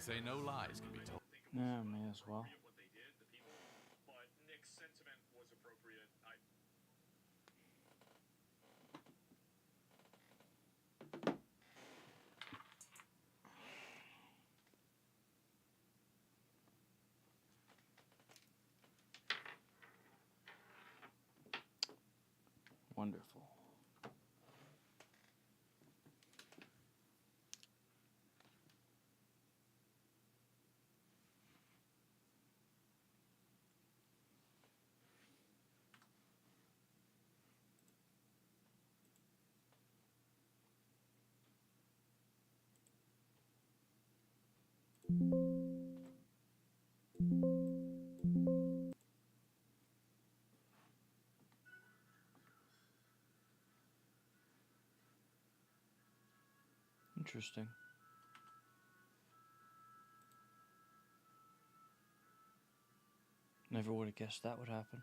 They say no lies can be told. Yeah, may as well. What they did, the people, but Nick's sentiment was appropriate. Wonderful. Interesting. Never would have guessed that would happen.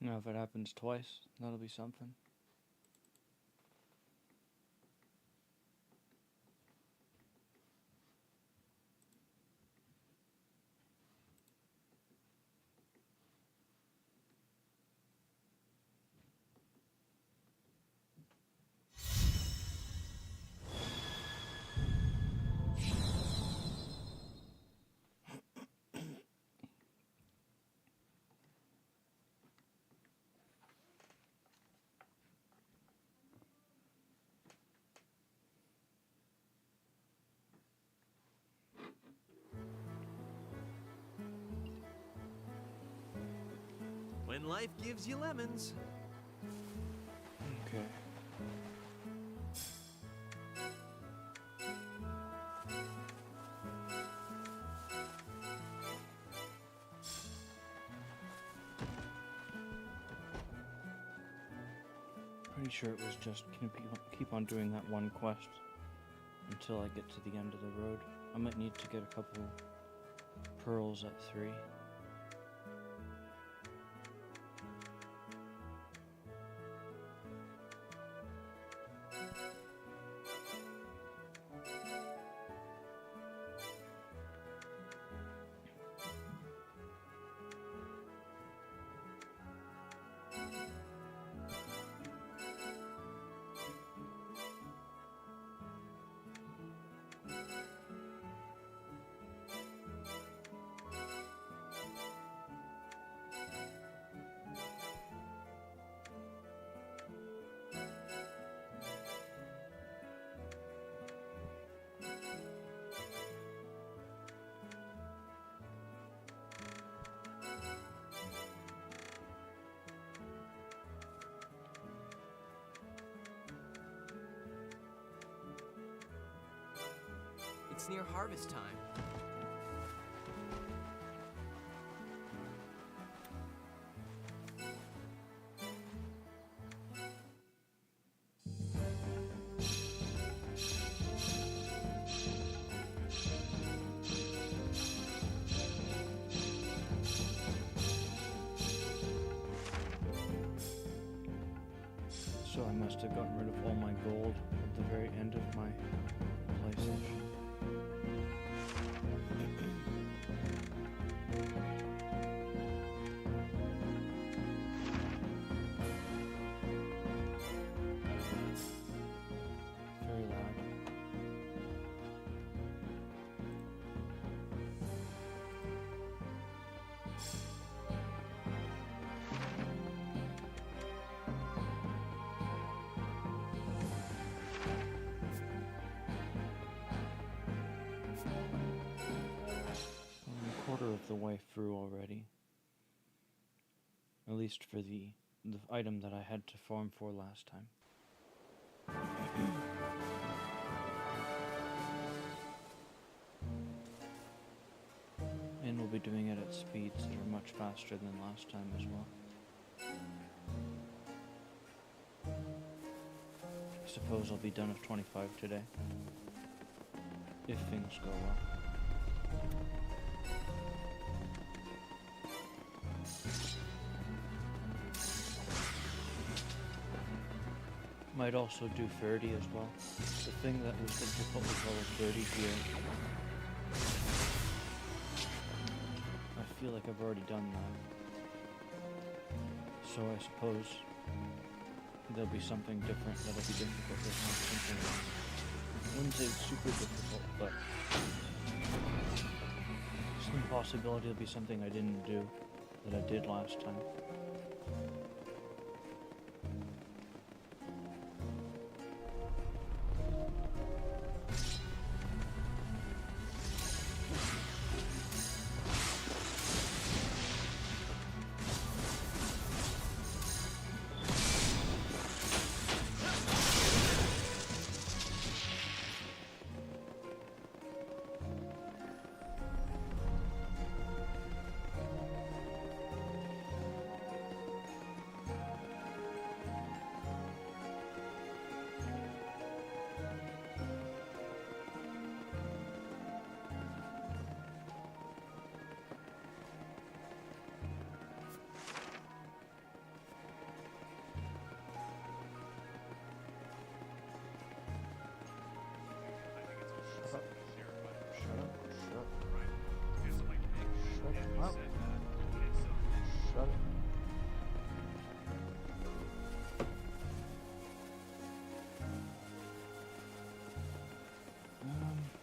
Now, if it happens twice, that'll be something. When life gives you lemons. Okay. Pretty sure it was just keep on doing that one quest until I get to the end of the road. I might need to get a couple pearls at 3. It's near harvest time. So I must have gotten rid of all my gold at the very end of my PlayStation. Very loud. Quarter of the way through already. At least for the item that I had to farm for last time. And we'll be doing it at speeds that are much faster than last time as well. I suppose I'll be done with 25 today, if things go well. Might also do 30 as well. The thing that was the difficult level 30 here, I feel like I've already done that. So I suppose there'll be something different that'll be difficult this time. Something, I wouldn't say it's super difficult, but some possibility it'll be something I didn't do that I did last time.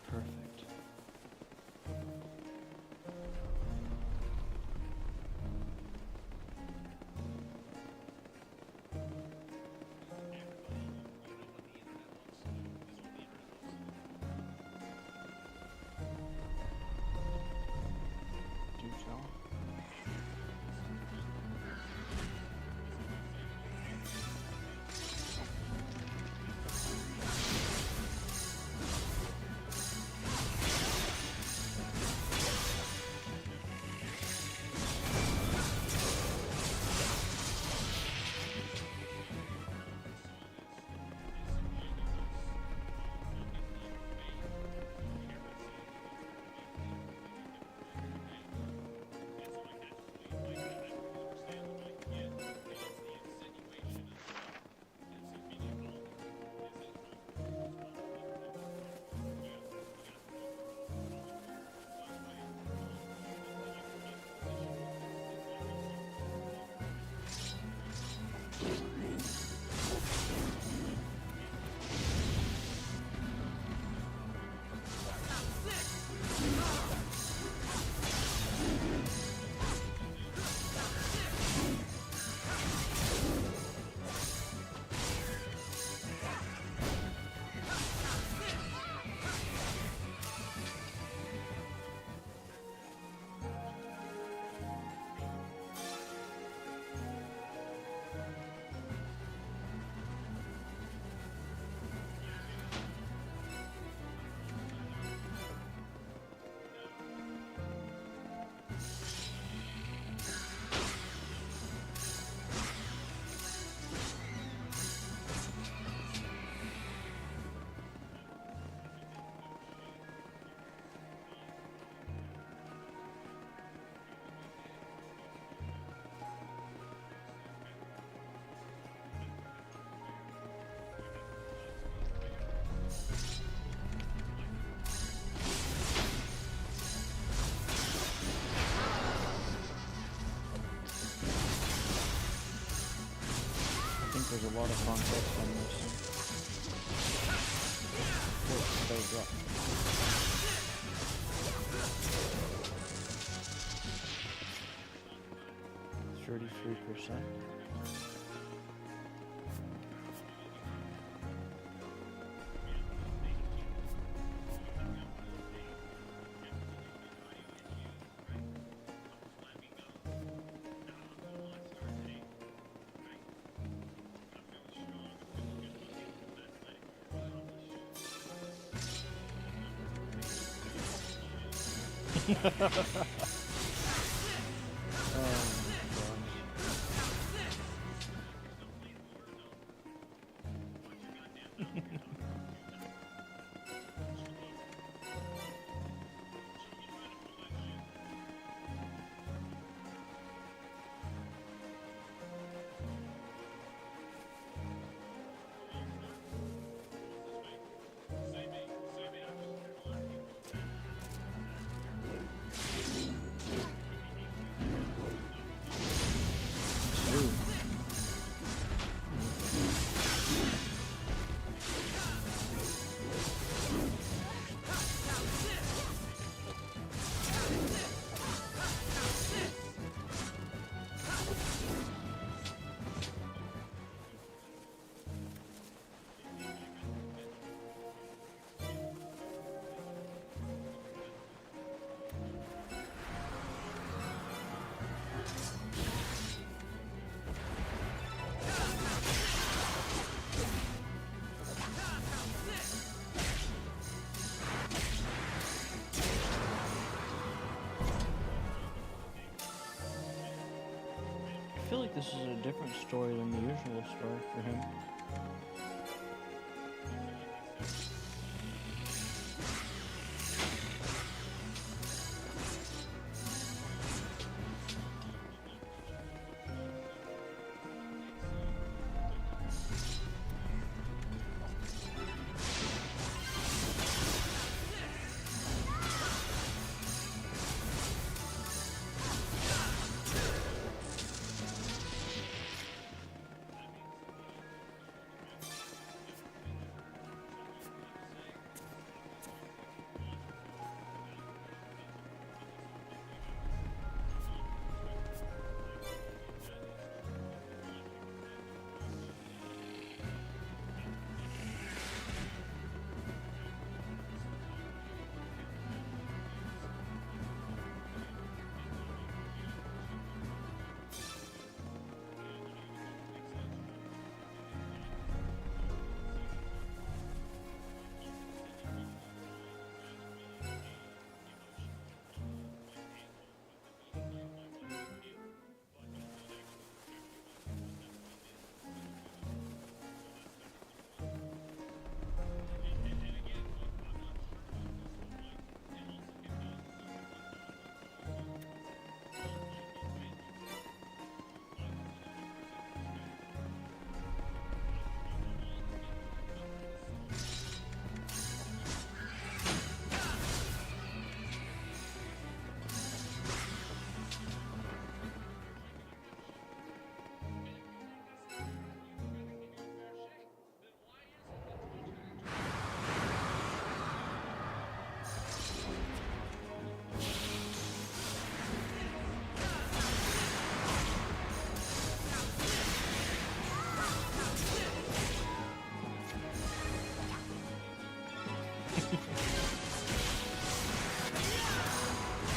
Perfect. Do tell. There's a lot of context on this. Goes up. 33%. I feel like this is a different story than the usual story for him.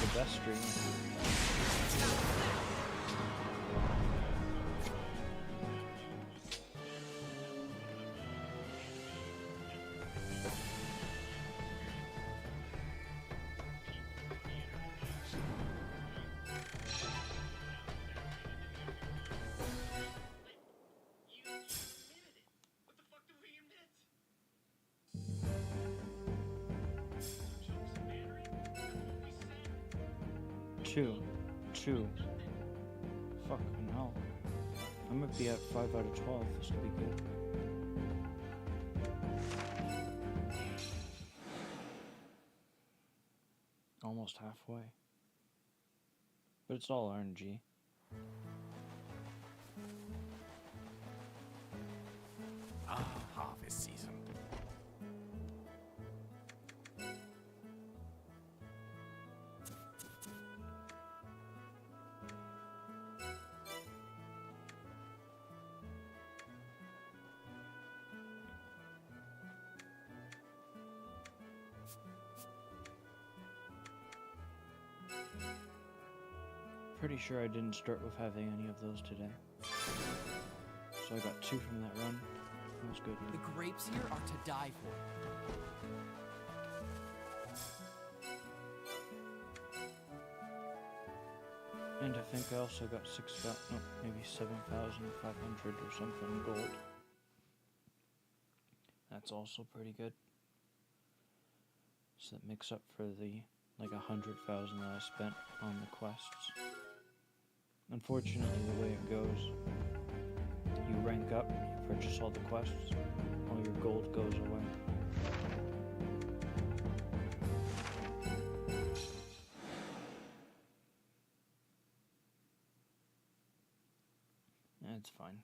The best stream. What the fuck do we admit? Two. Fucking hell. I'm gonna be at 5 out of 12. This will be good. Almost halfway. But it's all RNG. Harvest season. Pretty sure I didn't start with having any of those today. So I got 2 from that run. That was good. The grapes here are to die for. And I think I also got 6,000, no, maybe 7,500 or something gold. That's also pretty good. So that makes up for the like 100,000 that I spent on the quests. Unfortunately, the way it goes, you rank up, you purchase all the quests, all your gold goes away. It's fine.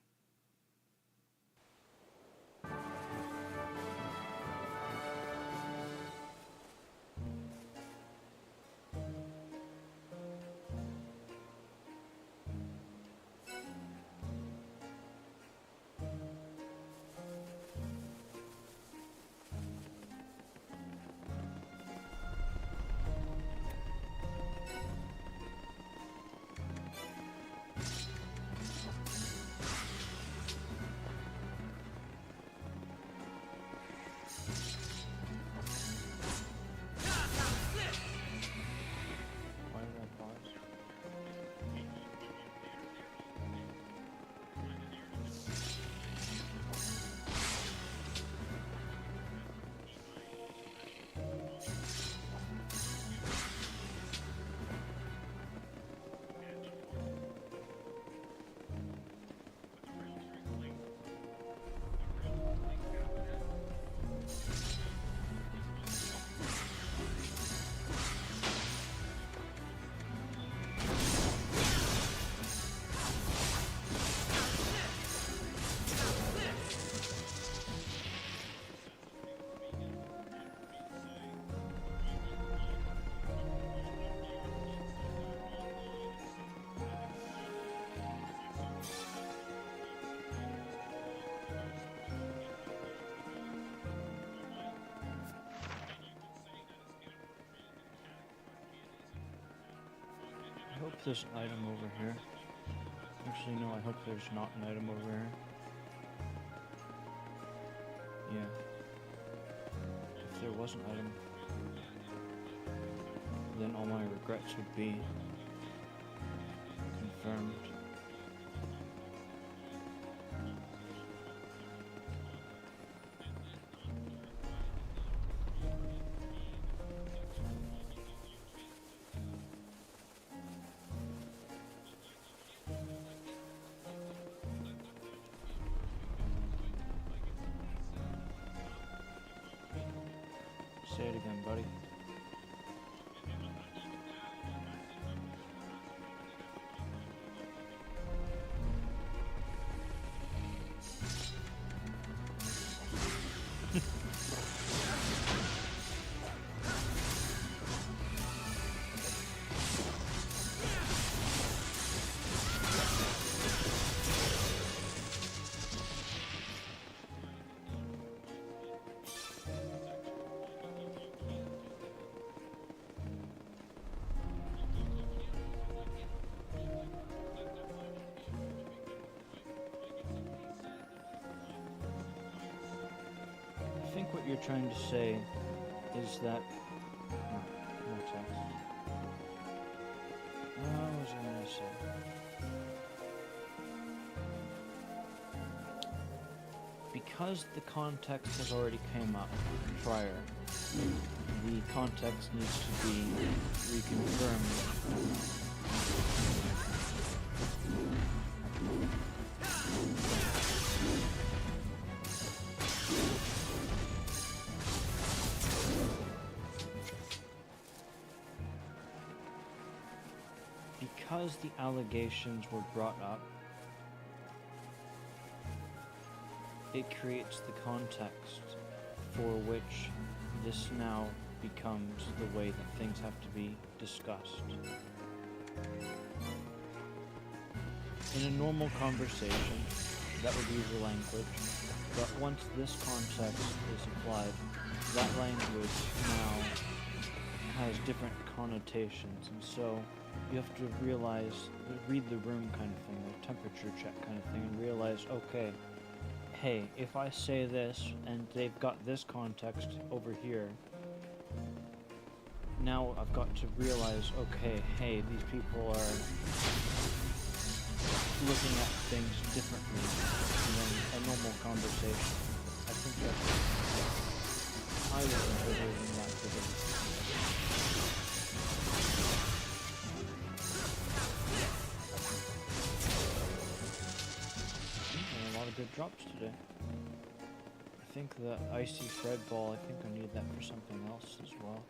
Why did I pause? I hope there's an item over here. Actually, no, I hope there's not an item over here. Yeah. If there was an item, then all my regrets would be confirmed. Say it again, buddy. I think what you're trying to say is that... No text. What was I going to say? Because the context has already came up prior, the context needs to be reconfirmed. Because the allegations were brought up, it creates the context for which this now becomes the way that things have to be discussed. In a normal conversation, that would use the language, but once this context is applied, that language now has different connotations, and so you have to read the room kind of thing, the temperature check kind of thing, and realize, okay, hey, if I say this, and they've got this context over here, now I've got to realize, okay, hey, these people are looking at things differently than a normal conversation. I think that's I was observing that today. And a lot of good drops today. I think the icy Fred ball, I think I need that for something else as well.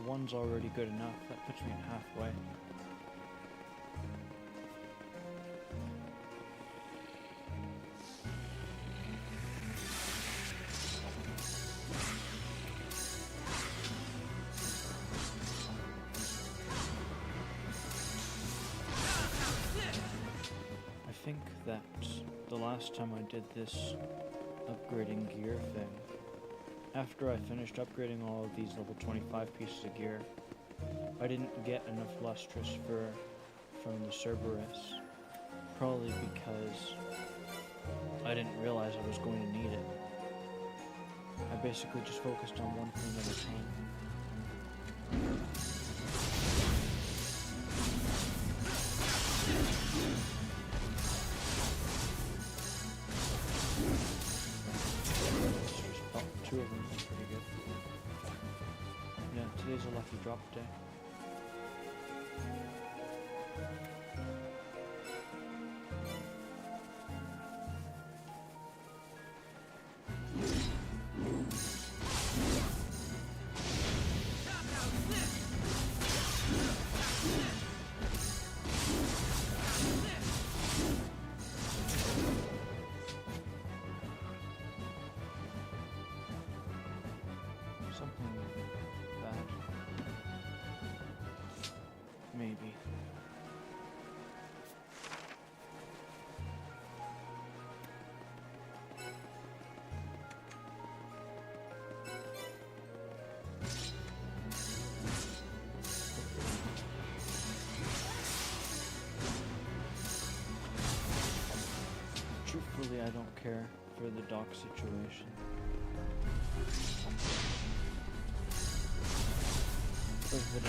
One's already good enough. That puts me at halfway. I think that the last time I did this upgrading gear thing, after I finished upgrading all of these level 25 pieces of gear, I didn't get enough lustrous from the Cerberus, probably because I didn't realize I was going to need it. I basically just focused on one thing at a time. Two of them is pretty good. Yeah, today's a lucky drop day. Something bad. Maybe. Truthfully, I don't care for the dock situation. Was the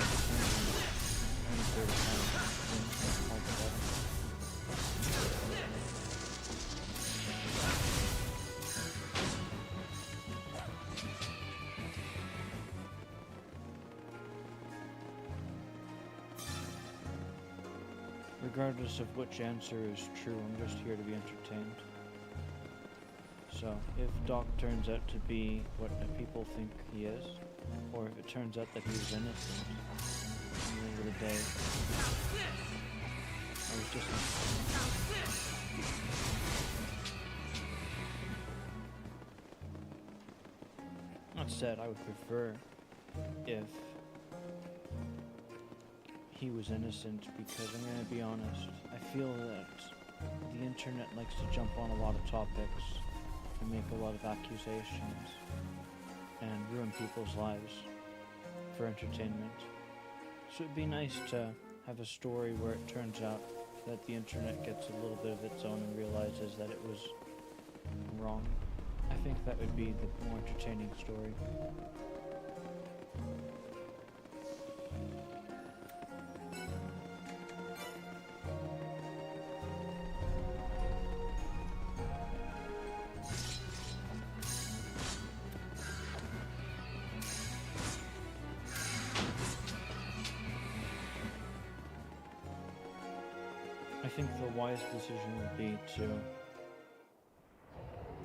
regardless of which answer is true, I'm just here to be entertained. So, if Doc turns out to be what people think he is, or if it turns out that he was innocent, at the end of the day, I was just That said, I would prefer if he was innocent, because I'm going to be honest, I feel that the internet likes to jump on a lot of topics and make a lot of accusations and ruin people's lives for entertainment. So it'd be nice to have a story where it turns out that the internet gets a little bit of its own and realizes that it was wrong. I think that would be the more entertaining story. I think the wise decision would be to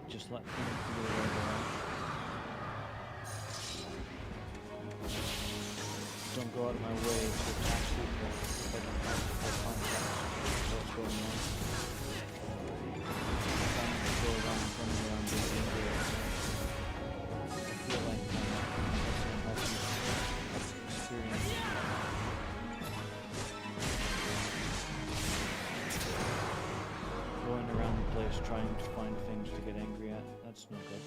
just let things be the way they are. Don't go out of my way to attack people if I don't have the full context of what's going on. Trying to go around running around being angry at me. I feel like that's an unhealthy experience. Going around the place trying to find things to get angry at, that's no good.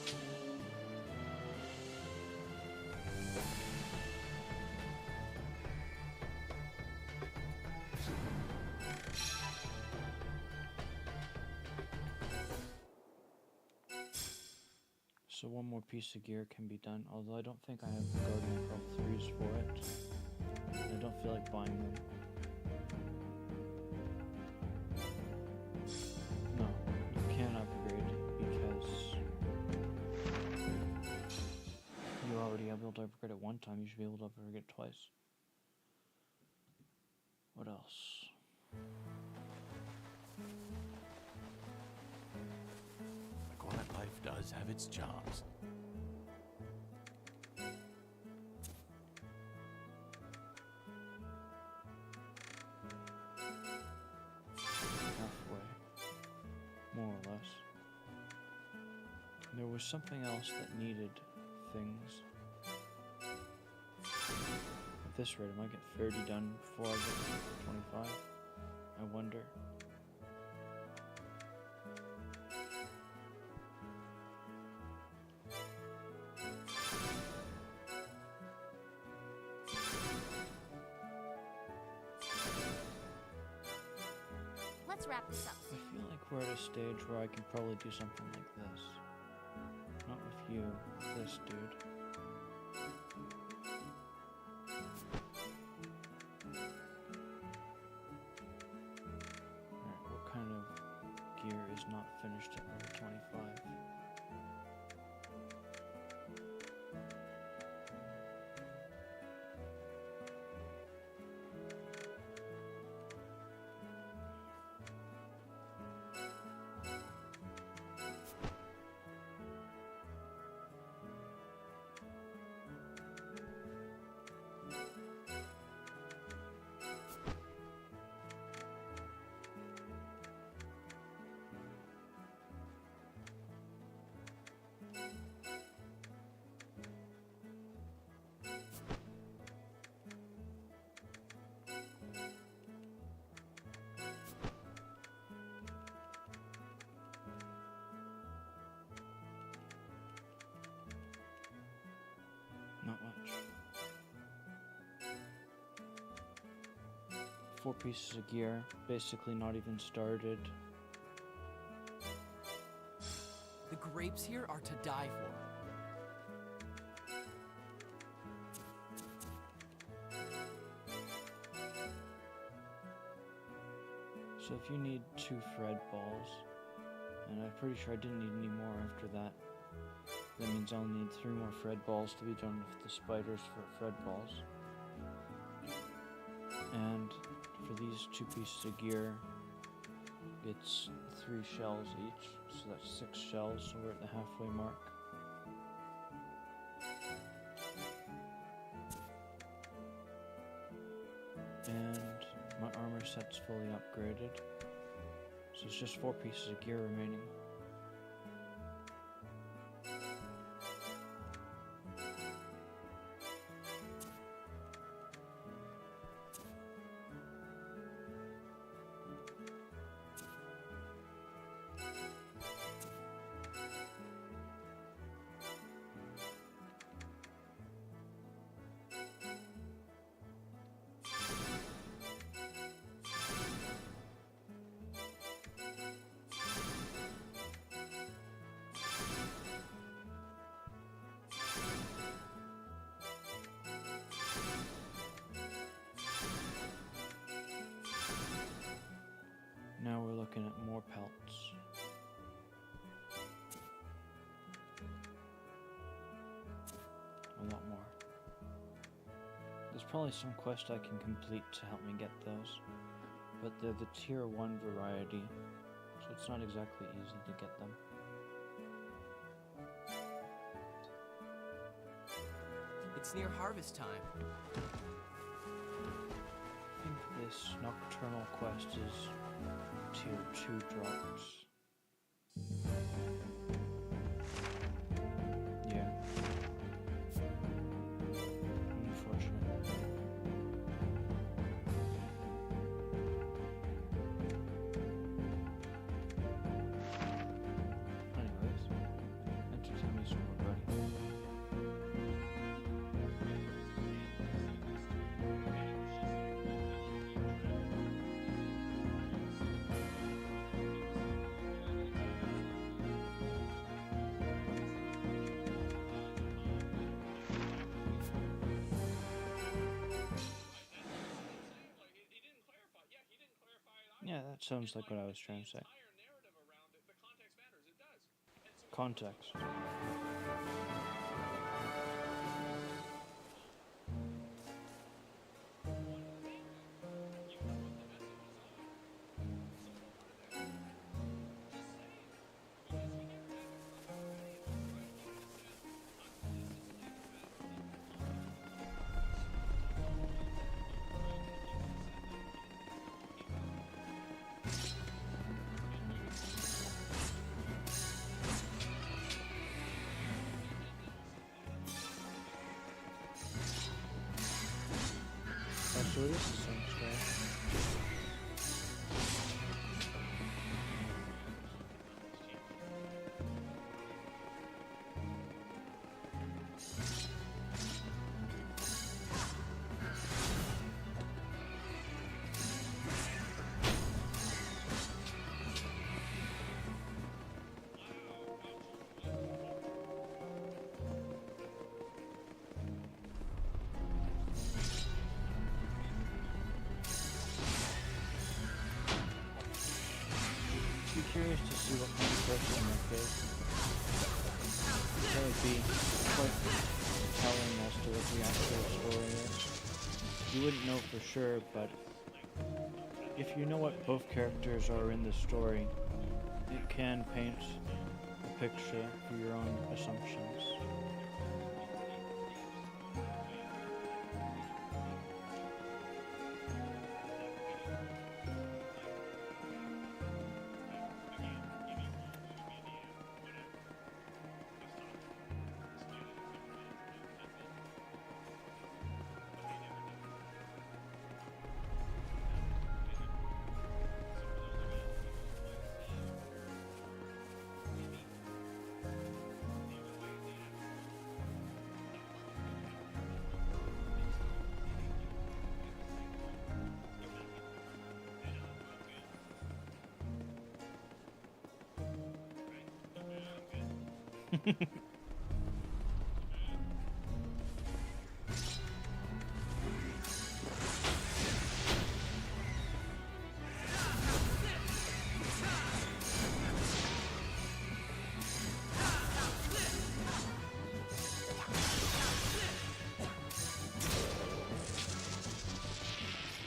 So one more piece of gear can be done, although I don't think I have the Guardian Pro 3s for it. I don't feel like buying them. No, you can't upgrade because you're already able to upgrade it one time. You should be able to upgrade it twice. What else? The quiet life does have its charms. Halfway. More or less. There was something else that needed things. At this rate, I might get 30 done before I get 25. I wonder. Let's wrap this up I soon. feel like we're at a stage where I can probably do something like this. Not with you, with this dude. Alright, what kind of gear is not finished at level 25? Not much. 4 pieces of gear, basically not even started. The grapes here are to die for. So if you need 2 Fred balls, and I'm pretty sure I didn't need any more after that, that means I'll need 3 more Fred balls to be done with the spiders for Fred balls. And for these 2 pieces of gear, it's 3 shells each, so that's 6 shells, so we're at the halfway mark. And my armor set's fully upgraded, so it's just 4 pieces of gear remaining. Now we're looking at more pelts. A lot more. There's probably some quest I can complete to help me get those, but they're the tier 1 variety, so it's not exactly easy to get them. It's near harvest time. I think this nocturnal quest is tier 2 drops. Yeah. Unfortunate. Anyways, entertain me some more, buddy. Yeah, that sounds like what I was trying to say. entire narrative around it, the context matters. It does. And so Context. So this is some stuff. Be curious to see what kind of person that is. That would be quite telling as to what the actual story is. You wouldn't know for sure, but if you know what both characters are in the story, it can paint a picture for your own assumptions.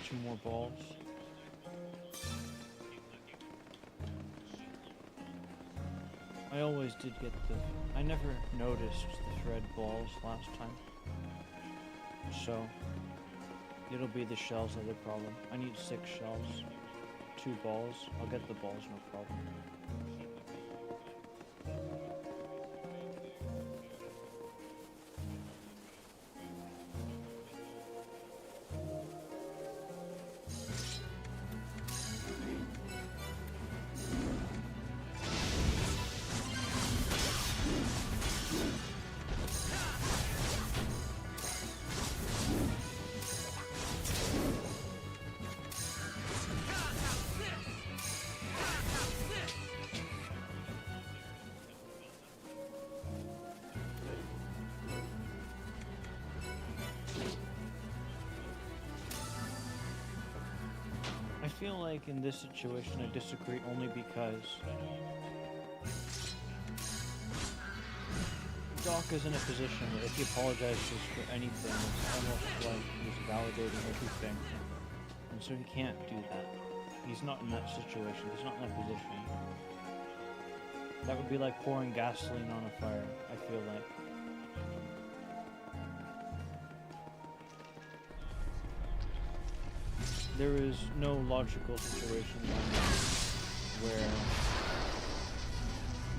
Two more balls. I always did get I never noticed the thread balls last time. So, it'll be the shells that are the problem. I need 6 shells. 2 balls. I'll get the balls, no problem. I feel like in this situation I disagree only because Doc is in a position where if he apologizes for anything, it's almost like he's validating everything. And so he can't do that. He's not in that situation. He's not in that position. That would be like pouring gasoline on a fire, I feel like. There is no logical situation where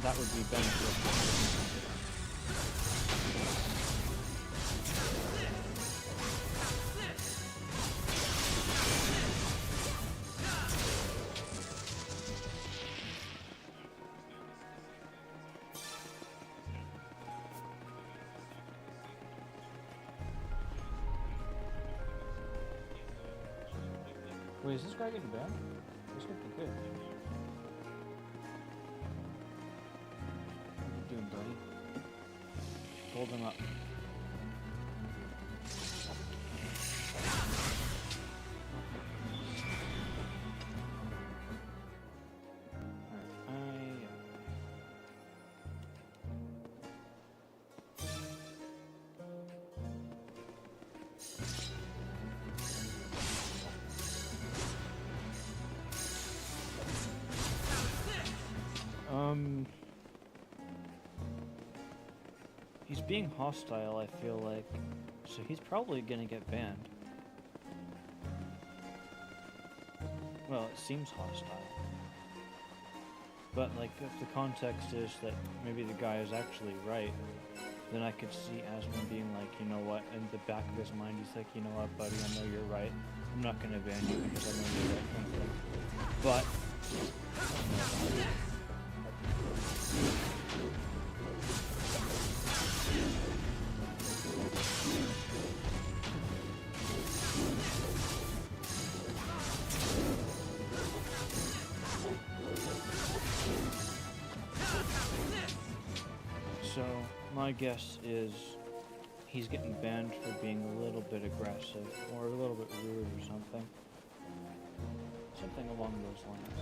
that would be beneficial. Wait, is this guy getting banned? This could be good. What are you doing, buddy? Hold him up. He's being hostile, I feel like. So he's probably gonna get banned. Well, it seems hostile. But, like, if the context is that maybe the guy is actually right, then I could see Asmon being like, you know what, in the back of his mind, he's like, you know what, buddy, I know you're right. I'm not gonna ban you because I know you're right, kind of thing. But, so, my guess is he's getting banned for being a little bit aggressive or a little bit rude or something. Something along those lines.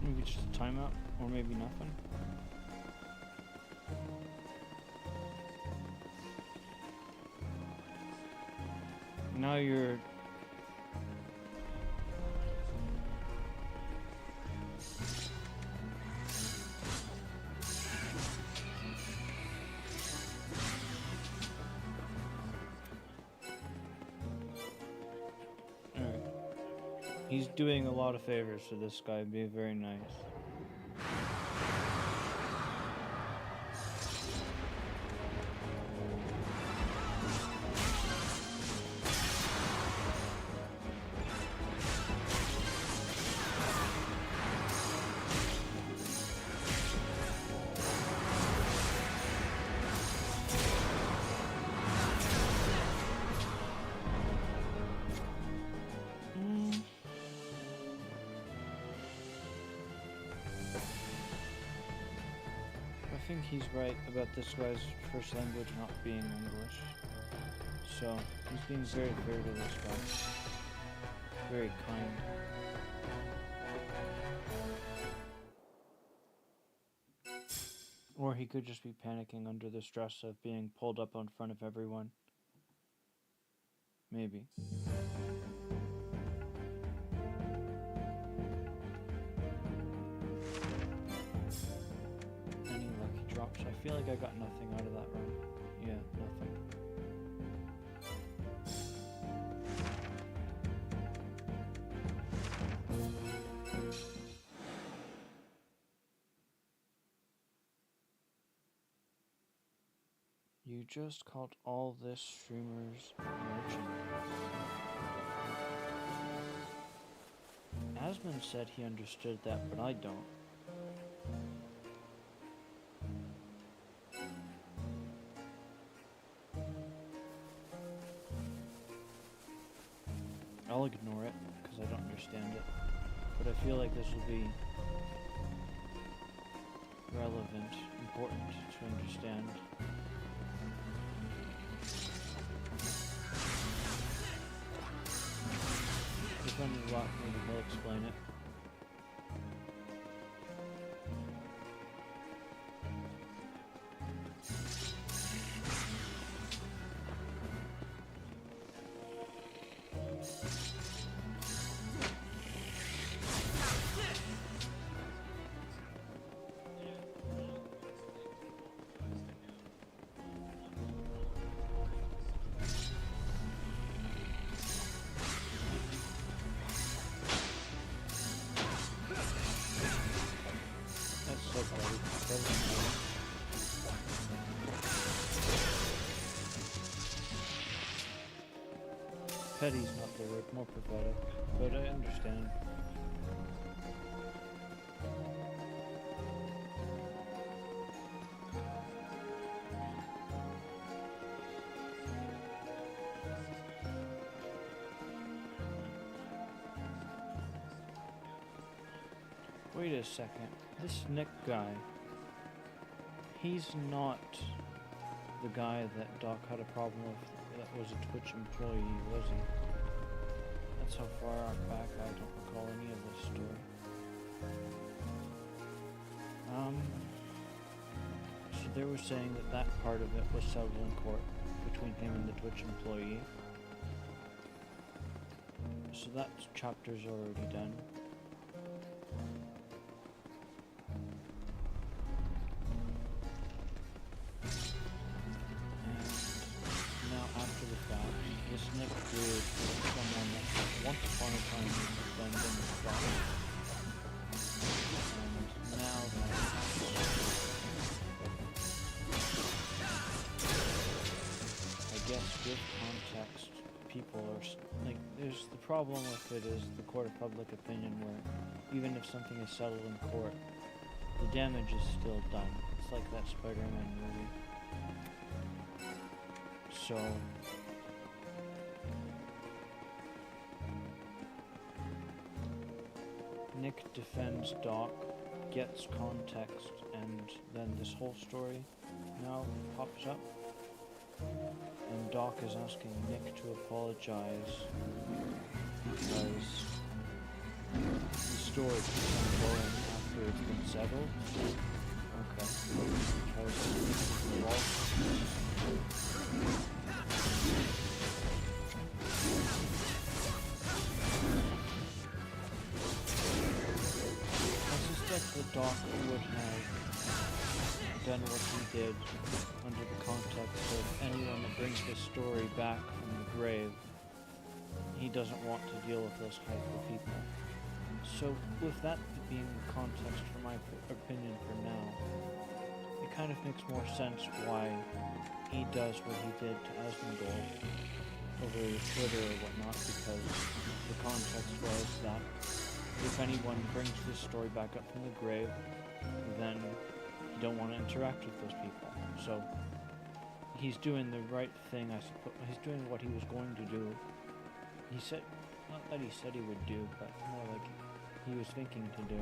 Maybe just a timeout, or maybe nothing. Now you're... Alright. He's doing a lot of favors to this guy, being very nice. I think he's right about this guy's first language not being English. So, he's being very fair to this guy. Very kind. Or he could just be panicking under the stress of being pulled up in front of everyone. Maybe. Drops. I feel like I got nothing out of that run. Yeah, nothing. You just called all this streamers mercenaries. Asmon said he understood that, but I don't. I'll ignore it, because I don't understand it. But I feel like this will be relevant, important to understand. With any luck, maybe he'll explain it. That's so funny. Petty's not the word, more pathetic, but I understand. Wait a second. This Nick guy, he's not the guy that Doc had a problem with that was a Twitch employee, was he? That's how far back I don't recall any of this story. So they were saying that that part of it was settled in court between him and the Twitch employee. So that chapter's already done. This Nick Drew is someone that once upon a time has been in the spot. And now that I guess with context, people are like, there's the problem with it is the court of public opinion where even if something is settled in court, the damage is still done. It's like that Spider-Man movie. So Nick defends Doc, gets context, and then this whole story now pops up. And Doc is asking Nick to apologize because the story keeps on going after it's been settled. Okay. Because the law. The Doc would have done what he did under the context of anyone that brings this story back from the grave. He doesn't want to deal with those type of people. So with that being the context for my opinion for now, it kind of makes more sense why he does what he did to Asmongold over Twitter or whatnot, because the context was that if anyone brings this story back up from the grave, then you don't want to interact with those people. So he's doing the right thing, I suppose. He's doing what he was going to do. He said, not that he said he would do, but more like he was thinking to do.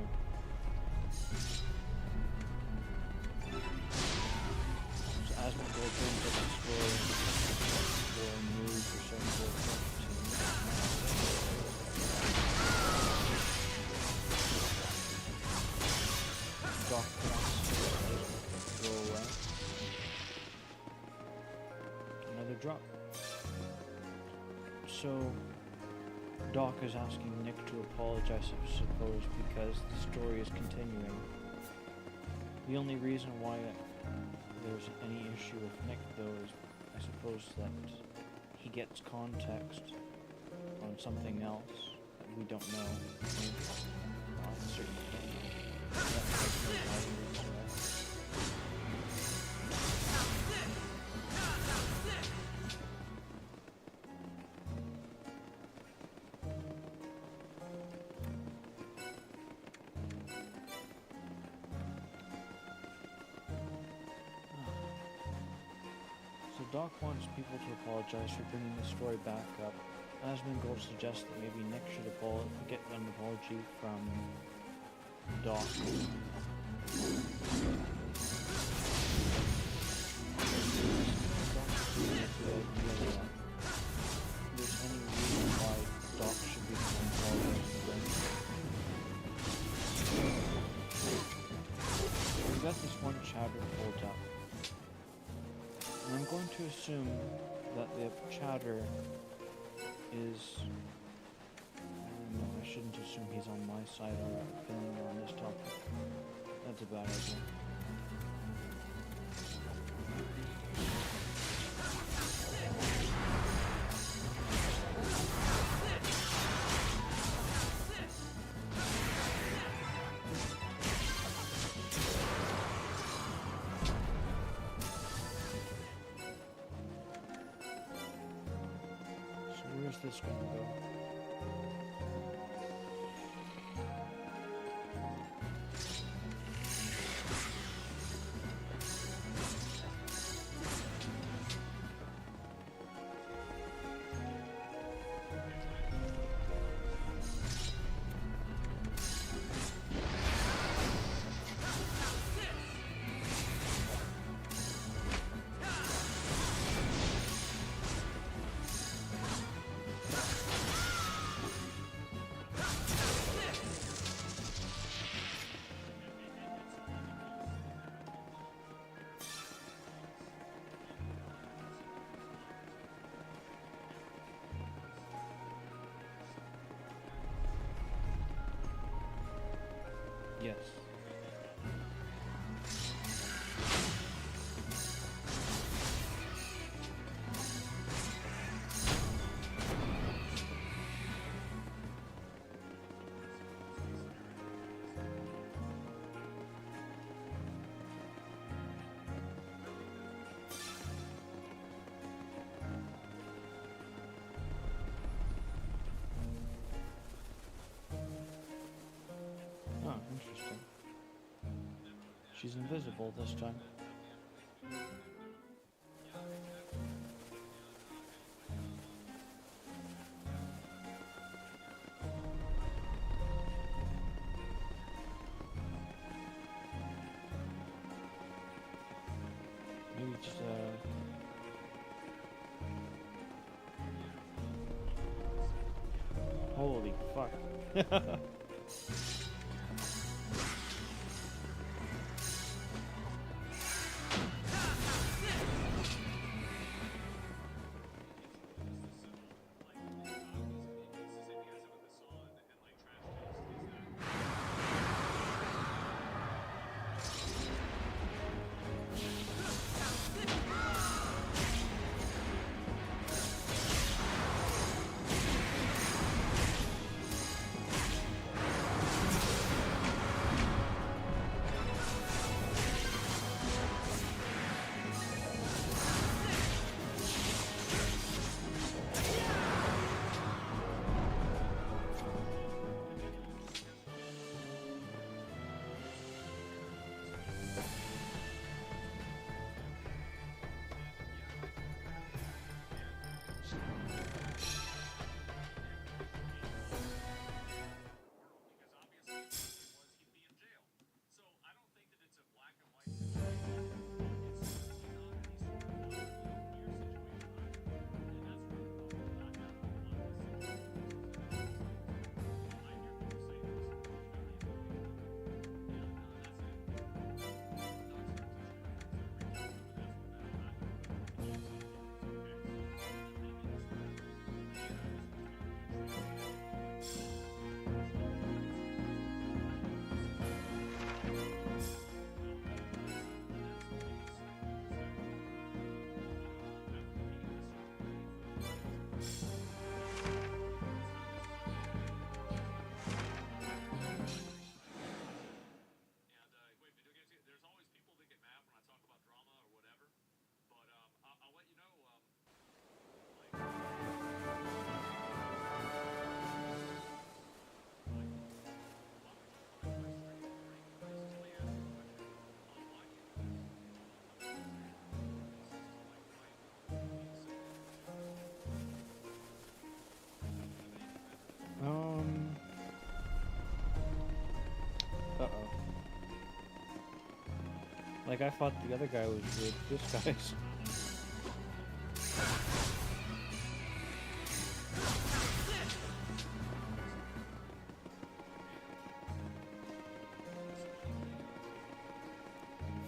So Asmongold brings up the story for news or some sort of Doc wants to go away. Another drop. So Doc is asking Nick to apologize, I suppose, because the story is continuing. The only reason why there's any issue with Nick, though, is I suppose that he gets context on something else that we don't know. On certain things. So Doc wants people to apologize for bringing the story back up. Asmongold suggests that maybe Nick should get an apology from Doc. that the chatter is... no, I shouldn't assume he's on my side or opinion on this topic. That's a bad idea. So where's this gonna go? Yes. Oh, interesting. She's invisible this time. Maybe just holy fuck. Uh-oh. Like, I thought the other guy was good. This guy's...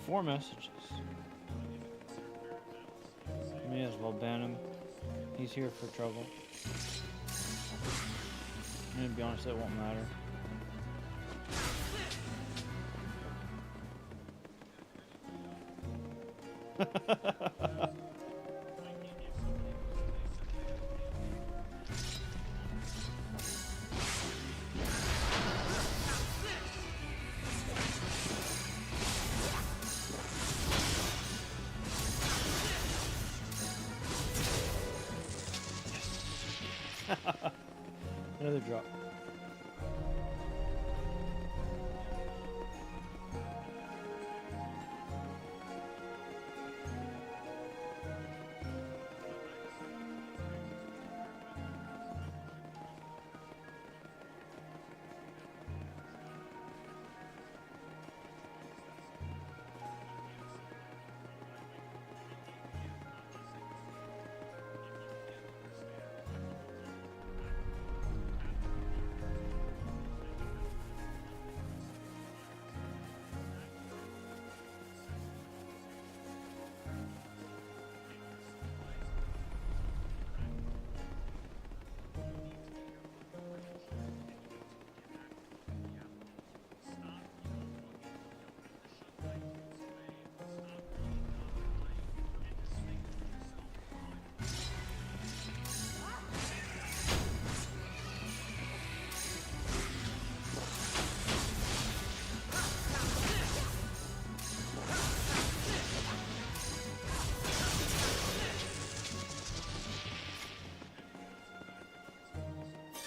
Four messages. May as well ban him. He's here for trouble. And to be honest, that won't matter. Another drop.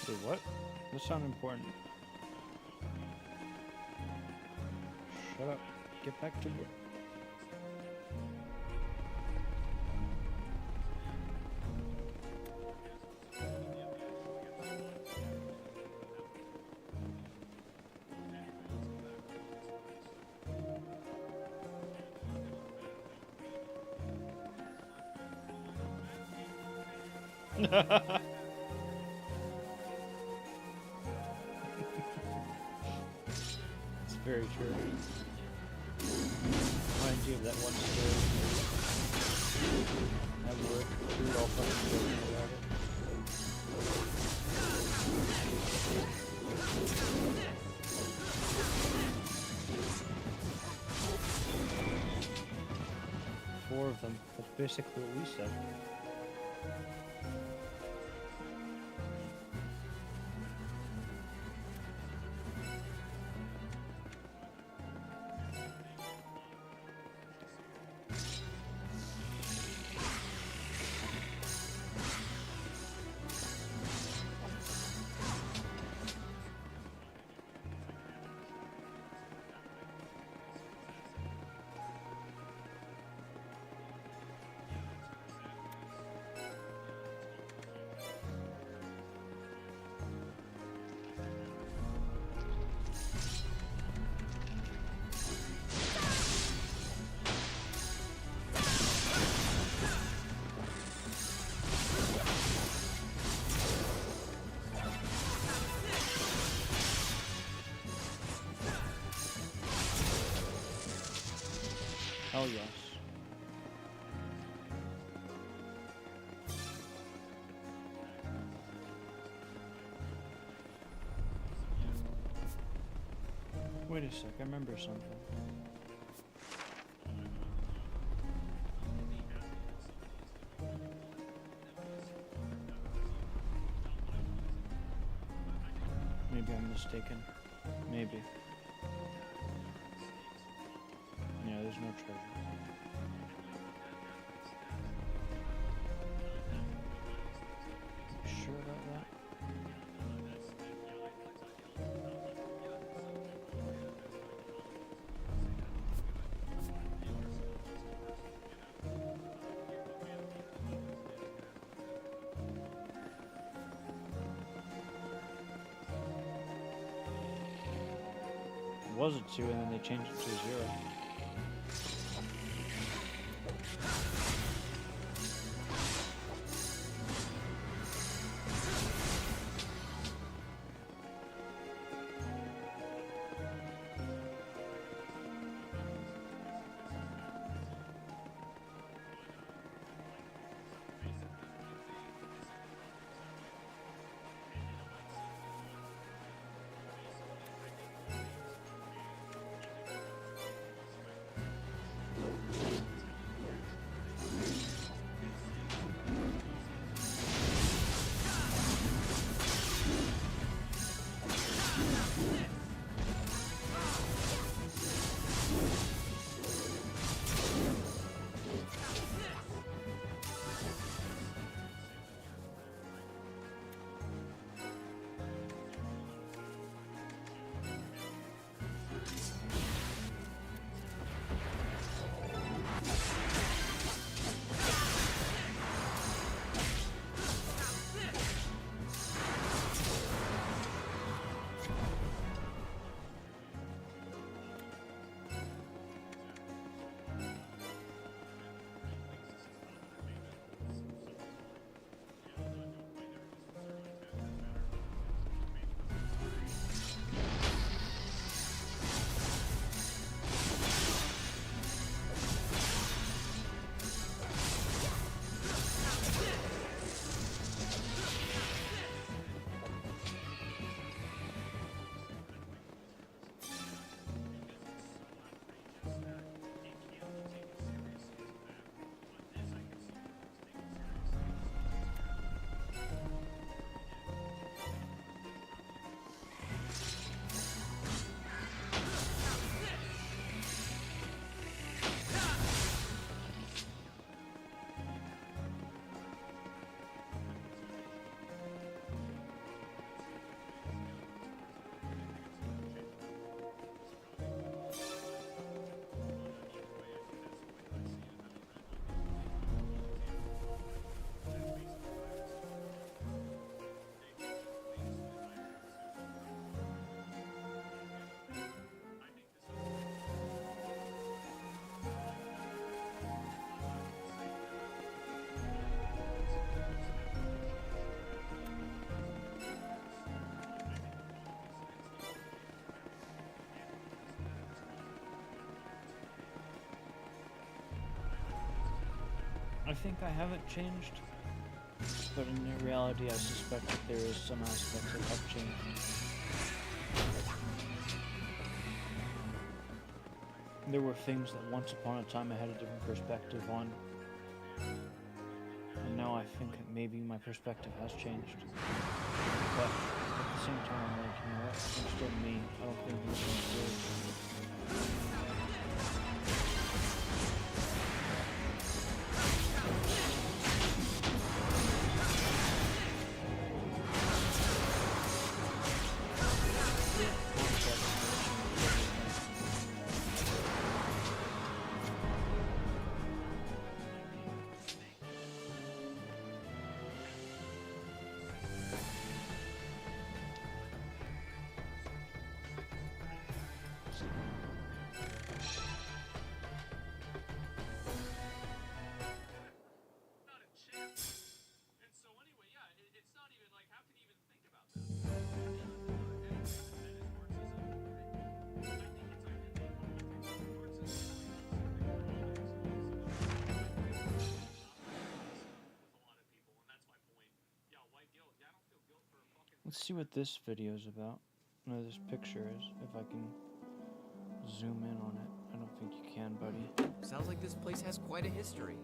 Wait, what? This sounds important. Shut up. Get back to work. It's very true. Reminds you of that one story that we were all fucking joking about it. Four of them. That's basically what we said. Hell yes. Wait a sec, I remember something. Maybe I'm mistaken. Maybe. Yeah, there's no treasure. You sure about that? It was a 2 and then they changed it to a 0. I think I haven't changed, but in reality I suspect that there is some aspects that have changed. There were things that once upon a time I had a different perspective on, and now I think that maybe my perspective has changed. But at the same time, I'm like, you know what, I'm still me. I don't think these things really. Not a chance. And so anyway, yeah, it's not even like, how can you even think about that? Let's see what this video is about. No, this picture is, if I can zoom in on it. I don't think you can, buddy. Sounds like this place has quite a history.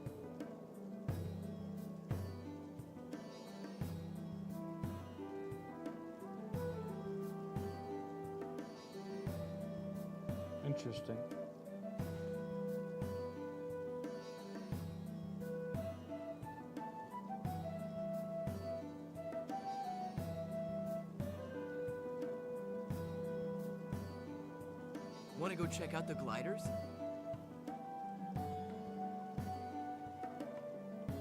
Interesting. Want to go check out the gliders?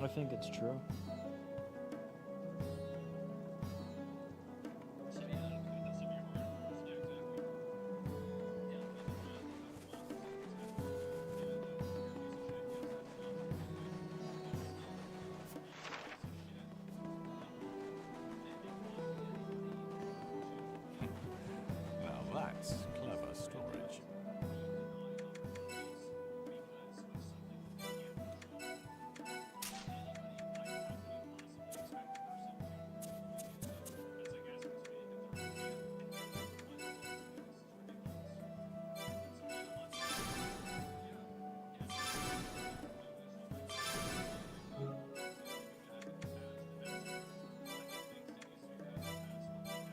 I think it's true. Now that's clever storage.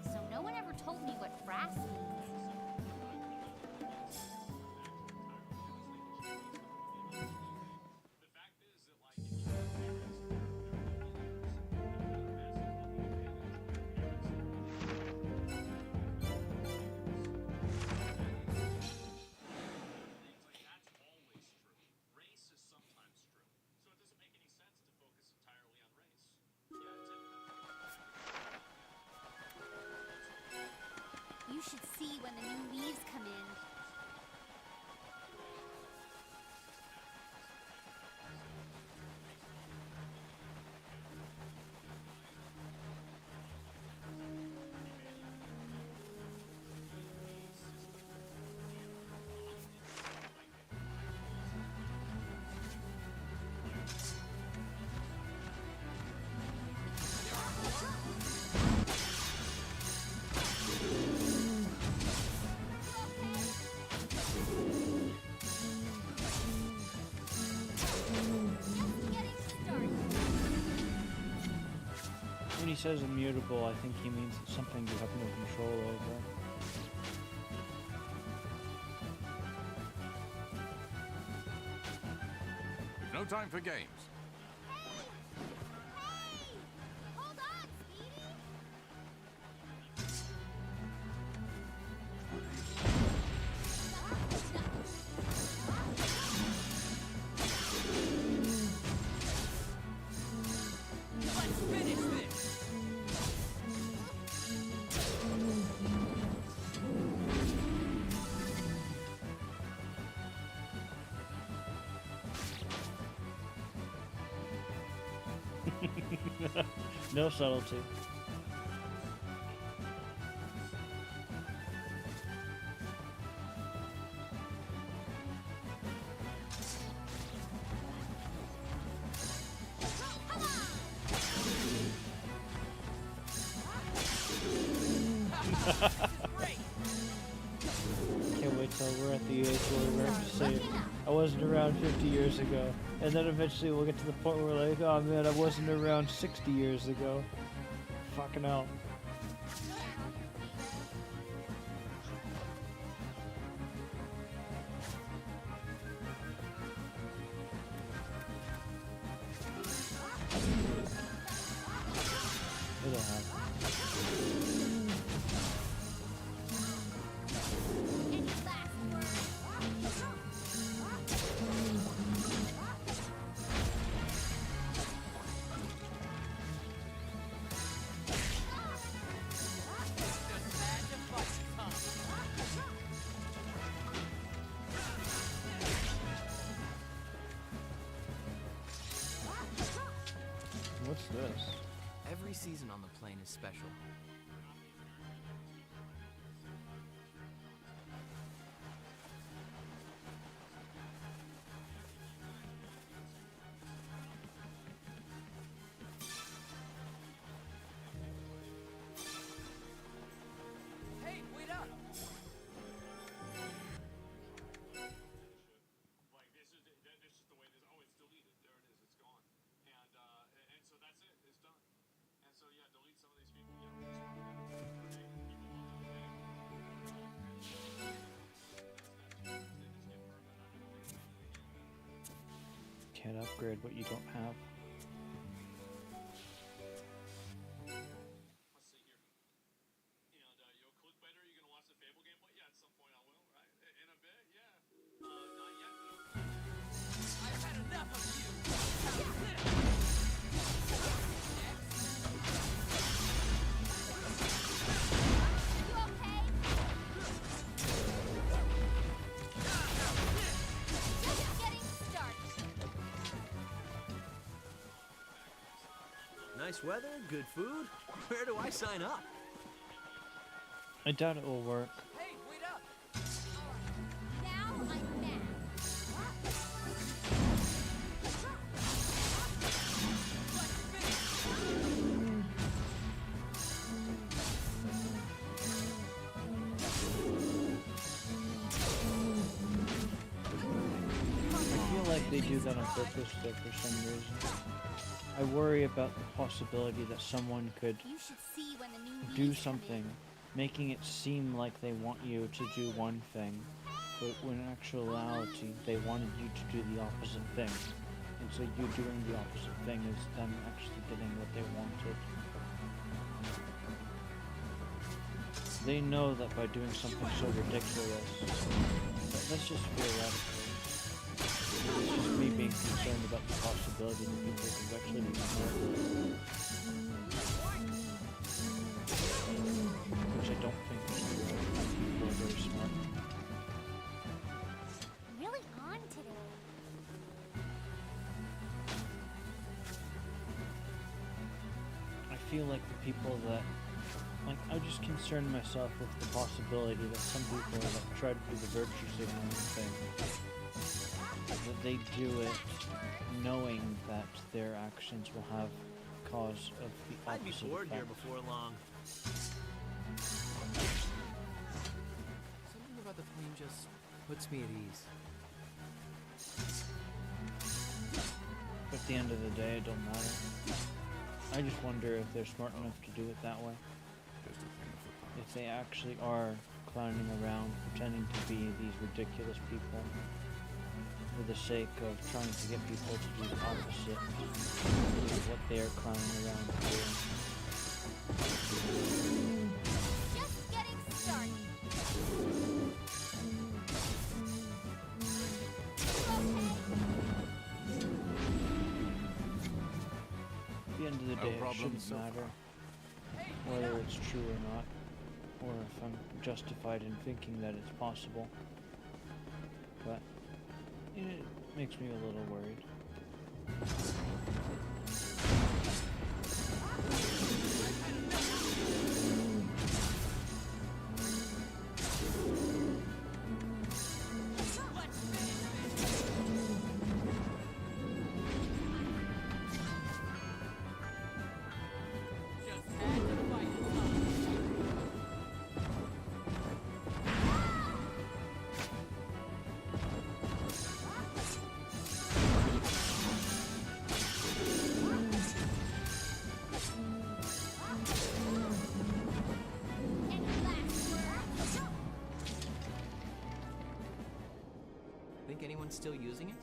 So no one ever told me what frass means. The fact is that, like, if you have parents that's always true. Race is sometimes true. So it doesn't make any sense to focus entirely on race. You should see when the new leaves come in. When he says immutable, I think he means it's something you have no control over. We've no time for games. Hold on, Speedy! Let's finish this! No subtlety. Great! Can't wait till we're at the age where we're to say, I wasn't around 50 years ago. And then eventually we'll get to the point where we're like, oh man, I wasn't around 60 years ago. Fucking hell. It'll happen. Any last words? Just mad to fight, Tom. What's this? Every season on the plane is special. Hey, wait up! Like this is just the way it is. Oh, it's deleted. There it is. It's gone. And so that's it. It's done. And so yeah, delete some of these people. You know, just people on the thing. Can't upgrade what you don't have. Let's see here. And you'll click better. You're gonna watch the Fable gameplay. Yeah, at some point I will. Right? In a bit. Yeah. Not yet though. I've had enough of you! You okay? Just getting started. Nice weather, good food. Where do I sign up? I doubt it will work. Hey, wait up! Now I'm mad. I feel like they do that on purpose though for some reason. I worry about the possibility that someone could You should see when the new do leaves come something, in. making it seem like they want you to do one thing, but when in actuality they wanted you to do the opposite thing. And so you doing the opposite thing is them actually getting what they wanted. They know that by doing something so ridiculous, but that's just theoretical. It's just me being concerned about the possibility that people could actually be smart. Which I don't think is true. I think people are very smart. Really on today. I feel like the people that, like, I just concern myself with the possibility that some people that try to do the virtue signaling thing, that they do it knowing that their actions will have cause of the I'd be opposite bored here effect. before long. Something about the plane just puts me at ease. But at the end of the day, it don't matter. I just wonder if they're smart enough to do it that way. Just a thing of the past. If they actually are clowning around, pretending to be these ridiculous people for the sake of trying to get people to do the opposite of what they're clowning around doing. Just getting started. At the end of the No day, it problem shouldn't so matter whether it's true or not, or if I'm justified in thinking that it's possible. But it makes me a little worried. Just had to fight, Tom. anyone still using it?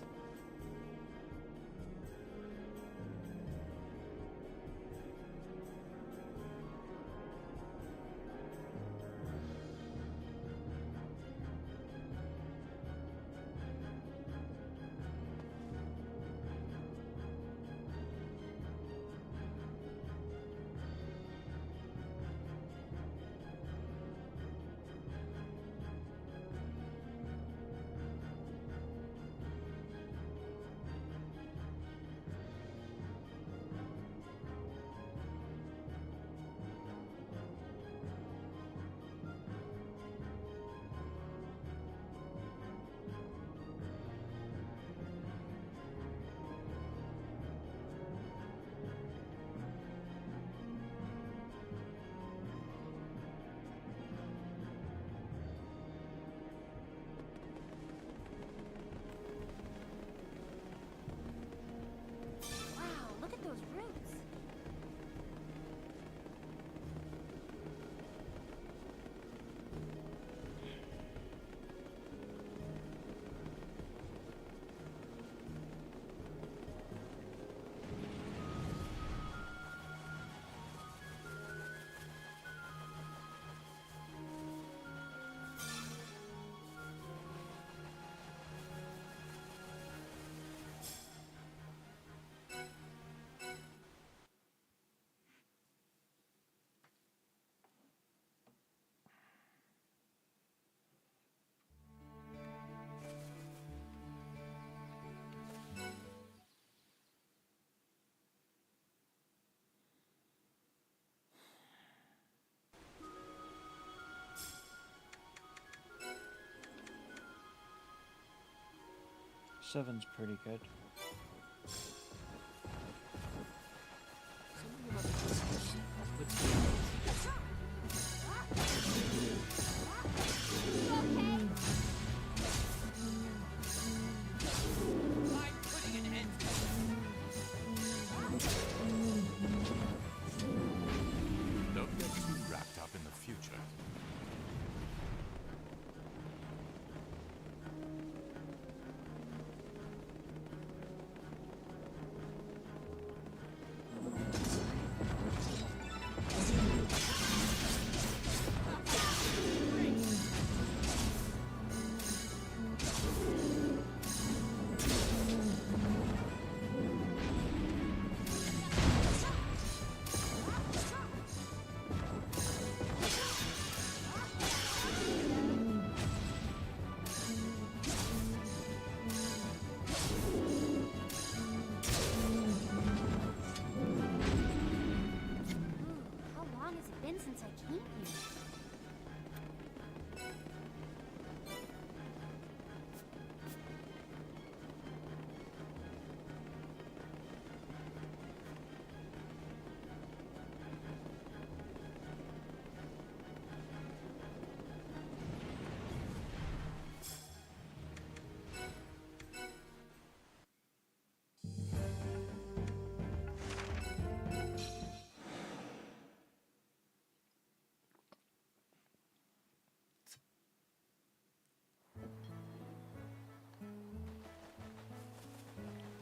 Wow, look at those roots. Seven's pretty good. Something about the distance puts me at ease. Okay. I'm putting an end to this. Don't get too wrapped up in the future. How long has it been since I came here?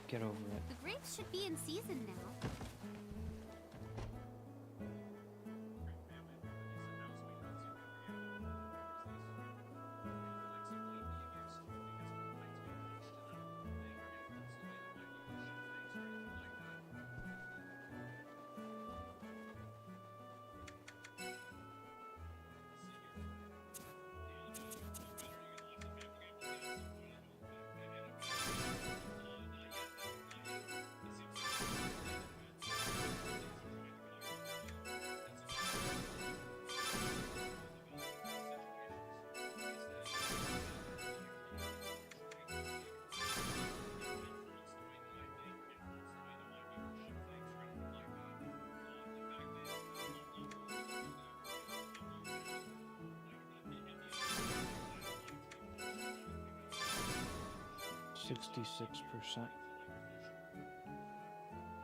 Get over it. The grapes should be in season now. %66%.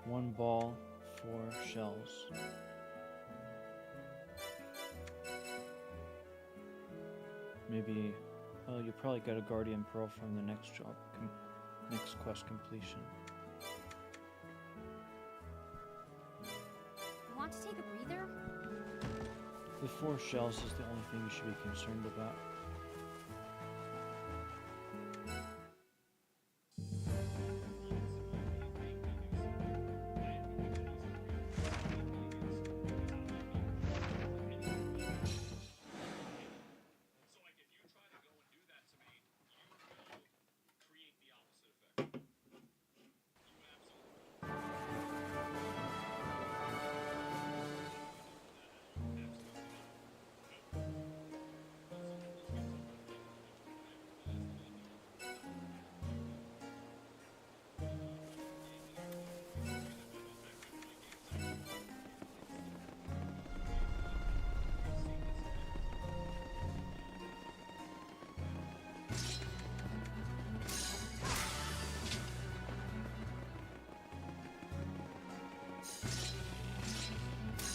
One ball, 4 shells. Maybe Oh, you'll probably get a Guardian Pearl from the next next quest completion. Want to take a breather? The 4 shells is the only thing you should be concerned about. So, like, if you try to go and do that to me, you will create the opposite effect. You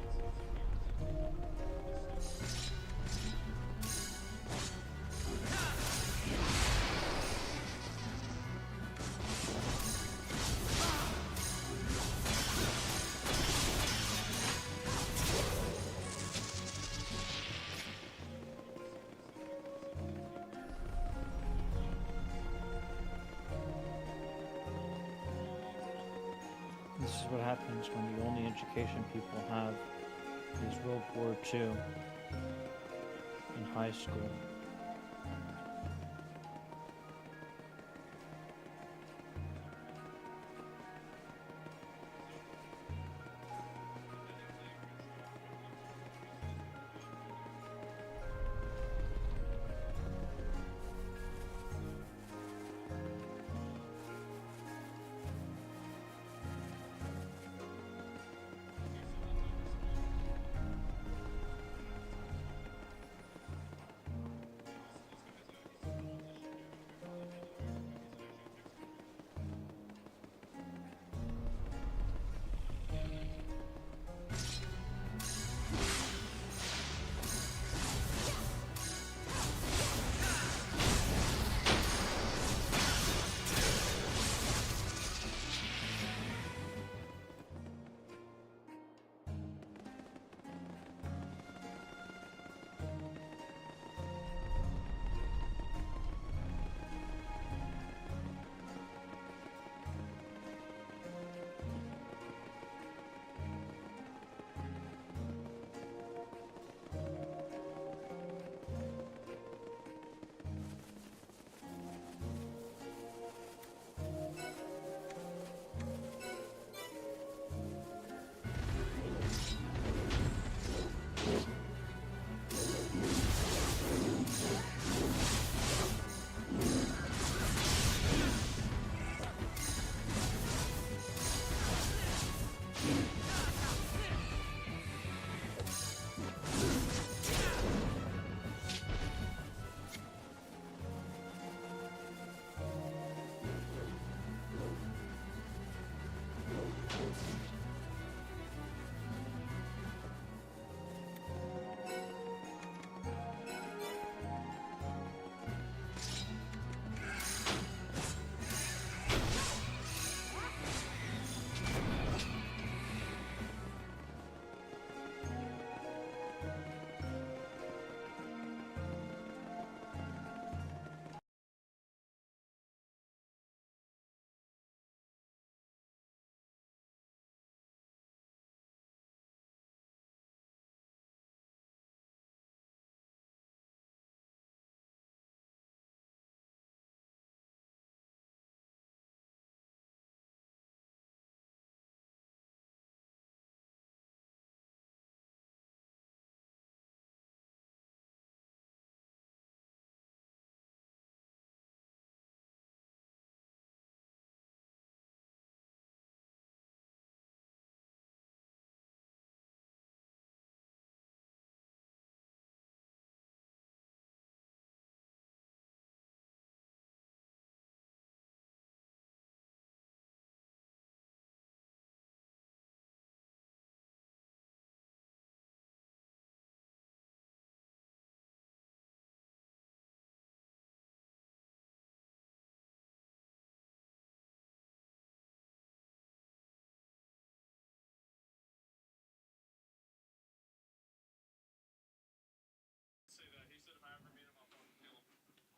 absolutely. This is what happens when the only education people have is World War II in high school.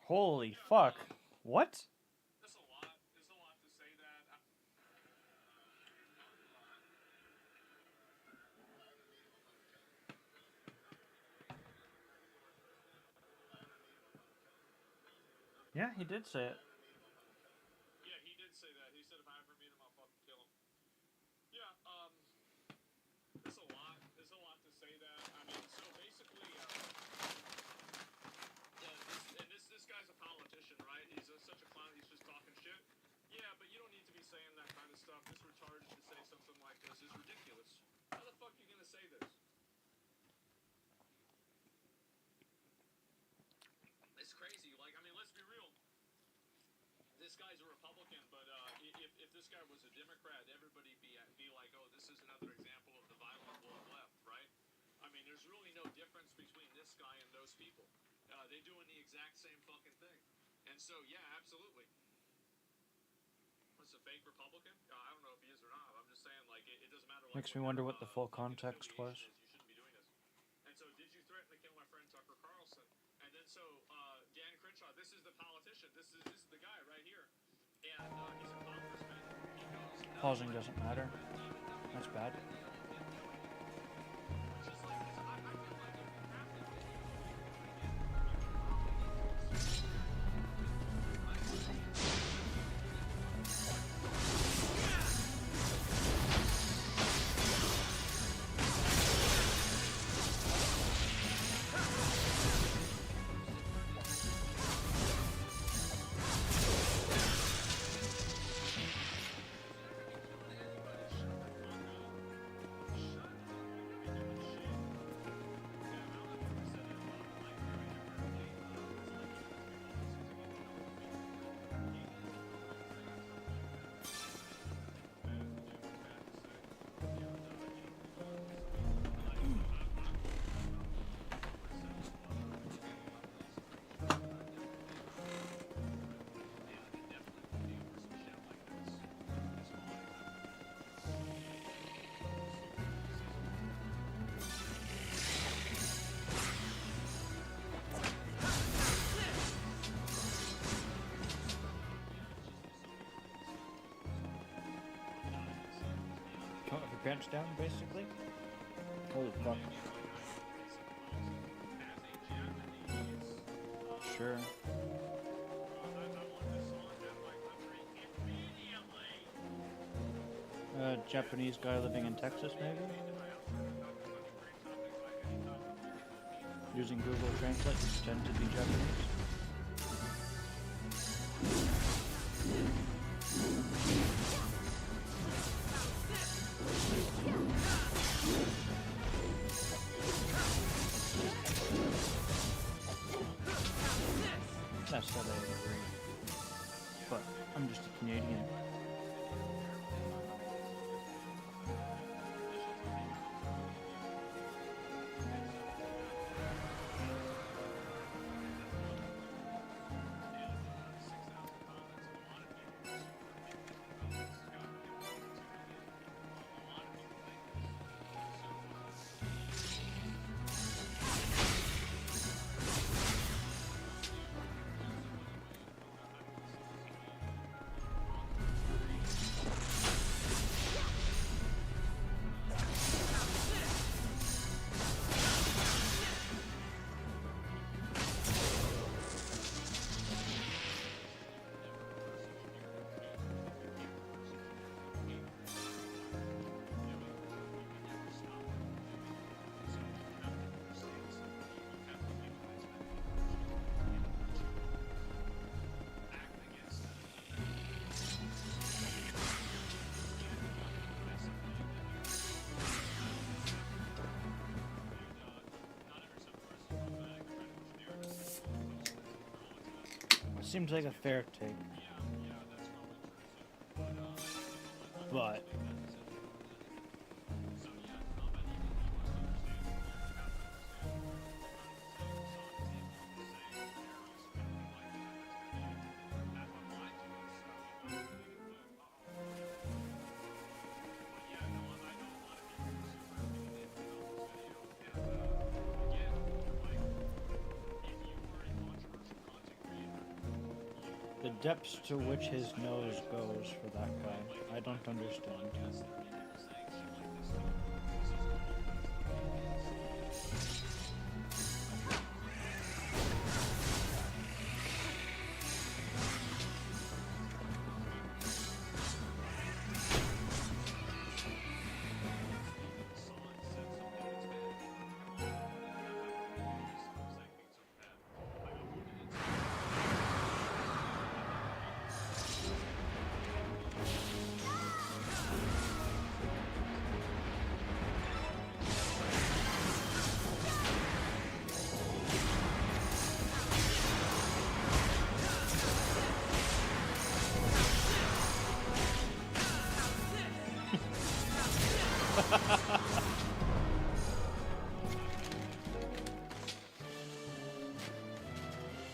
Holy fuck. What? There's a lot. There's a lot to say that. Yeah, he did say it. Yeah, he did say that. He said if I ever meet him, I'll fucking kill him. Yeah, there's a lot. There's a lot to say that. I mean, so basically, this guy's a politician, right? He's such a clown. He's just talking shit. Yeah, but you don't need to be saying that kind of stuff. This retarded to say something like this is ridiculous. How the fuck are you gonna say this? It's crazy. Like, I mean, let's be real. This guy's a Republican, but if this guy was a Democrat, everybody be like, oh, this is another example of the violent woke left, right? I mean, there's really no difference between this guy and those people. They're doing the exact same fucking thing. And so, yeah, absolutely. What's a fake Republican? I don't know if he is or not. I'm just saying, like, it doesn't matter. Like, Makes me wonder what the full context was. You shouldn't be doing this. And so, did you threaten to kill my friend Tucker Carlson? And then so, Dan Crenshaw, this is the politician. This is the guy right here. And he's a congressman. He goes, no, Pausing doesn't matter. That's bad. it's just like, I feel like if you have to Count your pants down, basically. Holy fuck. Sure. Japanese guy living in Texas, maybe? Using Google Translate to pretend to be Japanese. That's what I agree. But I'm just a Canadian. Seems like a fair take. But The depths to which his nose goes for that guy, I don't understand.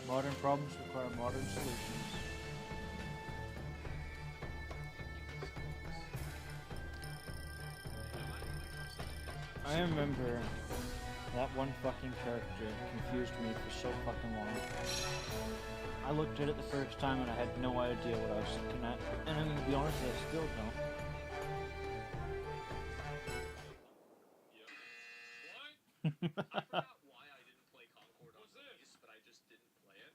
Modern problems require modern solutions. I remember that one fucking character confused me for so fucking long. I looked at it the first time and I had no idea what I was looking at. And I'm gonna be honest, I still don't. What? I forgot why I didn't play Concord on release, but I just didn't play it.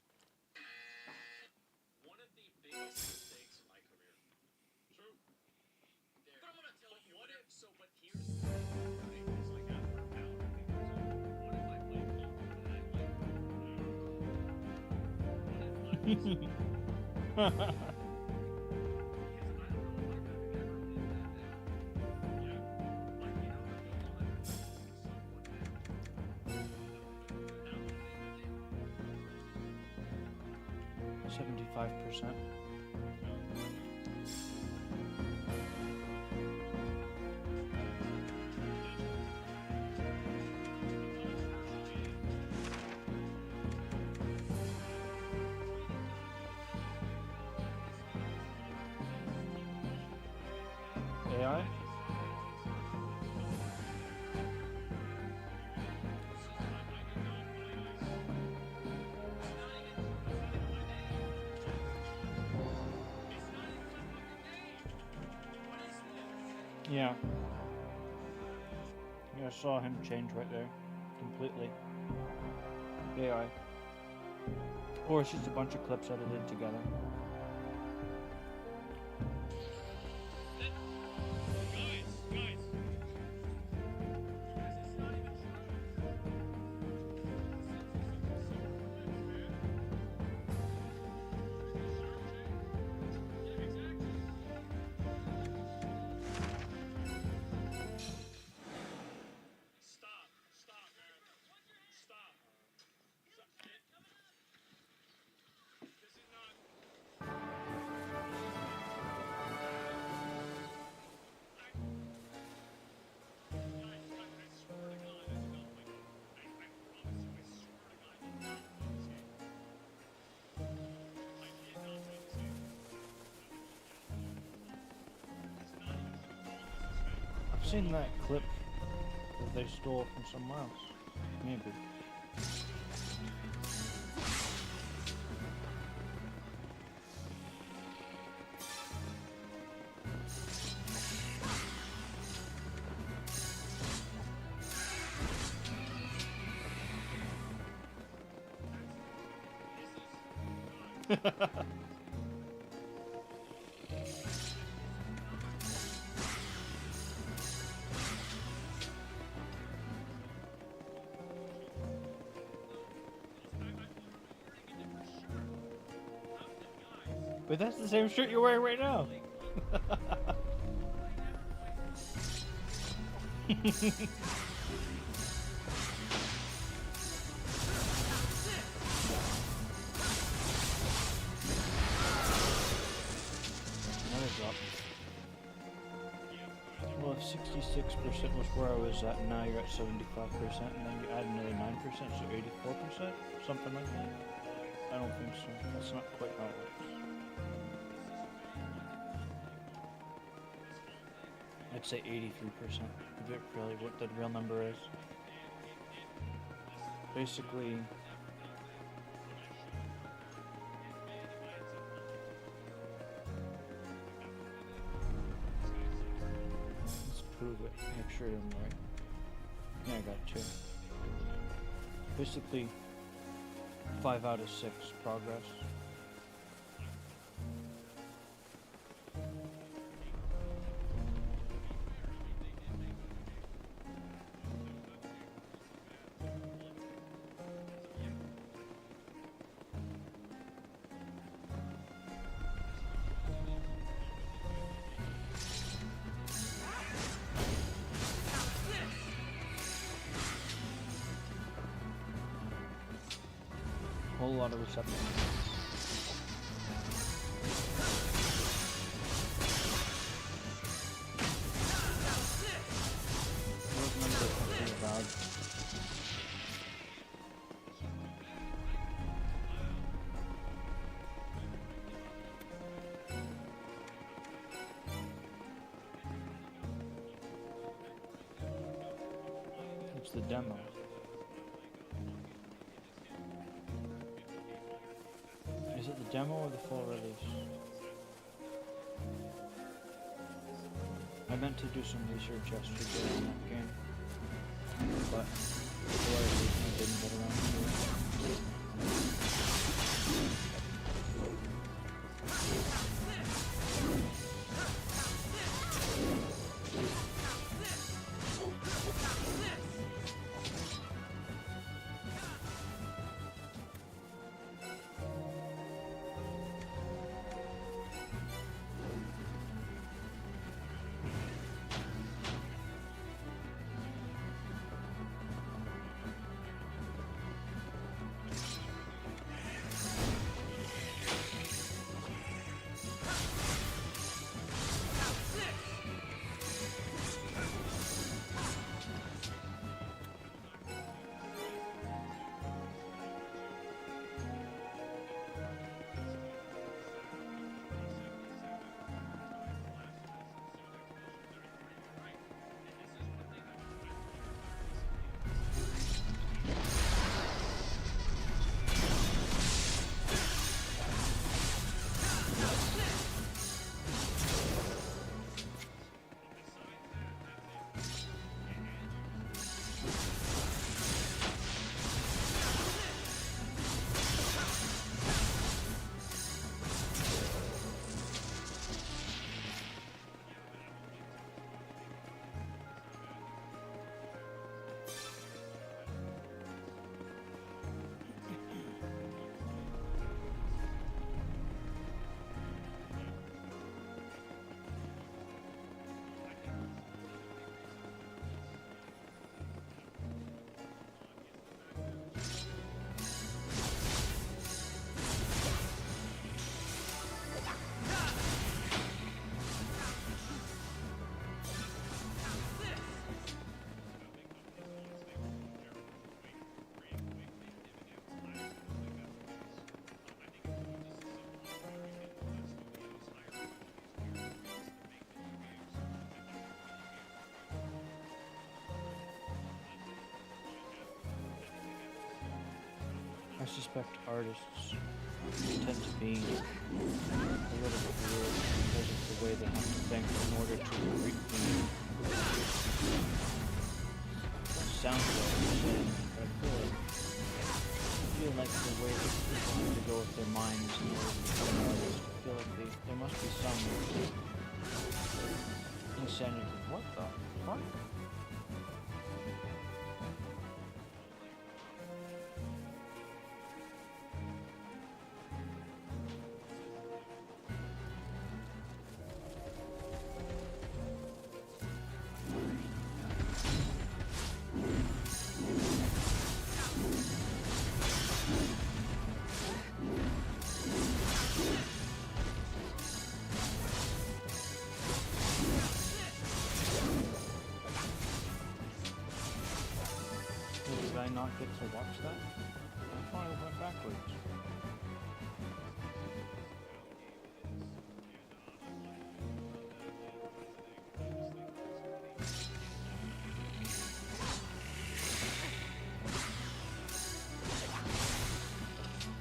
One of the biggest mistakes in my career. True. But I'm gonna tell you. What if? So, but here's the thing, right? It's like after a pound, I think it was over. What if I played Concord and I like? What if I was? Yeah. 75%. AI? Yeah. Yeah, I saw him change right there. Completely. AI. Or it's just a bunch of clips edited together. Stop, man. Stop. This is not. Guys, I swear to God, I did not play Concord. I promise you, I swear to God, I did not play this game. I did not play this game. It's not even disrespect. I've seen that clip that they stole from somewhere else. Maybe. But that's the same shirt you're wearing right now. Another drop. Well, if 66% was where I was at, now you're at 75%, and then you add another 9%, so 84%? Something like that? I don't think so. That's not quite how it works. I'd say 83%, if it really what the real number is. Basically, prove it. Make sure I'm right. Yeah, I got 2. Basically, 5 out of 6 progress. Whole lot of reception. It's the demo. Is it the demo or the full release? I meant to do some research yesterday on that game, but for whatever reason I didn't get around to it. I suspect artists tend to be a little bit weird because of the way they have to think in order to read the sound what I'm saying, but I feel like the way that people have to go with their minds in order to become an artist, I feel like there must be some insanity. What the fuck? Did I not get to watch that? I thought I went backwards.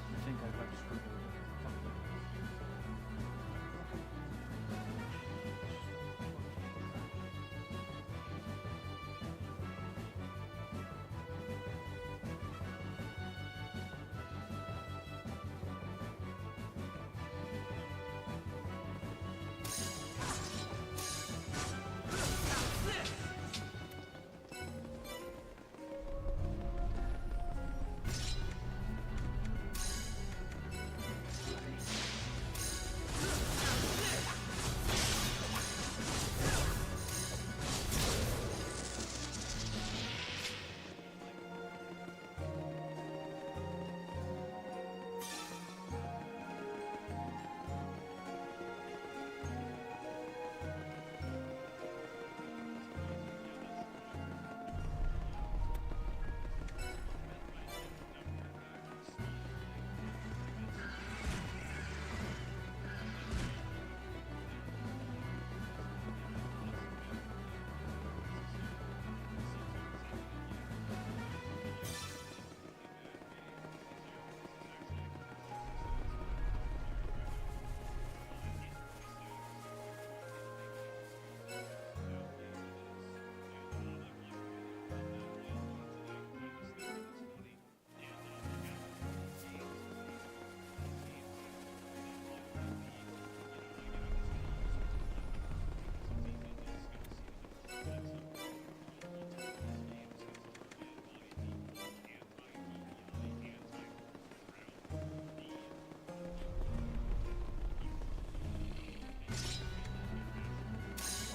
I think I got screwed over.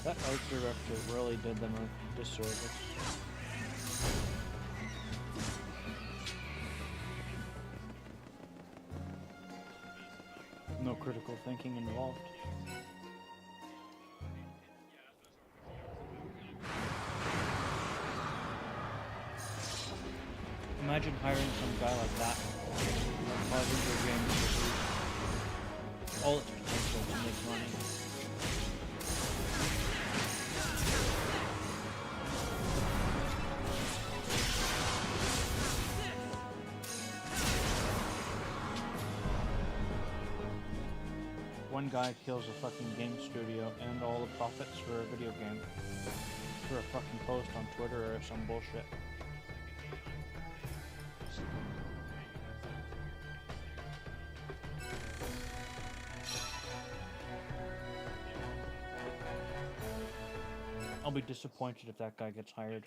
That art director really did them a disservice. No critical thinking involved. Imagine hiring some guy like that, causing your game to lose all its potential to make money. One guy kills a fucking game studio and all the profits for a video game for a fucking post on Twitter or some bullshit. I'll be disappointed if that guy gets hired.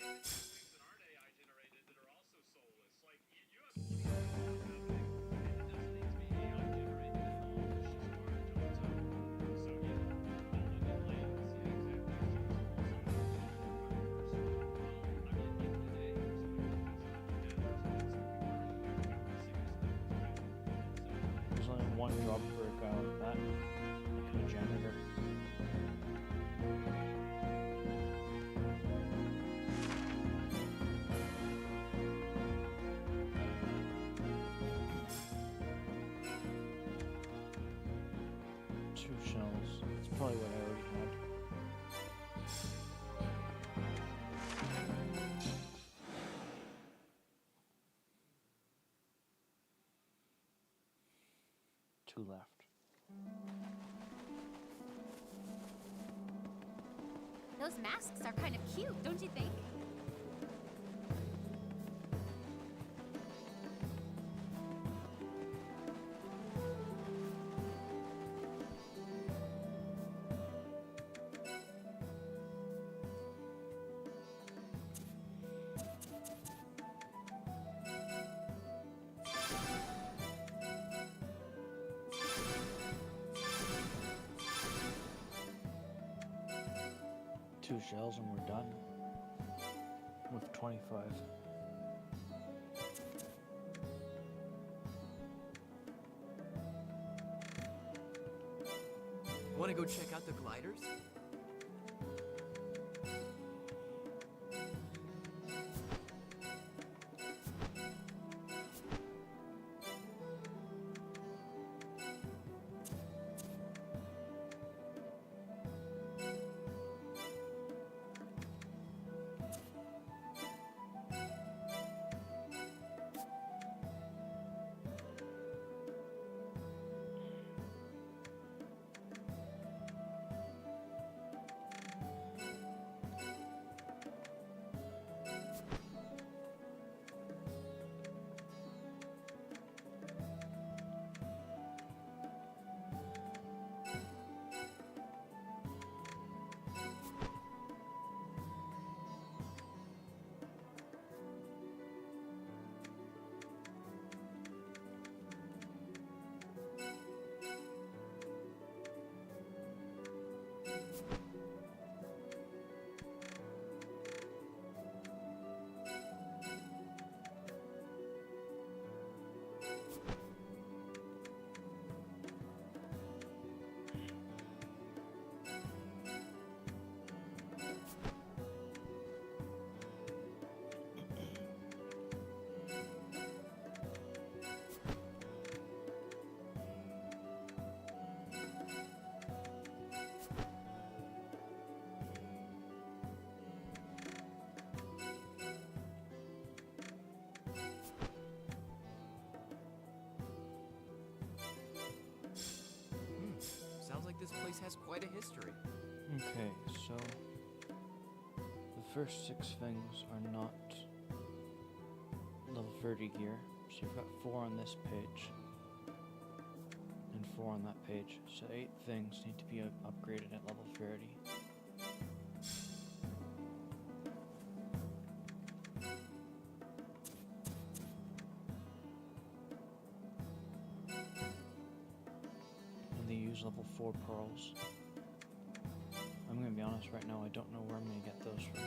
There's only one job for a guy like that, like a janitor. Two shells. That's probably what I already had. Two left. Those masks are kind of cute, don't you think? Two shells and we're done. With 25. Want to go check out the gliders? Sounds like this place has quite a history. Okay, so the first 6 things are not level 30 gear. So you've got 4 on this page and 4 on that page. So 8 things need to be upgraded at level 30. And they use level 4 pearls. I'm gonna be honest right now, I don't know where I'm gonna get those from.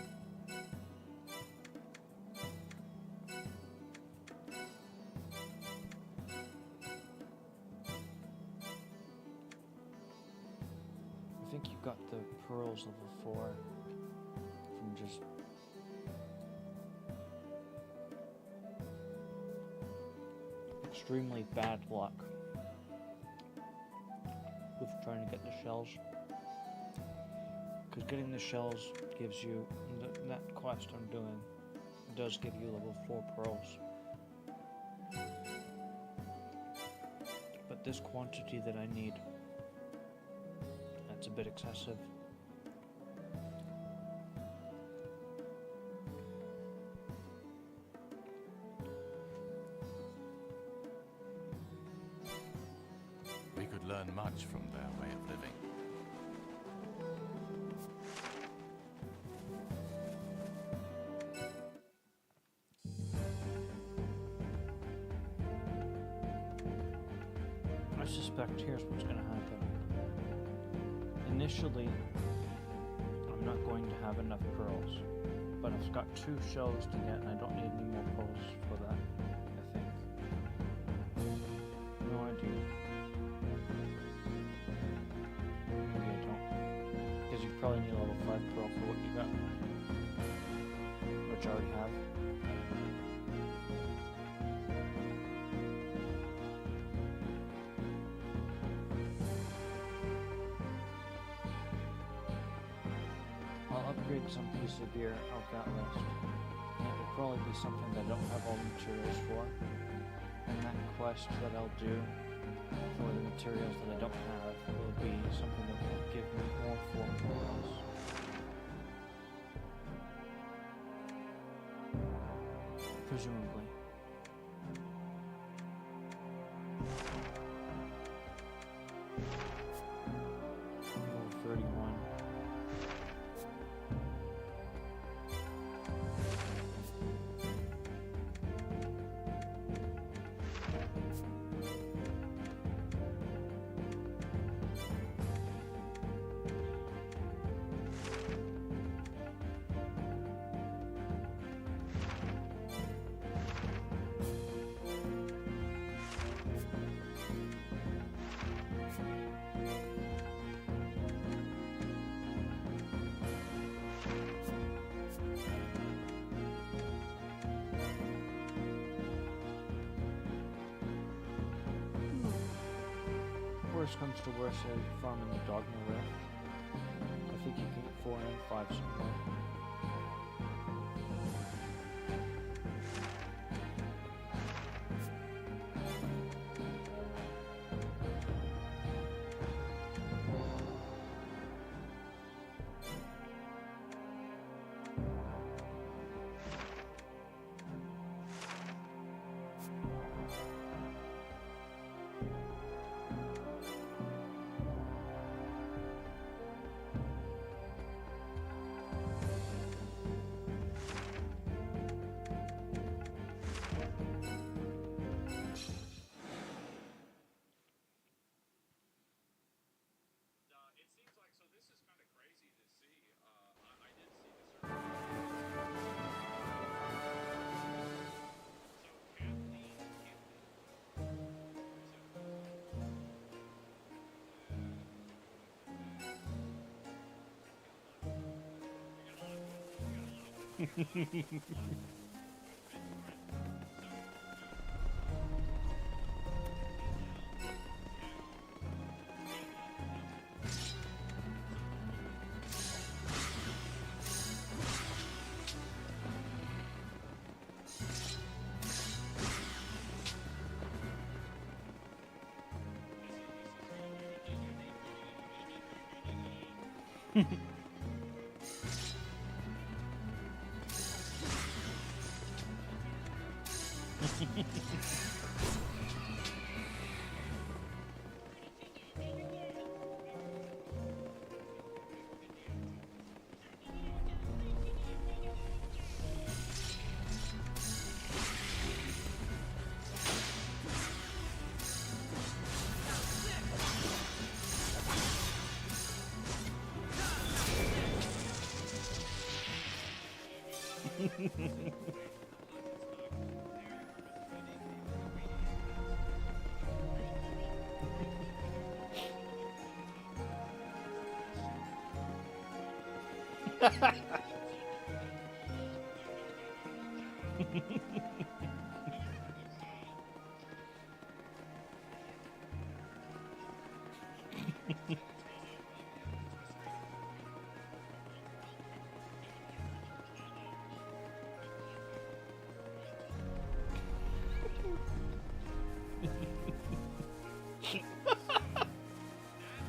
I think you got the pearls level 4 from just extremely bad luck with trying to get the shells. Because getting the shells gives you, that quest I'm doing does give you level 4 pearls. But this quantity that I need, that's a bit excessive. We could learn much from their way of living. I suspect here's what's going to happen. Initially, I'm not going to have enough pearls, but I've got 2 shells to get and I don't need any more pearls for that, I think. No idea. Maybe I don't. Because you probably need a level 5 pearl for what you got. Which I already have. I'll upgrade some piece of gear off that list. And it will probably be something that I don't have all the materials for. And that quest that I'll do for the materials that I don't have will be something that will give me more pearls. Presumably. Level 31. Worst comes to worst, I farm in the Dogma Rift. I think you can get 4 and 5 somewhere. It seems like, so this is kind of crazy to see. I did see this earlier. So Kathleen,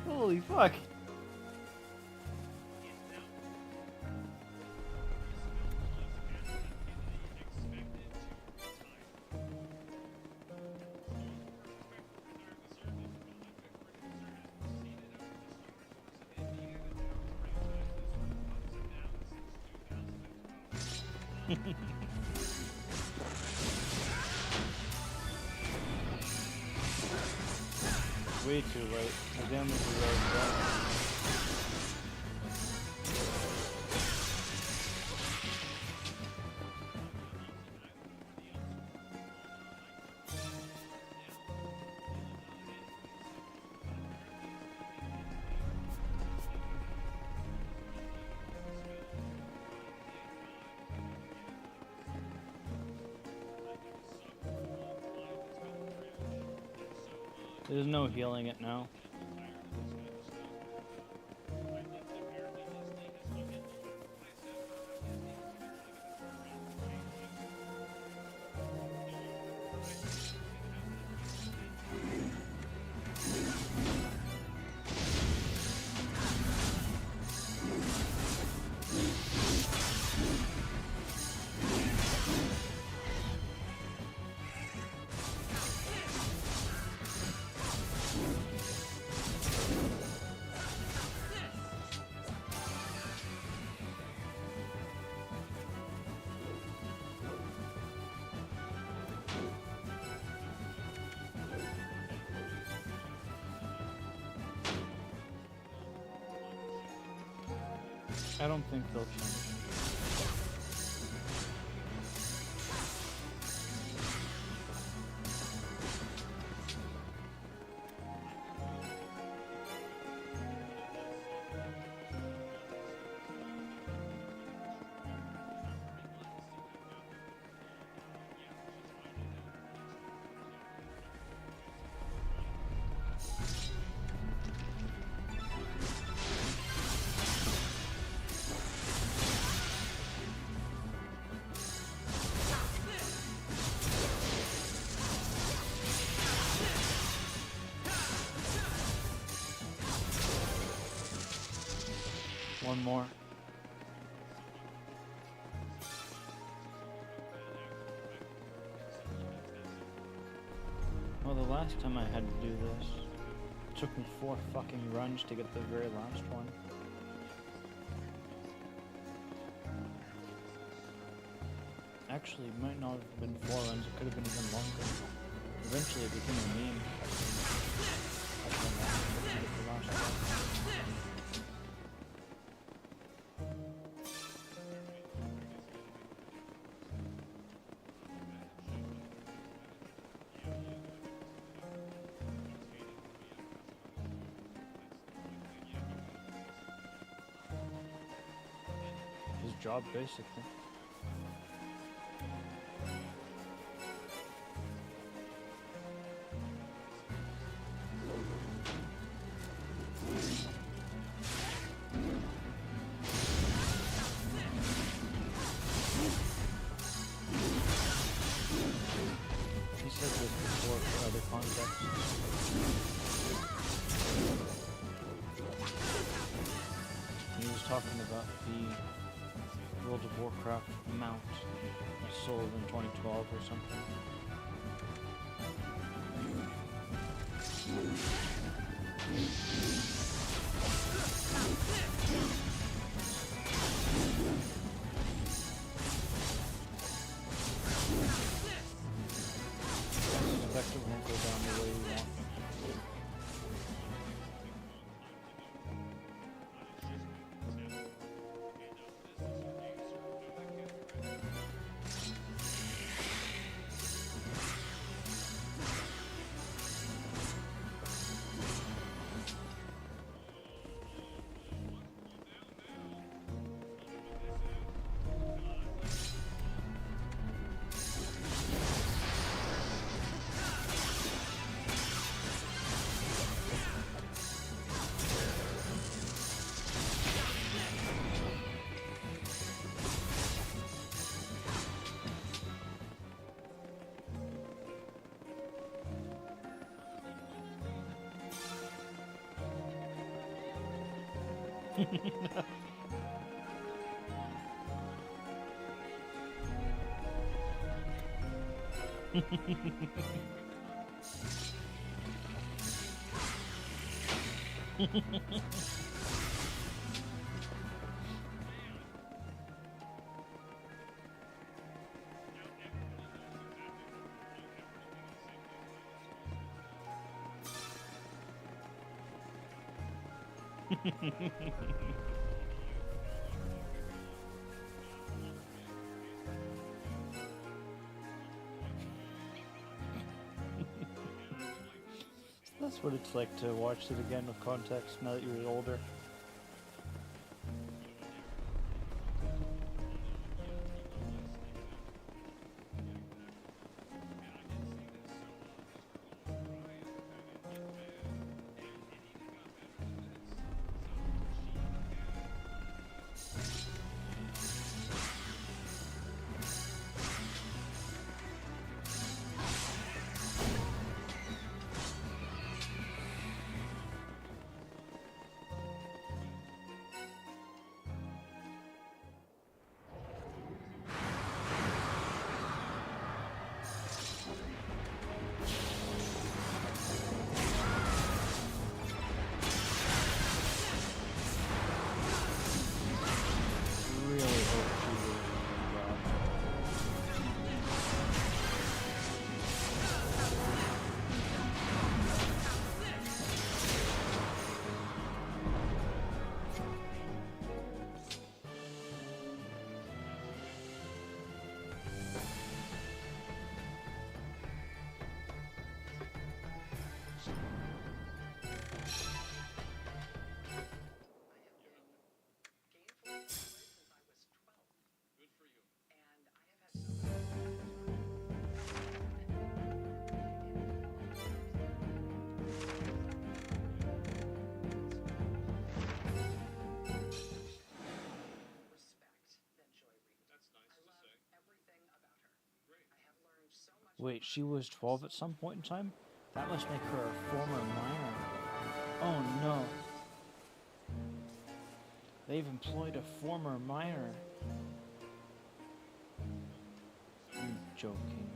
Holy fuck. Way too late. The damage is already done. There's no healing it now. I don't think they'll change. One more. Well, the last time I had to do this, it took me 4 fucking runs to get the very last one. Actually, it might not have been 4 runs, it could have been even longer. Eventually it became a meme. The last one. His job, basically. He said this before for other contexts. He was talking about the World of Warcraft mount sold in 2012 or something. I suspect it won't go down the way you want. That's what it's like to watch it again with context now that you're older. Really hope she did a good job. Good for you. That's nice to say. Great. Wait, she was 12 at some point in time? That must make her a former minor. Oh no. They've employed a former minor. You're joking.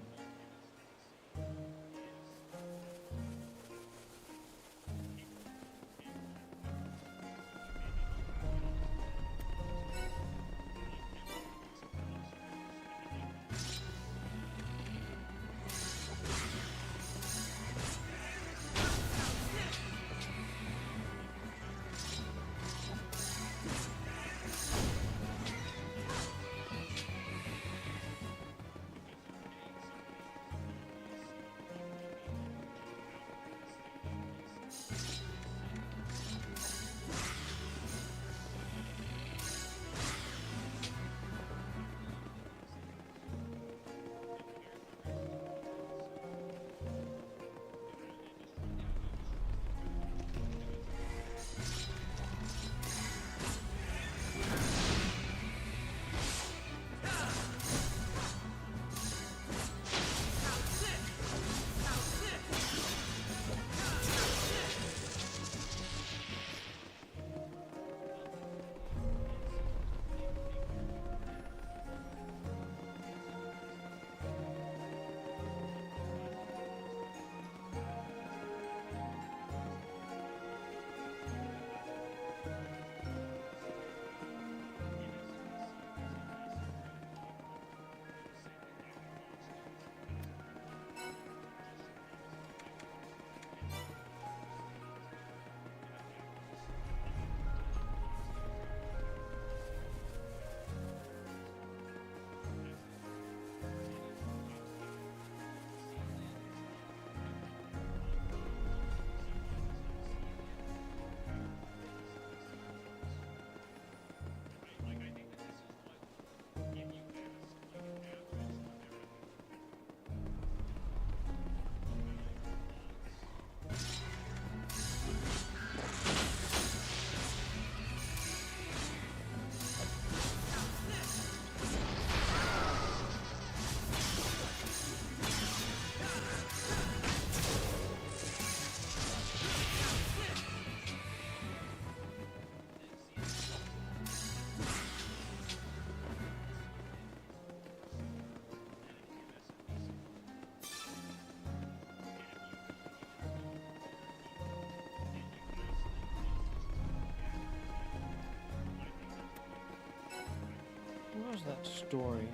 that story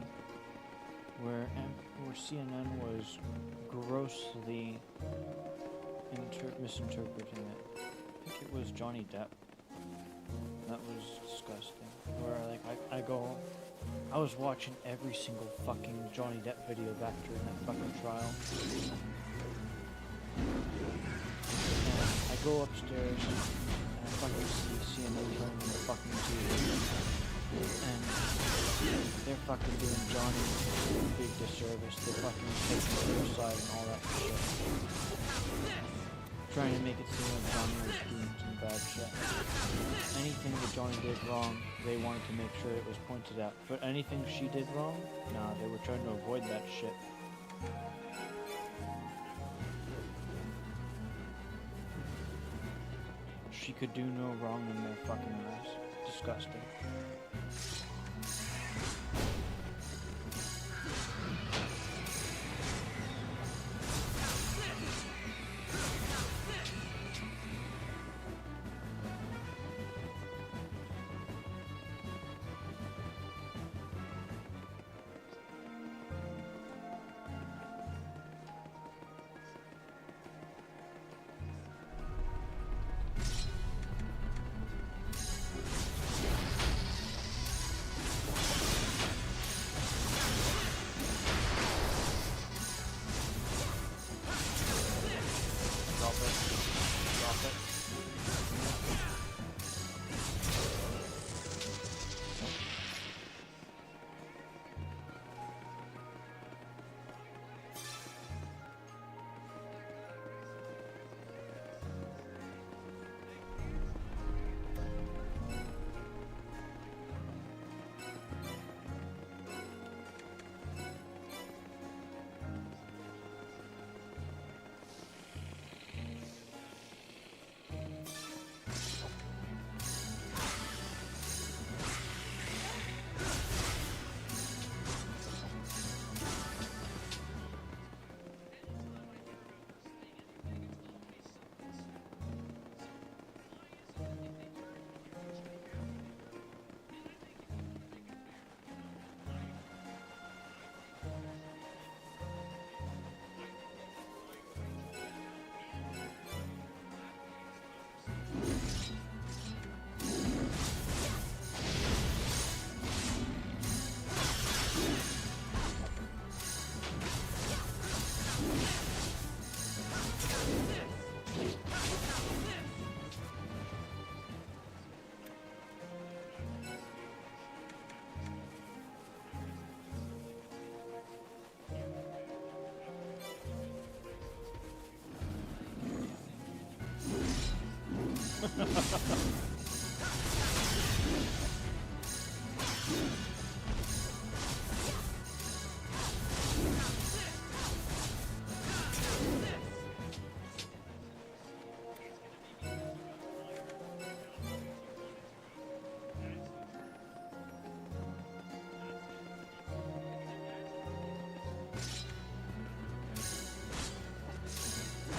where CNN was grossly misinterpreting it. I think it was Johnny Depp. That was disgusting. Where I was watching every single fucking Johnny Depp video back during that fucking trial. And I go upstairs and I fucking see CNN turning on the fucking TV. And they're fucking doing Johnny a big disservice. They're fucking taking their side and all that shit. Trying to make it seem like Johnny was doing some bad shit. Anything that Johnny did wrong, they wanted to make sure it was pointed out. But anything she did wrong, nah, they were trying to avoid that shit. She could do no wrong in their fucking eyes. Disgusting.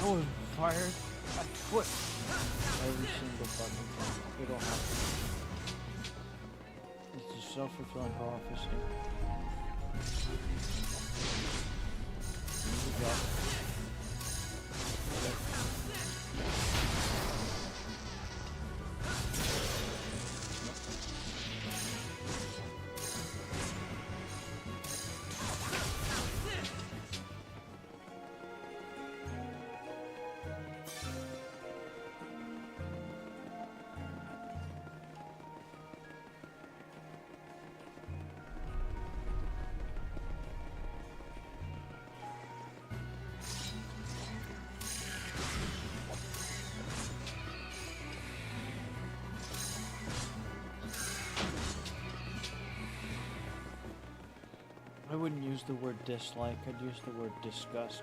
I was fired a foot every single fucking time. It'll happen. It's a self-fulfilling prophecy. Here we go. I wouldn't use the word dislike, I'd use the word disgust.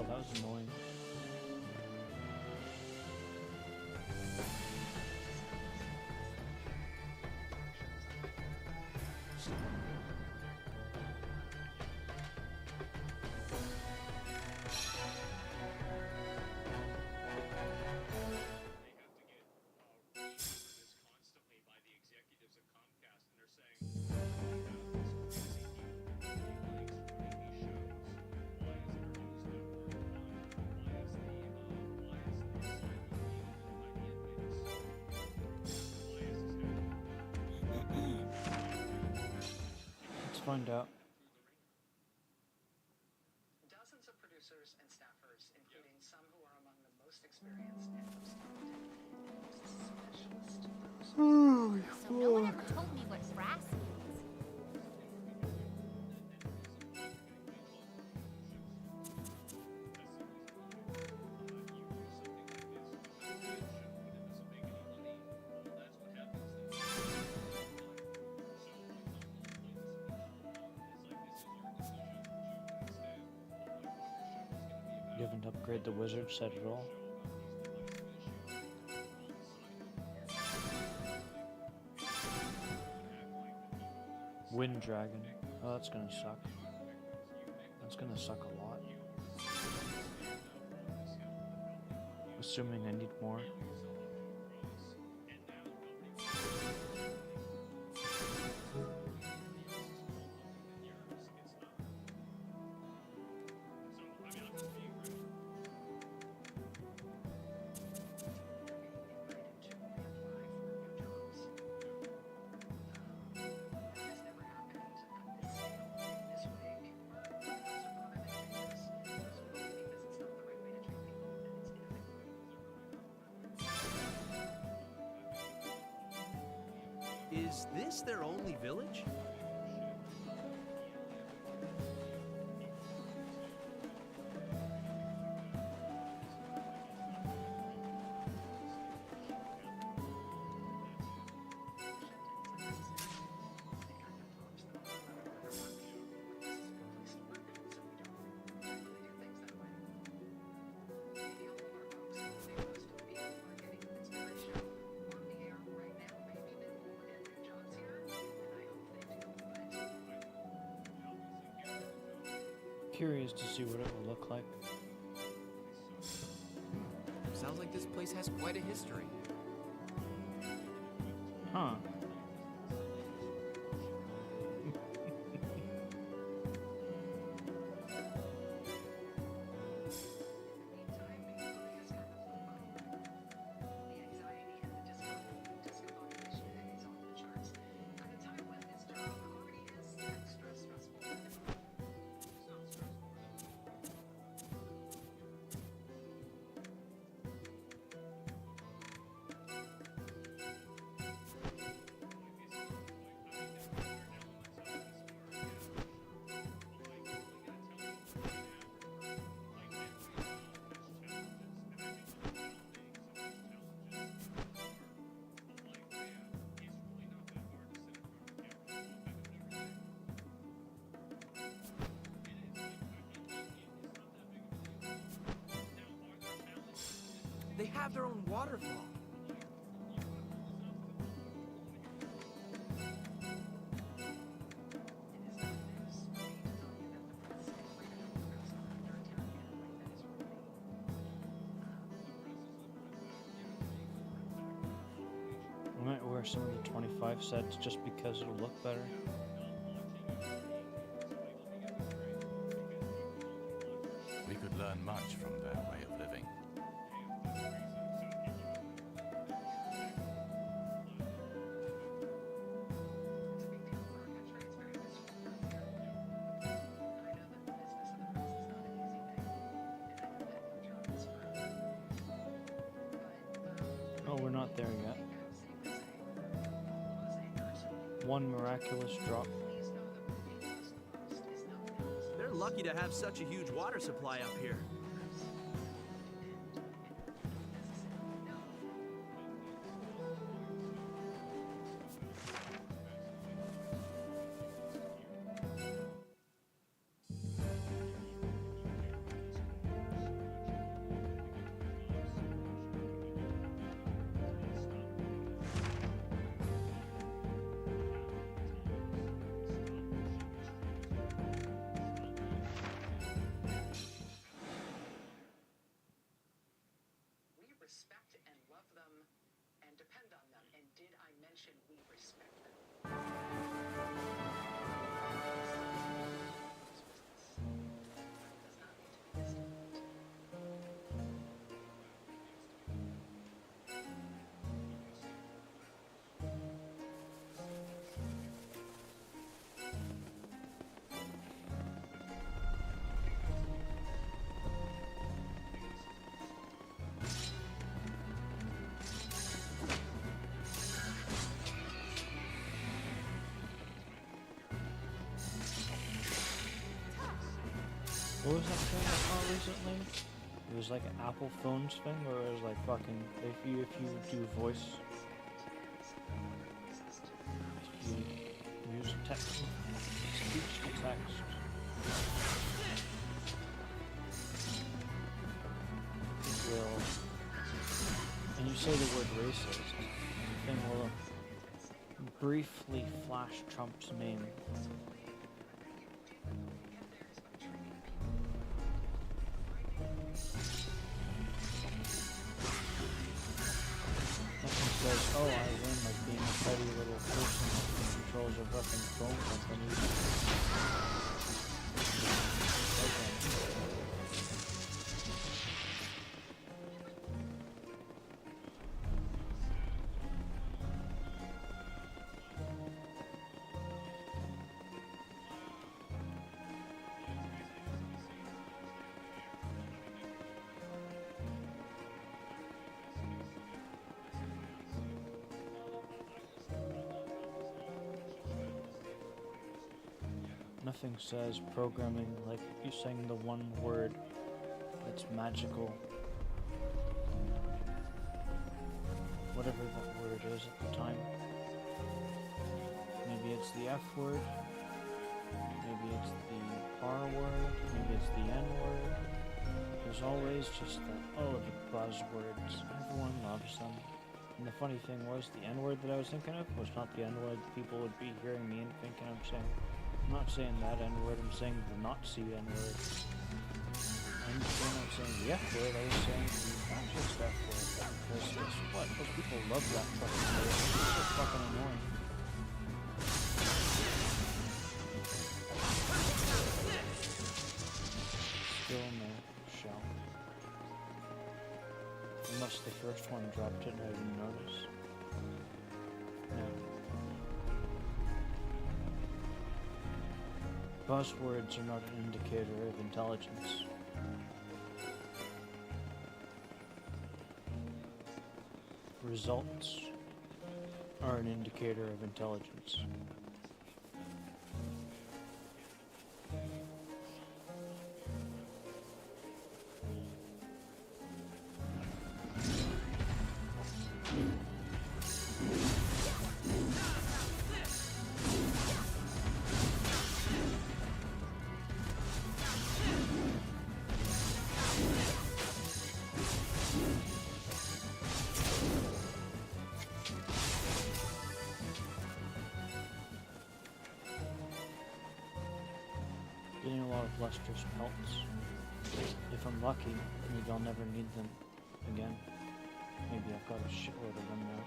still, that was annoying. They have to get this constantly by the executives of Comcast, and they're saying, we have this crazy new likes running these shows. Why is our news network on? Why is the assignment being run by the inmates? Why is this happening? Let's find out. Dozens of producers and staffers, including some who are among the most experienced and most talented and most specialist producers. So no one ever told me what brass means. You haven't upgraded the wizard set at all. Wind Dragon. Oh, that's gonna suck. That's gonna suck a lot. Assuming I need more. Is this their only village? Curious to see what it will look like. Sounds like this place has quite a history. Huh. They have their own waterfall. I might wear some of the 25 sets just because it'll look better. We could learn much from their way of living. Oh, we're not there yet. One miraculous drop. They're lucky to have such a huge water supply up here. What was that thing I saw recently? It was like an Apple phones thing where it was like fucking if you do voice, you use text, speech to text. It will, and you say the word racist, the thing will briefly flash Trump's name. Nothing says, oh, I win like being a petty little person that controls a fucking phone company. Okay. Nothing says programming like you saying the one word that's magical. Whatever that word is at the time. Maybe it's the F word. Maybe it's the R word. Maybe it's the N word. There's always just the buzzwords. Everyone loves them. And the funny thing was, the N word that I was thinking of was not the N word people would be hearing me and thinking I'm saying. I'm not saying that N word, I'm saying the Nazi N word. I'm not saying the F word, I was saying the fascist F word. Because guess what? Those people love that fucking word. It's so fucking annoying. Still no shell. Unless the first one dropped it and I didn't notice. No. Buzzwords are not an indicator of intelligence. Results are an indicator of intelligence. Getting a lot of lustrous pelts. If I'm lucky, maybe I'll never need them again. Maybe I've got a shitload of them now.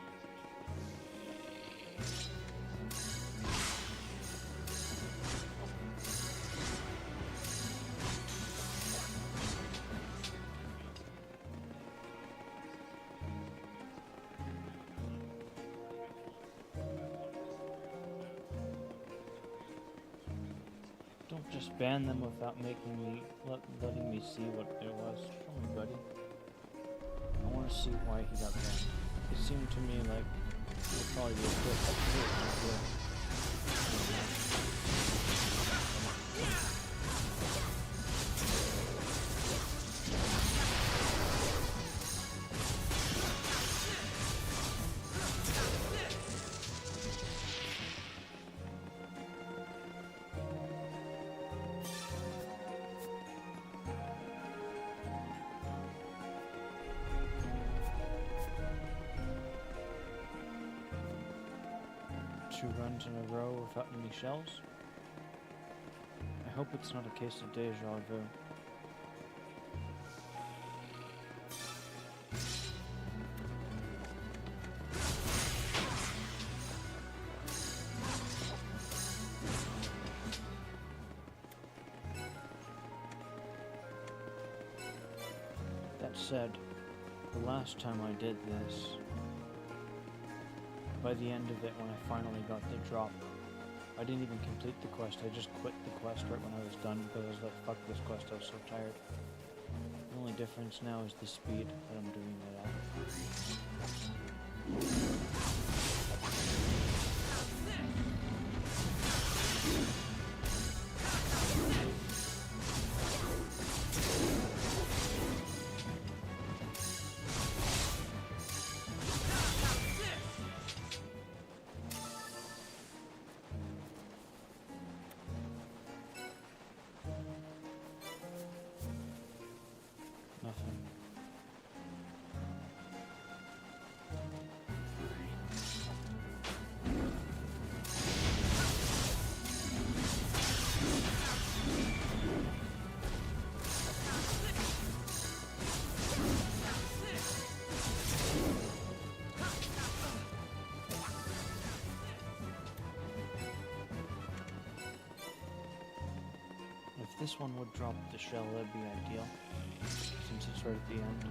Don't just ban them without making me letting me see what it was. Show me, buddy. I want to see why he got banned. It seemed to me like it would probably be a good idea. Two runs in a row without any shells. I hope it's not a case of deja vu. That said, the last time I did this, by the end of it, when I finally got the drop, I didn't even complete the quest. I just quit the quest right when I was done because I was like, fuck this quest, I was so tired. The only difference now is the speed that I'm doing it at. this one would drop the shell, that'd be ideal, since it's right at the end.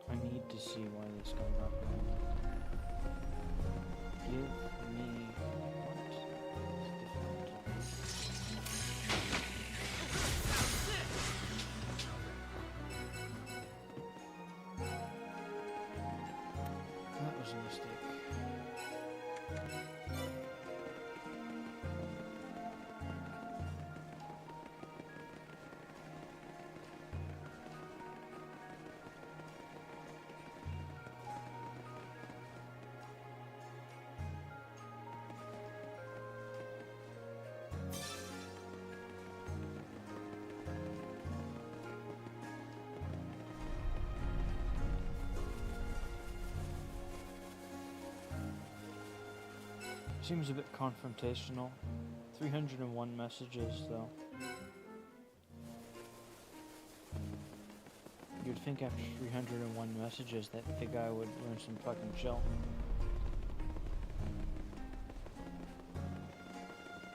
I need to see why this guy got banned. Give me what is different? That was a mistake. Seems a bit confrontational. 301 messages, though. You'd think after 301 messages that the guy would learn some fucking chill.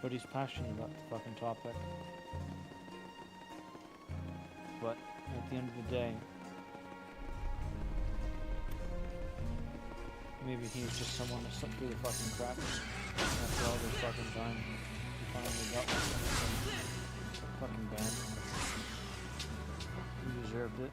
But he's passionate about the fucking topic. But at the end of the day, maybe he's just someone to slip through the fucking cracks. After all this fucking time, he finally got fucking banned. He deserved it.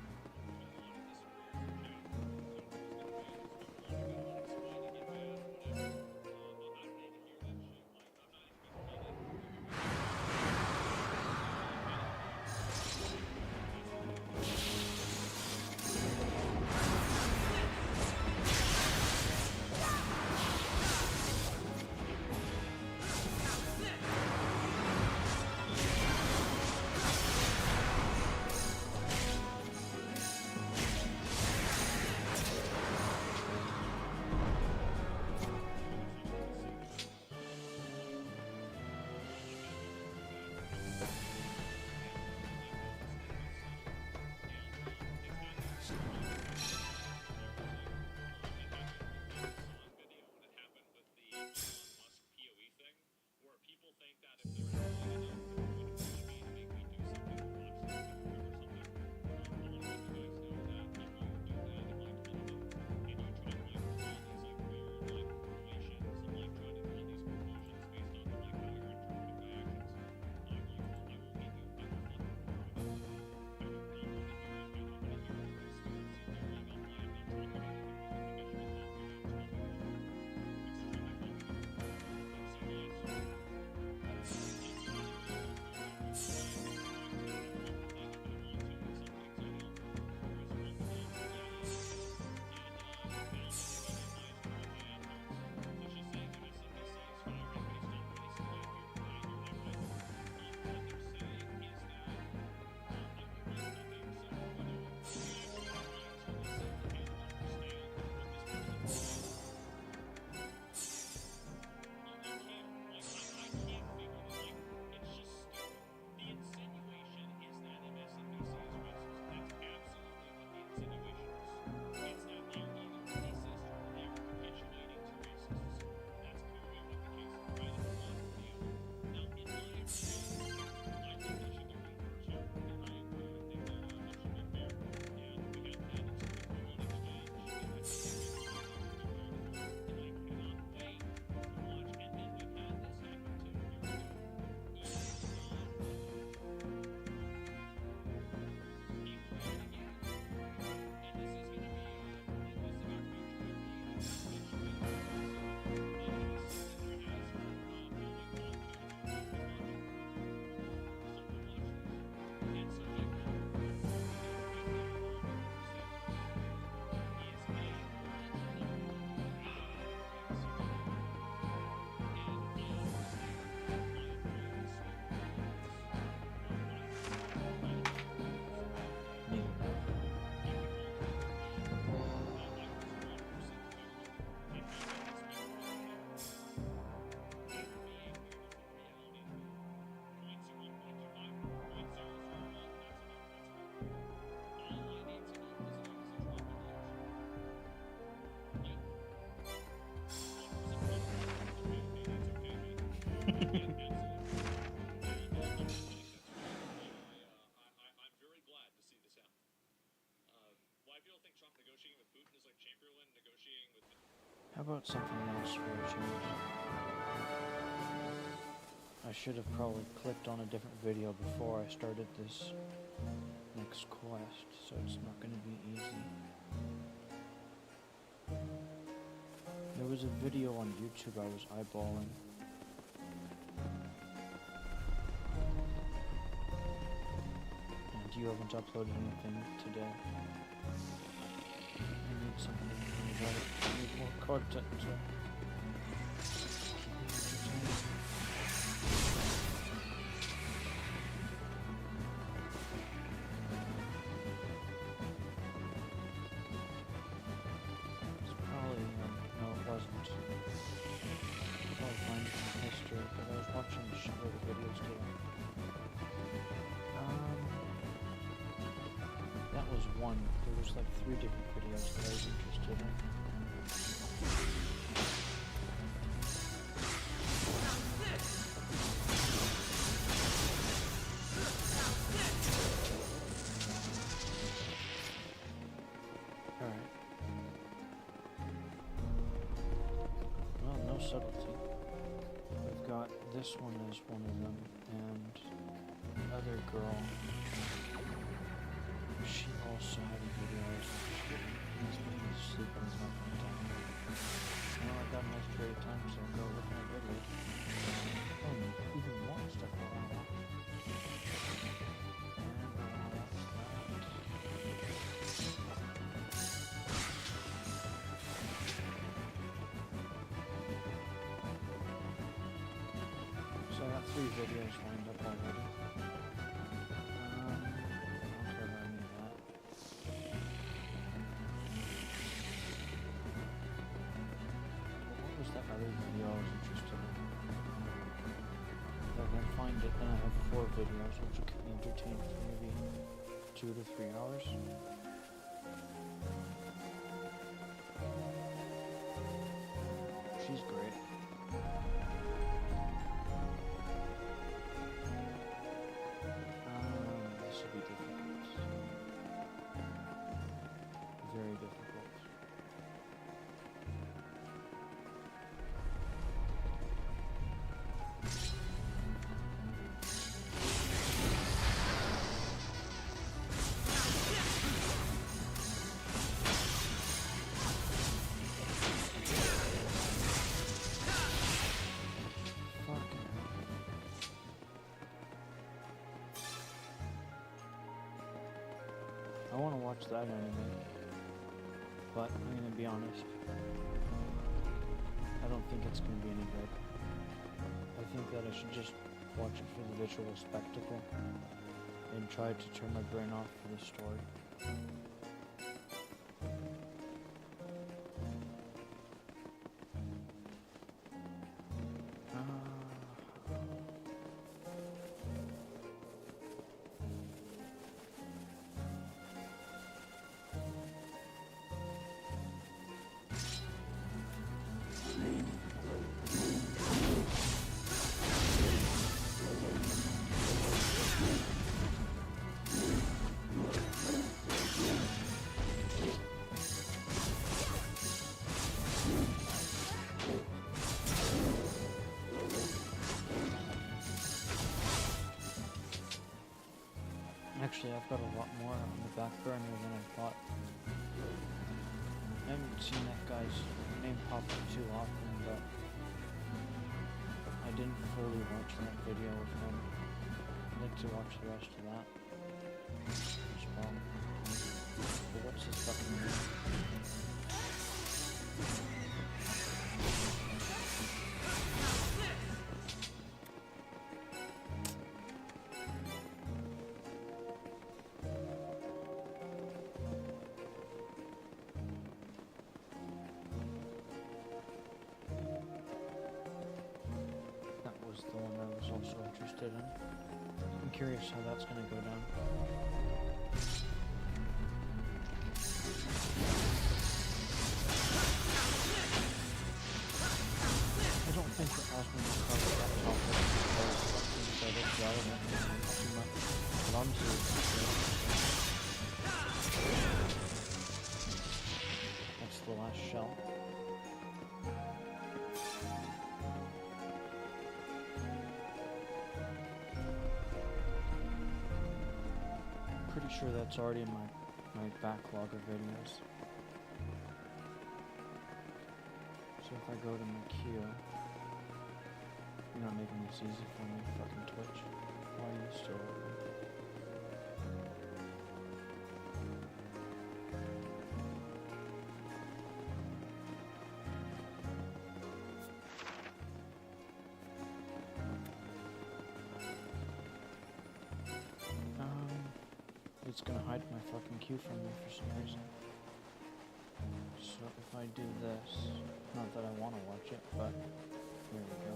negotiating with Putin is like Chamberlain negotiating with. How about something else for a change? I should have probably clicked on a different video before I started this next quest, so it's not going to be easy. There was a video on YouTube I was eyeballing. And you haven't uploaded anything today. I need something new, right? I need more content to keep me entertained. It's probably, no it wasn't. I'll probably find it in history, but I was watching a shitload of videos today. That was one. There was like 3 different videos that I was interested in. Alright. Well, no subtlety. We've got this one as one of them, and the other girl, she also had a video I was interested in. He's been sleeping his up and down. Well, I got a nice period of time, so I'll go look at my video. Oh, even more stuff I want to watch. And I want to watch that. So I got 3 videos lined up already. Other video I was interested in. If I can find it, then I have 4 videos, which will keep me entertained for maybe 2 to 3 hours. She's great. This will be difficult. Very difficult. I want to watch that anime, but I'm going to be honest, I don't think it's going to be any good. I think that I should just watch it for the visual spectacle and try to turn my brain off for the story. Actually, I've got a lot more on the back burner than I thought. I haven't seen that guy's name pop up too often, but I didn't fully watch that video of him. I'd like to watch the rest of that as well. But what's his fucking name? The one I was also interested in. I'm curious how that's going to go down. I don't think that Osman will cover that topic because that it's relevant too much. But I'm serious. shell. Pretty sure that's already in my backlog of videos. So if I go to my queue, you're not making this easy for me, fucking Twitch. Why are you still open? It's gonna hide my fucking queue from me for some reason. So if I do this, not that I want to watch it, but here we go.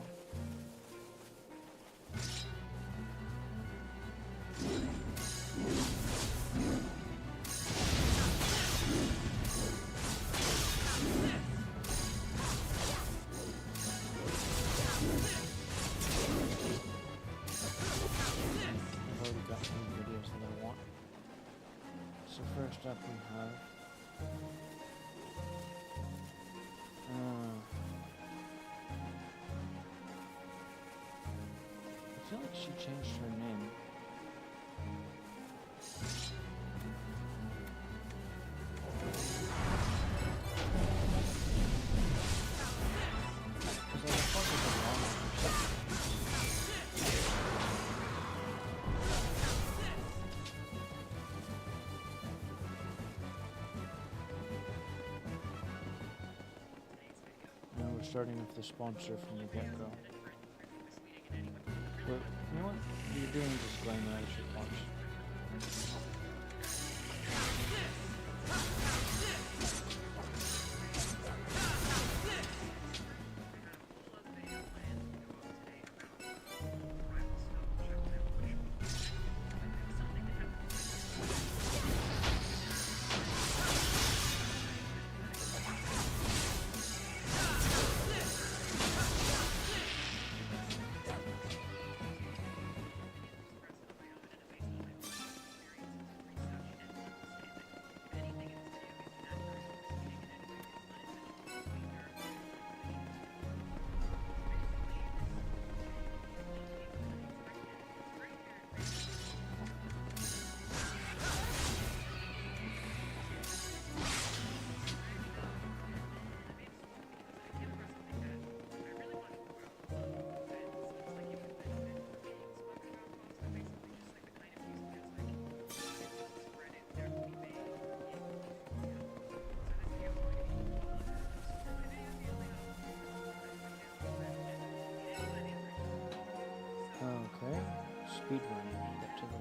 I've already got some videos that I want. So first up we have I feel like she changed her name. Because I thought it was wrong with her. Now we're starting with the sponsor from the get-go. But, you know what? You're doing a disclaimer, I should watch. Okay, speedrunning, get to the...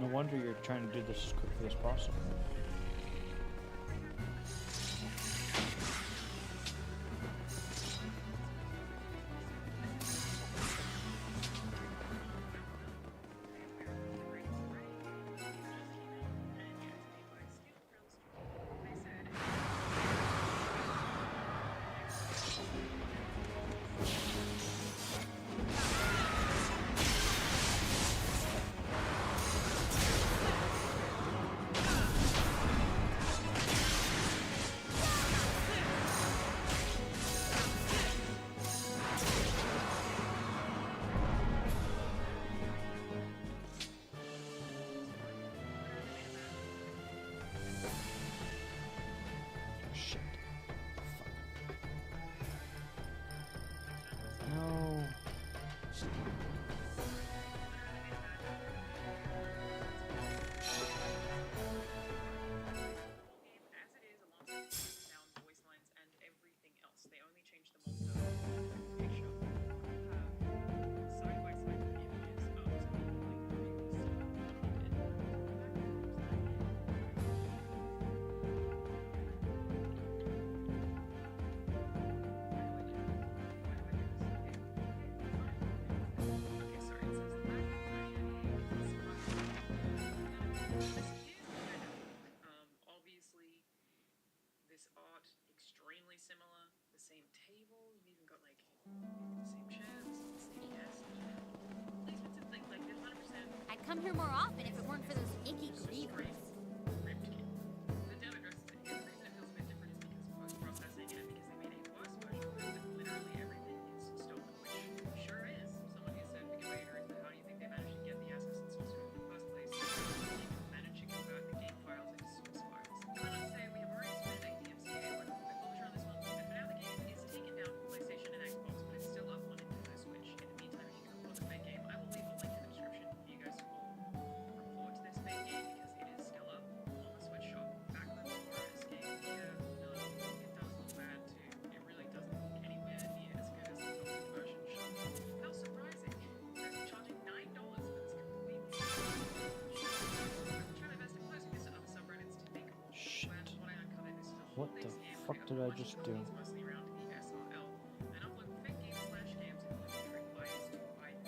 No wonder you're trying to do this as quickly as possible. Same chance, same guess. Placements and things like this, 100%. I'd come here more often if it weren't for those icky grievers. Ripped kid. The dev addresses it again. The reason it feels a bit different is because post-processing and because they made a was version of it that literally everything is stolen, which sure is. Someone who said pick a waiter into how do you think they managed to get the assets and source code in the first place? They managed to convert the game files into source files. I want to say we have already submitted a DMCA with the publisher on this one, and for now the game is taken down from PlayStation and Xbox, but it's still up on Nintendo Switch. In the meantime, if you can report the fake game, I will leave a link in the description for you guys to all report this fake game because it is still up on the Switch shop. Back when the Warriors game, yeah, no, it does look bad too. It really doesn't look anywhere near as good as the Ultimate version shop. How surprising! They're charging $9 for this complete. I'm trying my best to close this to other subreddits to think more. Shit. When what I uncovered is the What whole the thing's game fuck where did a I bunch just of do? companies mostly around the SRL and upload fake games/games and trick buyers to buy them,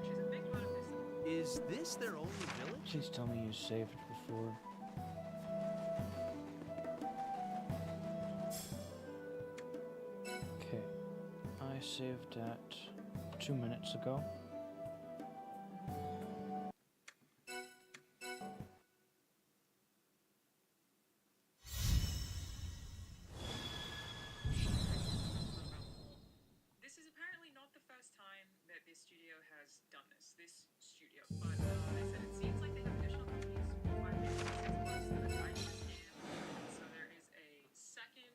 which is a big part of this. Is this their only village? Please tell me you saved before. Okay. I saved at 2 minutes ago. This is apparently not the first time that this studio has done this. This studio, but they said it seems like they have additional companies who are close that are tied to this game. So there is a second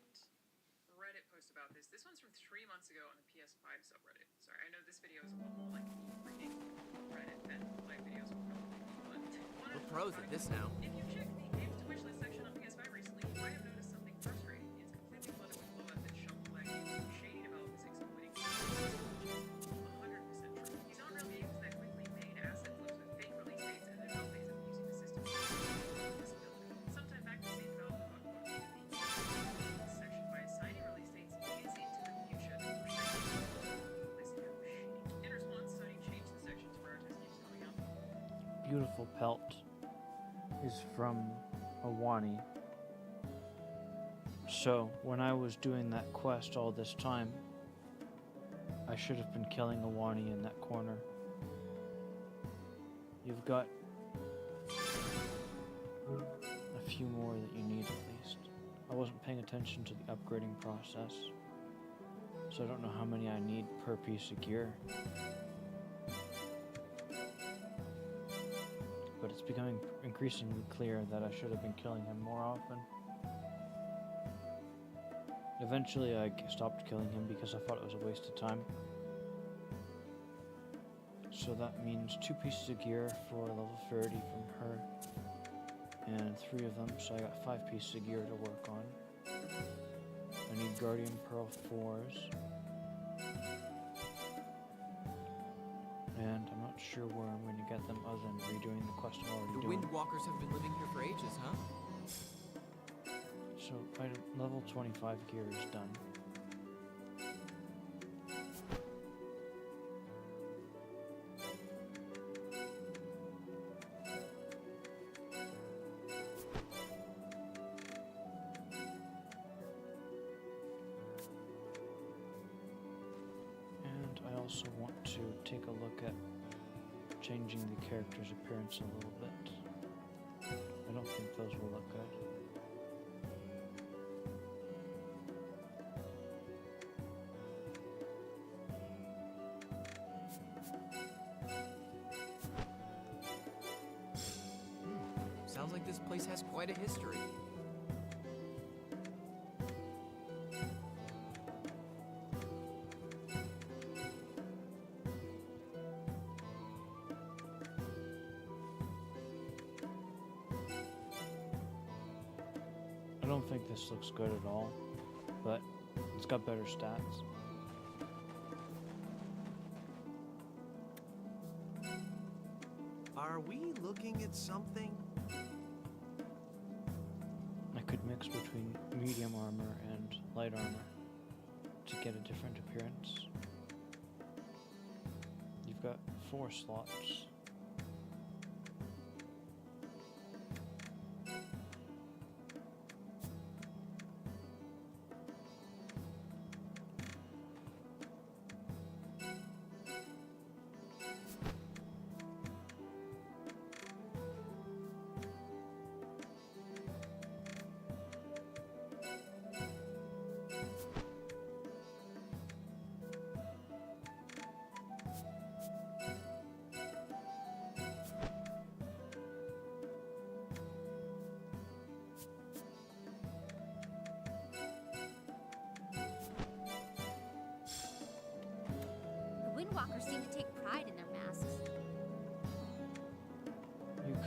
Reddit post about this. This one's from 3 months ago on the PS5 subreddit. Sorry, I know this video is a lot more like me reading Reddit than my videos will probably be, but one We're of the pros at this now. If you check the games to wish list section on PS5 recently, you might have noticed something frustrating. It's completely flooded with low-effort and shovel-lag games from shady developers exploiting 100% true. These aren't real games that quickly made asset flips with fake release dates and their ways of using the system to disability. Sometime back, the same developer got caught using the section by assigning release dates years into the future to push their games. Listen, how shady. In response, Sony changed the section to prioritize games coming out. Beautiful pelt is from Awani. So, when I was doing that quest all this time, I should have been killing Awani in that corner. You've got a few more that you need at least. I wasn't paying attention to the upgrading process, so I don't know how many I need per piece of gear. But it's becoming increasingly clear that I should have been killing him more often. Eventually I stopped killing him because I thought it was a waste of time. So that means 2 pieces of gear for level 30 from her, and 3 of them, so I got 5 pieces of gear to work on. I need Guardian Pearl 4s. And I'm not sure where I'm going to get them other than redoing the quest I'm already The doing. Windwalkers have been living here for ages, huh? So my level 25 gear is done. And I also want to take a look at changing the character's appearance a little bit. I don't think those will look good. Sounds like this place has quite a history. I don't think this looks good at all, but it's got better stats. Are we looking at something? I could mix between medium armor and light armor to get a different appearance. You've got 4 slots.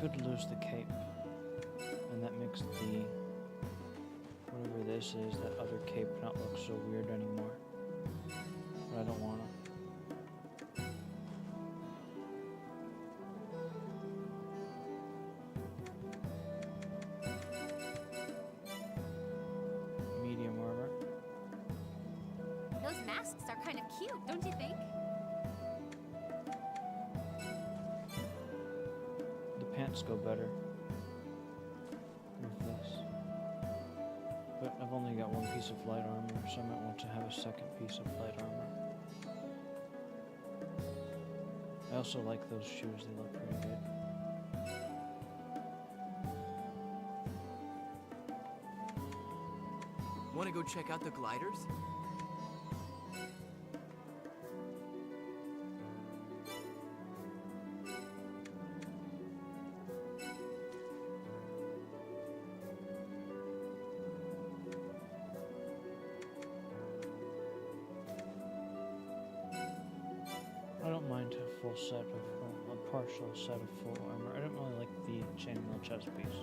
could lose the cape, and that makes the whatever this is, that other cape, not look so weird anymore. But I don't wanna. Medium armor. Those masks are kind of cute, don't you think? The pants go better with this. But I've only got one piece of light armor, so I might want to have a second piece of light armor. I also like those shoes, they look pretty good. Want to go check out the gliders? I don't mind a full set of, a partial set of full armor. I don't really like the chainmail chest piece.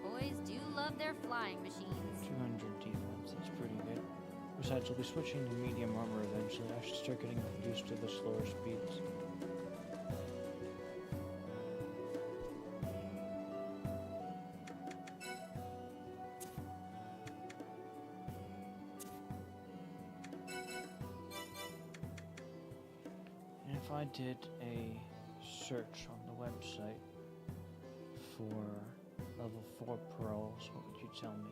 Boys do love their flying machines. 200 defense, that's pretty good. Besides, I'll be switching to medium armor eventually. I should start getting used to the slower speeds. And if I did a search on the website for level 4 pearls, what would you tell me?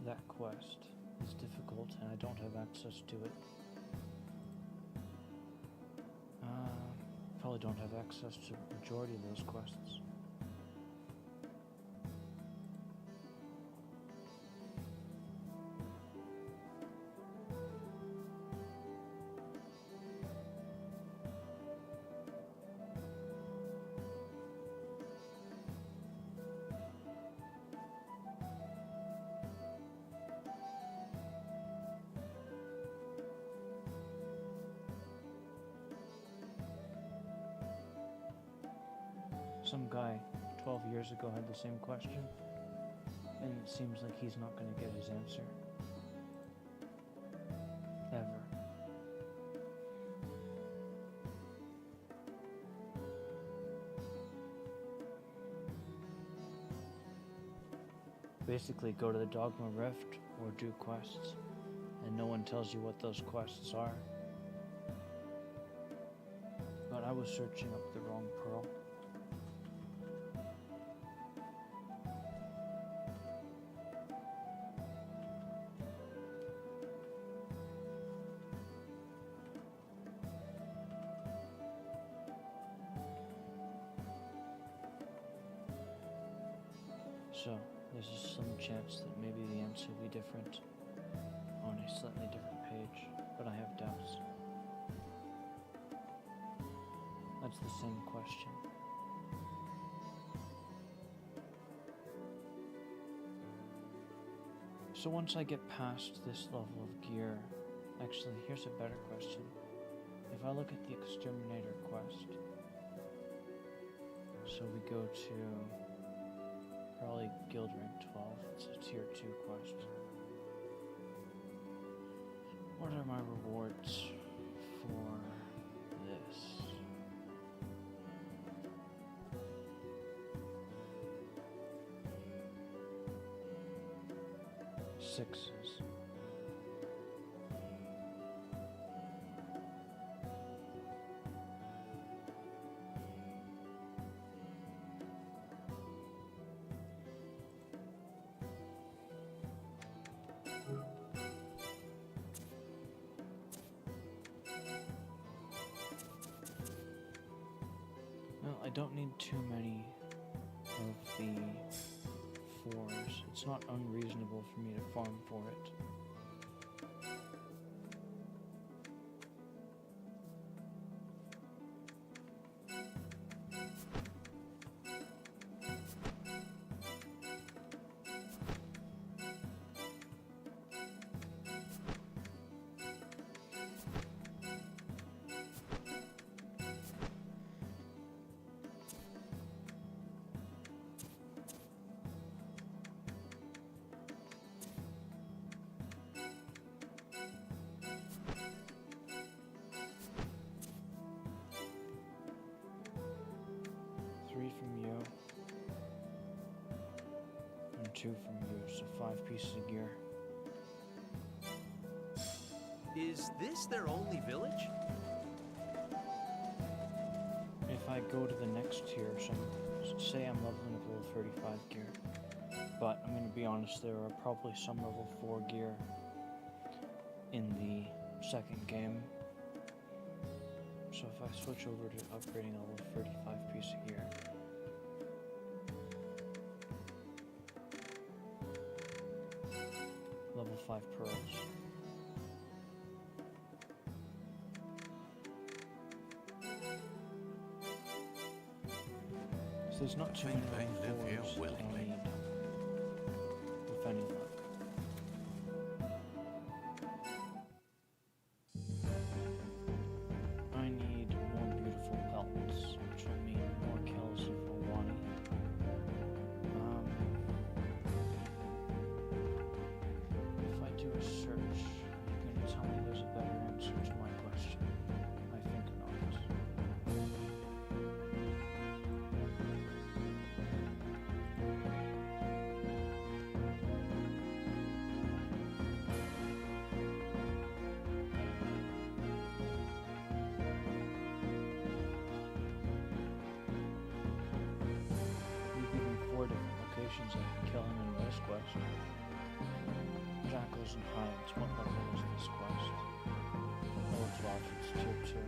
That quest is difficult and I don't have access to it. Probably don't have access to the majority of those quests. Some guy 12 years ago had the same question, and it seems like he's not going to get his answer. Ever. Basically, go to the Dogma Rift or do quests, and no one tells you what those quests are. But I was searching up the wrong pearl. So, there's just some chance that maybe the answer will be different on a slightly different page, but I have doubts. That's the same question. So once I get past this level of gear, actually, here's a better question. If I look at the Exterminator quest, so we go to probably Guild Rank 12, it's a Tier 2 quest. What are my rewards for this? Sixes. Well, I don't need too many of the 4s. It's not unreasonable for me to farm for it. From you and 2 from you, so 5 pieces of gear. Is this their only village? If I go to the next tier, say I'm leveling up level 35 gear, but I'm going to be honest, there are probably some level 4 gear in the second game. So if I switch over to upgrading a level 35 piece of gear, level 5 pearls. So there's not too many They level live here 4s that I willingly. need, with any luck. I need more beautiful pelts, which will mean more kills for Wani. If I do a search, are you going to tell me there's a better answer to my question? I think not. You've given 4 different locations I can kill him in this quest. Jackals and Hides, what level is this quest? Level 12, it's tier 2.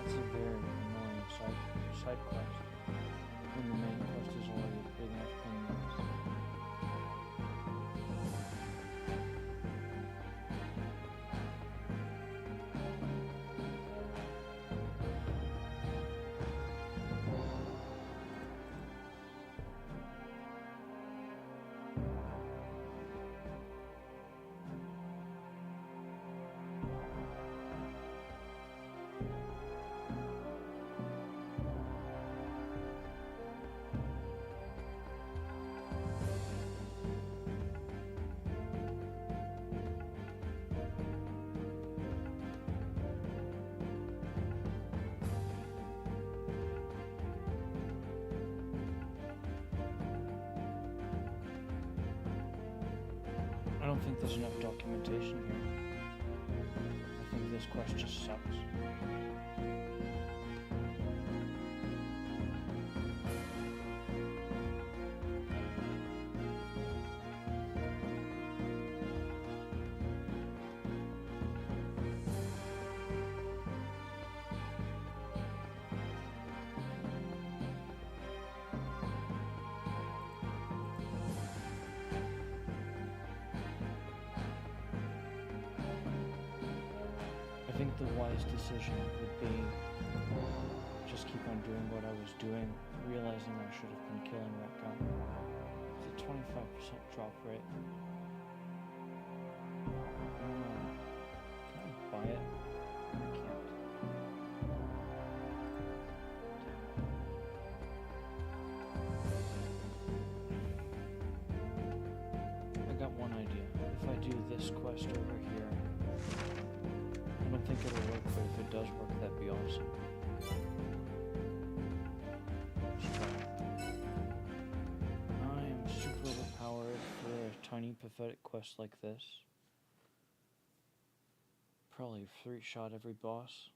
That's a very annoying side quest when the main quest is already a big enough pain in the ass. I don't think there's enough documentation here. I think this quest just sucks. I think the wise decision would be just keep on doing what I was doing, realizing I should have been killing that guy. It's a 25% drop rate. Can I buy it? I can't. I got one idea. If I do this quest over here, I don't think it'll work, but if it does work, that'd be awesome. Let's try it. I am super overpowered for a tiny pathetic quest like this. Probably 3-shot every boss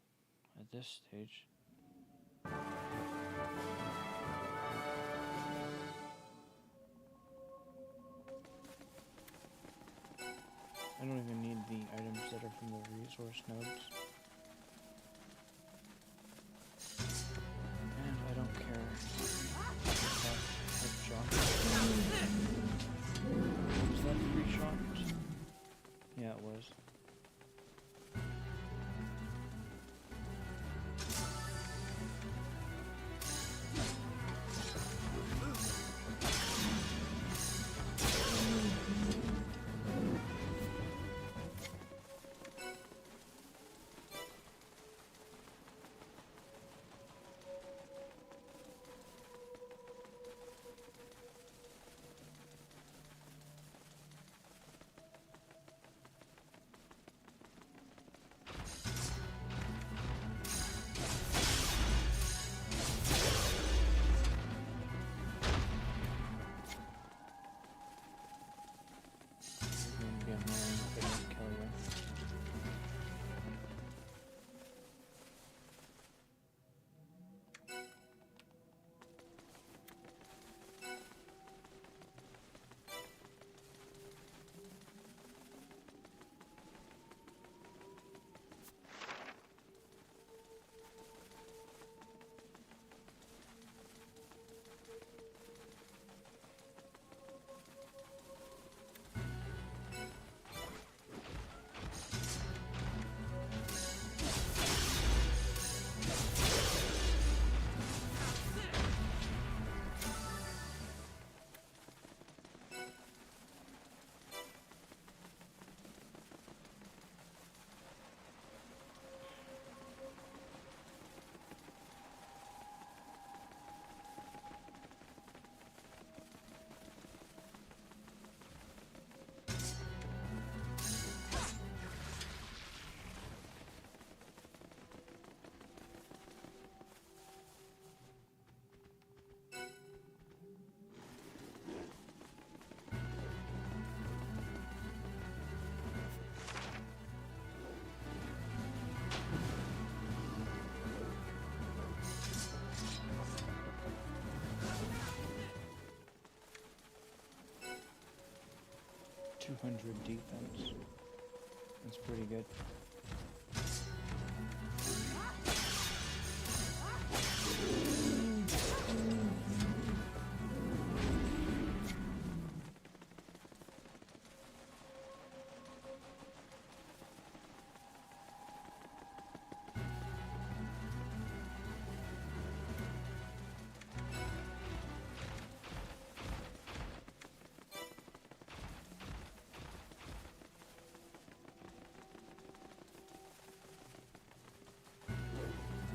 at this stage. I don't even need the items that are from the resource nodes. And I don't care about headshot. Was that 3 shots? Yeah, it was. .200 defense. That's pretty good.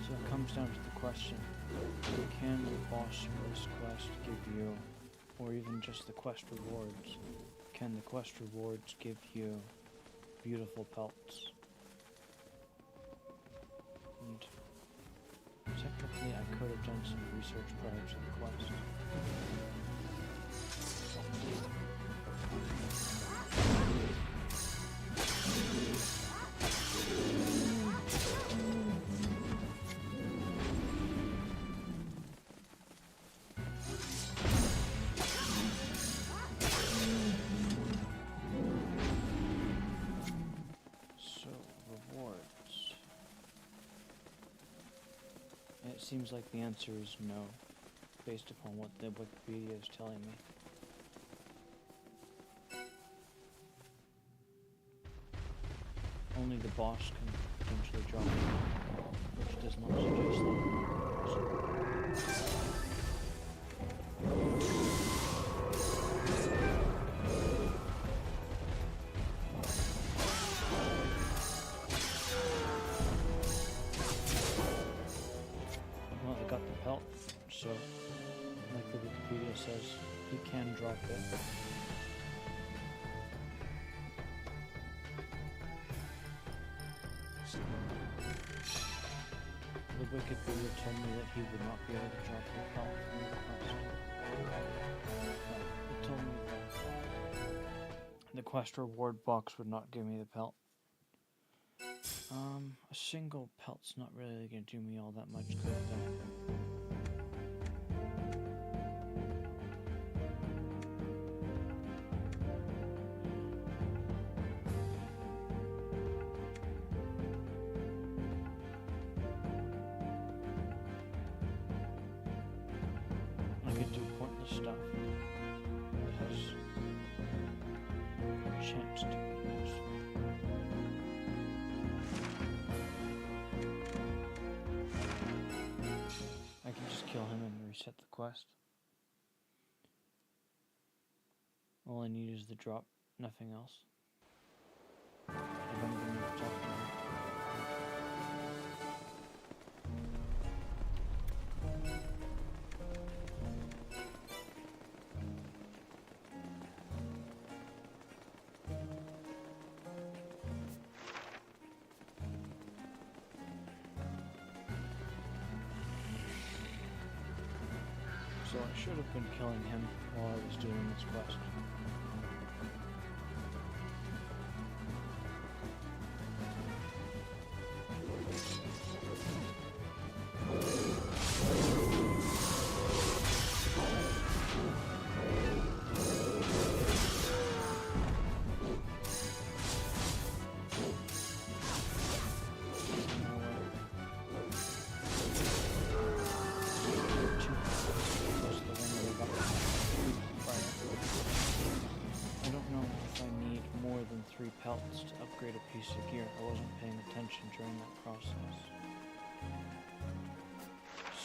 So it comes down to the question, can the boss for this quest give you, or even just the quest rewards, can the quest rewards give you beautiful pelts? And technically I could have done some research prior to the quest. It seems like the answer is no, based upon what the Wikipedia is telling me. Only the boss can potentially drop it, which does not suggest that. Well, I got the pelt, so like the Wikipedia says, he can drop it. The Wikipedia told me that he would not be able to drop the pelt from the quest. It told me that the quest reward box would not give me the pelt. A single pelt's not really gonna do me all that much good though. I could do pointless stuff that has a chance to be useful. I can just kill him and reset the quest. All I need is the drop, nothing else. I don't even need to talk to him. So I should have been killing him while I was doing this quest. I don't know if I need more than 3 pelts to upgrade a piece of gear. I wasn't paying attention during that process.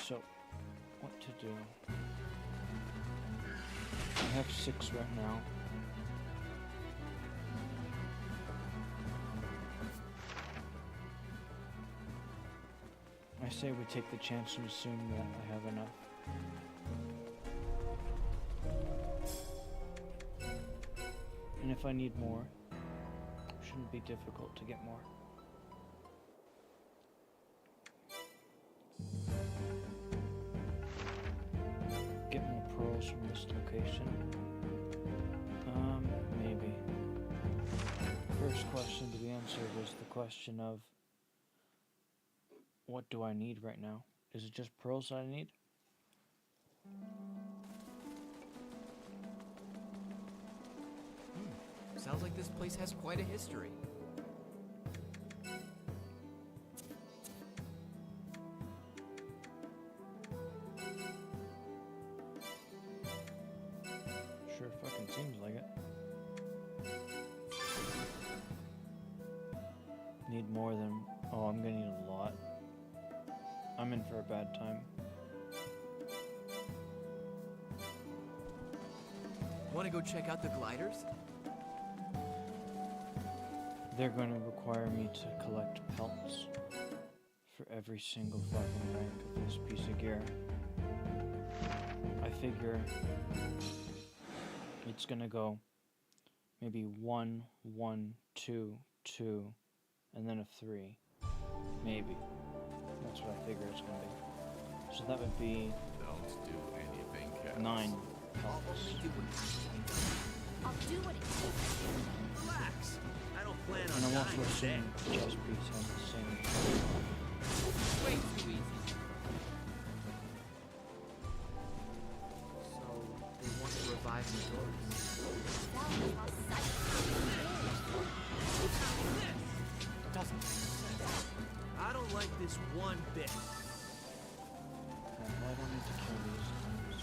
So, what to do? I have 6 right now. I say we take the chance and assume that I have enough. And if I need more, it shouldn't be difficult to get more. Get more pearls from this location. Maybe. First question to be answered is the question of what do I need right now? Is it just pearls that I need? Sounds like this place has quite a history. Sure fucking seems like it. Need more than... Oh, I'm gonna need a lot. I'm in for a bad time. Want to go check out the gliders? They're going to require me to collect pelts for every single fucking rank of this piece of gear. I figure it's gonna go maybe 1, 1, 2, 2, and then a 3. Maybe. That's what I figure it's gonna be. So that would be Don't do anything, Cass. 9 pelts. I'll do what it takes. Relax. I don't plan on And I'm dying also today. assuming the chest piece has the same. Way too easy. So, they want to revive the doors. That was lost sight. Doesn't make sense. I don't like this one bit. Well, I don't need to kill these things.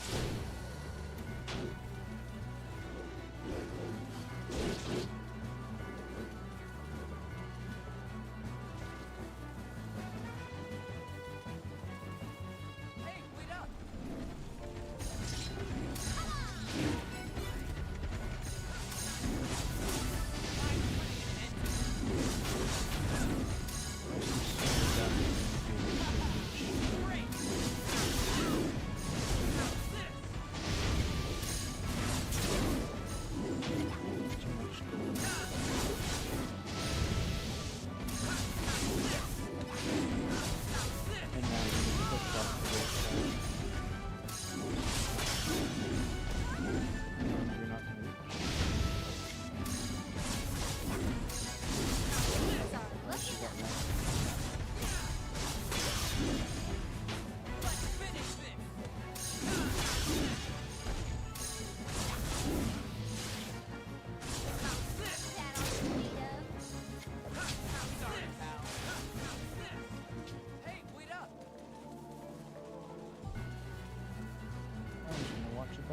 Hey, wait up!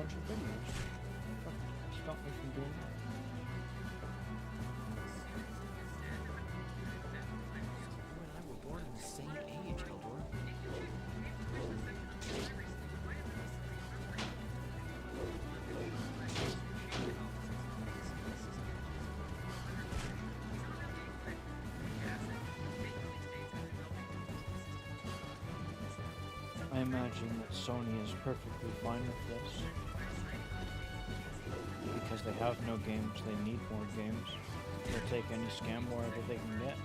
bunch of videos. Stop me from doing that. You and I were born in the same age, Eldor. I imagine that Sony is perfectly fine with this. Because they have no games, they need more games. They'll take any scam wherever they can get.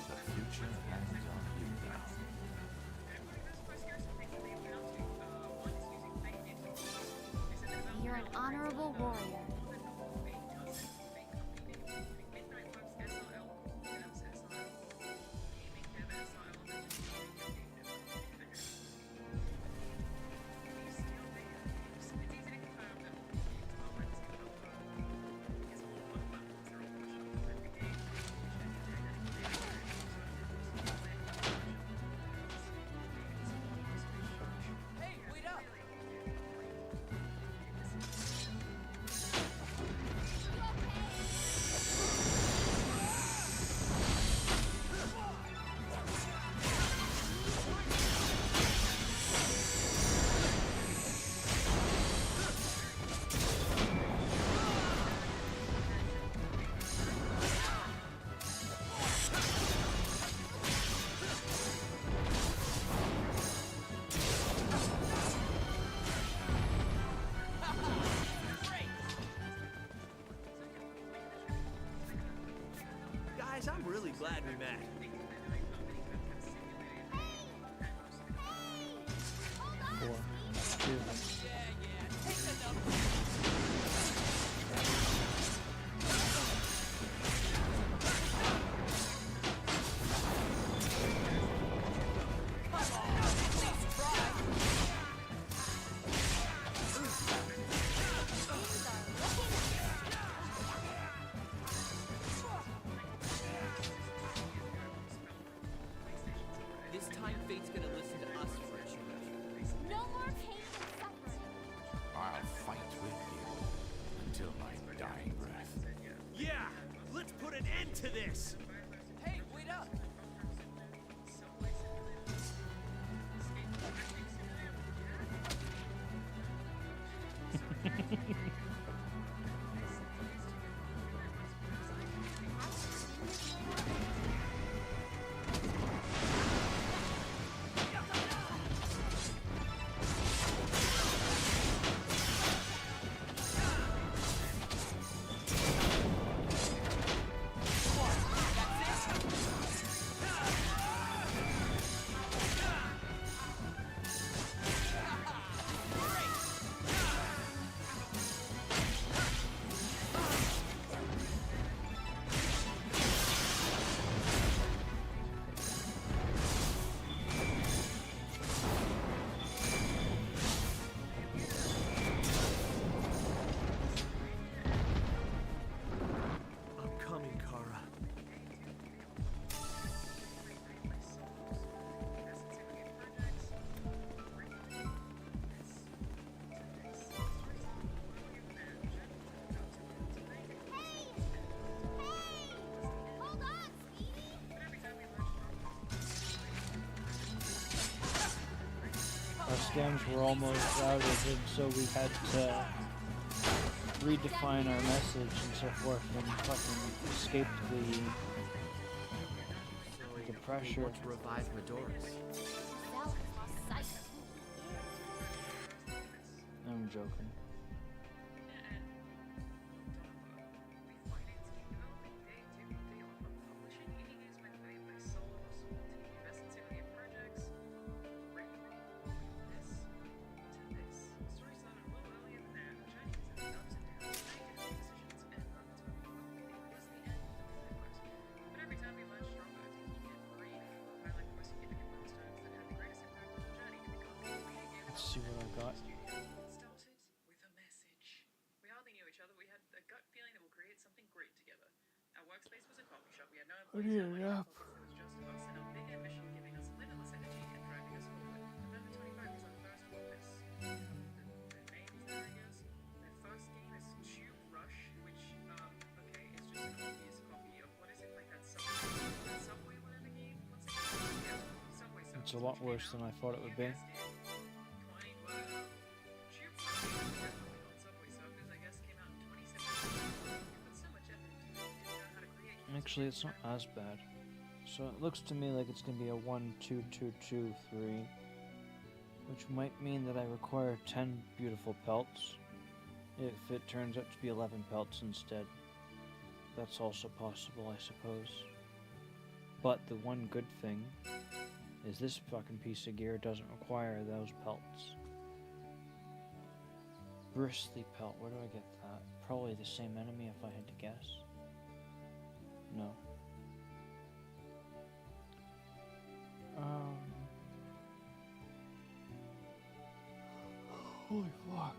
The future hangs on you now. You're an honorable warrior. Hey, wait up! Guys, I'm really glad we met. Or choosing. This time fate's gonna listen to us for a change. No more pain and suffering. I'll fight with you until my dying breath. Yeah, let's put an end to this. Hey, wait up! I'm coming, Kara. Hold on, Speedy. Our scams were almost routed, and so we had to redefine our message and so forth and fucking escape the pressure. We want to revive Medoras. Self lost sight of who he is. I'm joking. got. Started with a message. We hardly knew each other. We had a gut feeling that we'll create something great together. Our workspace was a coffee shop. We had no employees, no money, no focus. It was just us and our big ambition giving us limitless energy and driving us forward. November 25 was our first focus. The names there, I guess. The first game is Tube Rush, which, okay, is just an obvious copy of, what is it, like that Subway whatever game? What's it called? Yeah, Subway Surfers, It's a lot which came worse out. than I thought it would be. You guessed it. 20, well, Tube Rush, definitely called Subway Surfers, I guess, came out in 2017. We put so much effort into it. We didn't know how to create games. Actually, it's not as bad. So it looks to me like it's going to be a 1, 2, 2, 2, 3. Which might mean that I require 10 beautiful pelts. If it turns out to be 11 pelts instead. That's also possible, I suppose. But the one good thing is this fucking piece of gear doesn't require those pelts. Bristly pelt, where do I get that? Probably the same enemy if I had to guess. No. Holy fuck.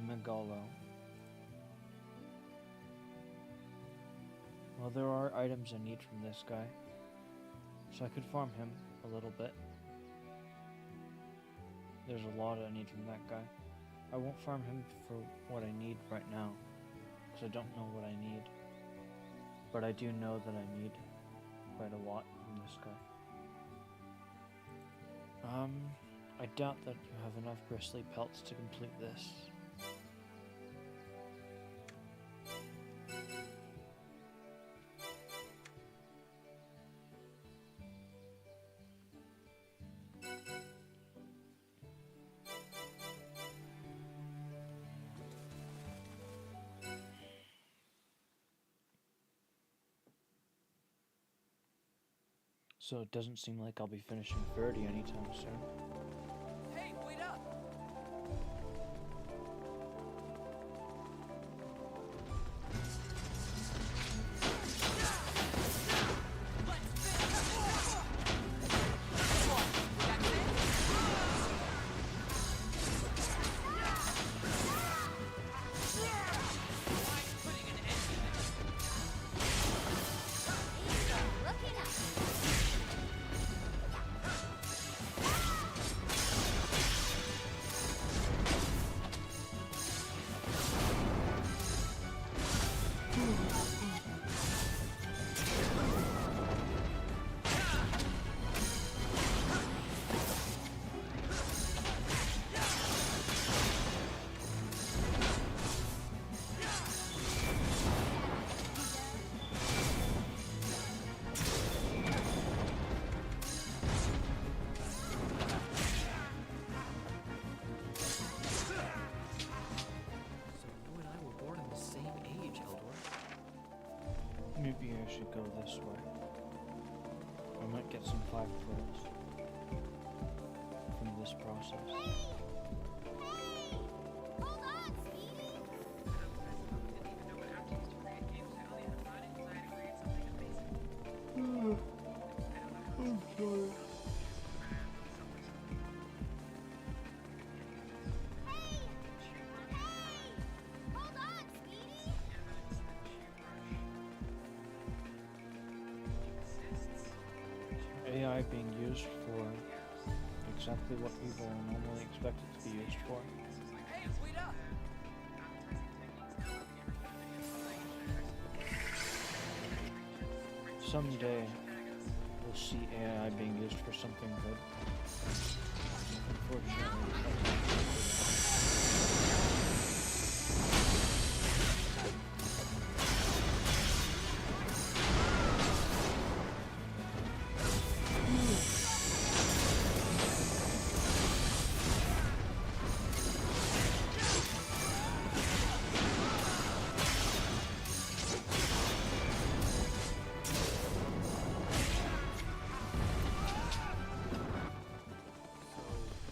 Megalo. Well, there are items I need from this guy, so I could farm him a little bit. There's a lot I need from that guy. I won't farm him for what I need right now, because I don't know what I need. But I do know that I need quite a lot from this guy. I doubt that you have enough bristly pelts to complete this. So it doesn't seem like I'll be finishing 30 anytime soon. Hey, wait up! Look it up. So you and I were born in the same age, Eldor. Maybe I should go this way. I might get some 5 pearls from this process. Hey! Hey! Hold on, Speedy! Didn't even know what apps used to create games. I only had fun and decided to create something amazing. I don't know how I'm sorry. Hey! Hey! Hold on, Speedy! AI being used for exactly what people normally expect it to be used for. Hey, wait up! Someday, we'll see AI being used for something good. So,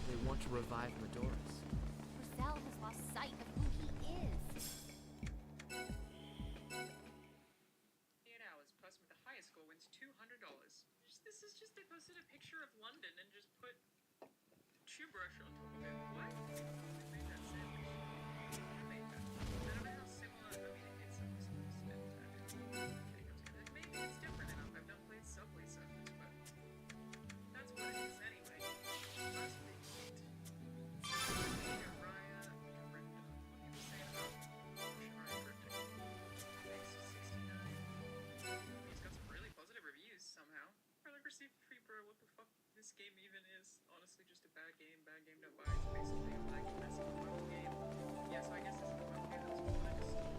they want to revive Medorus. Roselle has lost sight of who he is. cost $200. This is just, they posted a picture of London and just put shoe brush on top of it. What? Who made that sandwich? Who made that? I don't know how similar, I mean, it's supposed to maybe it's different enough. I've not played Subway Surfers, but that's what it is anyway. Last big hit. Uriah Grinda. What can you say about Uriah Grinda? Makes 69. He's got some really positive reviews somehow. Product received free, bro. What the fuck this game even is? Honestly, just a bad game to buy. It's basically a laggy, messy mobile game. Yeah, so I guess this is a mobile game that was planned to Steam.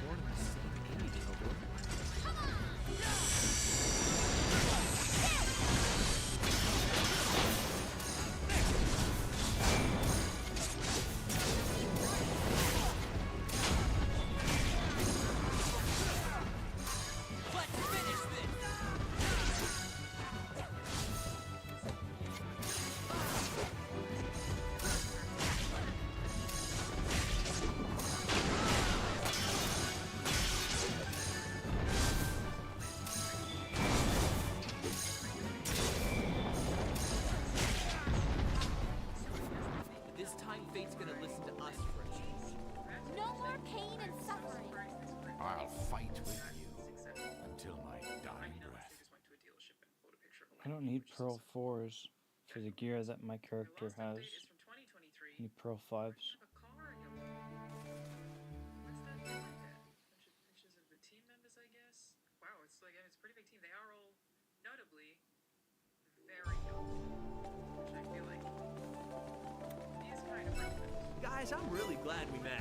Born in the same age, Cowboy. Let's finish this! This time fate's gonna listen to us for a change. No more pain and suffering. I'll fight with you until my dying They breath. just went to a dealership and pulled a picture of a I don't need Pearl 4s for the gear that my character Your last has. update is from 2023. I need Pearl 5s. You have a car in your What's that doing there? Bunch of pictures of the team members, I guess. Wow, it's like it's a pretty big team. They are all notably very young, which I feel like is kind of relevant. Guys, I'm really glad we met.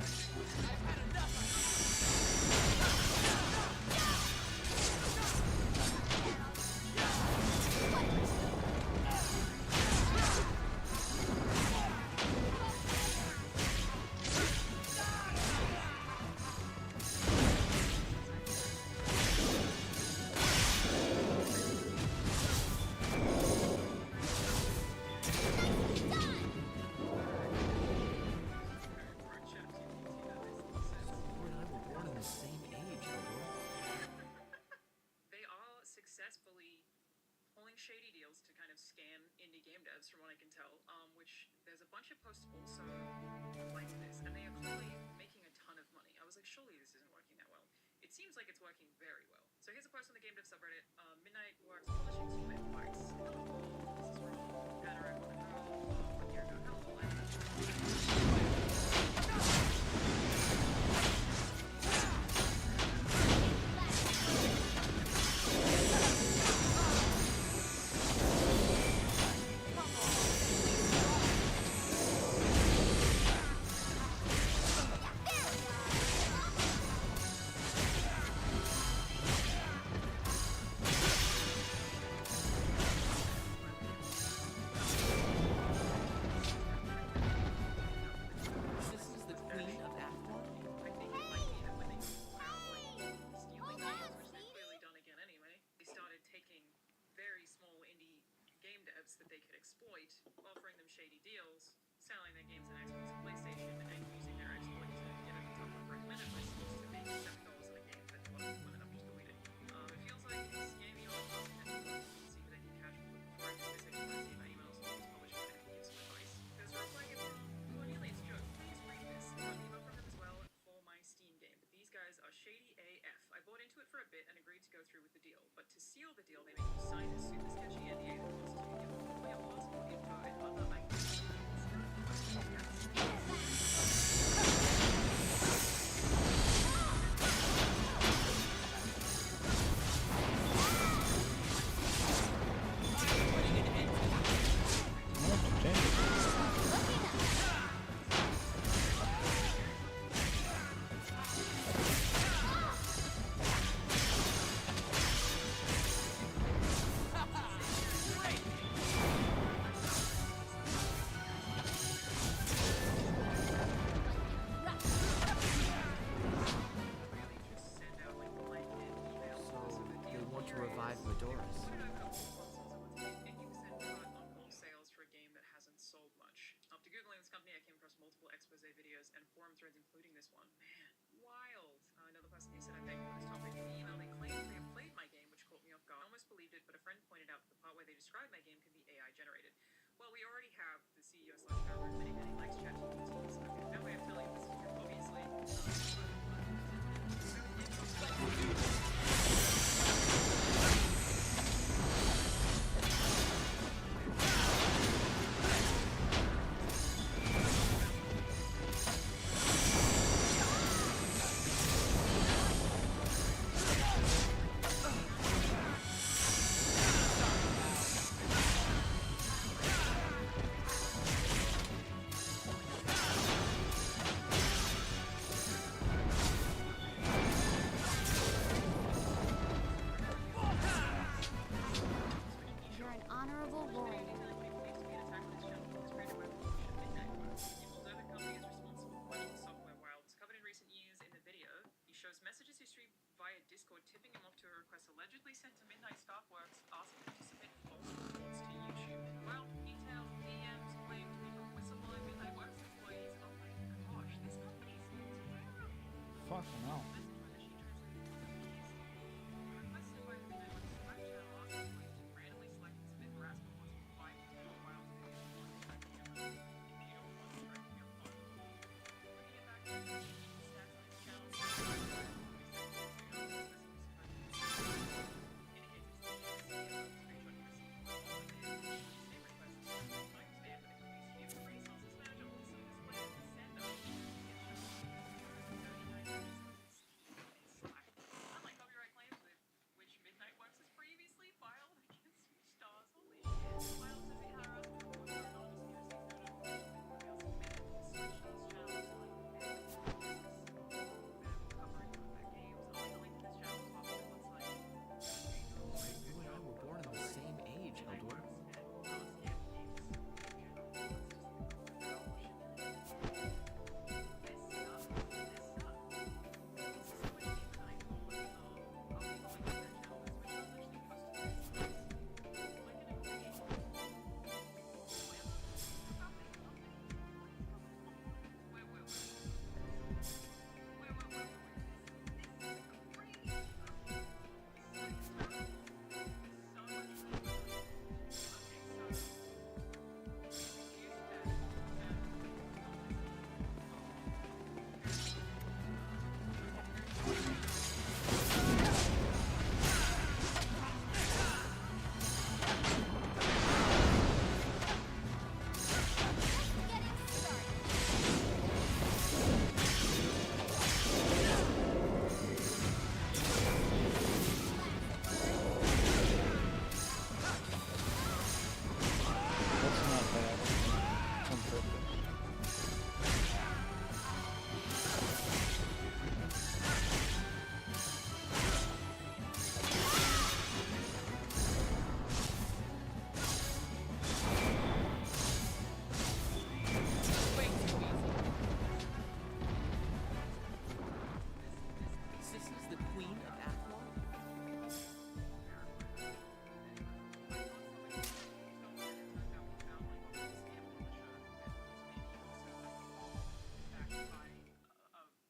You and I were born in the same age, Cowboy. They are successfully pulling shady deals to kind of scam indie game devs, from what I can tell. Which there's a bunch of posts also like this, and they are clearly making a ton of money. I was like, surely this isn't working that well. It seems like it's working very well. So here's a post on the game dev subreddit. Midnight Works publishing team advice. Hello, this is from Panorama. Hello, 1 year ago. Hello, This is the Queen of Afton? I think it might be that when they found stealing games, which they've clearly done again anyway, they started taking very small indie game devs that they could exploit, offering them shady deals, selling their games on Xbox and PlayStation, and using their exploit to get at the top of recommended lists to make $7 in a game that a lot of people ended up just deleting. It feels like scamming on content see that they can catch people before this XYZ by emails to these publishers and give some advice. There's a reply given from Cornelius Joe. Please read this. I got an email from them as well for my Steam game. But these guys are shady AF. I bought into it for a bit and agreed to go through with the deal. But to seal the deal, they make you sign a super sketchy NDA that costs you to give them all your personal info and other items. Putting an end to I have to change it. Send out like blanket emails. So, they want to revive Medora's. 50% cut on all sales for a game that hasn't sold much. After Googling this company, I came across multiple expose videos and forum threads, including this one. Man, wild. Another person who said, I thank you for this topic. In the email, they claimed they have played my game, which Discord tipping him off to a request allegedly sent to Midnight Stockworks asking him to submit false reports to YouTube. Well, detailed DMs claim to be from whistleblowing Midnight Works employees. Oh my gosh, this company's terrible. Fucking hell. Message requested by the Midnight Works Slack channel asking employees to randomly select and submit harassment reports for 5 while computer was tracking your phone. Looking at back stats on his channel, unlike copyright claims which Midnight Works has previously filed against stars. Holy shit. Filed to be harassment reports are anonymous POC photo of Midnight Works channels covering combat games. I'll leave a link to this channel as well. Looks like You and I were born in the same age, Eldor. That's not bad. It's on purpose. Way too easy. Sissy's the queen of Athlon?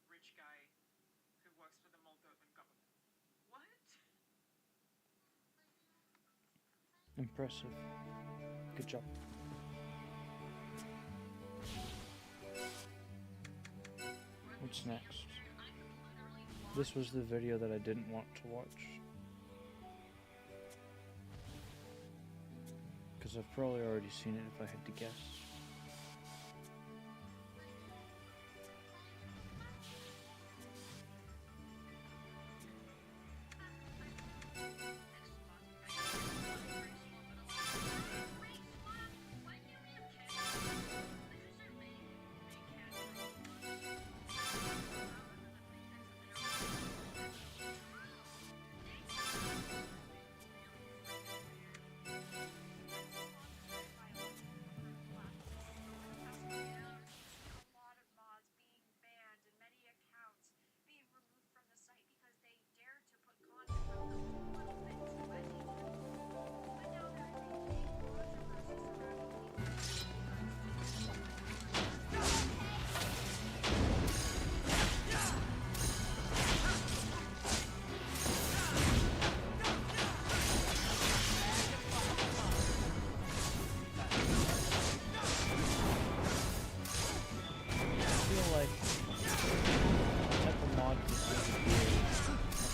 rich guy who works for the Moldovan government. What? Impressive. Good job. What's next? This was the video that I didn't want to watch. Because I've probably already seen it if I had to guess.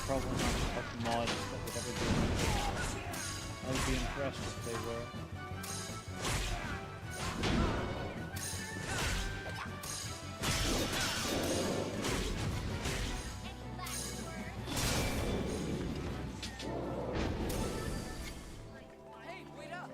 Probably not the type of mods that would ever do it. I would be impressed if they were. Hey, wait up!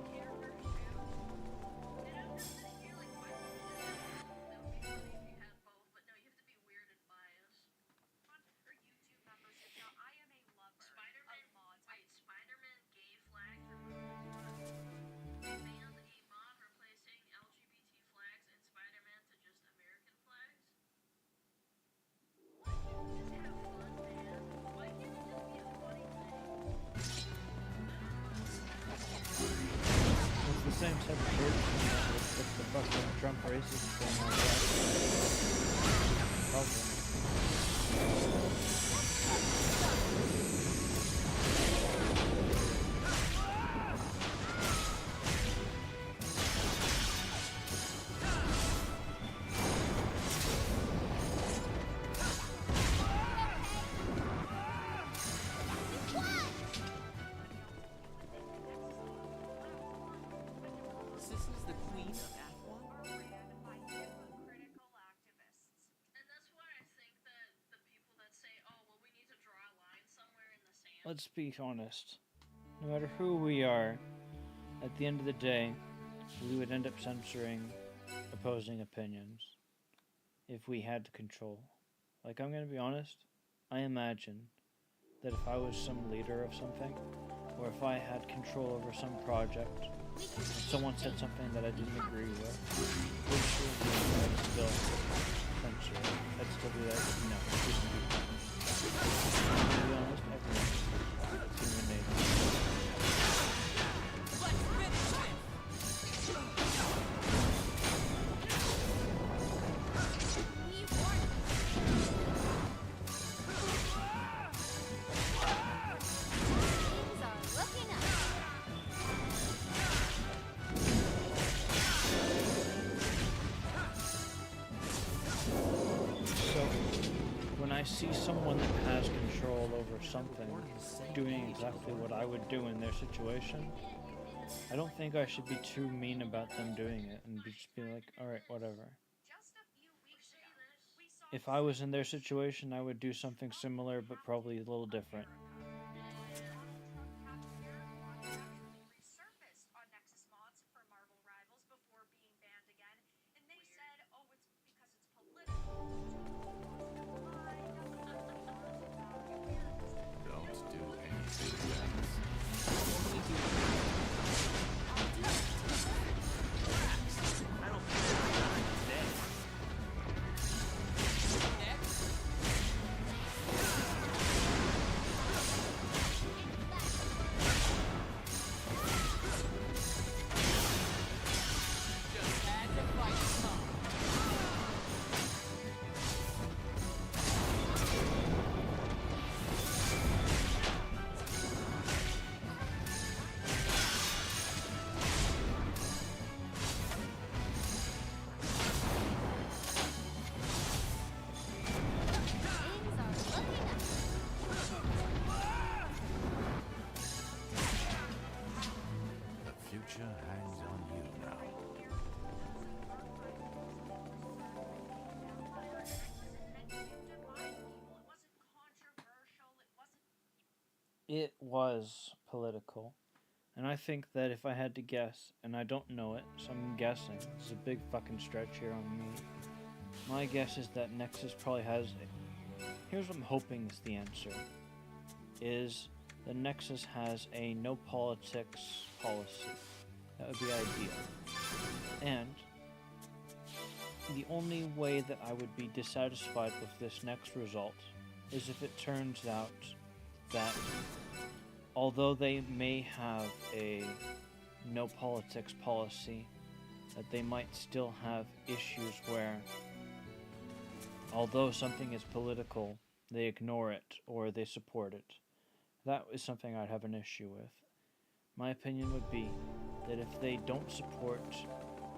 Spider-Man gay flags removed. They banned a mod replacing LGBT flags in Spider-Man to just American flags. once had church with the fucking Trump racist thing like that. Probably. This is the queen of Athwan? And that's why I think that the people that say, oh, well, we need to draw a line somewhere in the sand. Let's be honest. No matter who we are, at the end of the day, we would end up censoring opposing opinions if we had control. Like, I'm gonna be honest, I imagine that if I was some leader of something, or if I had control over some project, and someone said something that I didn't agree with, pretty sure I'd still censor it. I'd still be like, no, you can do that. To be honest, everyone's human nature. Let's finish this! We warned things are looking up. So, when I see someone that has control over something doing exactly what I would do in their situation, I don't think I should be too mean about them doing it and just be like, alright, whatever. If I was in their situation, I would do something similar, but probably a little different. Resurfaced on Nexus mods for Marvel Rivals before being banned again, and they said, oh, it's because it's political. Don't do anything else. I don't think they're done today. Next, just had to fight some. Things are looking up. The future hangs on you now. It was political. And I think that if I had to guess, and I don't know it, so I'm guessing, this is a big fucking stretch here on me. My guess is that Nexus probably has. Here's what I'm hoping is the answer: is the Nexus has a no politics policy. That would be ideal. And the only way that I would be dissatisfied with this next result is if it turns out that although they may have a no politics policy, that they might still have issues where, although something is political, they ignore it or they support it. That is something I'd have an issue with. My opinion would be that if they don't support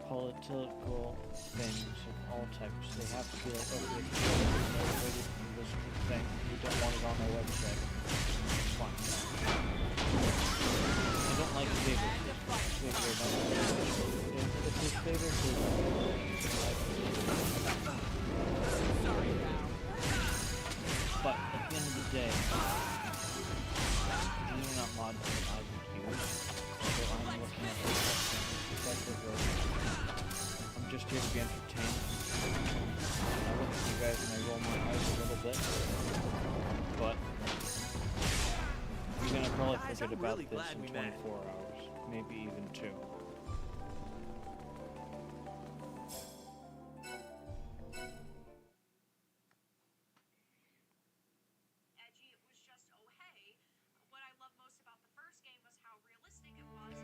political things of all types, they have to be like, okay, if you don't motivated from this thing, we don't want it on our website. Fine. I don't like favoritism. If it's favoritism, Sorry, pal. but at the end of the day, these are not mods that I would use, so I'm looking at this perspective of I'm just here to be entertained. I look at you guys and I roll my eyes a little bit, but you're gonna probably Guys, forget I'm about really this glad in we met. 24 hours, maybe even 2. Edgy, it was just oh hey. What I love most about the first game was how realistic it was.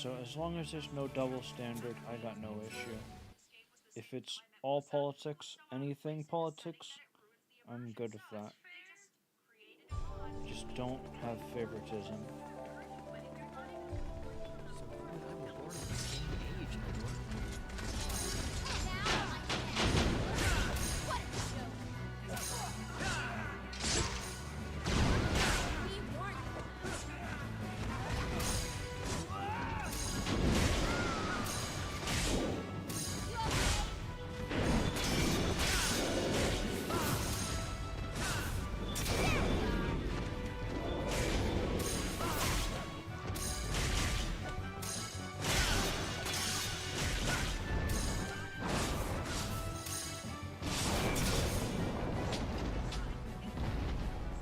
So as long as there's no double standard, I got no issue. If it's all politics, anything politics, I'm good with that. Just don't have favoritism. So you and I were born at the same age, Edward. What a joke! We warned you.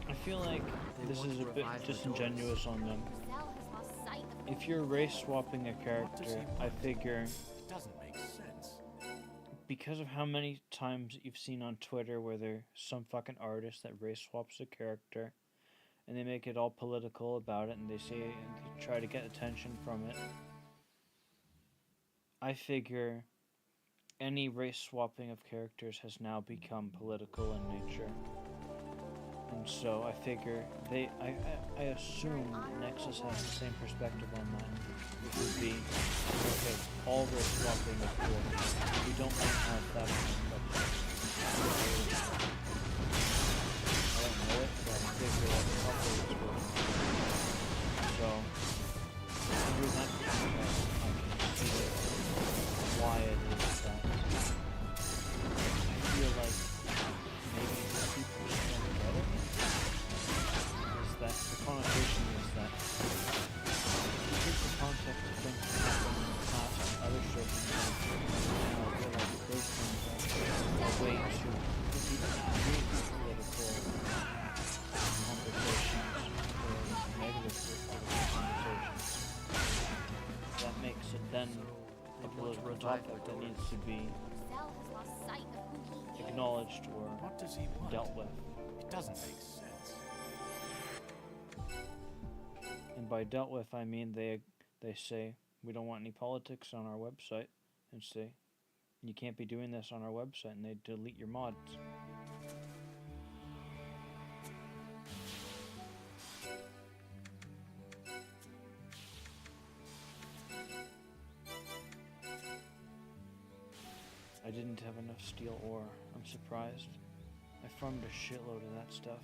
I feel like this is a bit disingenuous on them. Zell has lost sight of If you're race swapping a character, I figure It doesn't make sense. because of how many times you've seen on Twitter where there's some fucking artist that race swaps a character and they make it all political about it and they say and they try to get attention from it. I figure any race swapping of characters has now become political in nature. And so I figure I assume Nexus has the same perspective on that. Which would be, okay, all race swapping is cool. We don't want to have that perspective. I don't know it, but I figure that's probably what's going on. So, under that context, I can see why it is that I feel like maybe people just don't get it. Is that the connotation is that if you take the context of things that happen in the past and other circumstances, and I feel like those things are a way to create political conversations or negative political conversations. That makes it then a political topic that needs to be Zell has lost sight of who he is. acknowledged or What does he want? dealt with. It doesn't make sense. And by dealt with, I mean they say we don't want any politics on our website, and say you can't be doing this on our website, and they delete your mods. I didn't have enough steel ore. I'm surprised. I farmed a shitload of that stuff.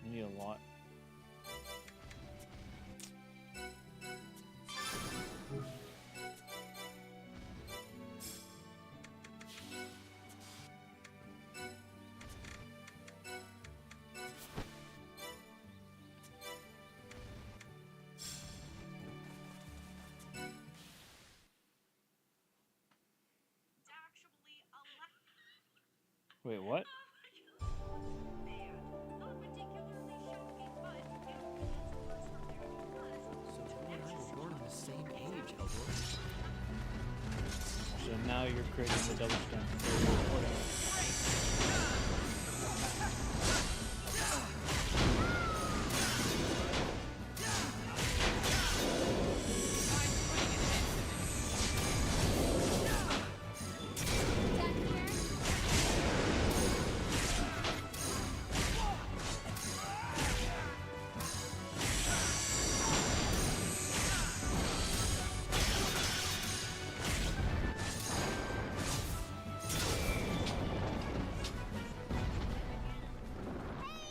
I need a lot. It's actually Wait, what? man. Not particularly shocking, but it was from there because So you and I were born at the same age, Edward. So now you're creating the double standard for your recording. Down here.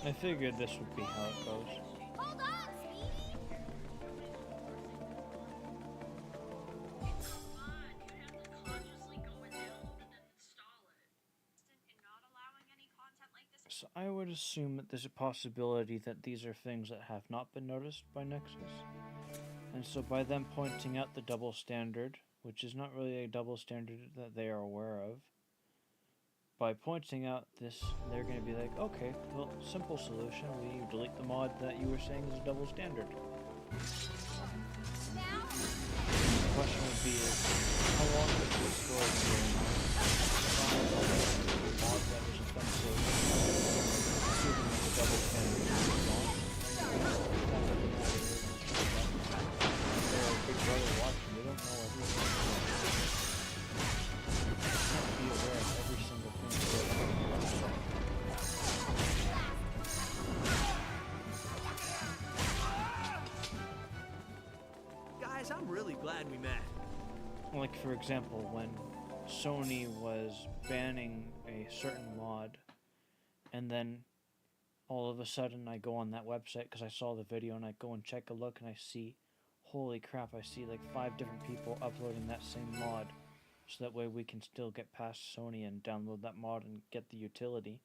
I figured this would be how it goes. Hold on, Speedy. It's fun. You have to consciously go and download it and install it. in not allowing any content like this. So I would assume that there's a possibility that these are things that have not been noticed by Nexus. And so by them pointing out the double standard, which is not really a double standard that they are aware of, by pointing out this, they're going to be like, okay, well, simple solution, we delete the mod that you were saying is a double standard. Now. The question would be is, how long is this story going on? The mod that was offensive glad we met. Like, for example, when Sony was banning a certain mod, and then all of a sudden I go on that website because I saw the video and I go and check a look and I see, holy crap, I see like 5 different people uploading that same mod, so that way we can still get past Sony and download that mod and get the utility.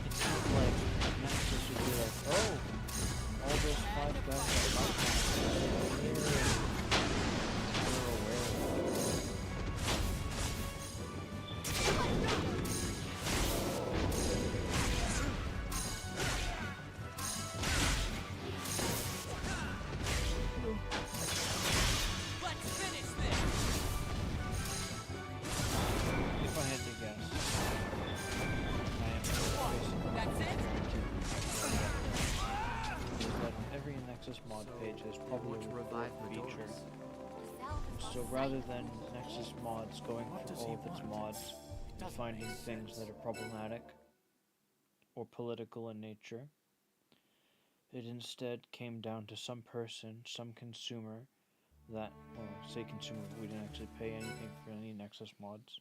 It's not like Nexus would be like, oh, all those 5 guys that got that, we're aware of it. Let's finish this! If I had to guess, I am That's it? is that every Nexus mod page has probably want to a revive report the feature. doors. So rather than Nexus mods going through all of its mods and finding things that are problematic or political in nature, it instead came down to some person, some consumer that, or say consumer, but we didn't actually pay anything for any Nexus mods.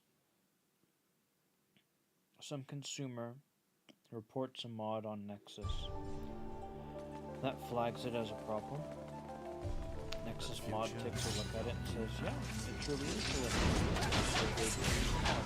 Some consumer reports a mod on Nexus. That flags it as a problem. Nexus mod takes a look at it and says, yeah, it truly is political. So they delete the mod.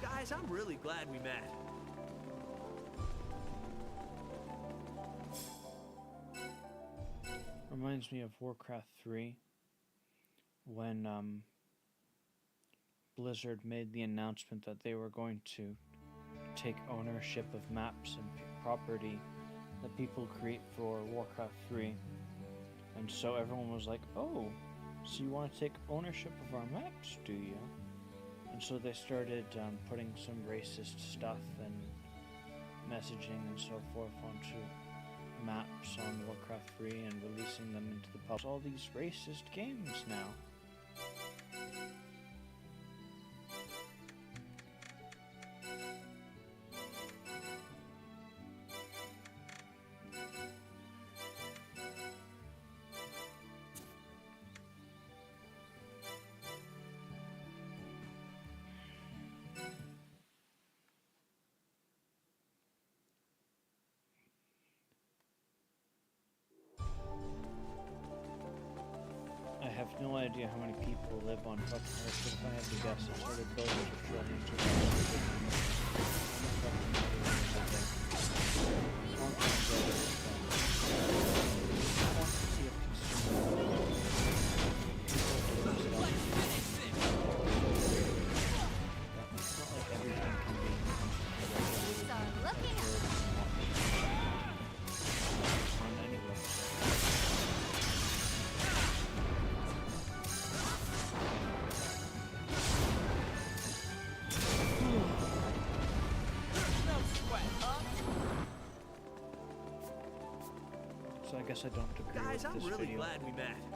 Guys, I'm really glad we met. Reminds me of Warcraft 3 when Blizzard made the announcement that they were going to take ownership of maps and property that people create for Warcraft 3. And so everyone was like, oh, so you want to take ownership of our maps, do you? And so they started putting some racist stuff and messaging and so forth onto maps on Warcraft 3 and releasing them into the public. All these racist games now. I have no idea how many people live on fucking Earth, but if I had to guess, it sort of billions or trillions or So I guess I don't agree Guys, with I'm this really video. glad we met. Of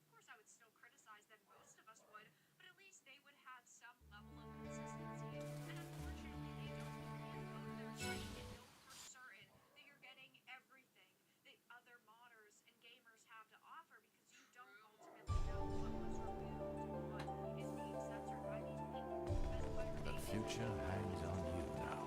course, I would still criticize them. Most of us would, but at least they would have some level of consistency. And unfortunately, they don't. You can go to their site and know for certain that you're getting everything that other modders and gamers have to offer because you don't ultimately know what was removed, what is being censored by these people. As what The future hangs on you now.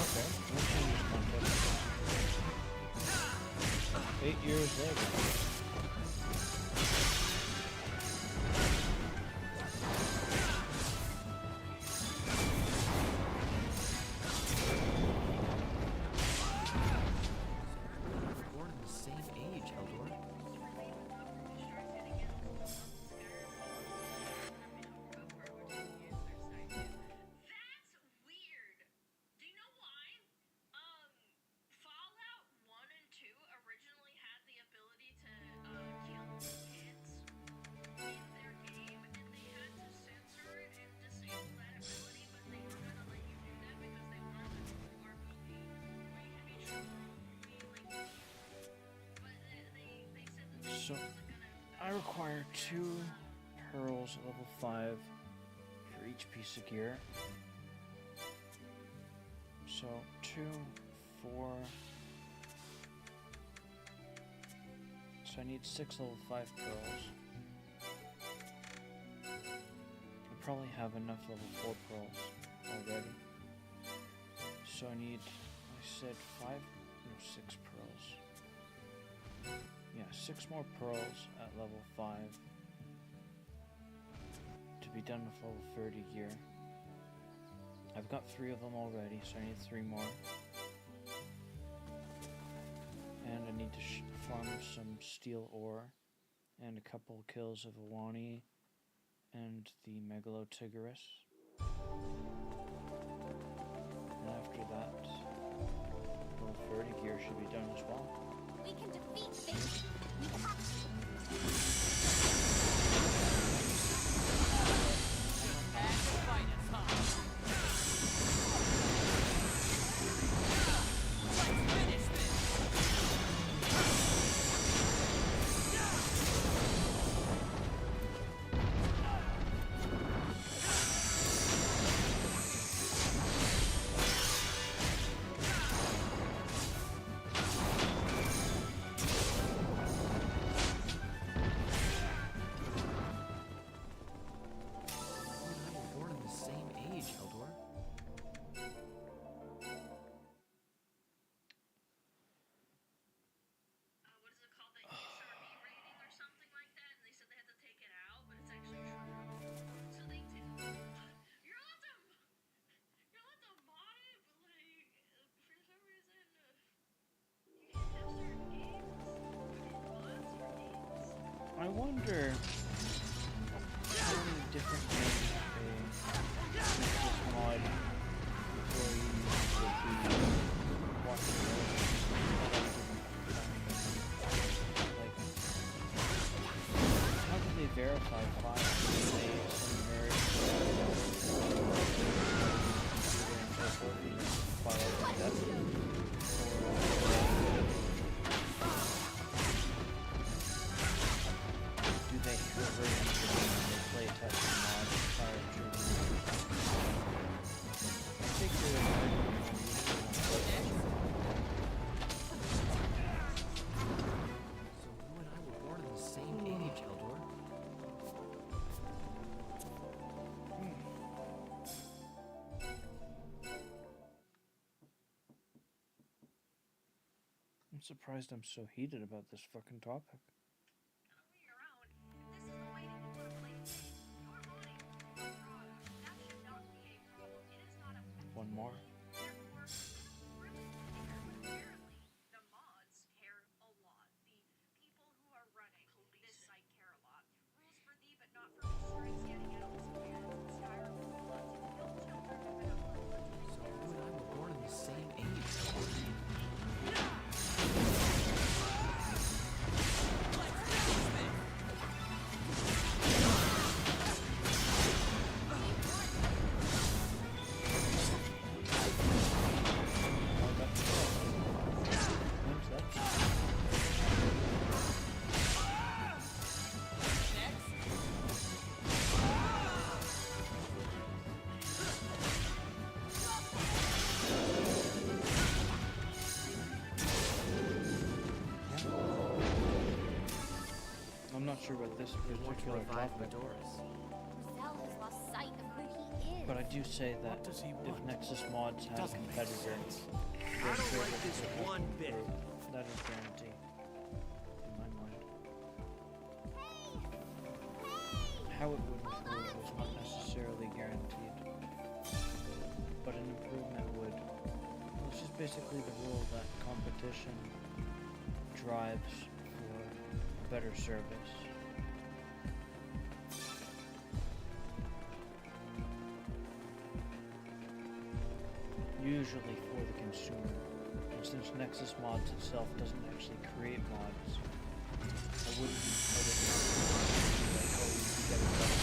Okay, that changes context. 8 years later. Born in the same age, Eldor. That's weird. Do you know why? Fallout 1 and 2 originally had the ability to kill kids in their game, and they had to censor it and disable that ability, but they were gonna let you do that because they wanted the whole RPG where you could be truly but they said that this So, wasn't gonna I require 2 pearls at level 5 for each piece of gear. So, 2, 4. So I need 6 level 5 pearls. I probably have enough level 4 pearls already. So I need, I said 5, no, 6 pearls. Yeah, 6 more pearls at level 5 to be done with level 30 gear. I've got 3 of them already, so I need 3 more. And I need to farm some steel ore and a couple kills of Awani and the Megalotigerus. And after that, level 30 gear should be done as well. We can defeat fate. We have to. Back to fight us, huh? Let's finish this! I wonder how many different things a this mod employees would be watching like, how do they verify files? Do they some nerd file like that? Do they cover anything when they play test the mod prior to release? I think they're So you and I were born in the same age, Eldor. I'm surprised I'm so heated about this fucking topic. around. If this is the way that you want to play the game, your body, your product, that should not be a problem. It is not a One more. Therefore, really care, but apparently the mods care a lot. The people who are running this site care a lot. Rules for thee, but not for strikes getting out. Skyrim lots of build children about So you and I were born in the same age, Eldor. I'm not sure about this We want to particular revive topic, Medoras. Giselle has lost sight of who he is. but But I do say that What does he if want? Nexus Mods had a Doesn't make competitor, sense. their I don't like service this would have one bit. improved. That is guaranteed, in my mind. How it would improve was not necessarily guaranteed, but an improvement would. It's just basically the rule that competition drives for better service. Usually for the consumer. And since Nexus Mods itself doesn't actually create mods, I wouldn't put it like, oh, you can get a better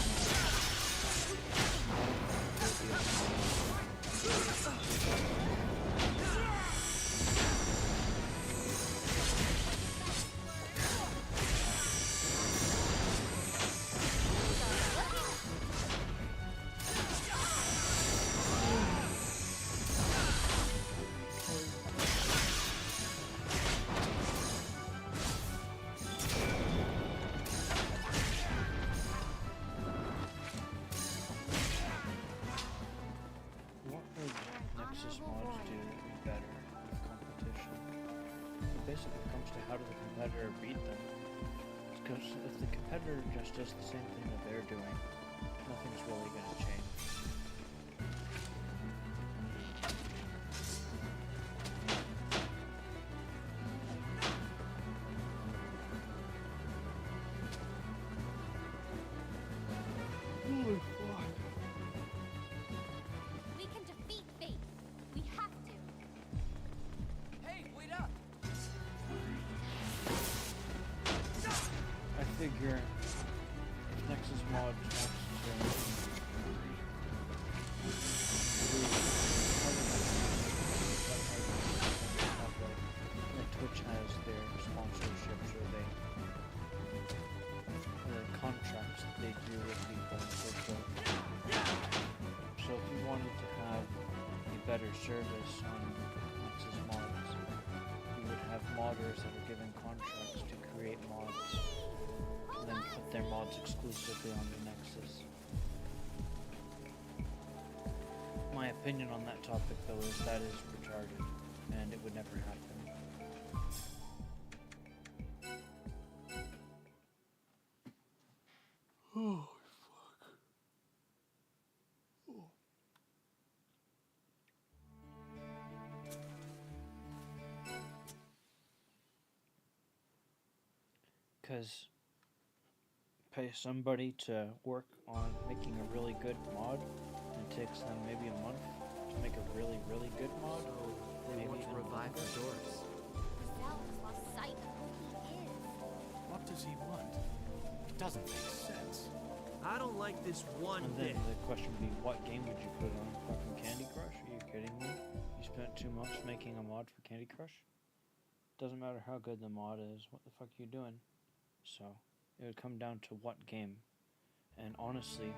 What would Nexus Mods do to be better with competition? It basically comes to how does the competitor beat them. Because if the competitor just does the same thing that they're doing, nothing's really going to change. We can defeat fate. We have to. Hey, wait up! I figure if Nexus Mods wants to like Twitch has their sponsorships or the contracts that they do with people and so forth. So if you wanted to have a better service on Nexus Mods, you would have modders that are given contracts to create mods and then put their mods exclusively on the Nexus. My opinion on that topic though is that is retarded and it would never happen. Because pay somebody to work on making a really good mod and it takes them maybe a month to make a really, really good mod. They Maybe want to even revive longer. the doors. Giselle has lost sight of who he is. What does he want? It doesn't make sense. I don't like this one And then bit. the question would be, what game would you put on? Fucking Candy Crush? Are you kidding me? You spent 2 months making a mod for Candy Crush? Doesn't matter how good the mod is, what the fuck are you doing? So, it would come down to what game. And honestly,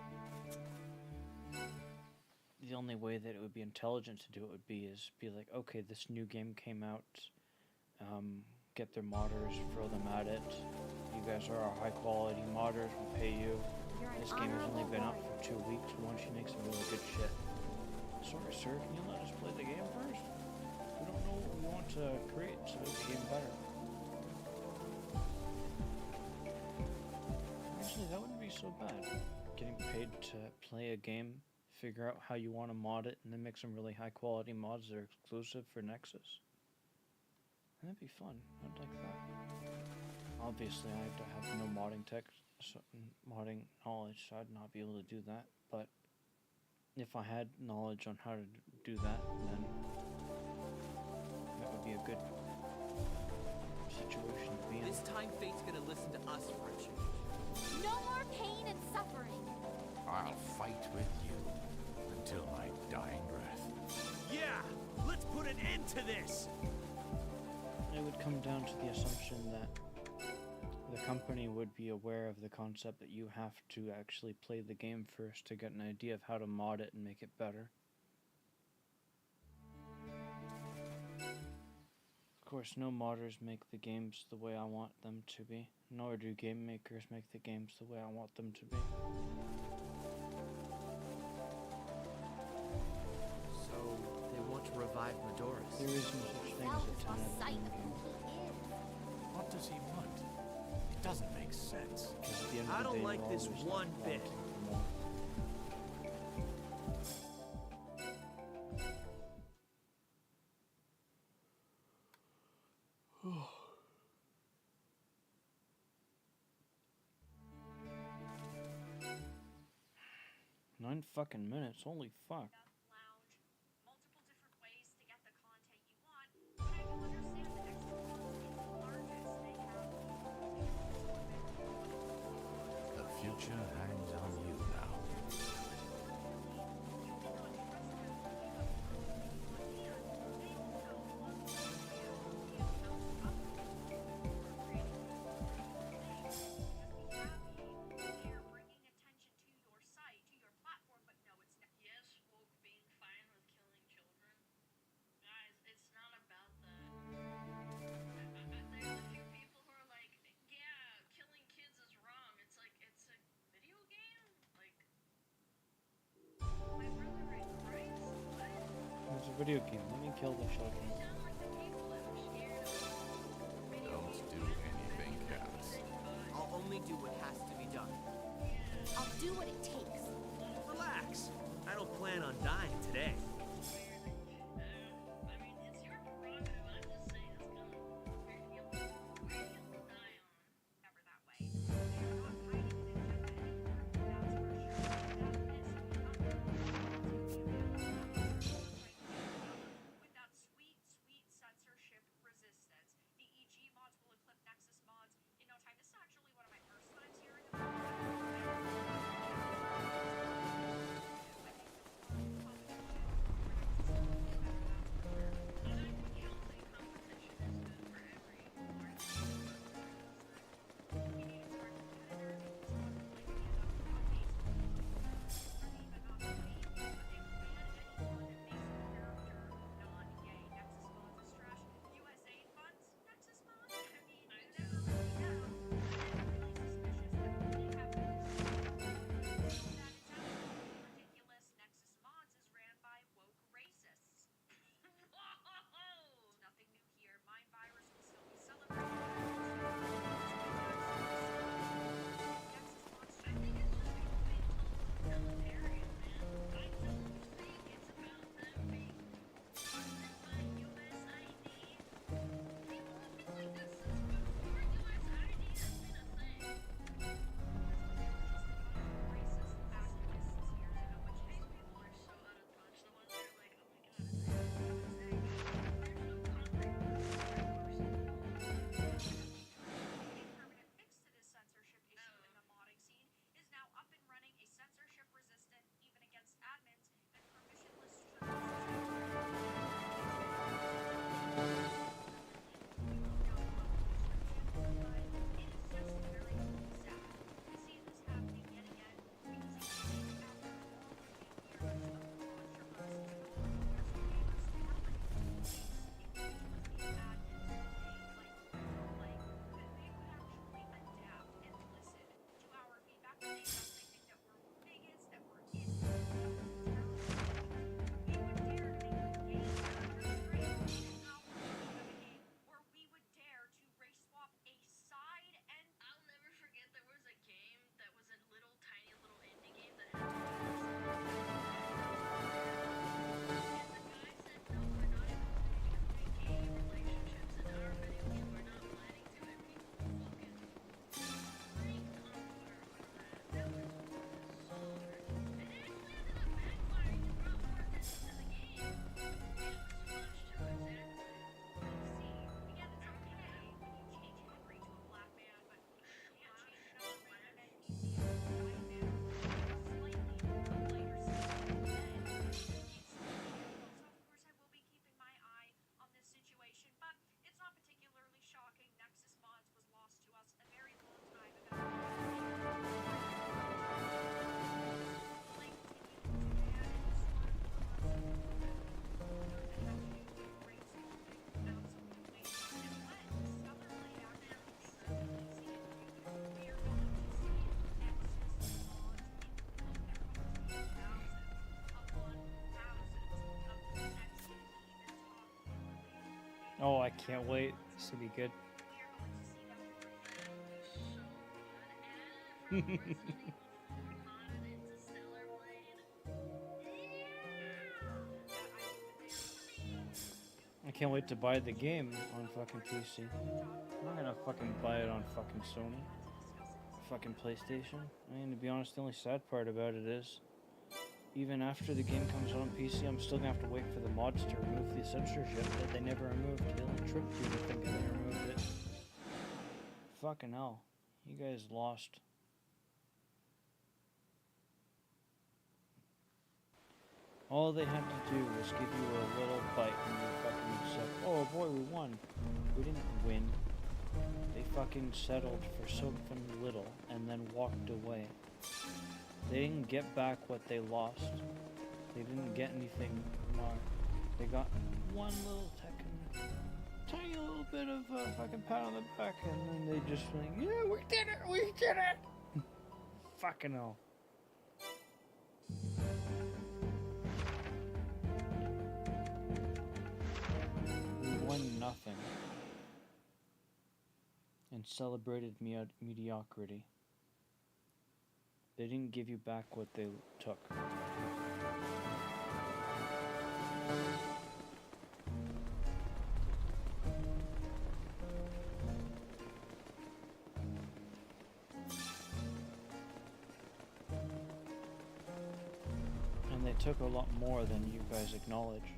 the only way that it would be intelligent to do it would be like, okay, this new game came out, get their modders, throw them at it. You guys are our high quality modders, we'll pay you. You're an This game has only honorable been out warrior. for 2 weeks. Why don't you make some really good shit? Sorry, sir. Can you let us play the game first? We don't know what we want to create to make the game better. Actually, that wouldn't be so bad. Getting paid to play a game, figure out how you want to mod it, and then make some really high quality mods that are exclusive for Nexus. That'd be fun. I'd like that. Obviously, I have no modding modding knowledge, so I'd not be able to do that. But if I had knowledge on how to do that, then that would be a good situation to be in. This time fate's gonna listen to us for a change. No more pain and suffering. I'll fight with you until my dying breath. Yeah! Let's put an end to this! It would come down to the assumption that the company would be aware of the concept that you have to actually play the game first to get an idea of how to mod it and make it better. Of course, no modders make the games the way I want them to be, nor do game makers make the games the way I want them to be. survive Madoris. There is no such thing Himself as a has 10 out lost of sight 10 of game. who he is. What does he want? It doesn't make sense. Because at the end of I the don't day, like we're this always one bit. wanting for more. Nine fucking minutes, holy fuck. Lounge, multiple different ways to get the content you want, but I do understand the extra cost is the largest. They have The future hangs on you now. you cannot trust them to keep up with everything on hand. They also love to they're bringing attention to your site, to your platform, but no, it's not. Yes, woke being fine with killing children. Guys, it's not about that. There's a few people who are like, yeah, killing kids is wrong. It's like, it's a video game? Like, My brother in Christ, what? It's a video game, let me kill the children. you sound like the people that are scared of video Don't games. do anything, Cass. I'll only do what has to be done. I'll do what it takes. Relax. I don't plan on dying today. I mean, it's your prerogative. I'm just saying it's gonna. You'll die on. Never that way. They're not hiding an agenda anymore, that's for sure. That with that sweet, sweet censorship resistance. The EG mods will eclipse Nexus mods in no time. This is actually one of my first times hearing about it. I think this was Oh, I can't wait. This will be good. We are going to see them. So good. And from Resident Evil 4 modded into Stellar Blade. Yeah! I can't wait to buy the game on fucking PC. I'm not gonna fucking buy it on fucking Sony. Fucking PlayStation. I mean, to be honest, the only sad part about it is, even after the game comes out on PC, I'm still gonna have to wait for the mods to remove the censorship that they never removed. They only tricked you into thinking they removed it. Fucking hell. You guys lost. All they had to do was give you a little bite and you fucking said, oh boy, we won. We didn't win. They fucking settled for something little and then walked away. They didn't get back what they lost. They didn't get anything more. They got one little tiny little bit of a fucking pat on the back, and then they just went, yeah, we did it, we did it! Fucking hell. We won nothing. And celebrated mediocrity. They didn't give you back what they took. And they took a lot more than you guys acknowledge.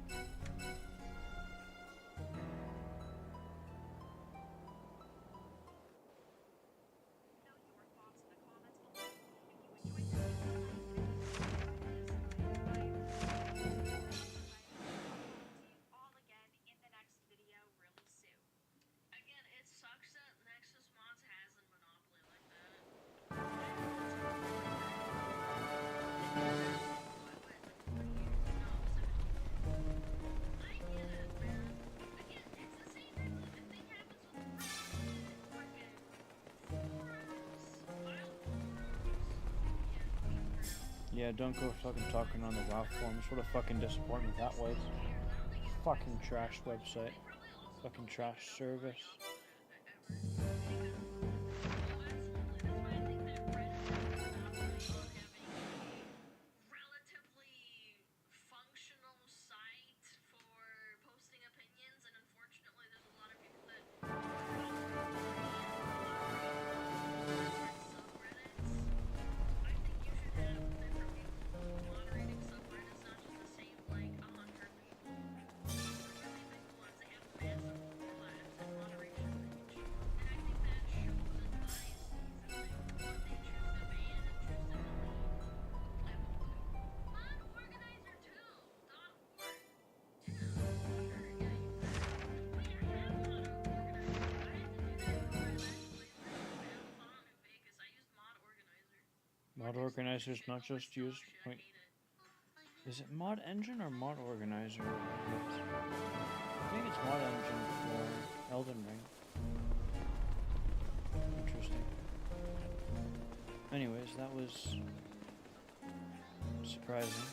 Yeah, don't go fucking talking on the WoW forums. What a fucking disappointment that was. Fucking trash website. Fucking trash service. Mod organizer's not just used. Wait, is it mod engine or mod organizer? I think it's mod engine for Elden Ring. Interesting. Anyways, that was surprising.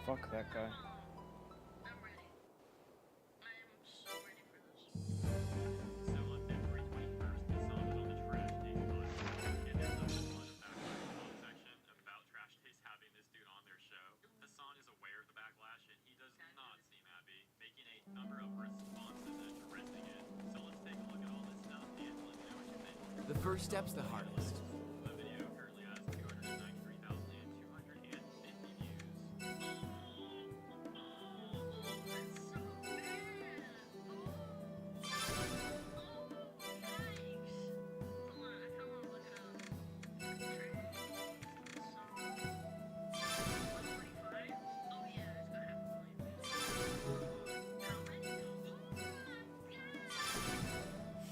Fuck that guy. The first step's the hardest. The video currently has 293,250 views.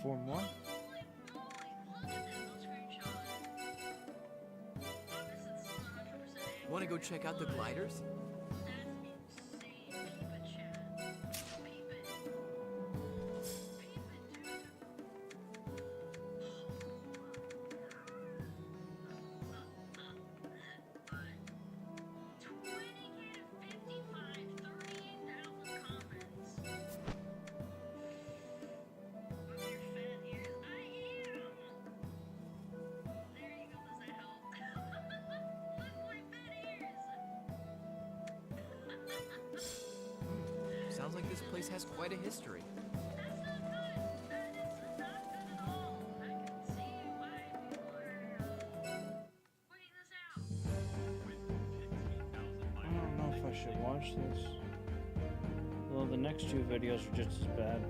Four more? Want to go check out the gliders? Sounds like this place has quite a history. That's not good. That is not good at all. I can see why people are pointing this out. I don't know if I should watch this. Well, the next two videos are just as bad.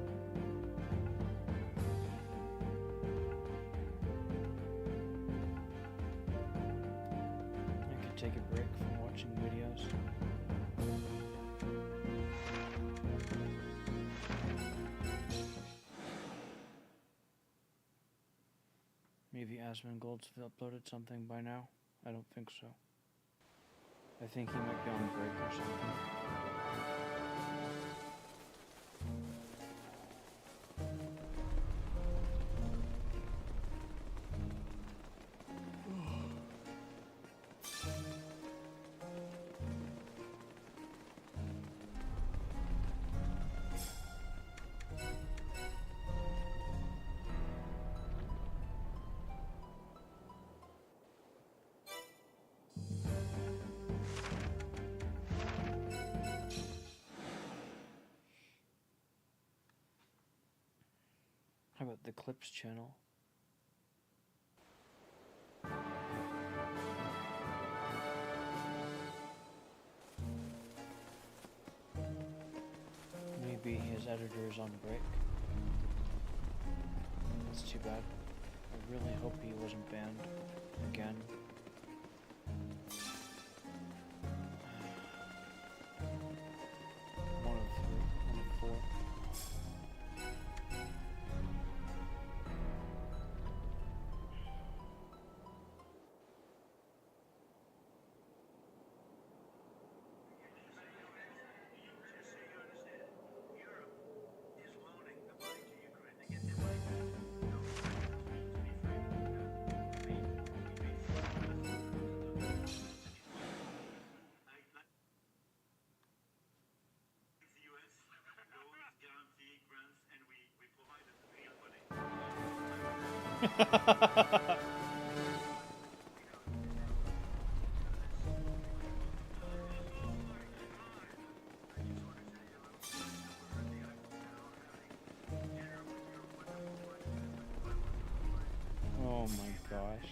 I could take a break from watching videos. Maybe Asmongold's uploaded something by now? I don't think so. I think he might be on break or something. How about the Clips channel? Maybe his editor is on break. That's too bad. I really hope he wasn't banned again. One of three, one of four. Oh my gosh.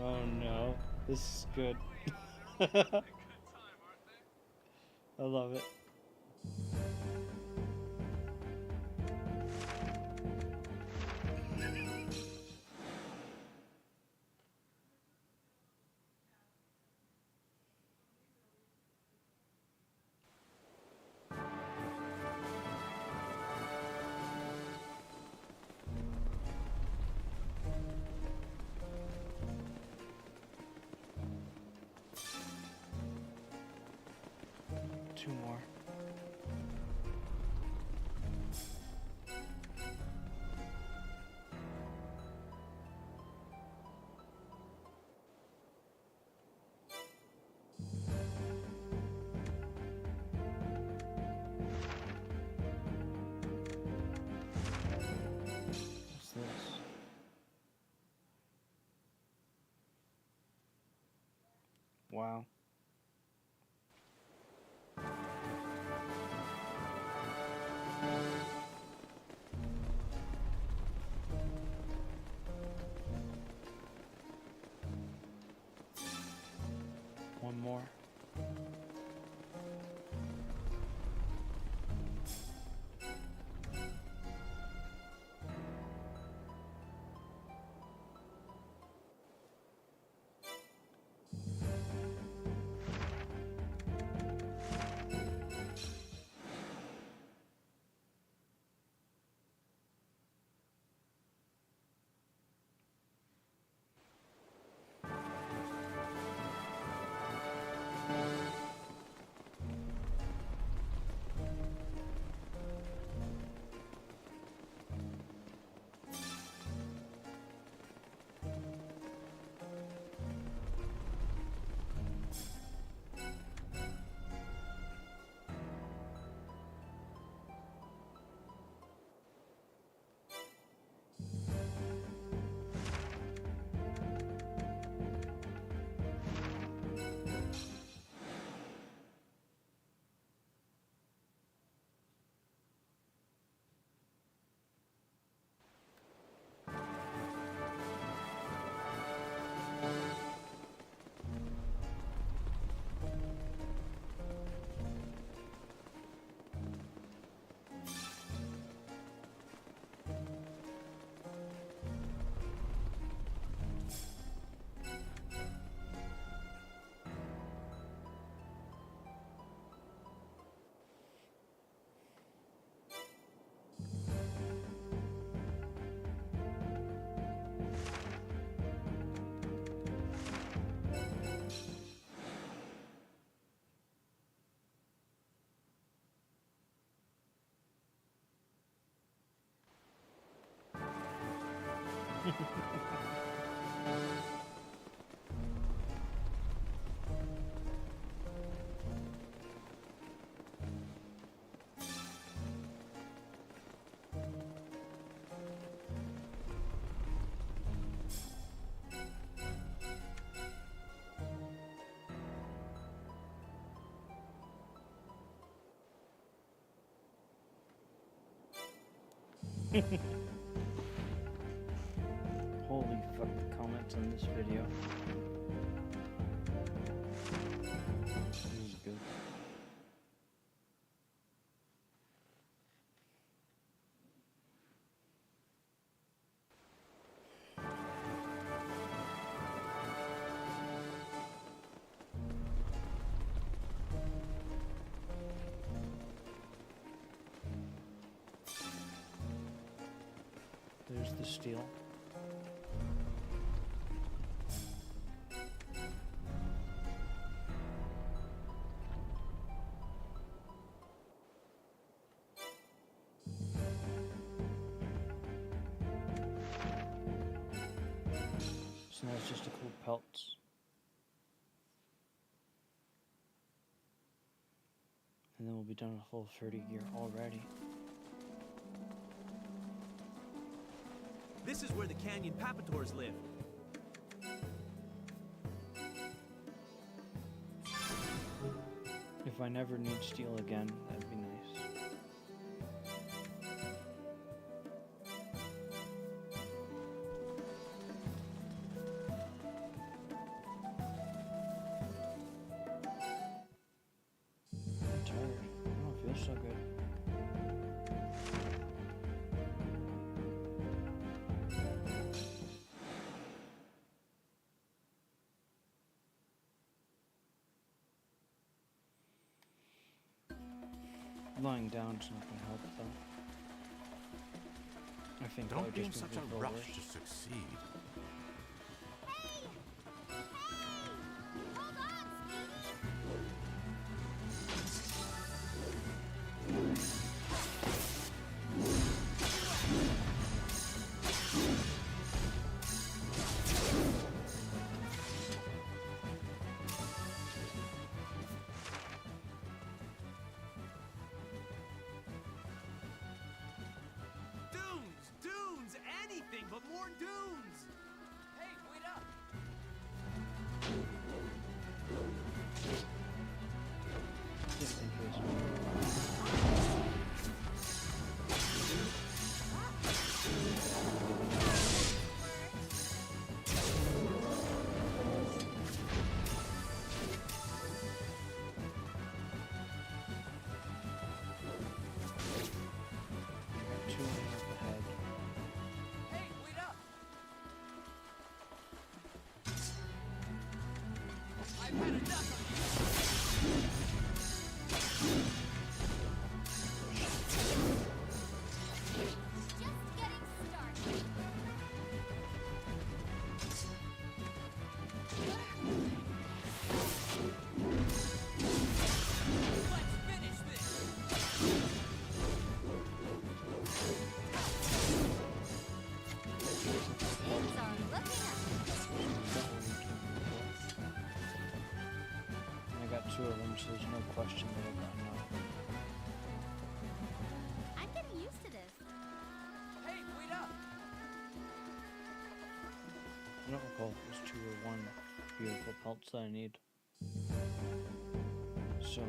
Oh no, this is good. I love it. Two more. What's this? Wow. One more. Holy fuck, the comments on this video. This is good. There's the steel. So now it's just a cool pelts. And then we'll be done with full 30 gear already. This is where the canyon papators live. If I never need steel again, that'd be nice. I'm tired. I don't feel so good. Lying down's not gonna help though. I think Don't I'll be in just such move a forward. rush to succeed. Hey! Hey! Hold on, Dunes! Anything but more dunes! Hey, wait up! Just in case. Two and a half ahead. Hey, wait up! I've had enough of you! just getting started. Let's finish this! Things are looking up. I got two of them, so there's no question that I got no. I'm getting used to this. Hey, wait up! I don't recall if it was two or one beautiful pelts that I need. So,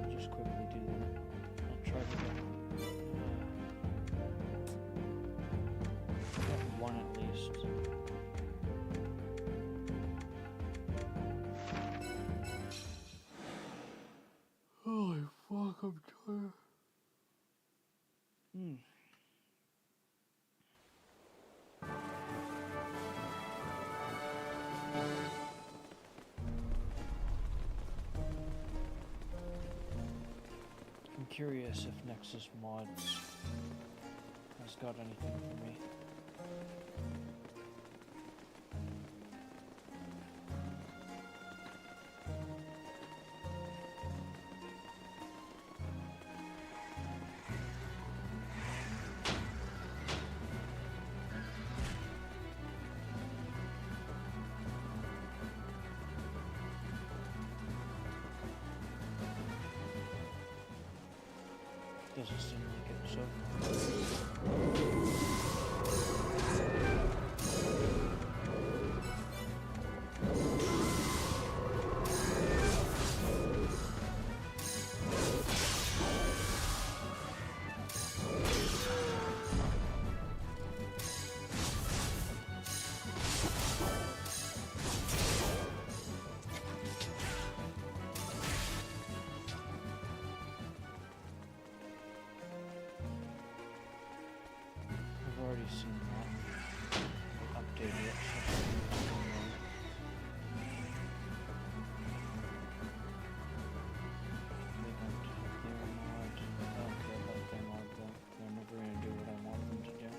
I'll just quickly do that. I'll try to get one at least. Holy fuck, I'm tired. I'm curious if Nexus Mods has got anything for me. doesn't seem like it so far. I've already seen that. They updated it. They don't have their mod. I don't care about their mod though. They're never gonna do what I want them to do.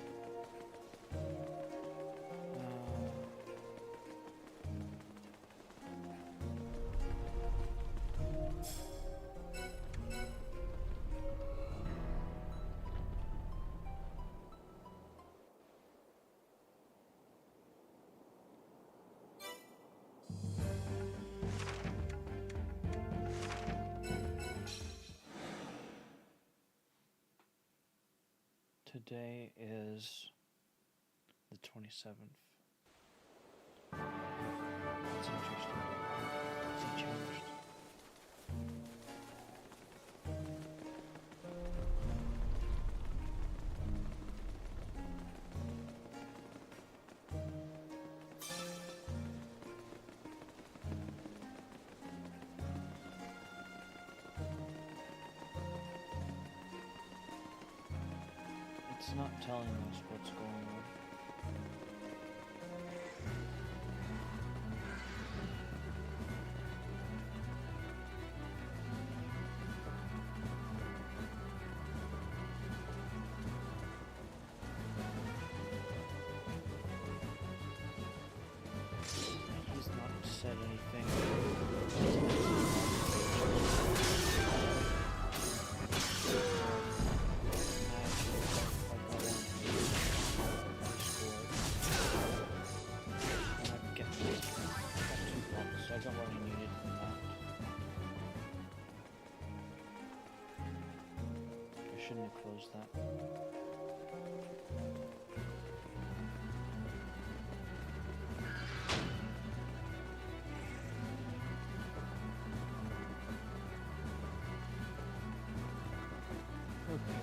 Today is the 27th. That's interesting. Has he changed? It's not telling us what's going on. He's not said anything. I got what I needed from that. I shouldn't have closed that. Okay.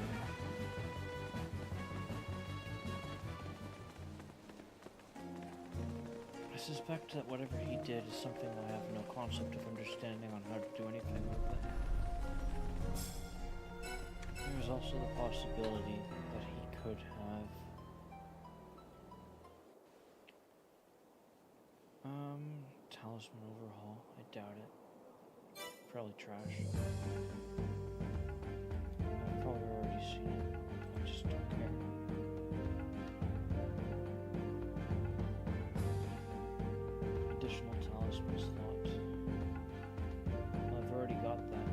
I suspect that whatever he did is something I have no concept of understanding on how to do anything with it. There's also the possibility that he could have talisman overhaul. I doubt it. Probably trash. I've probably already seen it. I just don't care. Additional talisman slot. Well, I've already got that.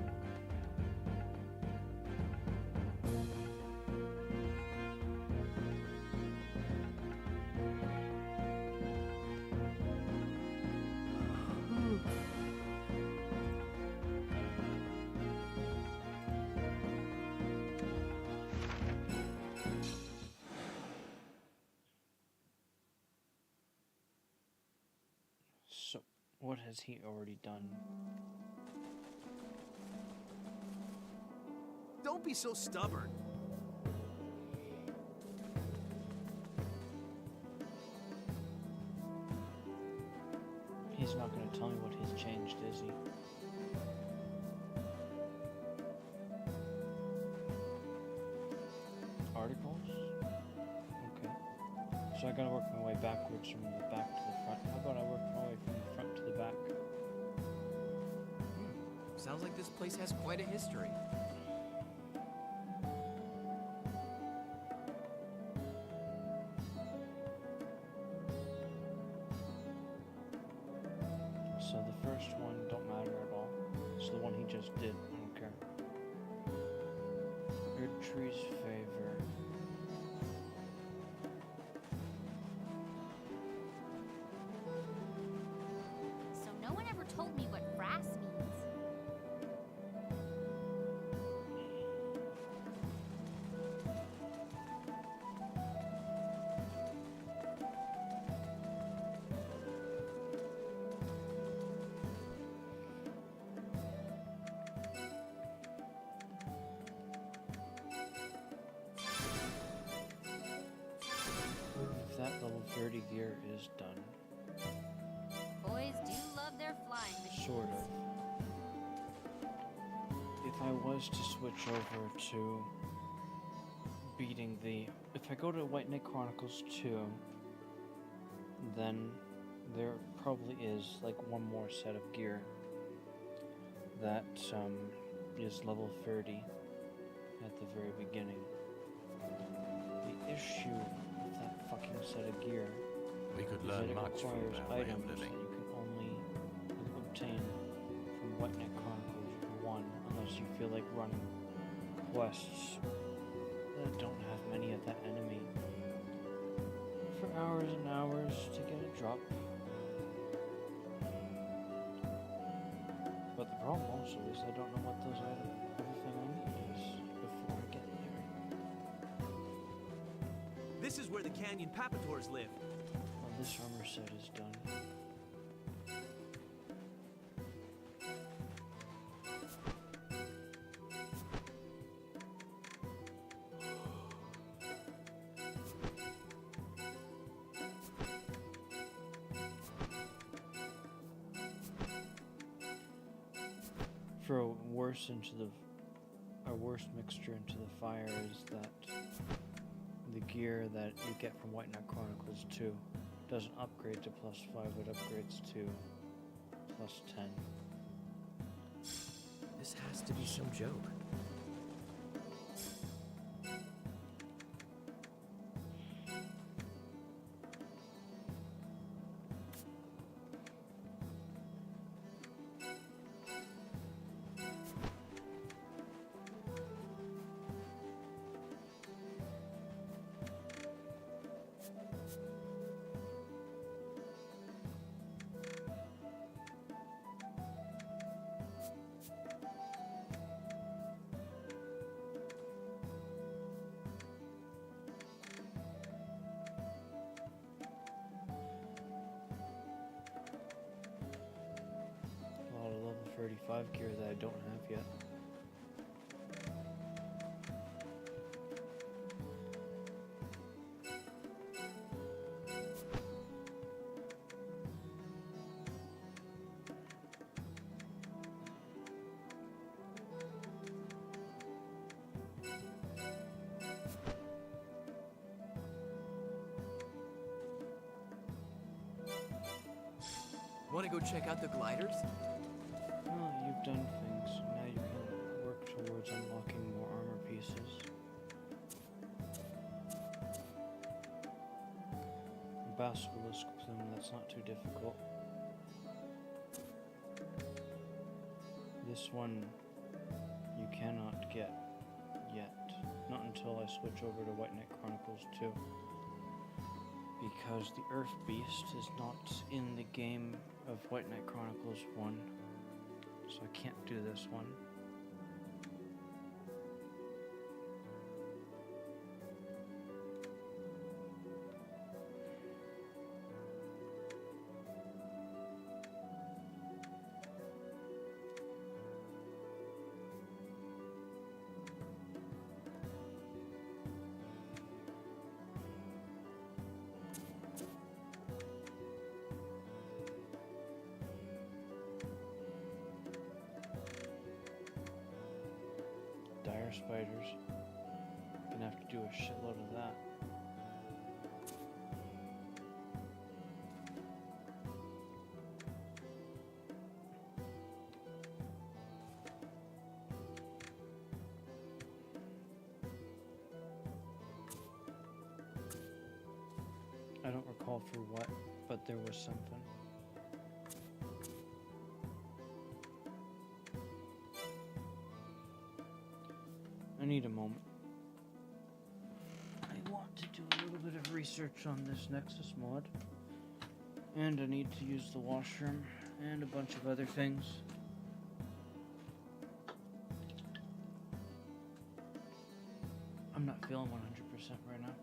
So, what has he already done? Don't be so stubborn. He's not going to tell me what he's changed, is he? Articles? Okay. So I gotta work my way backwards from the back to the front. How about I work my way from the front to the back? Sounds like this place has quite a history. So the first one don't matter at all. So the one he just did, I don't care. Your tree's favor. So no one ever told me what brass means. 30 gear is done. Boys do love their flying machines. Sort of. If I was to switch over to beating the... If I go to White Knight Chronicles 2, then there probably is like one more set of gear that is level 30 at the very beginning. The issue with that fucking set of gear We could is that learn it much from requires their way of items that living. you can only obtain from White Knight Chronicles 1 unless you feel like running quests that don't have many of that enemy for hours and hours to get a drop. But the problem also is I don't know what those items, everything I need is before I get there. This is where the Canyon Papators live. Well, this armor set is done. For a worse mixture into the fire is that the gear that you get from White Knight Chronicles 2 doesn't upgrade to +5, it upgrades to +10. This has to be some joke. A lot of level 35 gear that I don't have yet. Want to go check out the gliders? Well, you've done things. Now you can work towards unlocking more armor pieces. Basilisk plume, that's not too difficult. This one you cannot get yet. Not until I switch over to White Knight Chronicles 2. Because the Earth Beast is not in the game of White Knight Chronicles 1. So I can't do this one. Dire spiders. Gonna have to do a shitload of that. I don't recall for what, but there was something. I need a moment. I want to do a little bit of research on this Nexus mod. And I need to use the washroom and a bunch of other things. I'm not feeling 100% right now.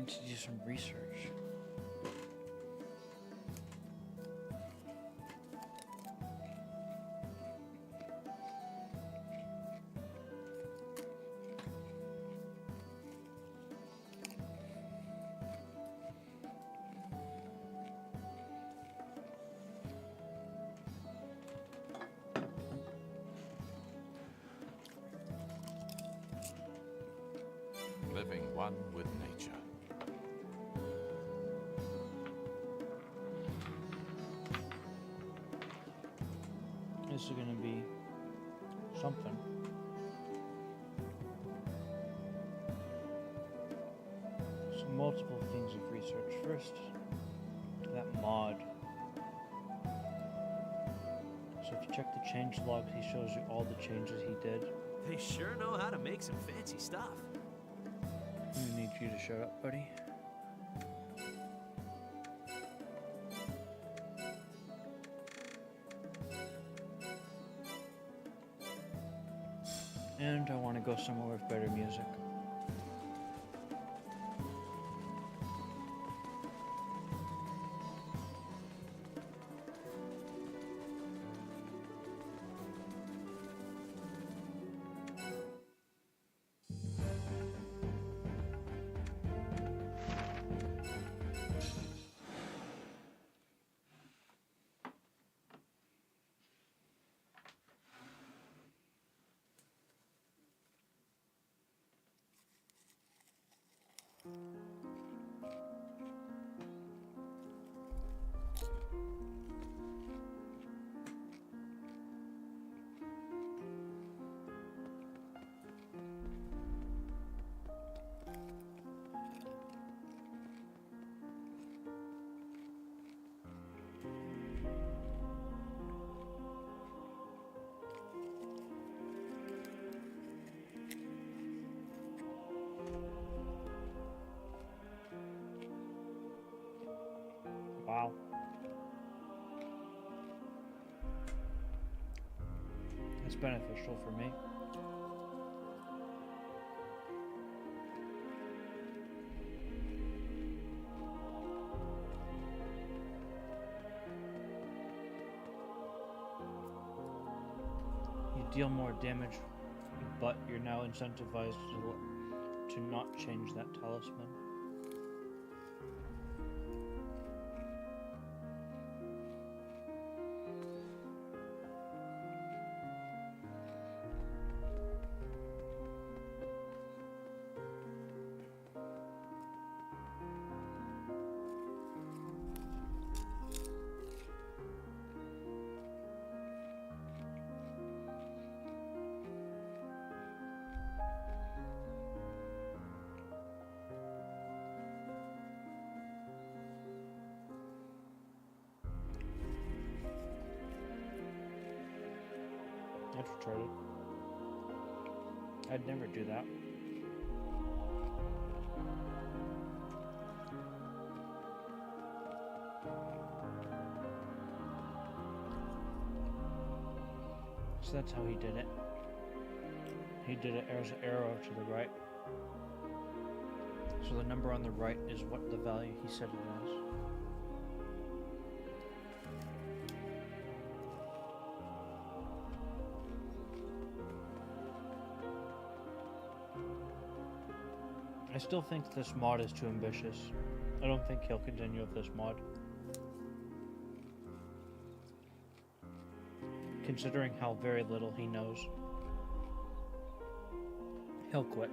need to do some research. Living one with nature. This is gonna be something. So multiple things of research. First, that mod. So if you check the change logs, he shows you all the changes he did. They sure know how to make some fancy stuff. I need you to shut up, buddy. And I want to go somewhere with better music. Wow. It's beneficial for me. You deal more damage, but you're now incentivized to not change that talisman. 'That's retarded. I'd never do that. So that's how he did it. He did it as an arrow to the right. So the number on the right is what the value he said it was. I still think this mod is too ambitious. I don't think he'll continue with this mod. Considering how very little he knows. He'll quit.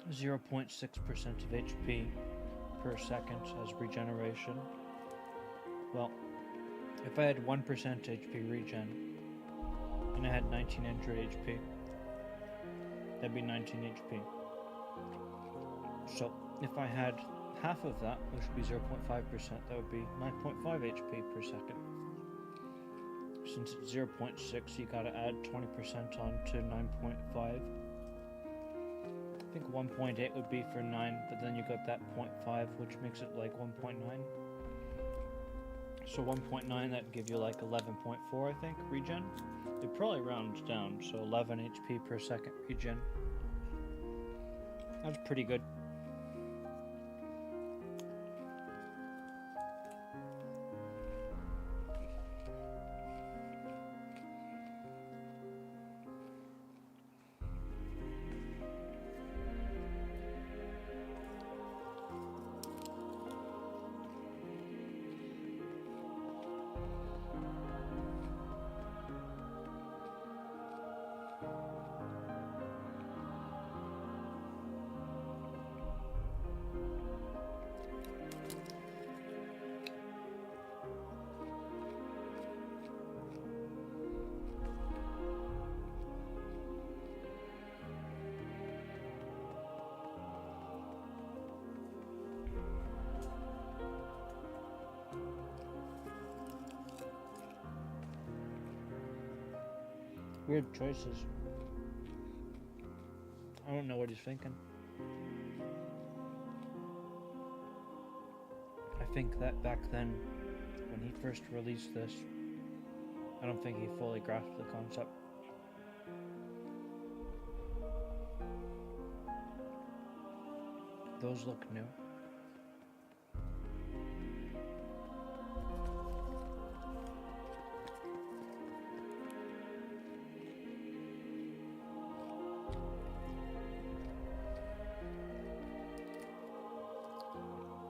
.6% of HP per second as regeneration. Well, if I had 1% HP regen and I had 1900 HP, that'd be 19 HP. So if I had half of that, which would be 0.5%, that would be 9.5 HP per second. Since it's 0.6, you gotta add 20% on to 9.5. I think 1.8 would be for 9, but then you got that 0.5, which makes it like 1.9. So 1.9, that'd give you like 11.4, I think, regen. It probably rounds down, so 11 HP per second regen. That's pretty good. Weird choices. I don't know what he's thinking. I think that back then, when he first released this, I don't think he fully grasped the concept. Those look new.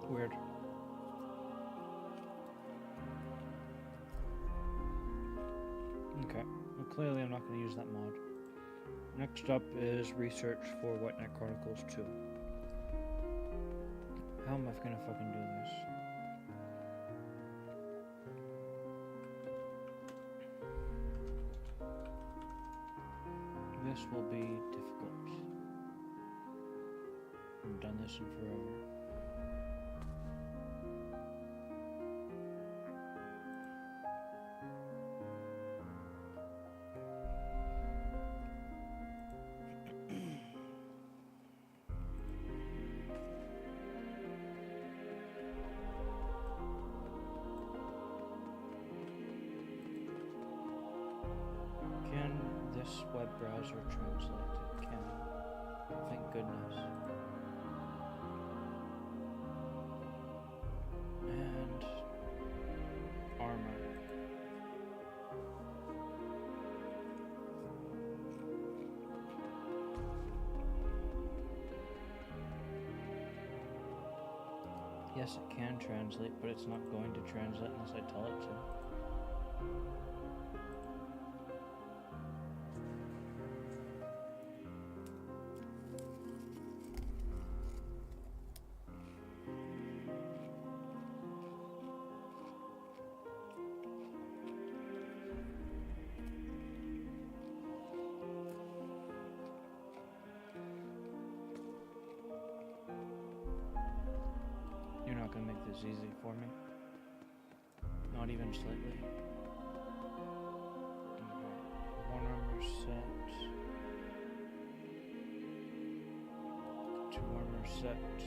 Weird. Okay, well clearly I'm not going to use that mod. Next up is research for White Knight Chronicles 2. How am I going to fucking do this? This will be difficult. I haven't done this in forever. Can this web browser translate? It can. Thank goodness. And armor. Yes, it can translate, but it's not going to translate unless I tell it to. You're not gonna make this easy for me. Not even slightly. One armor set. Two armor sets.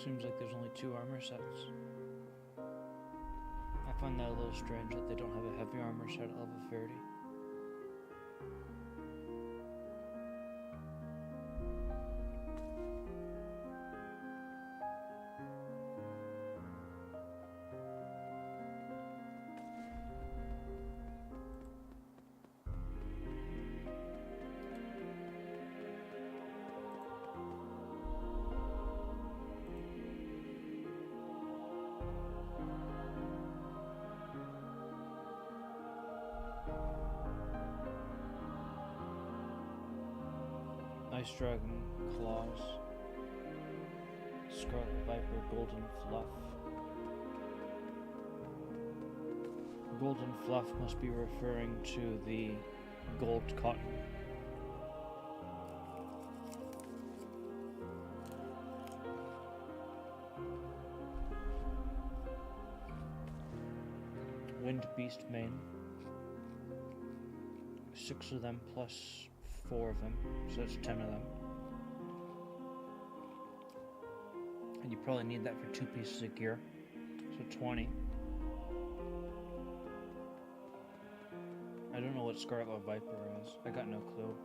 Seems like there's only two armor sets. I find that a little strange that they don't have a heavy armor set at level 30. Ice Dragon Claws, Scarlet Viper Golden Fluff. Golden Fluff must be referring to the gold cotton. Wind Beast main. 6 of them plus 4 of them, so that's 10 of them. And you probably need that for 2 pieces of gear, so 20. I don't know what Scarlet Viper is. I got no clue.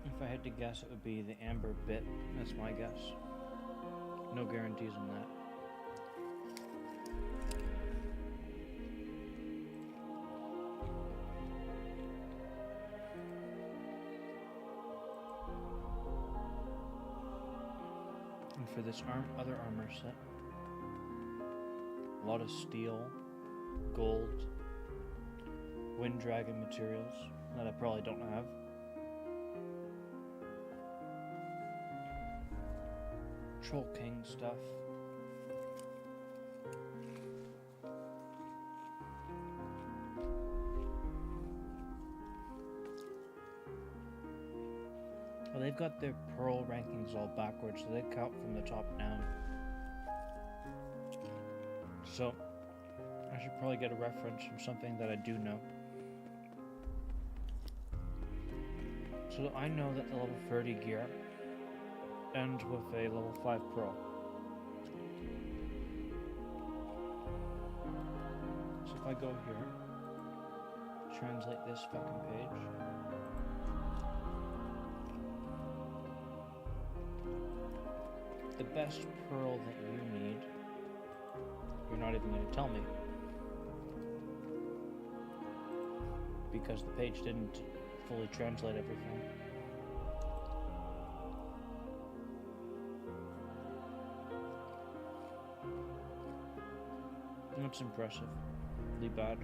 If I had to guess, it would be the Amber Bit. That's my guess. No guarantees on that. And for this other armor set, a lot of steel, gold, Wind Dragon materials that I probably don't have. Troll King stuff. Well, they've got their pearl rankings all backwards, so they count from the top down. So, I should probably get a reference from something that I do know. So I know that the level 30 gear ends with a level 5 pearl. So if I go here, translate this fucking page. The best pearl that you need, you're not even going to tell me. Because the page didn't fully translate everything. That's impressively bad.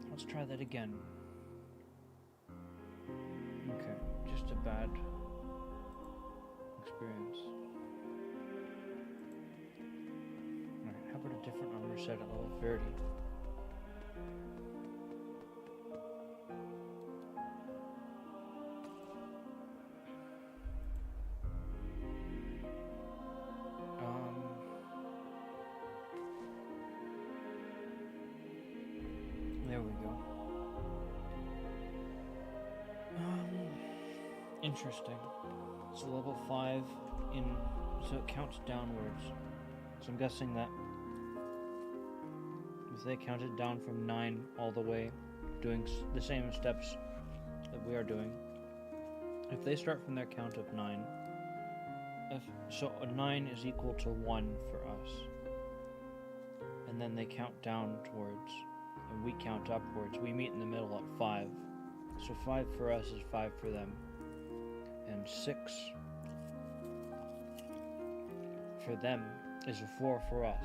Let's try that again. Okay, just a bad experience. Alright, how about a different armor set at level 30? There we go. Interesting. So level 5 so it counts downwards. So I'm guessing that if they counted down from 9 all the way, doing the same steps that we are doing, if they start from their count of 9, so a 9 is equal to 1 for us, and then they count downwards, and we count upwards. We meet in the middle at 5. So 5 for us is 5 for them, and 6 for them is a 4 for us.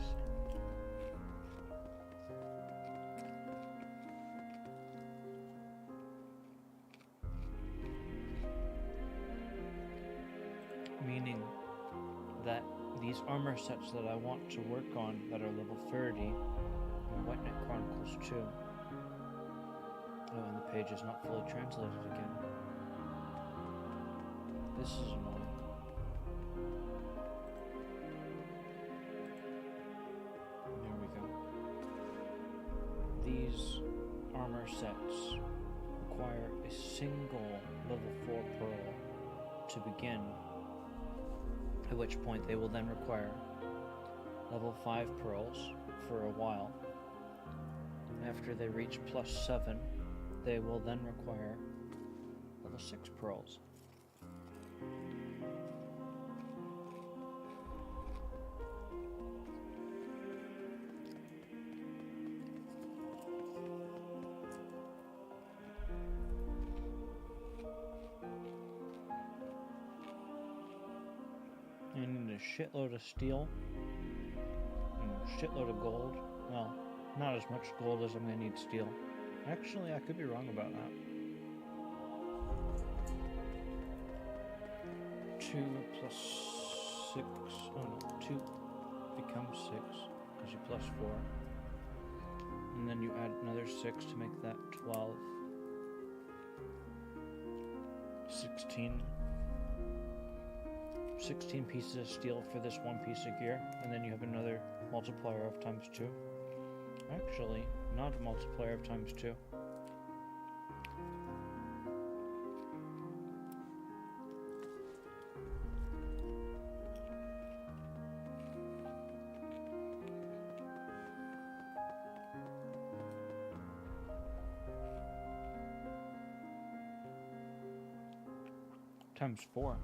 Meaning that these armor sets that I want to work on that are level 30 in White Knight Chronicles 2. Oh, and the page is not fully translated again. This is annoying. There we go. These armor sets require a single level 4 pearl to begin, at which point they will then require level 5 pearls for a while. After they reach plus 7, they will then require level 6 pearls. I need a shitload of steel and a shitload of gold. Well, not as much gold as I'm going to need steel. Actually, I could be wrong about that. 2 plus 6. Oh no, 2 becomes 6 because you plus 4. And then you add another 6 to make that 12. 16. 16 pieces of steel for this one piece of gear, and then you have another multiplier of times 2. Actually, not a multiplier of times 2. Times 4.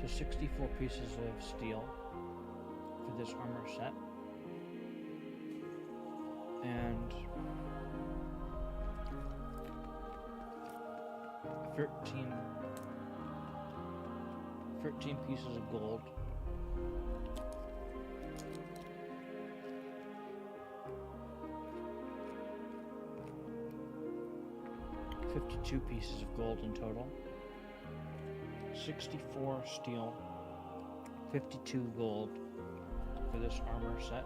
So 64 pieces of steel for this armor set. And 13 pieces of gold. $52 pieces of gold in total. 64 steel, 52 gold for this armor set.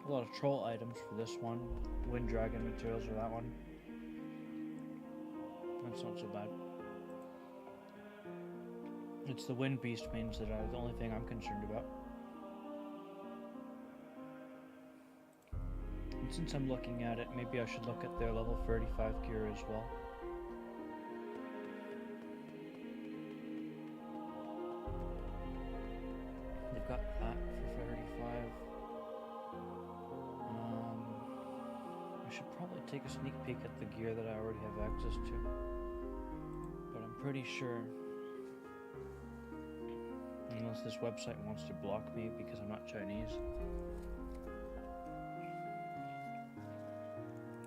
A lot of troll items for this one. Wind dragon materials for that one. That's not so bad. It's the wind beast mains that are the only thing I'm concerned about. And since I'm looking at it, maybe I should look at their level 35 gear as well. They've got that for 35. I should probably take a sneak peek at the gear that I already have access to. But I'm pretty sure, unless this website wants to block me because I'm not Chinese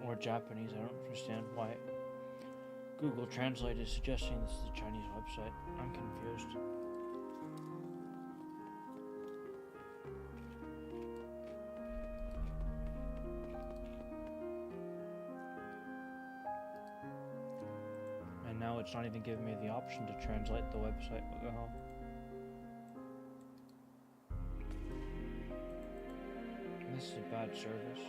or Japanese, I don't understand why Google Translate is suggesting this is a Chinese website. I'm confused. And now it's not even giving me the option to translate the website. What the hell? This is a bad service.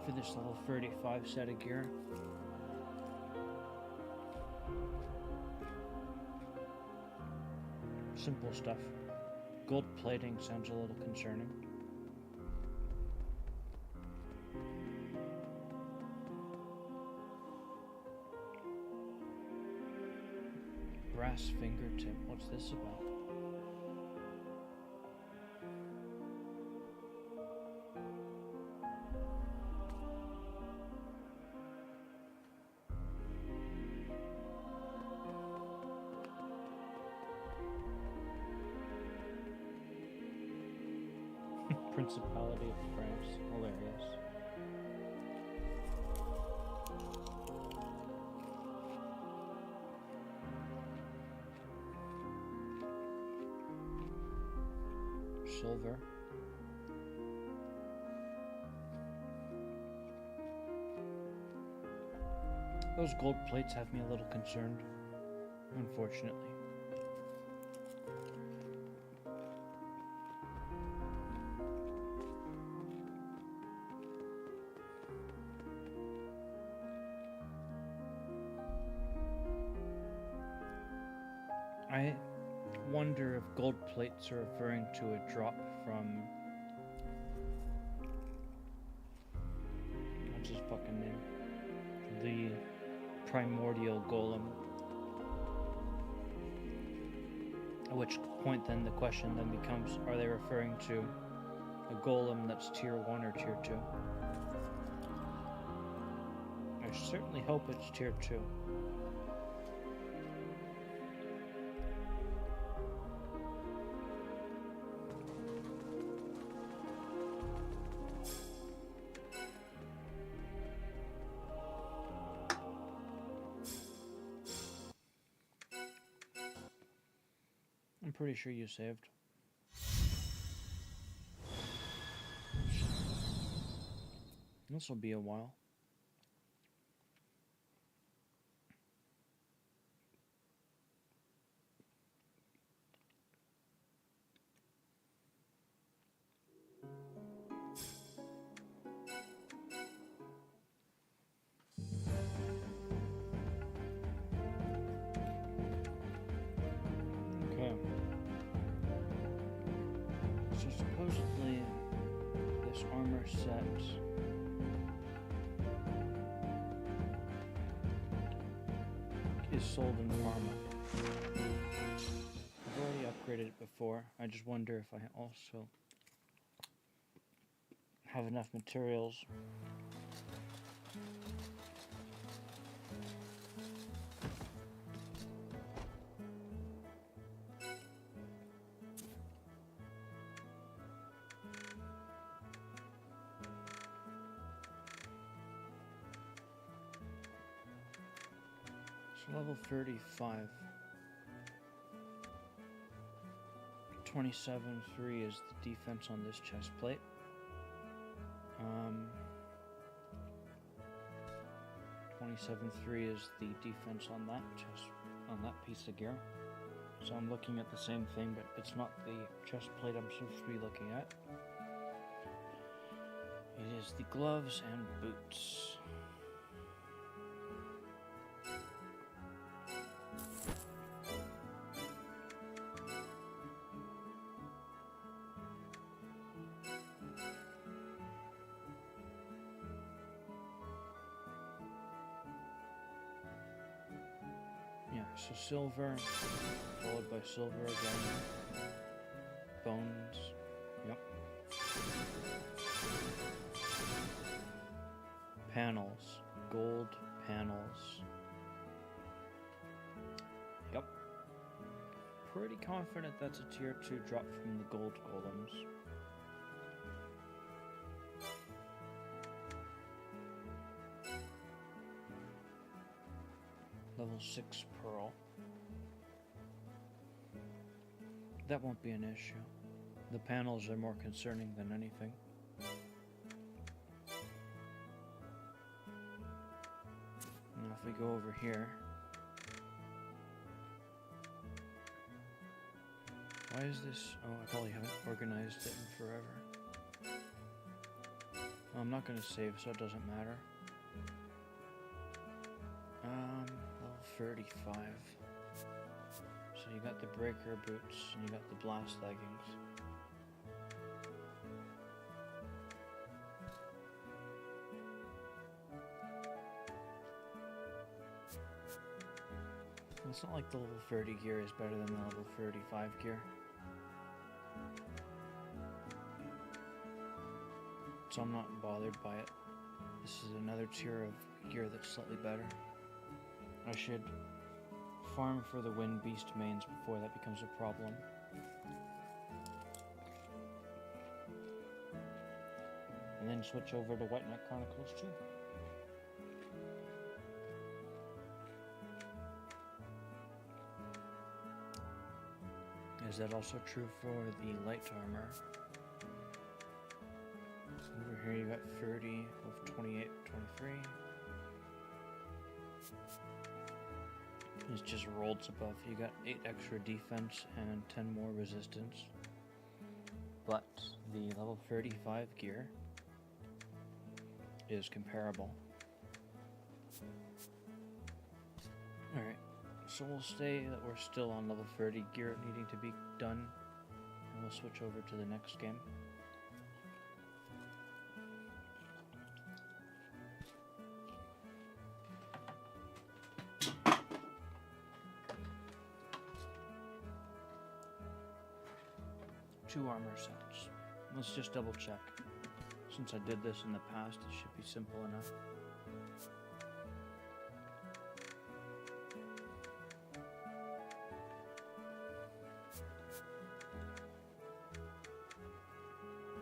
For this level 35 set of gear. Simple stuff. Gold plating sounds a little concerning. Brass fingertip, what's this about? Principality of France, hilarious. Silver. Those gold plates have me a little concerned, unfortunately. I wonder if gold plates are referring to a drop from... what's his fucking name? The primordial golem. At which point then the question then becomes, are they referring to a golem that's tier 1 or tier 2? I certainly hope it's tier 2. pretty sure you saved. This will be a while. Okay. So supposedly this armor set is sold in pharma. I've already upgraded it before. I just wonder if I also have enough materials. So level 35. 27.3 is the defense on this chest plate. 27.3 is the defense on that piece of gear. So I'm looking at the same thing, but it's not the chest plate I'm supposed to be looking at. It is the gloves and boots. So silver, followed by silver again. Bones. Yep. Panels. Gold panels. Yep. Pretty confident that's a tier 2 drop from the gold golems. Level 6 pearl. That won't be an issue. The panels are more concerning than anything. Now if we go over here. Why is this? Oh, I probably haven't organized it in forever. Well, I'm not going to save, so it doesn't matter. Level 35. So you got the breaker boots and you got the blast leggings. Well, it's not like the level 30 gear is better than the level 35 gear. So I'm not bothered by it. This is another tier of gear that's slightly better. I should farm for the Wind Beast mains before that becomes a problem. And then switch over to White Knight Chronicles 2. Is that also true for the light armor? Over here you got 30 of 28, 23. It's just rolled above. You got 8 extra defense and 10 more resistance. But the level 35 gear is comparable. Alright, so we'll say that we're still on level 30 gear needing to be done. And we'll switch over to the next game. Two armor sets. Let's just double check. Since I did this in the past, it should be simple enough.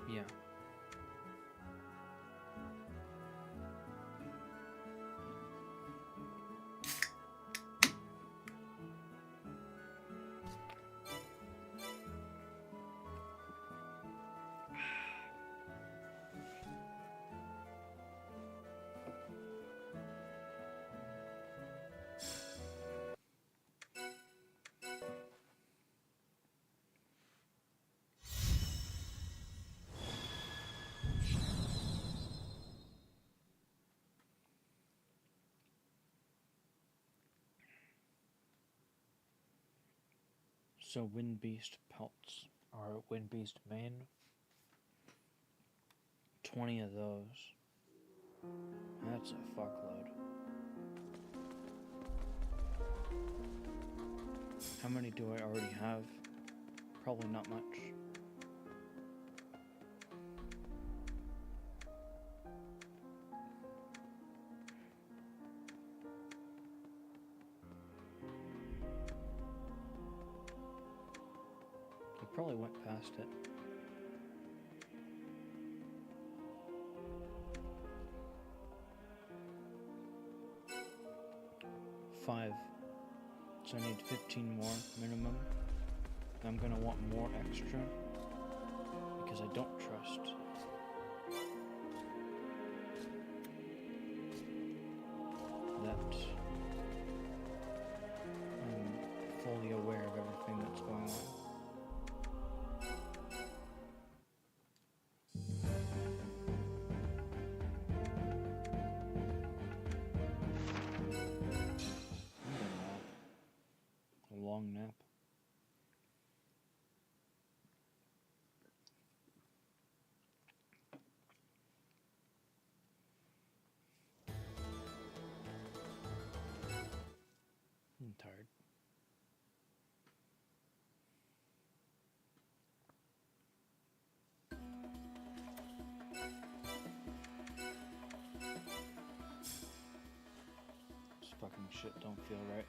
Yeah. So Wind Beast pelts or Wind Beast main. 20 of those. That's a fuckload. How many do I already have? Probably not much. He probably went past it. Five. So I need 15 more minimum. I'm gonna want more extra because I don't trust that I'm fully aware of everything that's going on. I'm gonna nap. A long nap. I'm tired. This fucking shit don't feel right.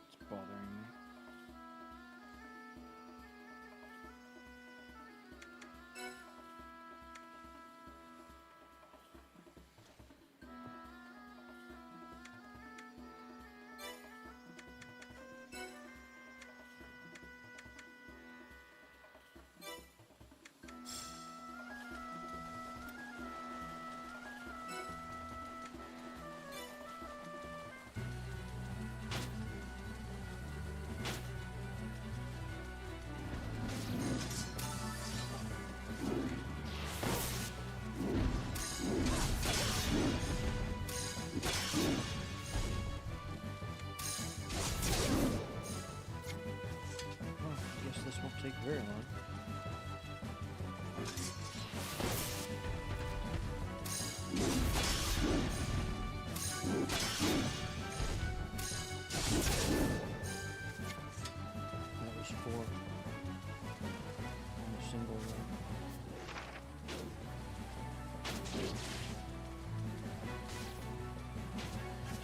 It's bothering me. Oh, I guess this won't take very long. That was 4 on a single run.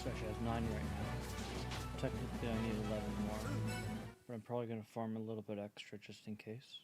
So actually has 9 right now. Technically I need 11 more. But I'm probably going to farm a little bit extra just in case.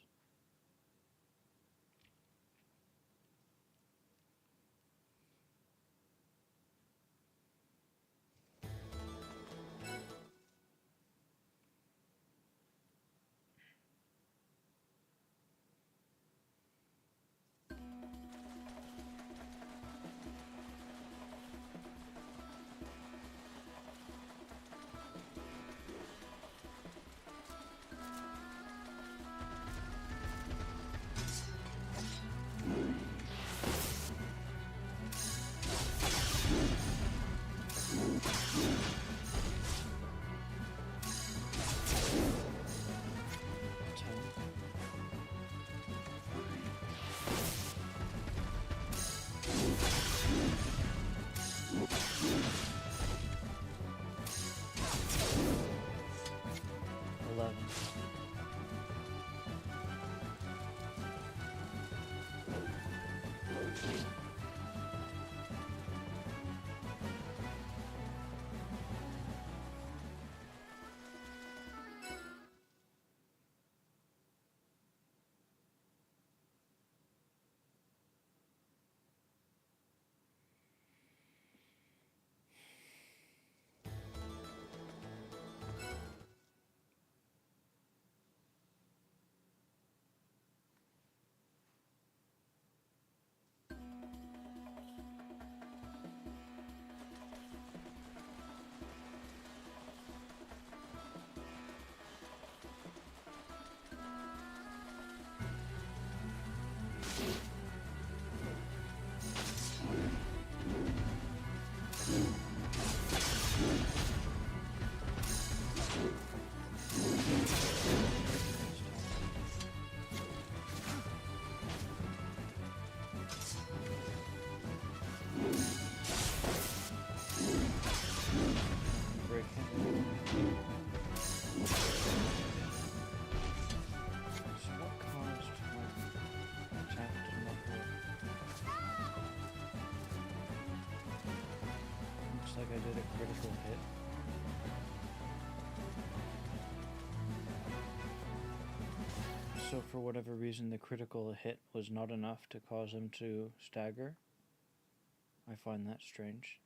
like I did a critical hit. So for whatever reason, the critical hit was not enough to cause him to stagger. I find that strange.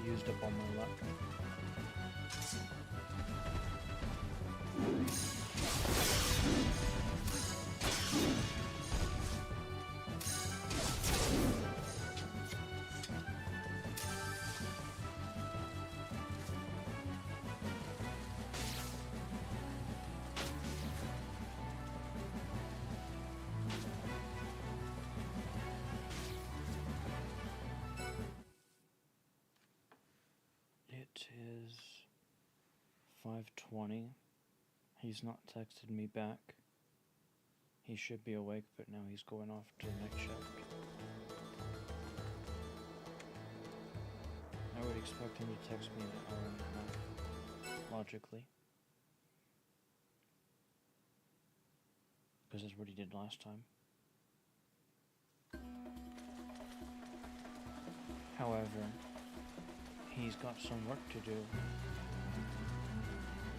Used up all my luck. It is 5:20. He's not texted me back. He should be awake, but now he's going off to the night shift. I would expect him to text me in an hour and a half, logically. Because that's what he did last time. However, he's got some work to do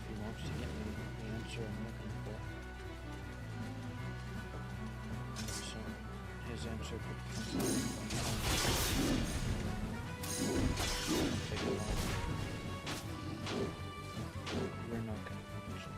if he wants to get me the answer I'm looking for. So, his answer could come take a while. We're not going to finish it.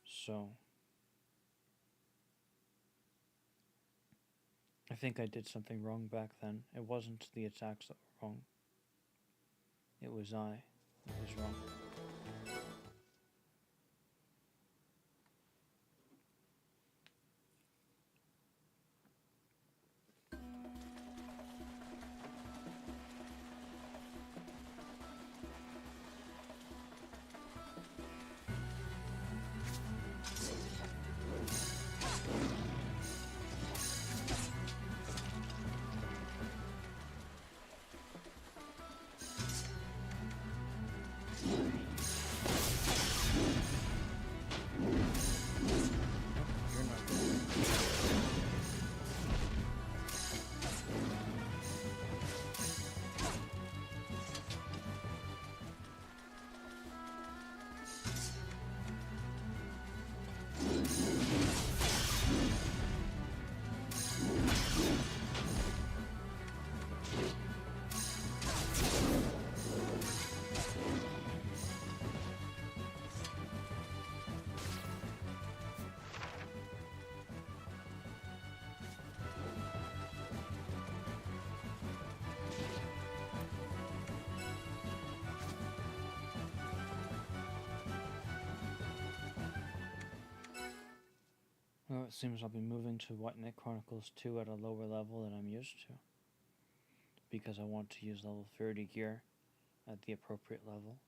So I think I did something wrong back then. It wasn't the attacks that were wrong. It was I that was wrong. Now it seems I'll be moving to White Knight Chronicles 2 at a lower level than I'm used to, because I want to use level 30 gear at the appropriate level.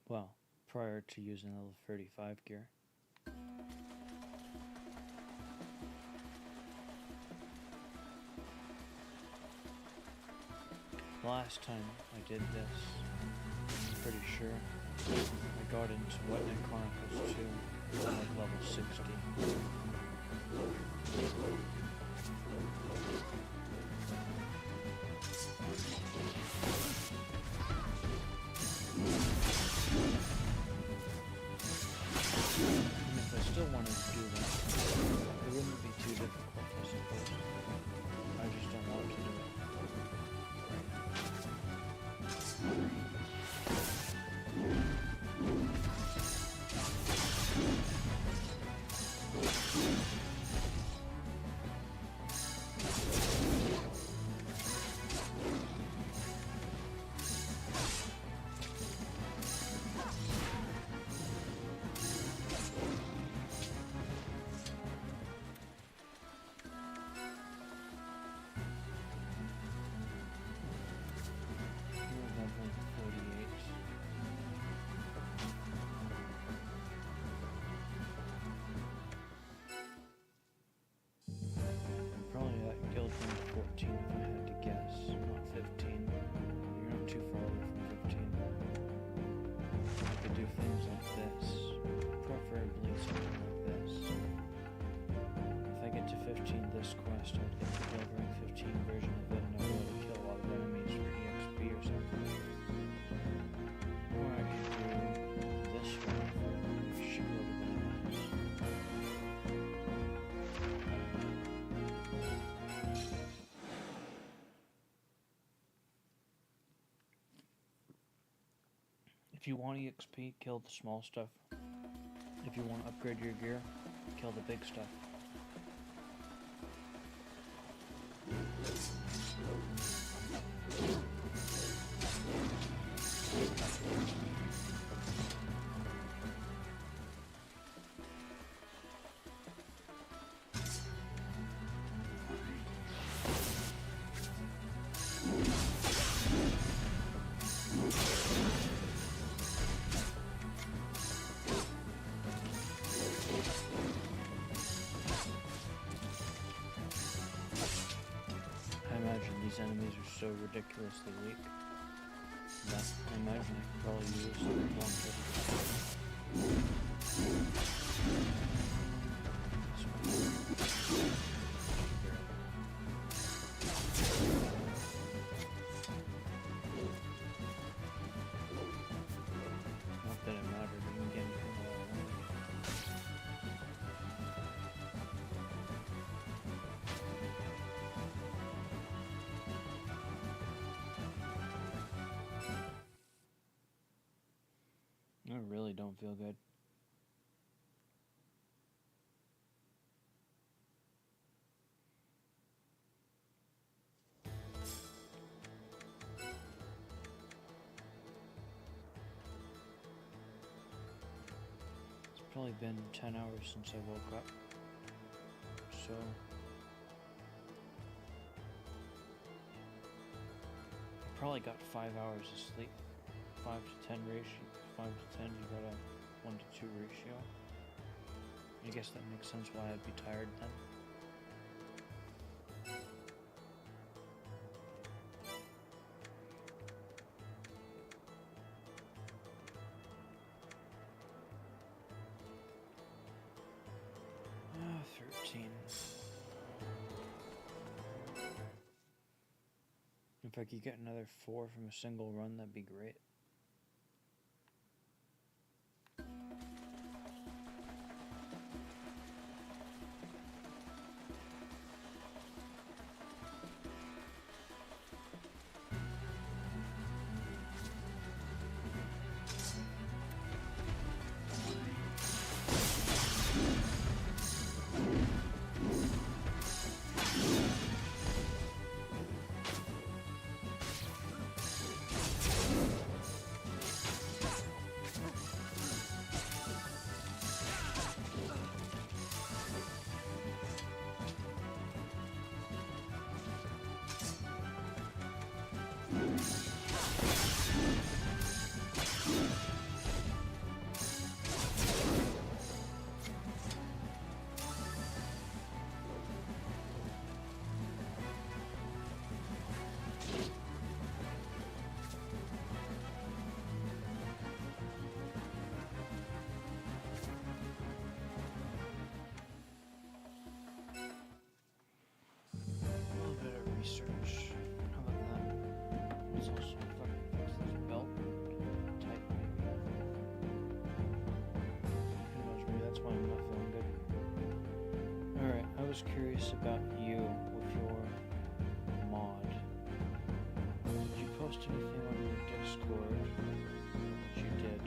Well, prior to using level 35 gear. Last time I did this, I'm pretty sure I got into White Knight Chronicles 2 at like level 60. And if I still wanted to do that, it wouldn't be too difficult, I suppose. I just don't want to do it. Probably at guild rank 14 if I had to guess, not 15. You're not too far away from 15. I could do things like this, preferably something like this. If I get to 15 this quest, I'd get the guild rank 15 version of it and I'd be able to kill a lot of enemies for EXP or something. Or I could do this one for a shitload of enemies. If you want EXP, kill the small stuff. If you want to upgrade your gear, kill the big stuff. I imagine these enemies are so ridiculously weak that I imagine I could probably use one Not that it mattered, you can get anything that I want. I really don't feel good. It's probably been 10 hours since I woke up. So I probably got 5 hours of sleep. 5 to 10 ratio. 5 to 10, you got a 1 to 2 ratio. I guess that makes sense why I'd be tired then. Ah, 13. If I could get another 4 from a single run, that'd be great. was curious about you with your mod. Did you post anything on your Discord? Which you did.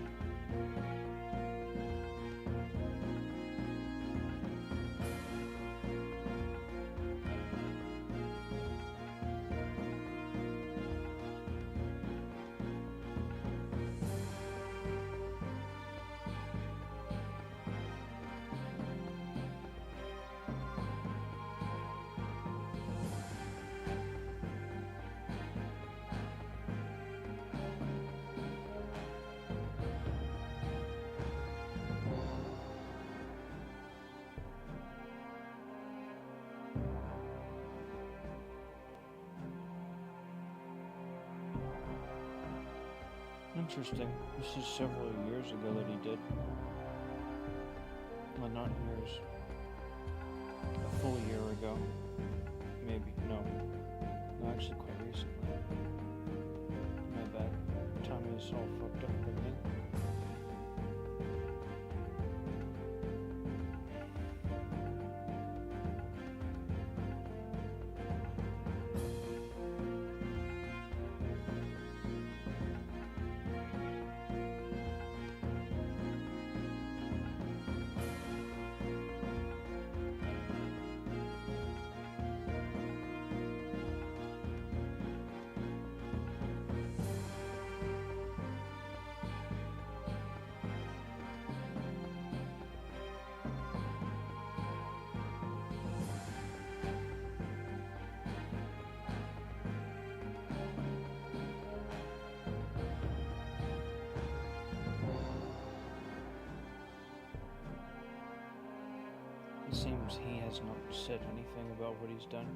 Interesting. This is several years ago that he did. Well, not years. A full year ago. Maybe. No. No, actually quite recently. My bad. Time is all fucked up for me. It seems he has not said anything about what he's done.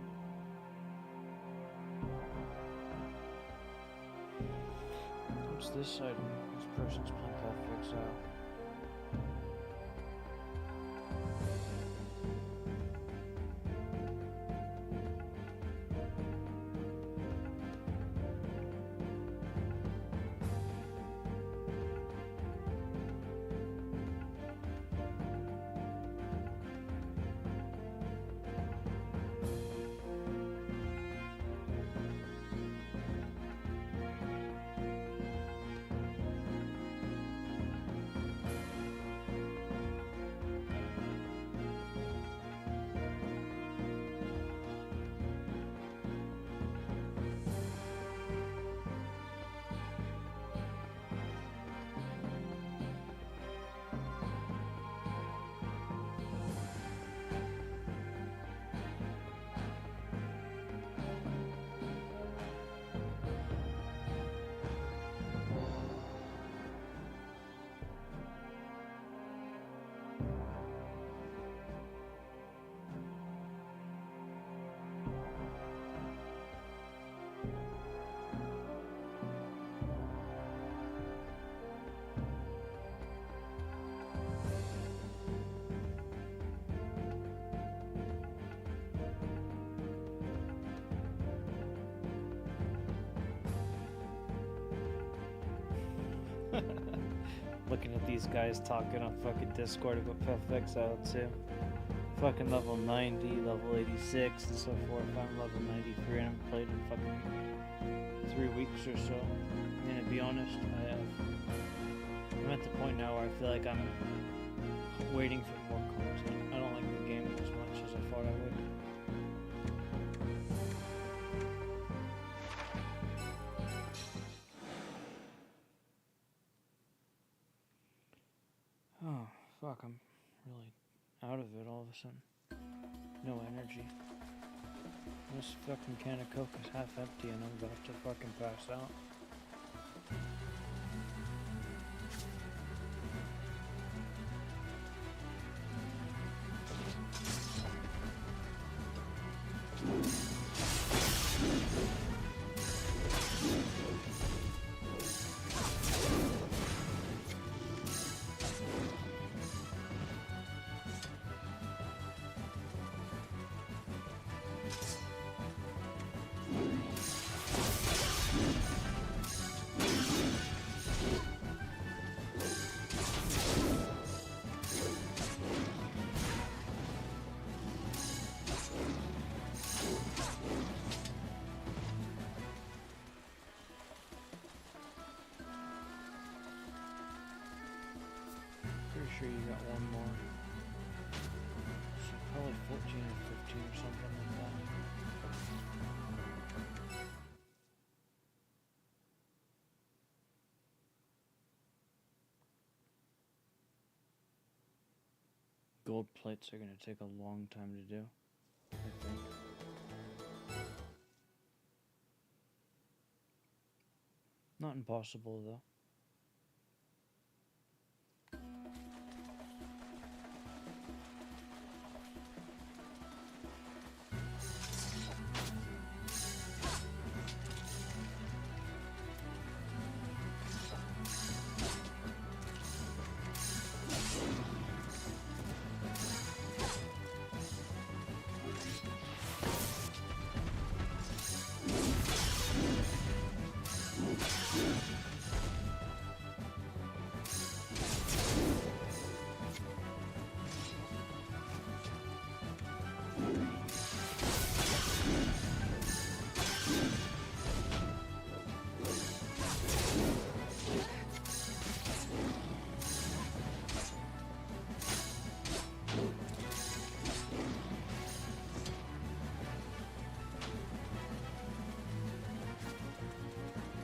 What's this item? This person's playing Path of Exile. Looking at these guys talking on fucking Discord about Path of Exile too. Fucking level 90, level 86 and so forth. I'm level 93 and I've played in fucking 3 weeks or so. And to be honest, I'm at the point now where I feel like I'm waiting for more content. I don't like the game as much as I thought I would. Oh, fuck, I'm really out of it all of a sudden. No energy. This fucking can of Coke is half empty and I'm about to fucking pass out. Gold plates are going to take a long time to do, I think. Not impossible, though.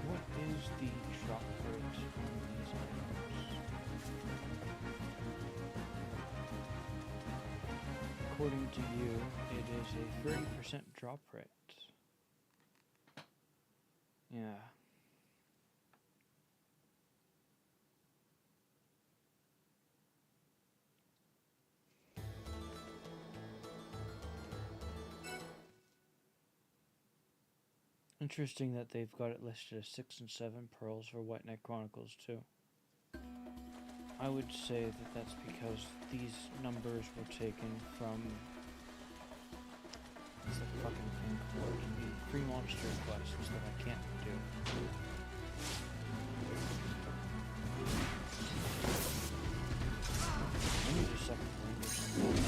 What is the drop rate on these items? According to you, it is a 30% drop rate. Yeah. Interesting that they've got it listed as 6 and 7 pearls for White Knight Chronicles too. I would say that that's because these numbers were taken from what's the fucking thing called? The free monster quests that I can't do. I need a second wind or something.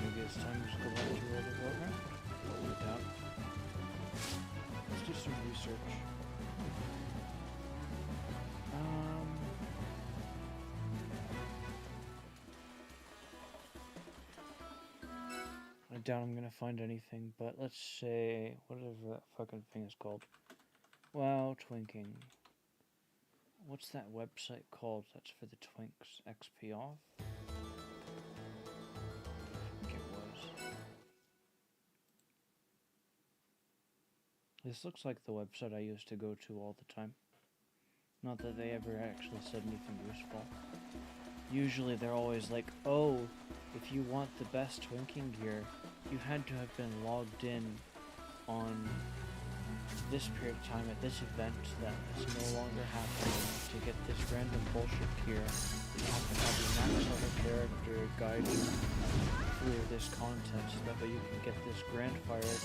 Maybe it's time to just go back to World of Warcraft? No doubt. Let's do some research. I doubt I'm gonna find anything, but let's say whatever that fucking thing is called. Wow, twinking. What's that website called that's for the twinks? XP off? I think it was. This looks like the website I used to go to all the time. Not that they ever actually said anything useful. Usually they're always like, oh, if you want the best twinking gear, you had to have been logged in on this period of time at this event that is no longer happening to get this random bullshit gear. You have to have your max level character guide you through this content so that way you can get this grandfather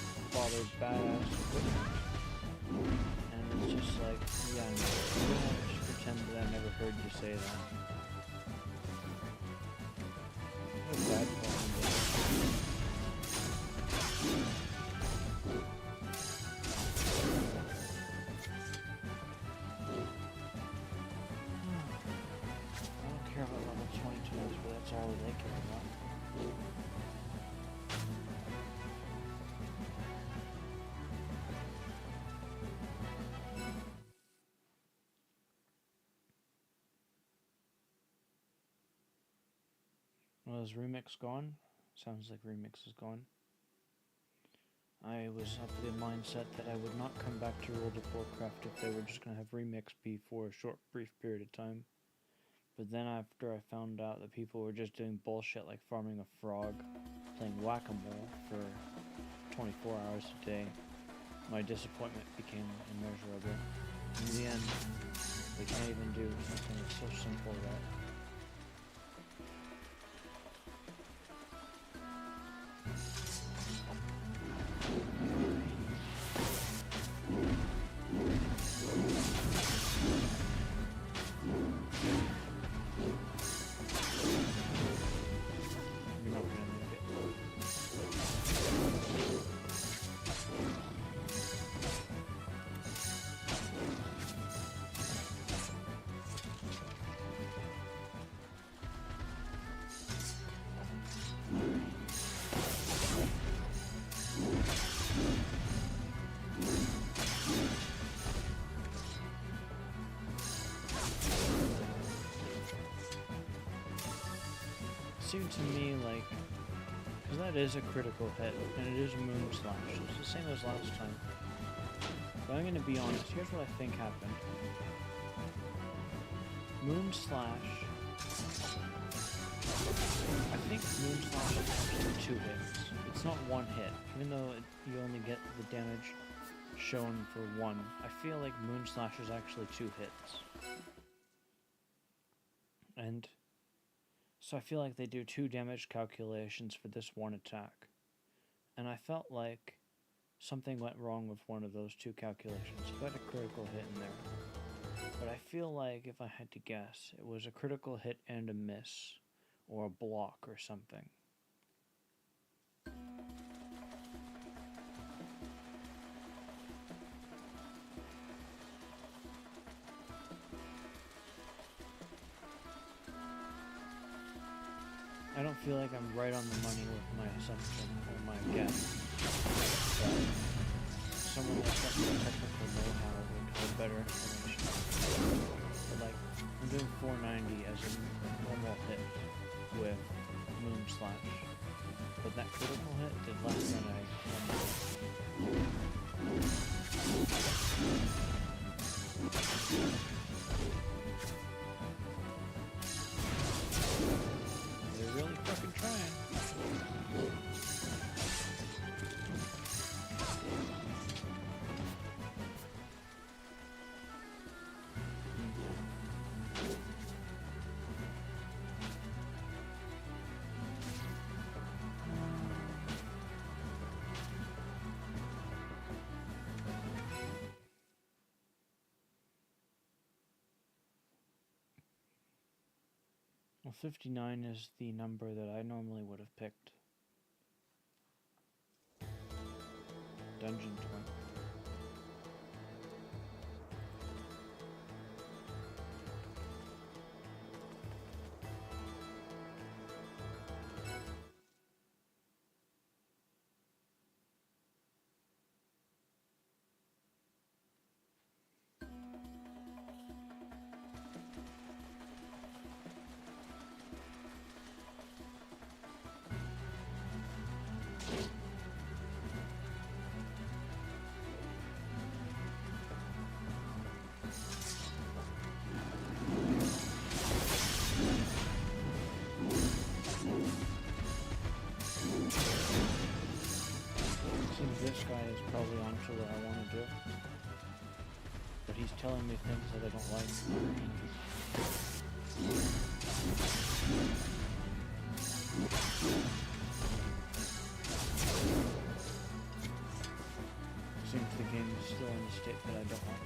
badass equipment. And it's just like, yeah, no, I'm gonna just pretend that I never heard you say that. What a bad fucking day. I don't care about level 22s, but that's all they care about. Well, is Remix gone? Sounds like Remix is gone. I was of the mindset that I would not come back to World of Warcraft if they were just going to have Remix be for a short, brief period of time. But then after I found out that people were just doing bullshit like farming a frog, playing whack-a-mole for 24 hours a day, my disappointment became immeasurable. In the end, they can't even do something that's so simple that you're not gonna make it. seemed to me like, because that is a critical hit, and it is Moon Slash. It's the same as last time. But I'm gonna be honest, here's what I think happened. Moon Slash, I think Moon Slash is actually 2 hits. It's not 1 hit, even though you only get the damage shown for 1. I feel like Moon Slash is actually 2 hits. And so I feel like they do 2 damage calculations for this 1 attack. And I felt like something went wrong with one of those 2 calculations. You got a critical hit in there. But I feel like if I had to guess, it was a critical hit and a miss. Or a block or something. I don't feel like I'm right on the money with my assumption or my guess. But someone that's got more technical know-how would have better information. But like, I'm doing 490 as a normal hit with Moon Slash. But that critical hit did less than I They're really fucking trying. Well, 59 is the number that I normally would have picked. Dungeon 20. This guy is probably onto what I want to do. But he's telling me things that I don't like. Seems the game is still in a state that I don't want.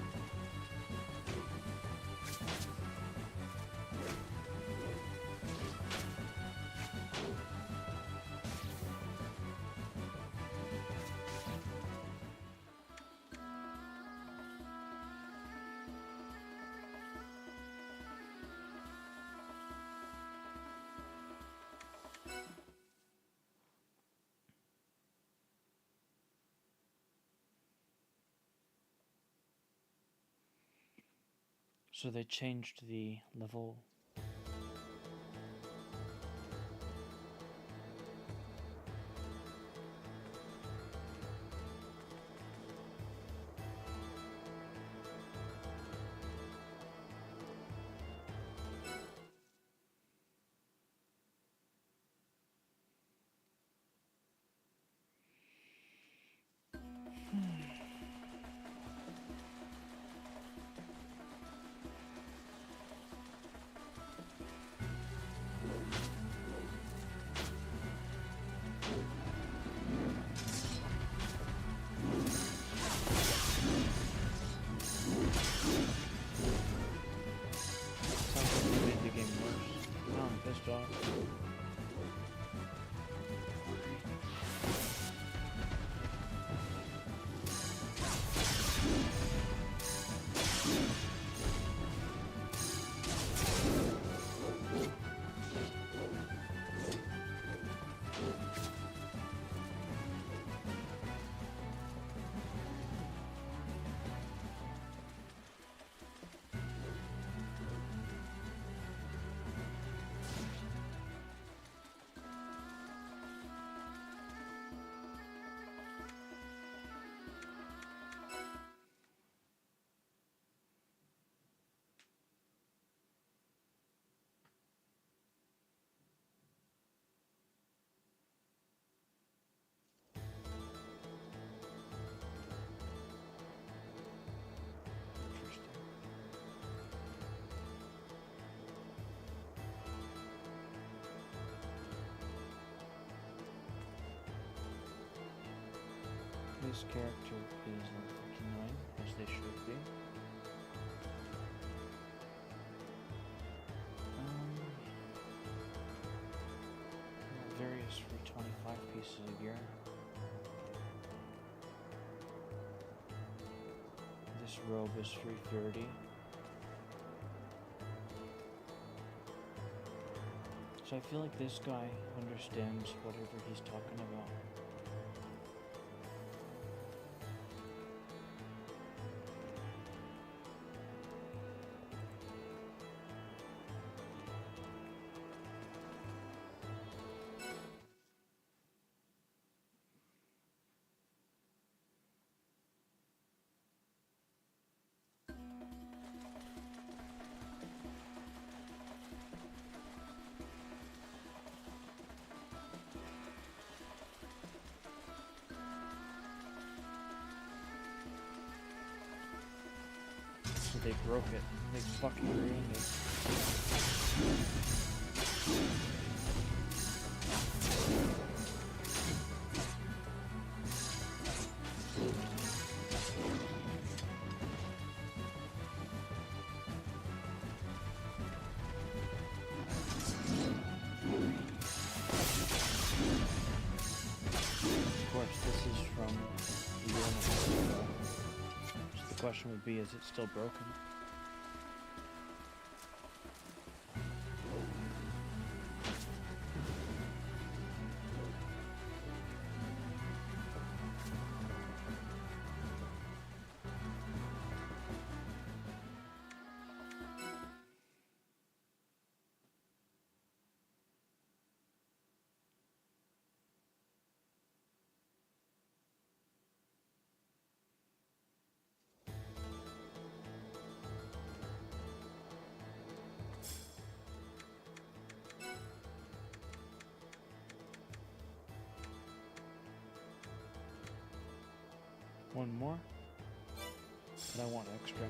So they changed the level. this character is level 59, as they should be. Various for 25 pieces of gear. This robe is 330. So I feel like this guy understands whatever he's talking about. So they broke it. They fucking ruined it. Of course, this is from a year and a half ago. So the question would be, is it still broken? One more, but I want extra.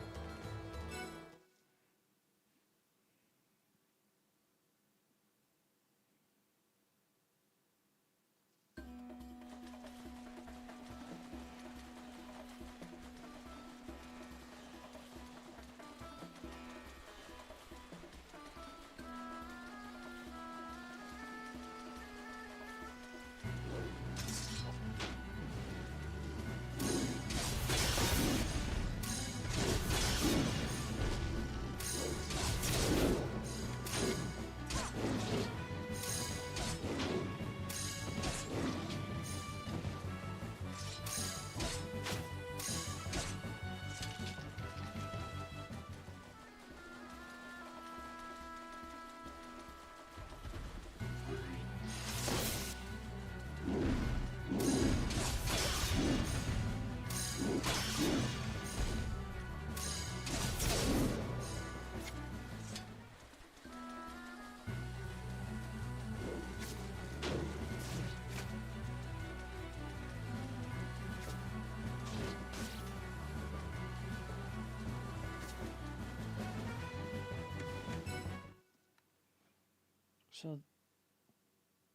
So,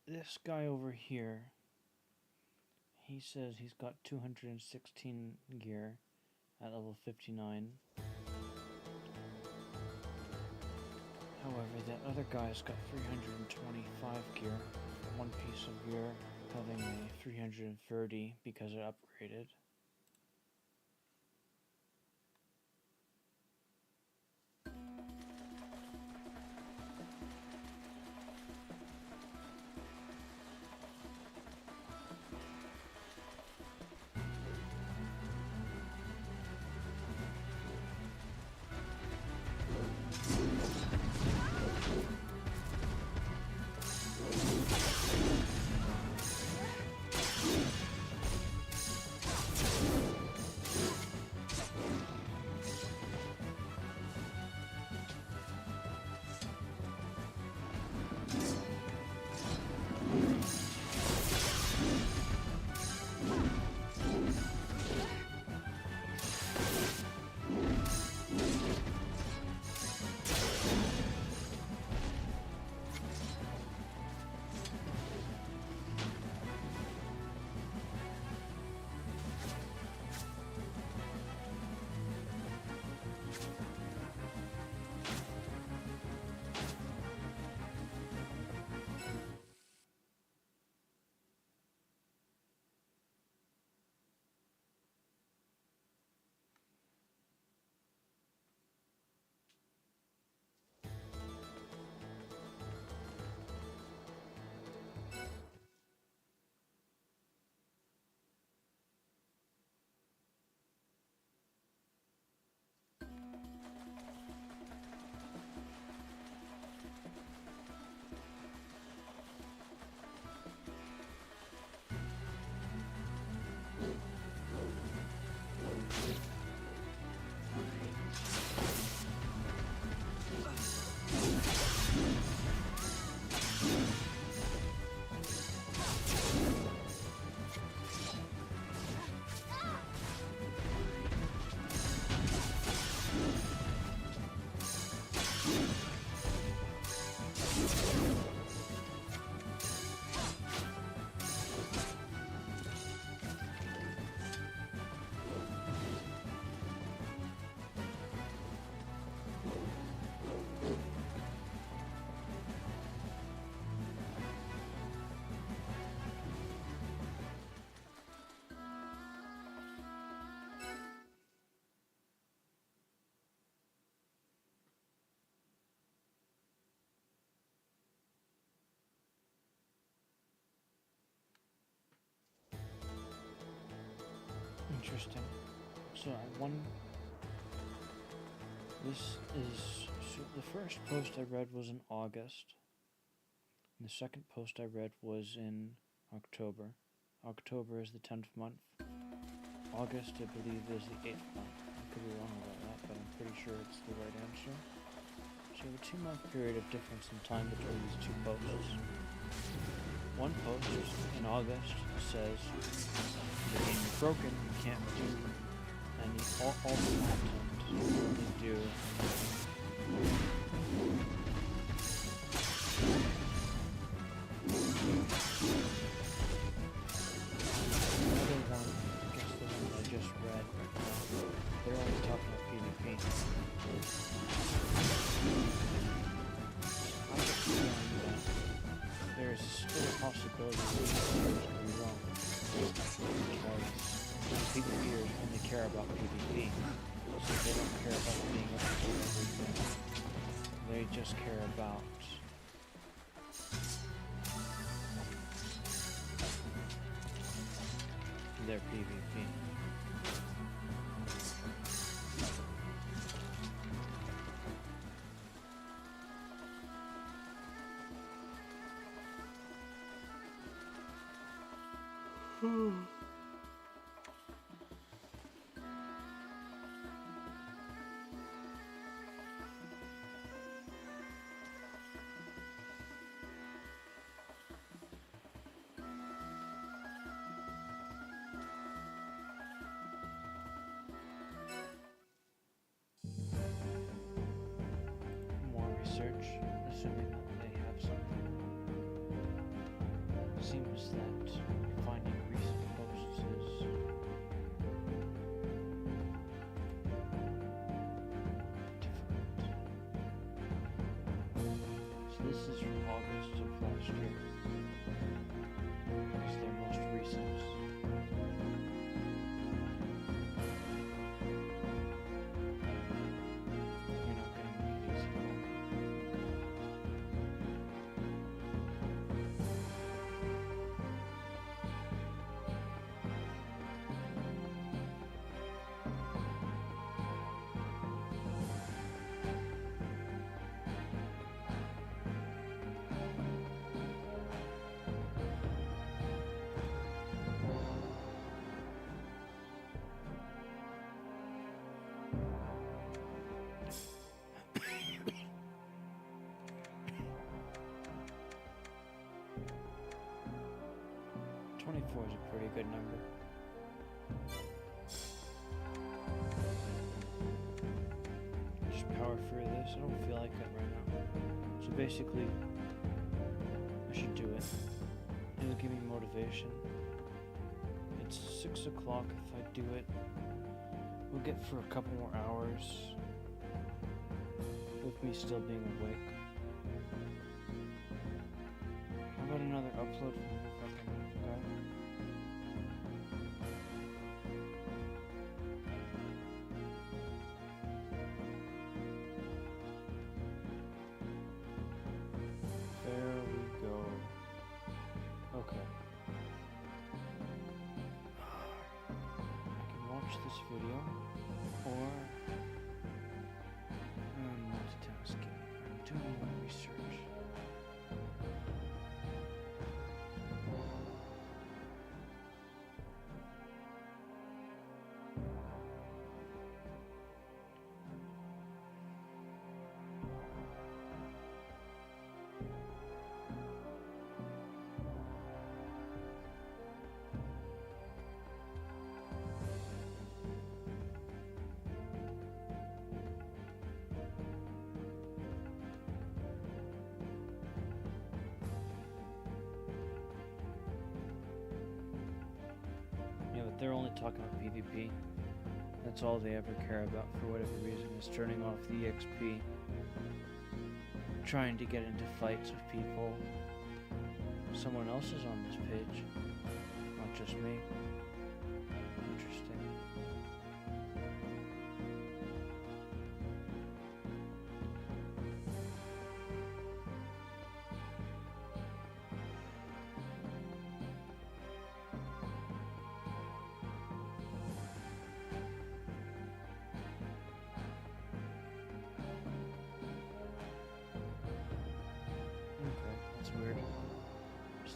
this guy over here, he says he's got 216 gear at level 59. However, that other guy's got 325 gear, one piece of gear having a 330 because it upgraded. interesting. So this is, so the first post I read was in August. And the second post I read was in October. October is the 10th month. August, I believe, is the 8th month. I could be wrong about that, but I'm pretty sure it's the right answer. So a 2-month period of difference in time between these two posts. One post in August says, the game is broken, you can't do any, all the content, you only do another one, I guess the one I just read, they're always talking about PvP. I get the feeling that there's still a possibility that these players could be wrong. Because PvPers only care about PvP, so they don't care about being able to do everything. They just care about their PvP. Hmm. 24 is a pretty good number. Just power through this. I don't feel like that right now. So basically, I should do it. It'll give me motivation. It's 6 o'clock. If I do it, we'll get for a couple more hours with me still being awake. How about another upload from the fucking guy? There we go. Okay. I can watch this video, or I'm multitasking. I'm doing more research. Yeah, but they're only talking about PvP. That's all they ever care about for whatever reason, is turning off the EXP. Trying to get into fights with people. Someone else is on this page, not just me. Interesting.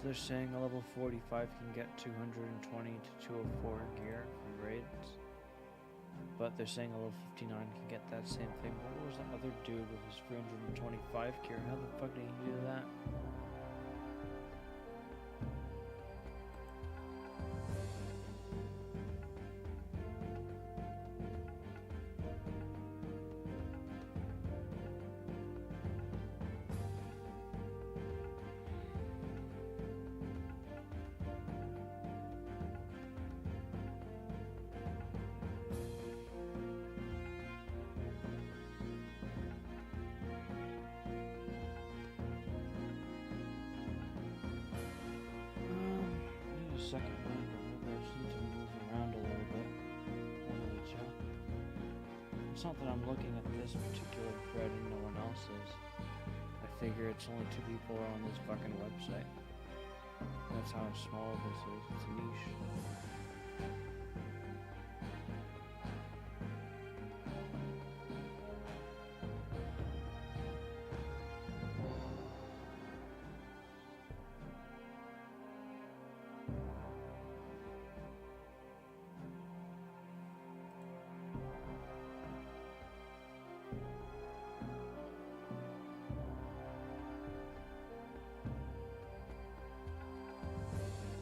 they're saying a level 45 can get 220 to 204 gear from raids. But they're saying a level 59 can get that same thing. But what was that other dude with his 325 gear? How the fuck did he do that? Second one, but maybe I just need to move around a little bit. One of the two. It's not that I'm looking at this particular thread and no one else is. I figure it's only 2 people are on this fucking website. That's how small this is. It's a niche.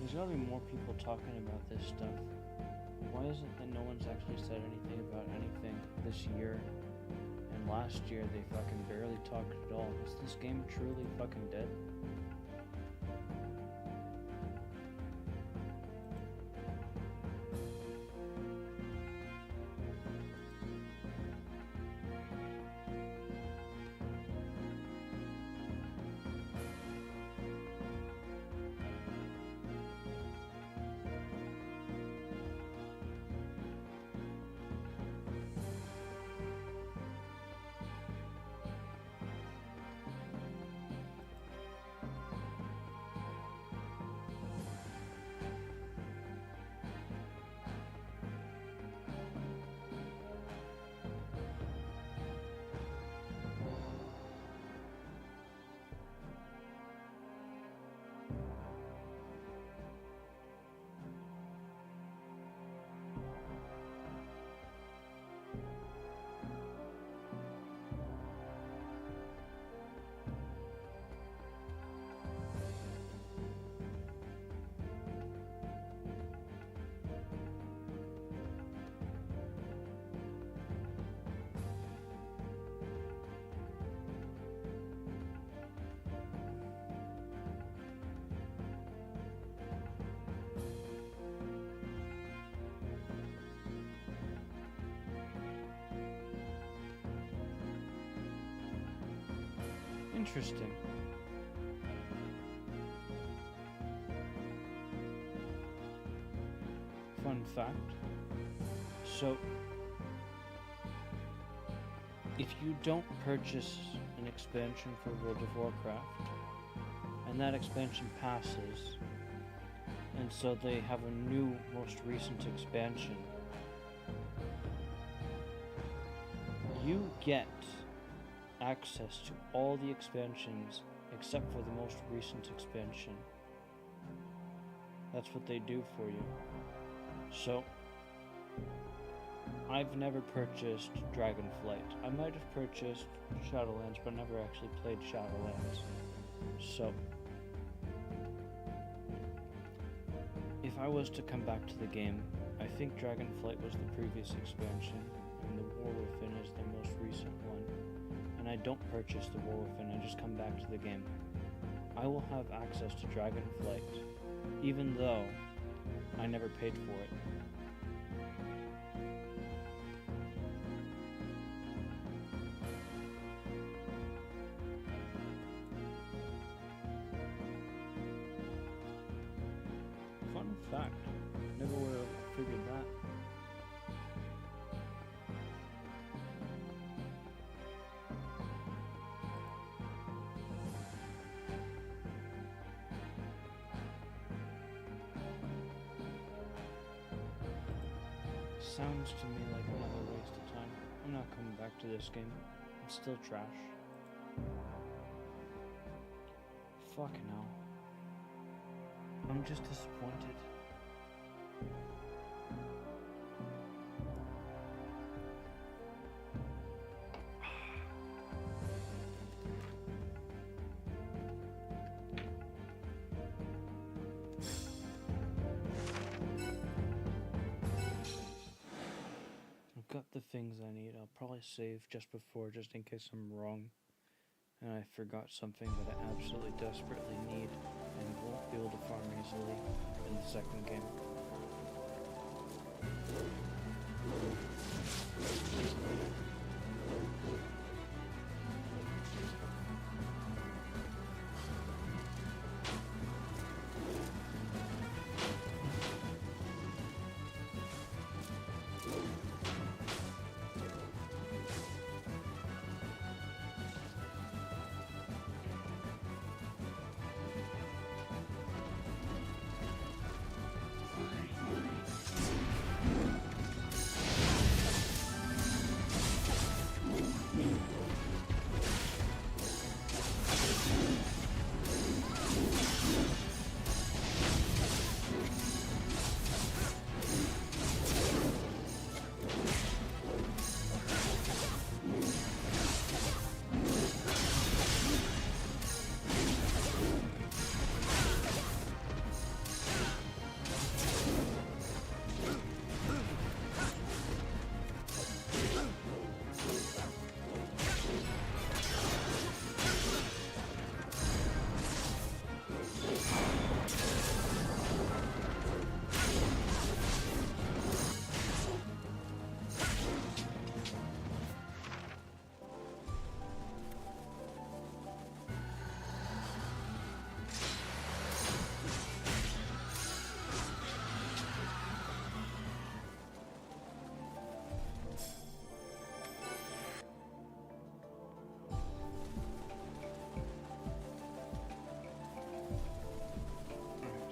There's gotta be more people talking about this stuff. Why is it that no one's actually said anything about anything this year? And last year they fucking barely talked at all. Is this game truly fucking dead? Interesting. Fun fact. So, if you don't purchase an expansion for World of Warcraft, and that expansion passes, and so they have a new, most recent expansion, you get access to all the expansions except for the most recent expansion. That's what they do for you. So, I've never purchased Dragonflight. I might have purchased Shadowlands, but never actually played Shadowlands. So, if I was to come back to the game, I think Dragonflight was the previous expansion, and the War Within is the most recent one. And I don't purchase the War Within, I just come back to the game. I will have access to Dragonflight, even though I never paid for it. Fun fact, never would have figured that. Sounds to me like another waste of time. I'm not coming back to this game. It's still trash. Fucking hell. I'm just disappointed. I've got the things I need. I'll probably save just before, just in case I'm wrong and I forgot something that I absolutely desperately need and won't be able to farm easily in the second game.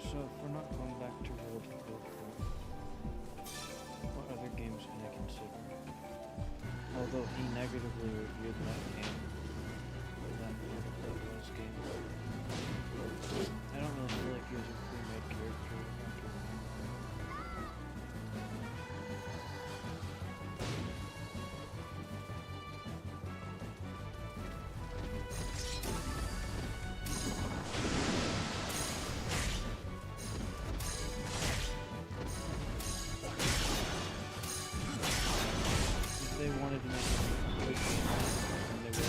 So if we're not going back to World of Warcraft, what other games can I consider? Although he negatively reviewed that game, that those games. I don't really feel like he was a pre-made character after all. They wanted to make a good game, and they were.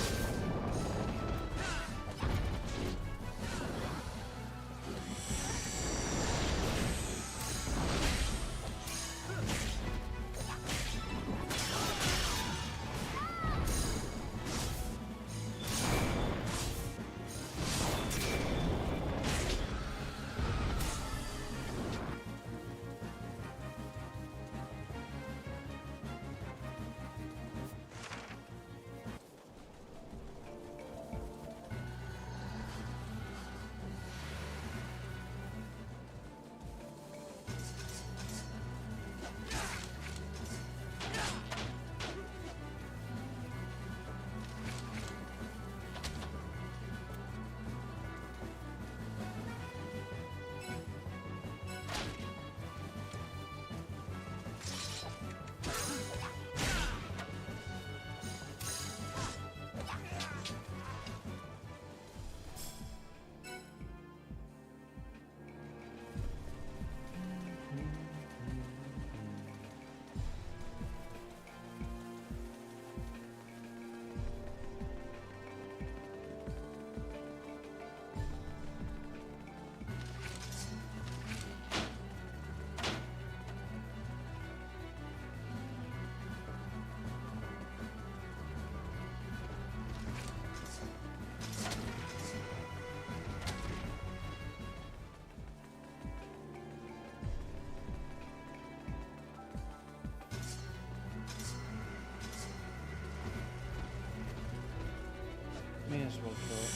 May as well kill it.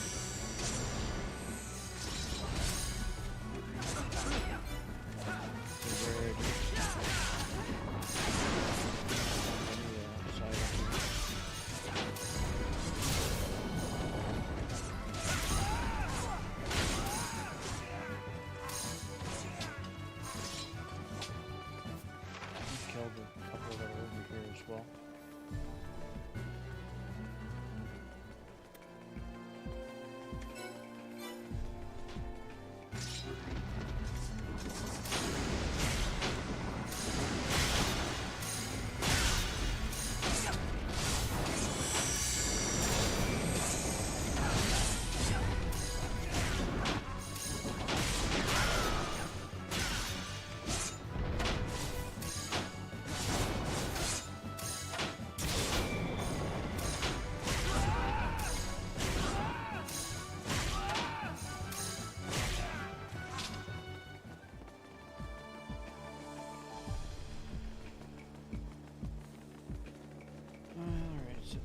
It's a rarity. Side of it.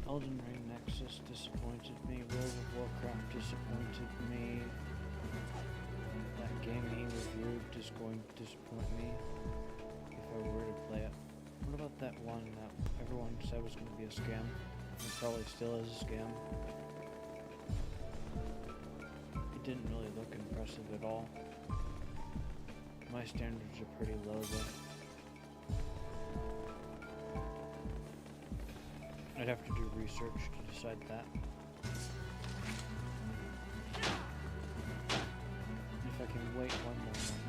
Elden Ring Nexus disappointed me. World of Warcraft disappointed me. That game he reviewed is going to disappoint me if I were to play it. What about that one that everyone said was going to be a scam? It probably still is a scam. It didn't really look impressive at all. My standards are pretty low though. I'd have to do research to decide that. If I can wait one more moment.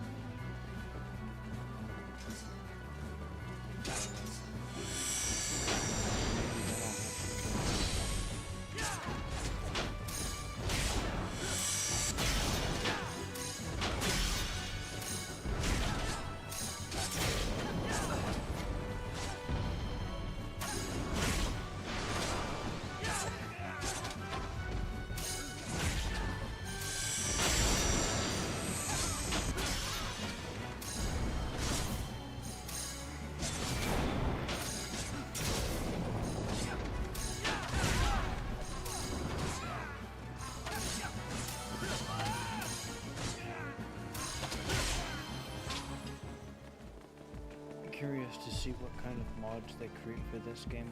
Curious to see what kind of mods they create for this game.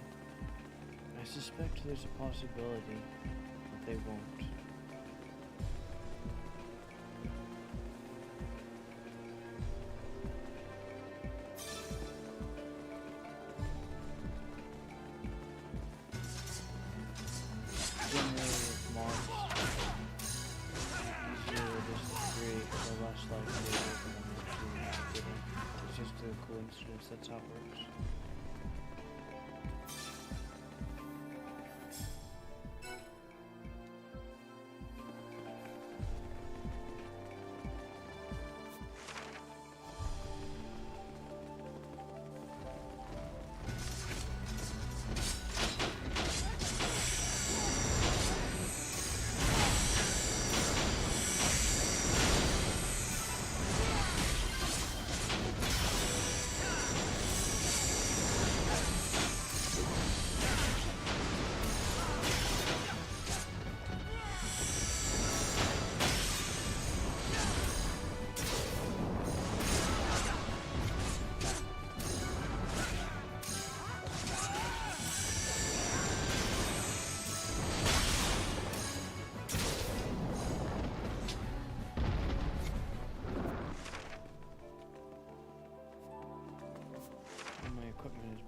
I suspect there's a possibility that they won't. Generally with mods, the easier it is to create, the less likely it is for them to get in. It's just a coincidence, that's how it works.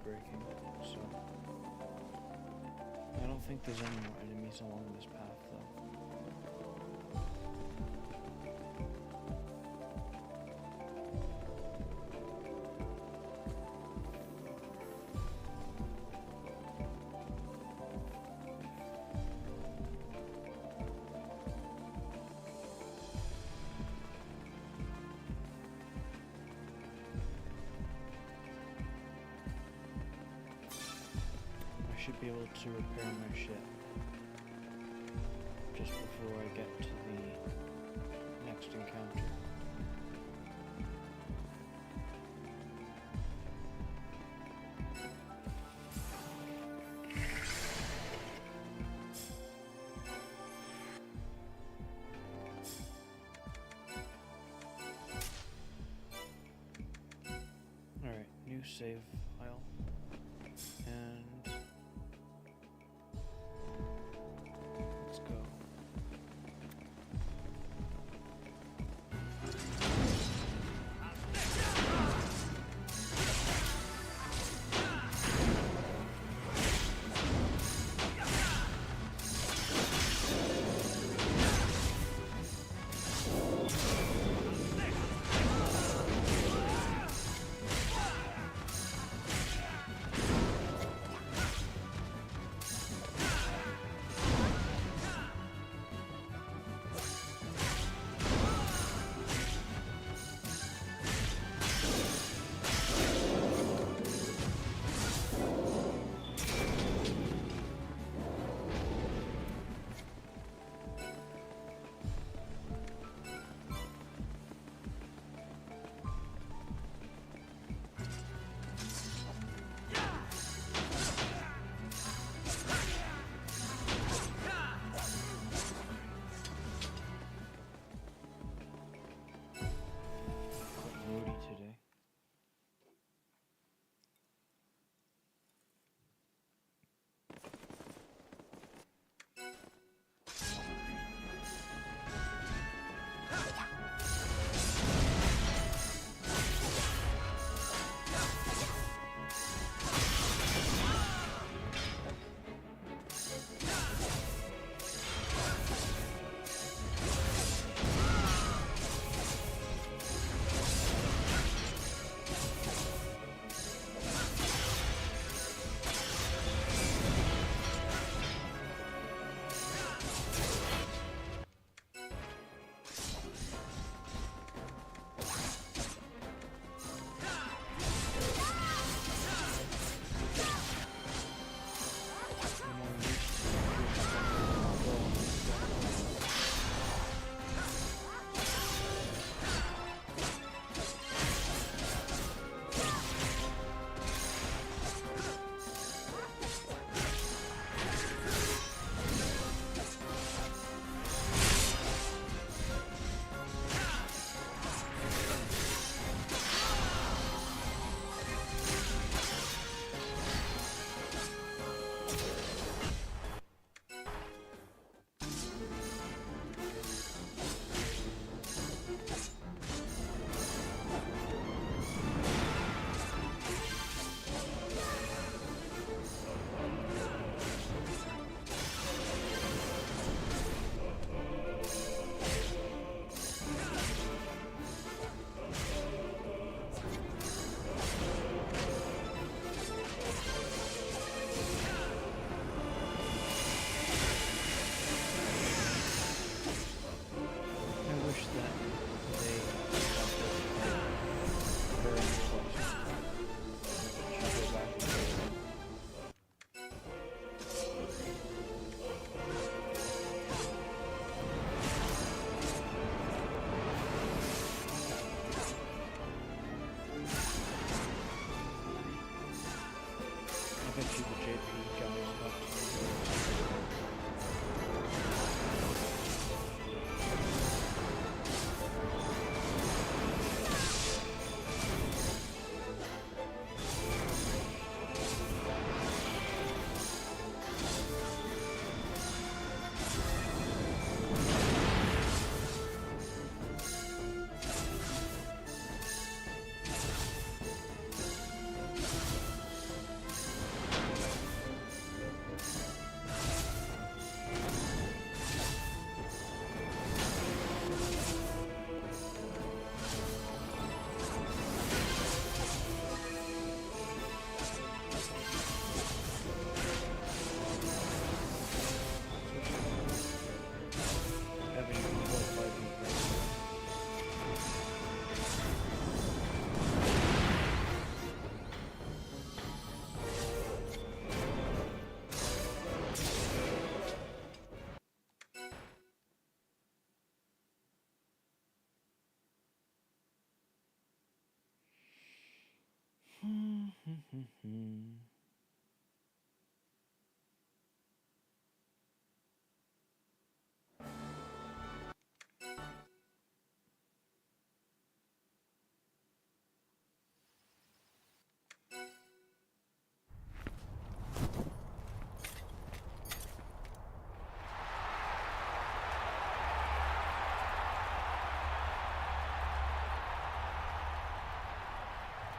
Breaking, so I don't think there's any more enemies along this path though. I should be able to repair my ship just before I get to the next encounter. Alright, new save file. And let's go.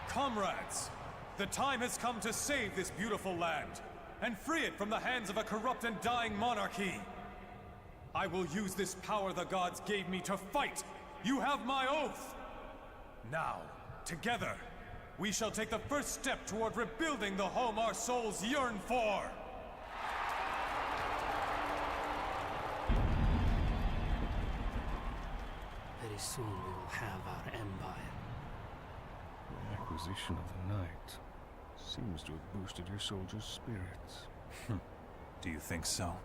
Comrades, the time has come to save this beautiful land and free it from the hands of a corrupt and dying monarchy. I will use this power the gods gave me to fight. You have my oath. Now, together, we shall take the first step toward rebuilding the home our souls yearn for. Very soon we will have our empire. The acquisition of the night seems to have boosted your soldiers' spirits. Do you think so?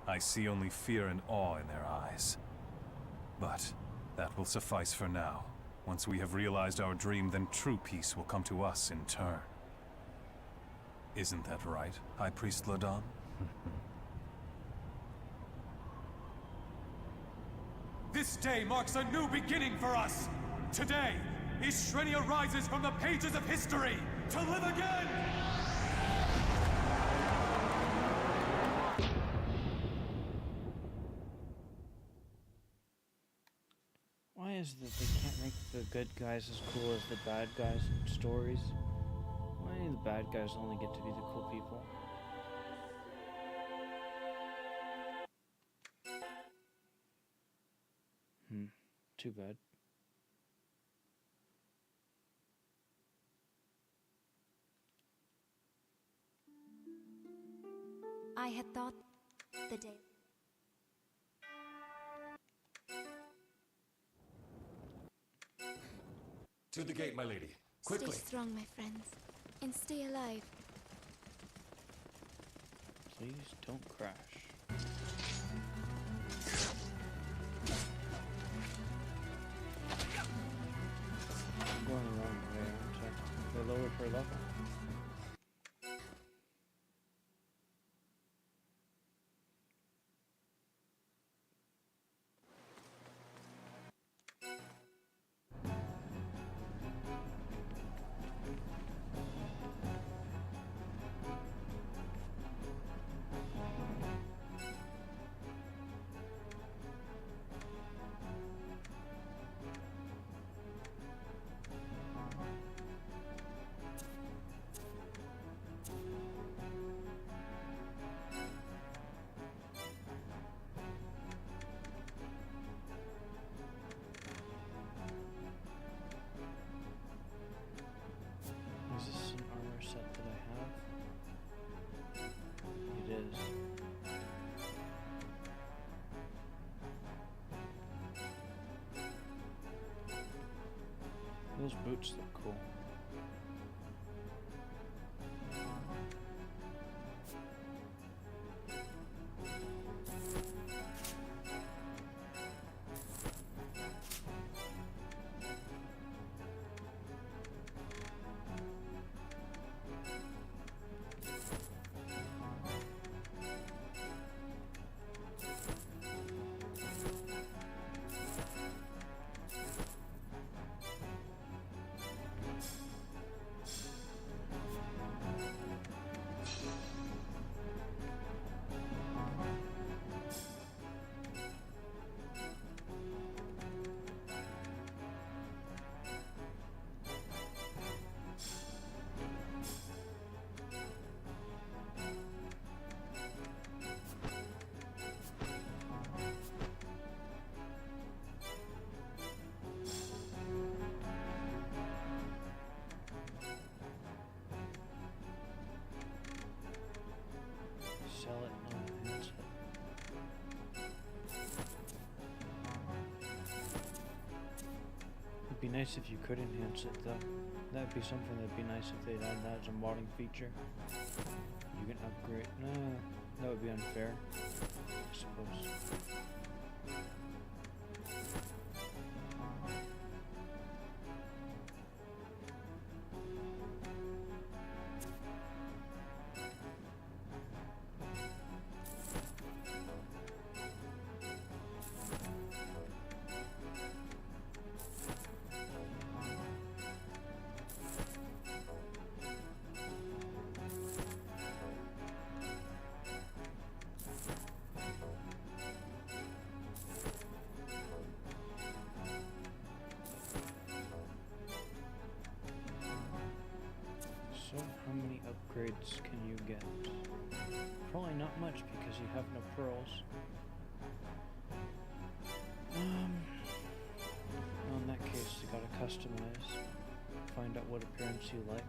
I see only fear and awe in their eyes. But that will suffice for now. Once we have realized our dream, then true peace will come to us in turn. Isn't that right, High Priest Ladon? This day marks a new beginning for us! Today, Ishrenia rises from the pages of history to live again! Why is it that they can't make the good guys as cool as the bad guys in stories? Why do the bad guys only get to be the cool people? Too bad. I had thought the day. To the gate, my lady. Quickly. Stay strong, my friends, and stay alive. Please don't crash. I'm going the wrong way, aren't I? They lowered her level. Is this an armor set that I have? It is. Those boots look cool. Sell it on handset. It'd be nice if you could enhance it though. That'd be something that'd be nice if they'd add that as a modding feature. You can upgrade. No, that would be unfair, I suppose. get? Probably not much because you have no pearls. Well, in that case, you gotta customize. Find out what appearance you like.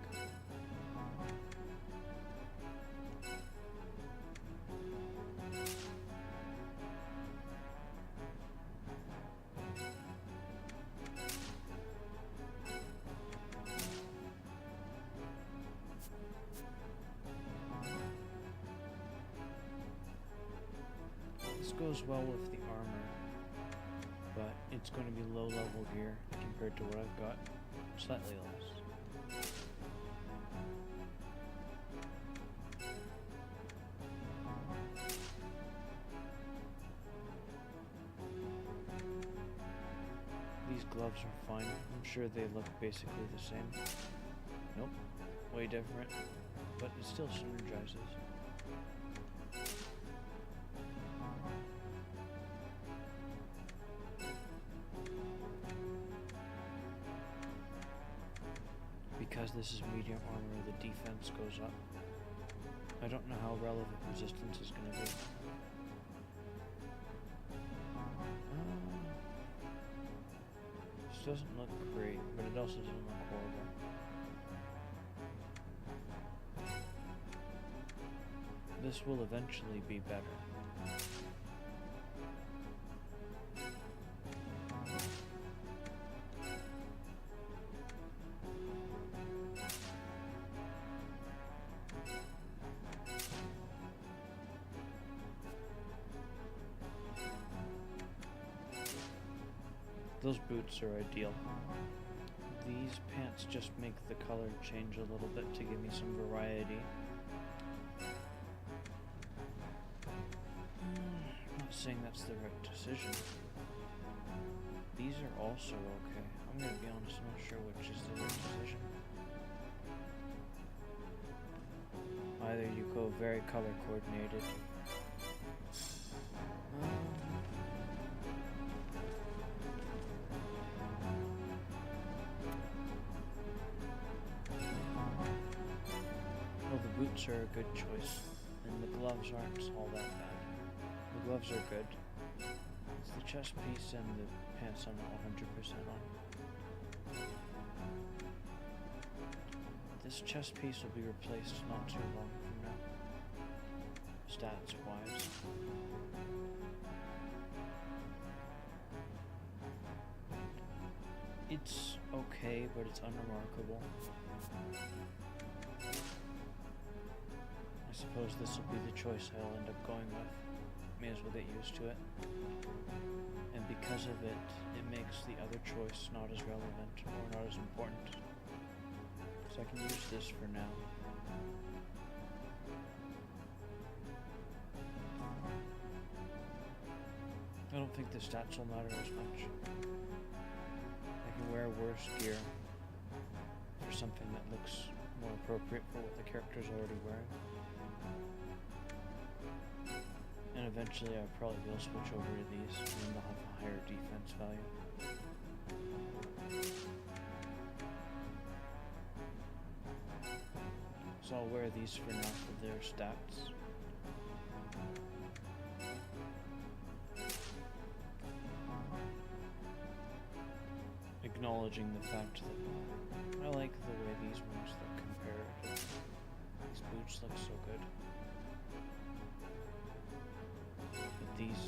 This goes well with the armor, but it's going to be low level gear compared to what I've got, slightly less. These gloves are fine. I'm sure they look basically the same. Nope, way different, but it still synergizes. Because this is medium armor, the defense goes up. I don't know how relevant resistance is going to be. This doesn't look great, but it also doesn't look horrible. This will eventually be better. Those boots are ideal. These pants just make the color change a little bit to give me some variety. Not saying that's the right decision. These are also okay. I'm gonna be honest, I'm not sure which is the right decision. Either you go very color coordinated. Well, the boots are a good choice, and the gloves aren't all that bad. The gloves are good. It's the chest piece and the pants I'm not 100% on. This chest piece will be replaced not too long from now, stats wise. It's okay, but it's unremarkable. I suppose this will be the choice I'll end up going with. May as well get used to it. And because of it, it makes the other choice not as relevant or not as important. So I can use this for now. I don't think the stats will matter as much. I can wear worse gear for something that looks more appropriate for what the character's already wearing. And eventually I probably will switch over to these, and then they'll have a higher defense value. So I'll wear these for now for their stats. Acknowledging the fact that I like the way these ones look compared. These boots look so good. But these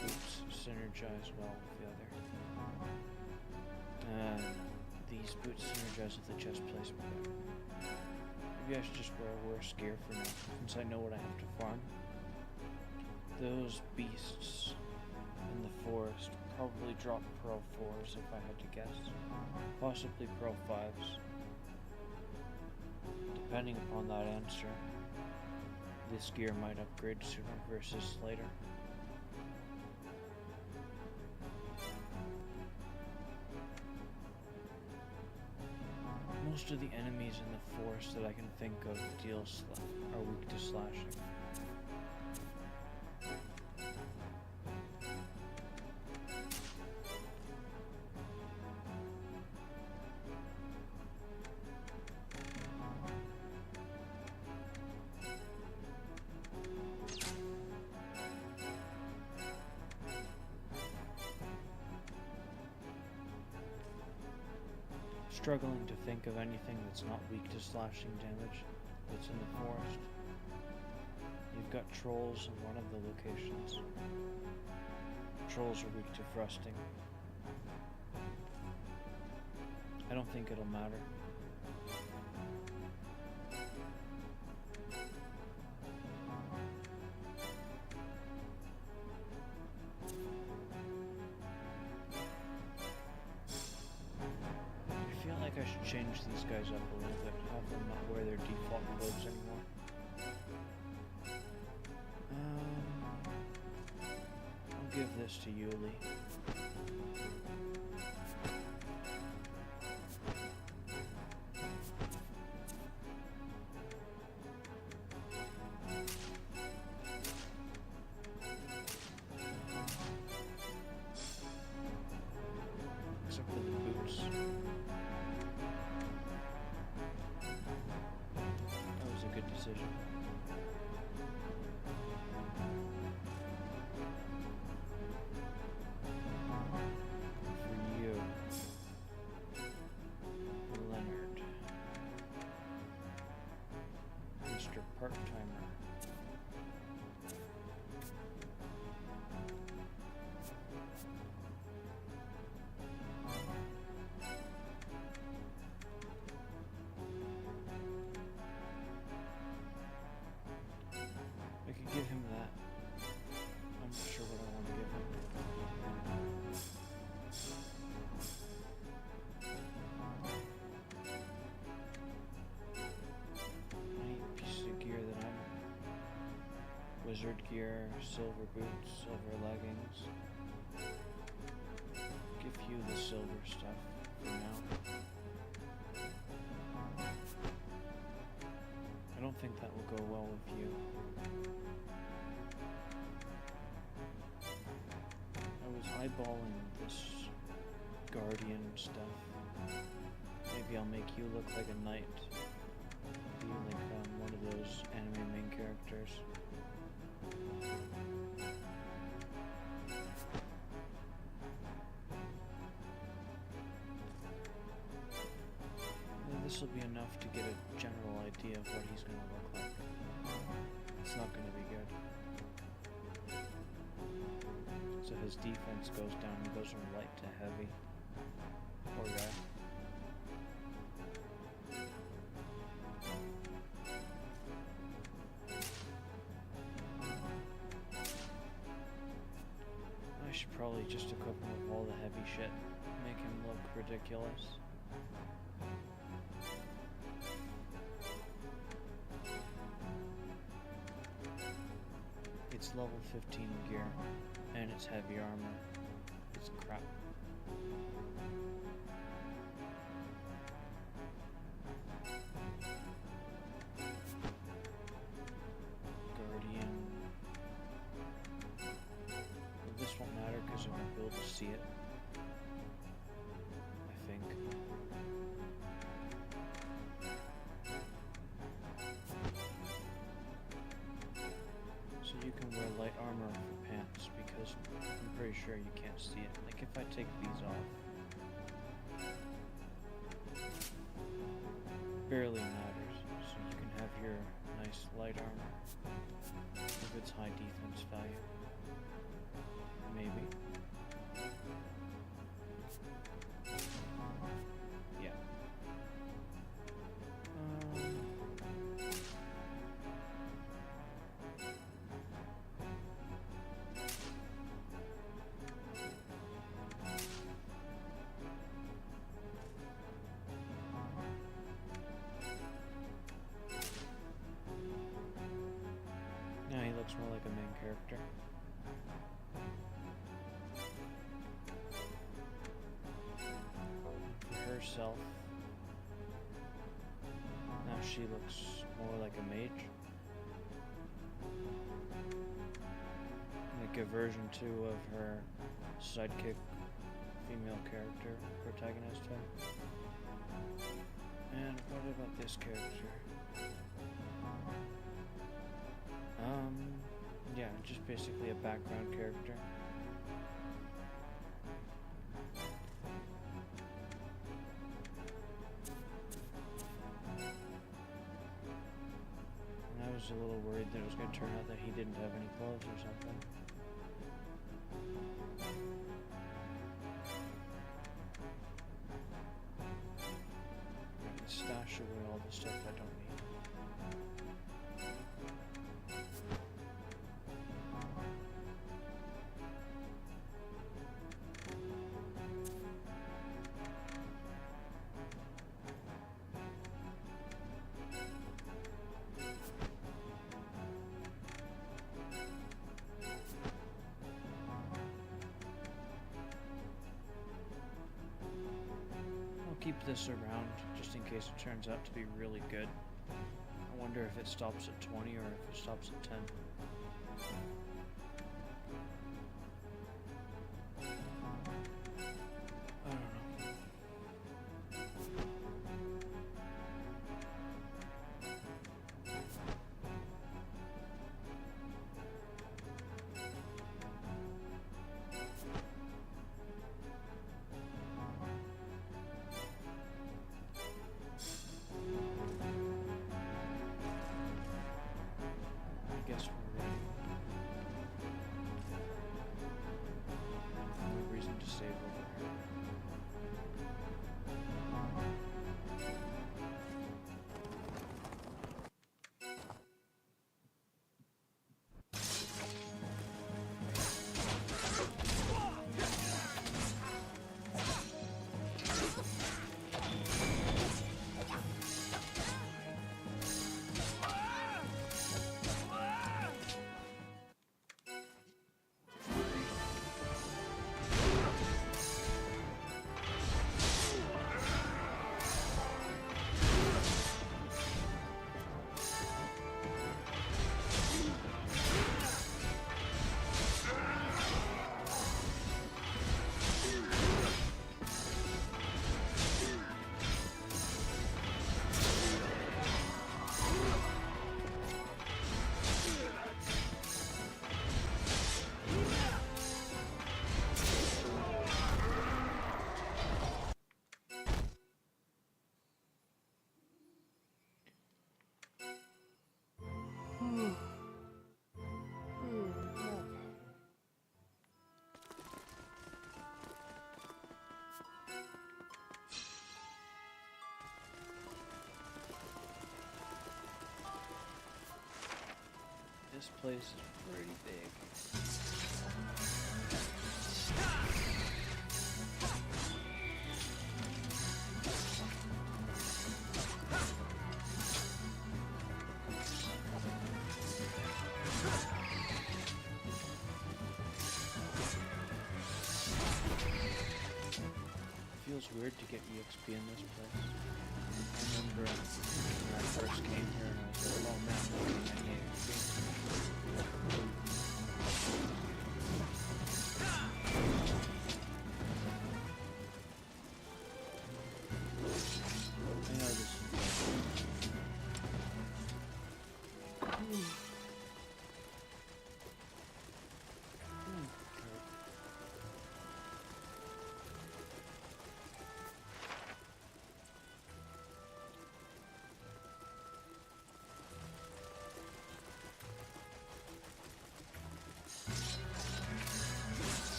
boots synergize well with the other. These boots synergize with the chest placement better. Maybe I should just wear worse gear for now, since I know what I have to farm. Those beasts in the forest probably drop Pro 4s if I had to guess. Possibly Pro 5s. Depending upon that answer, this gear might upgrade sooner versus later. Most of the enemies in the forest that I can think of are weak to slashing. struggling to think of anything that's not weak to slashing damage that's in the forest. You've got trolls in one of the locations. Trolls are weak to thrusting. I don't think it'll matter. I feel like I should change these guys up a little bit, have them not wear their default clothes anymore. I'll give this to Yuli. Except for the boots. That was a good decision. For you, Leonard, Mr. Part-Timer. I could give him that. I'm not sure what I want to give him. Any piece of gear that I'm... Wizard gear, silver boots, silver leggings. Give you the silver stuff for now. I don't think that will go well with you. I was eyeballing this guardian stuff. Maybe I'll make you look like a knight. Be like one of those anime main characters. This will be enough to get a general idea of what he's going to look like. It's not going to be good. So his defense goes down, he goes from light to heavy. Poor guy. I should probably just equip him with all the heavy shit. Make him look ridiculous. It's level 15 gear, and it's heavy armor. It's crap. Guardian. Well, this won't matter because I won't be able to see it. I think. So you can wear light armor for pants because I'm pretty sure you can't see it. Like if I take these off, barely matters. So you can have your nice light armor with its high defense value. Maybe. Yeah. Now he looks more like a main character. For herself, now she looks more like a mage. Like a version 2 of her sidekick female character protagonist him. And what about this character? Yeah, just basically a background character. then it was going to turn out that he didn't have any clothes or something. I can stash away all the stuff I don't need. Keep this around just in case it turns out to be really good. I wonder if it stops at 20 or if it stops at 10. I don't know. I guess we're ready. No reason to save over here. This place is pretty big. Feels weird to get EXP in this place. I remember when I first came here and I was like, oh man, I'm not getting any EXP. I know this is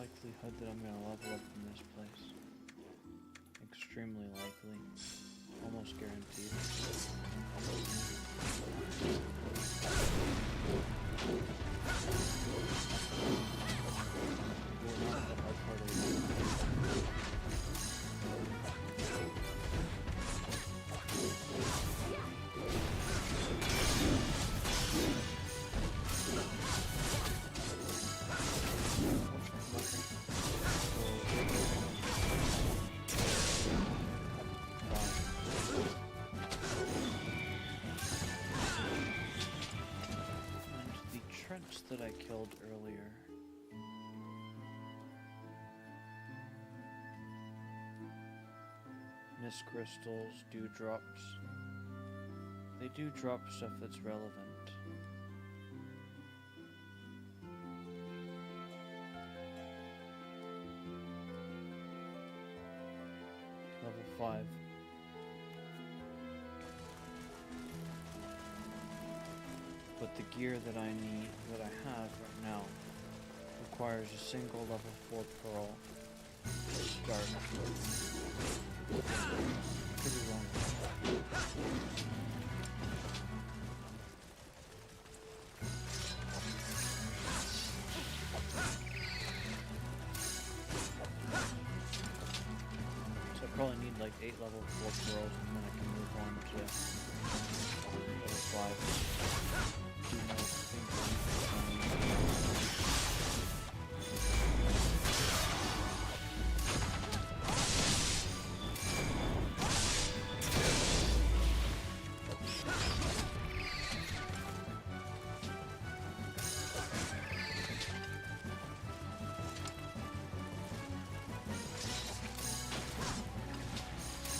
likelihood that I'm gonna level up in this place? Extremely likely. Almost guaranteed. We're not at how far do we go? That I killed earlier. Mist crystals, dewdrops. They do drop stuff that's relevant. Level 5. But the gear that I need, that I have right now, requires a single level 4 pearl to start. Pretty long. So I probably need like 8 level 4 pearls and then I can move on to level 5.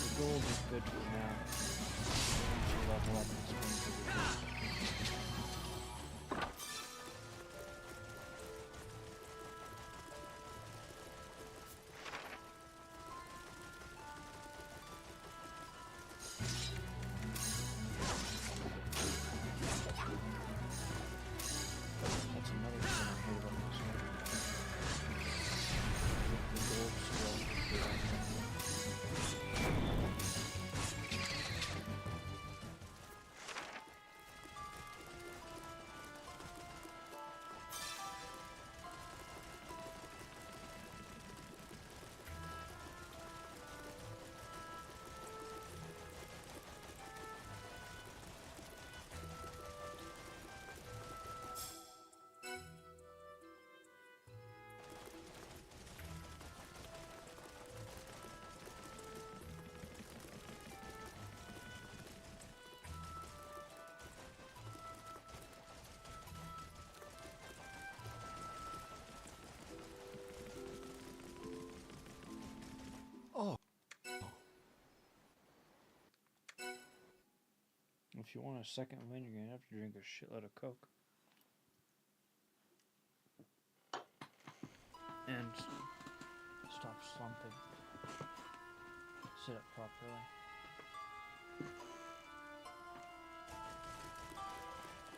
The gold is good for now. Once you level up, it's going to be good. That's another thing I hate about this one. The gold skill is good. If you want a second win, you're gonna have to drink a shitload of Coke. And stop slumping. Sit up properly.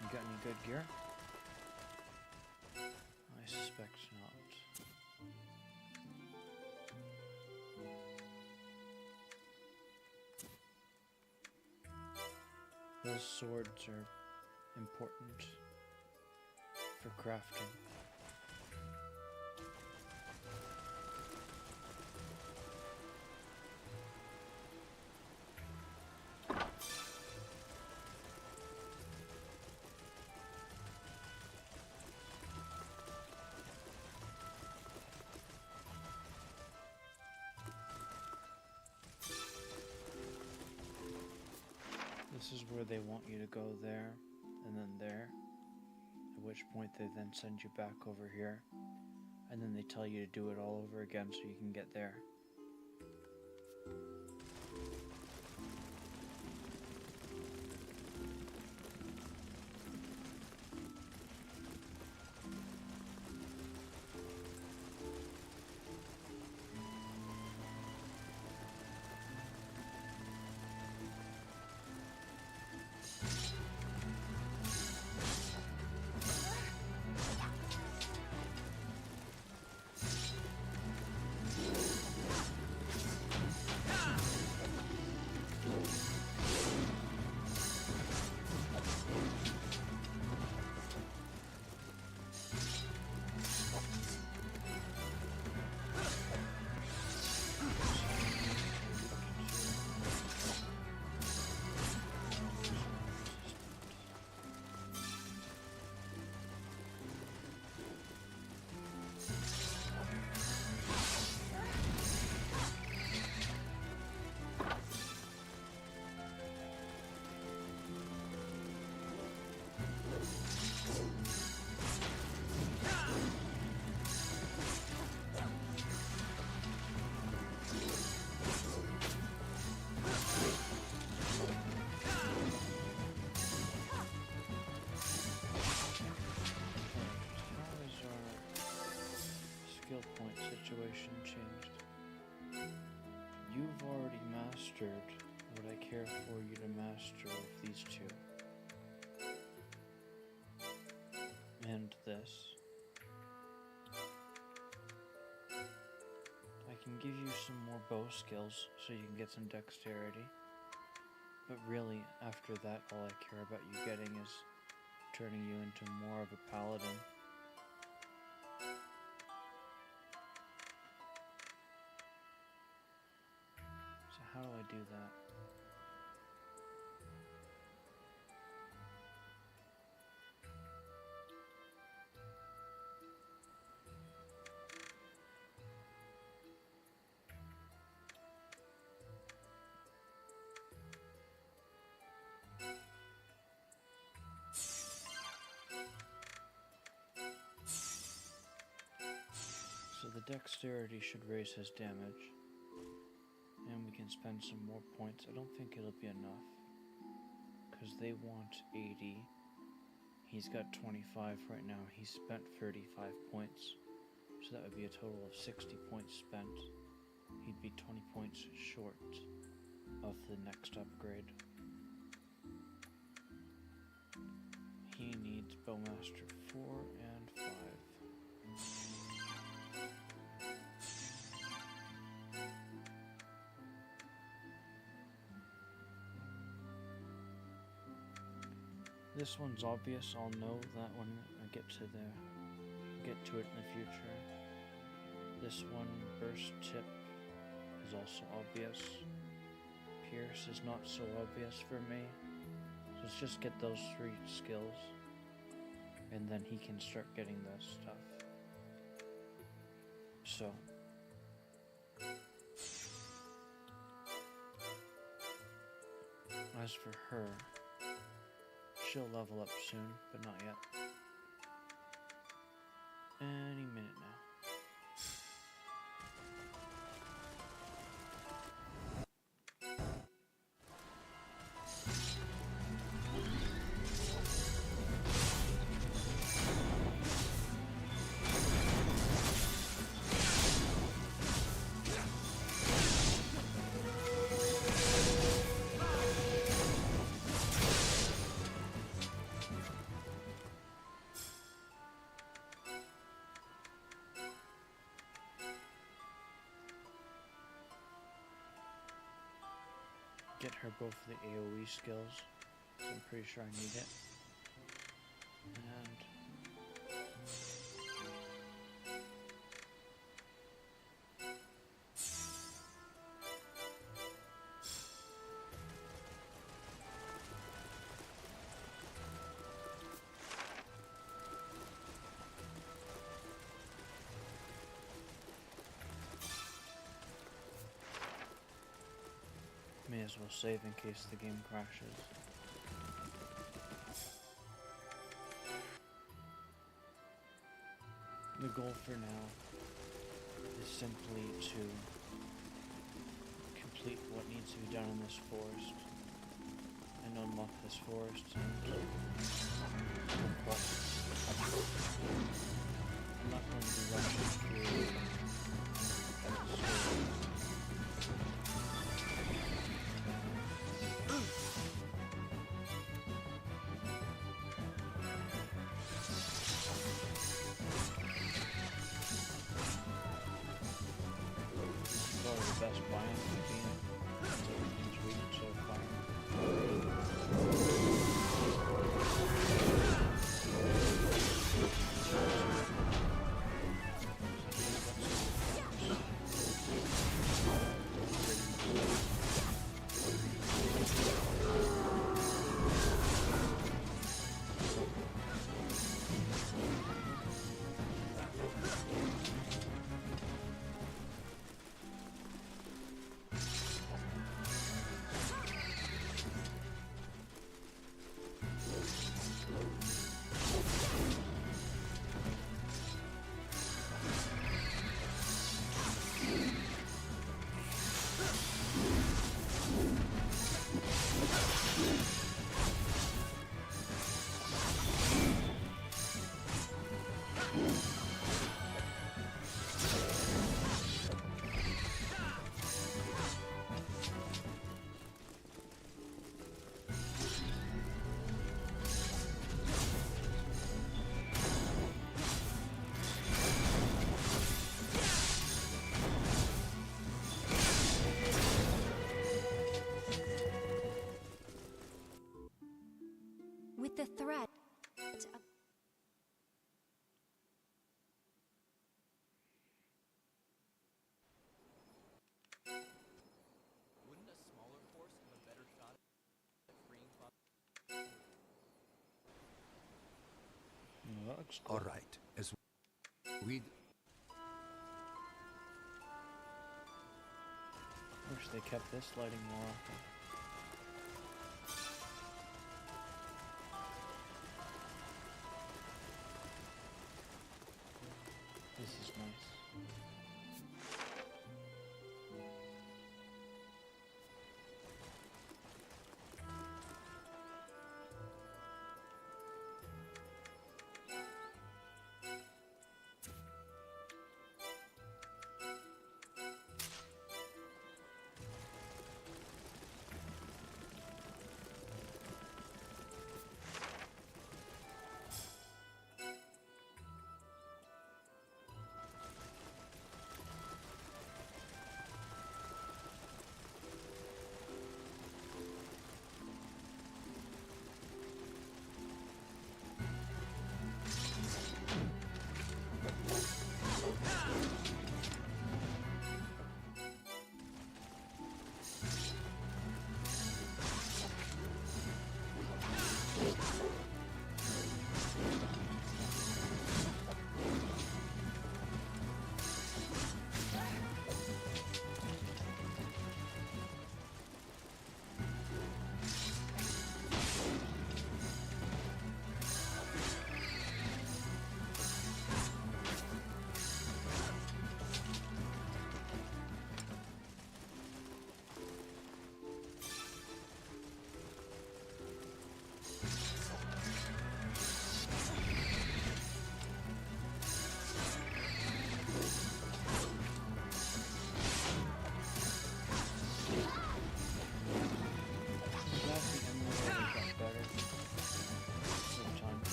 You got any good gear? I suspect not. Those swords are important for crafting. This is where they want you to go there, and then there, at which point they then send you back over here, and then they tell you to do it all over again so you can get there. mastered what I care for you to master of these two. And this. I can give you some more bow skills so you can get some dexterity. But really, after that, all I care about you getting is turning you into more of a paladin. So how do I do that? So the dexterity should raise his damage. And we can spend some more points. I don't think it'll be enough. Because they want 80. He's got 25 right now. He spent 35 points. So that would be a total of 60 points spent. He'd be 20 points short of the next upgrade. He needs Bowmaster 4 and 5. This one's obvious, I'll know that when I get to it in the future. This one, Burst Tip, is also obvious. Pierce is not so obvious for me. So let's just get those 3 skills. And then he can start getting this stuff. So. As for her, she'll level up soon, but not yet. Any minute now. Get her both of the AoE skills, so I'm pretty sure I need it. And may as well save in case the game crashes. The goal for now is simply to complete what needs to be done in this forest and unlock this forest and I'm not going to be rushing through the best biome we've been in Sweden so far. Looks cool. All right. As we Wish they kept this lighting more often. This is nice.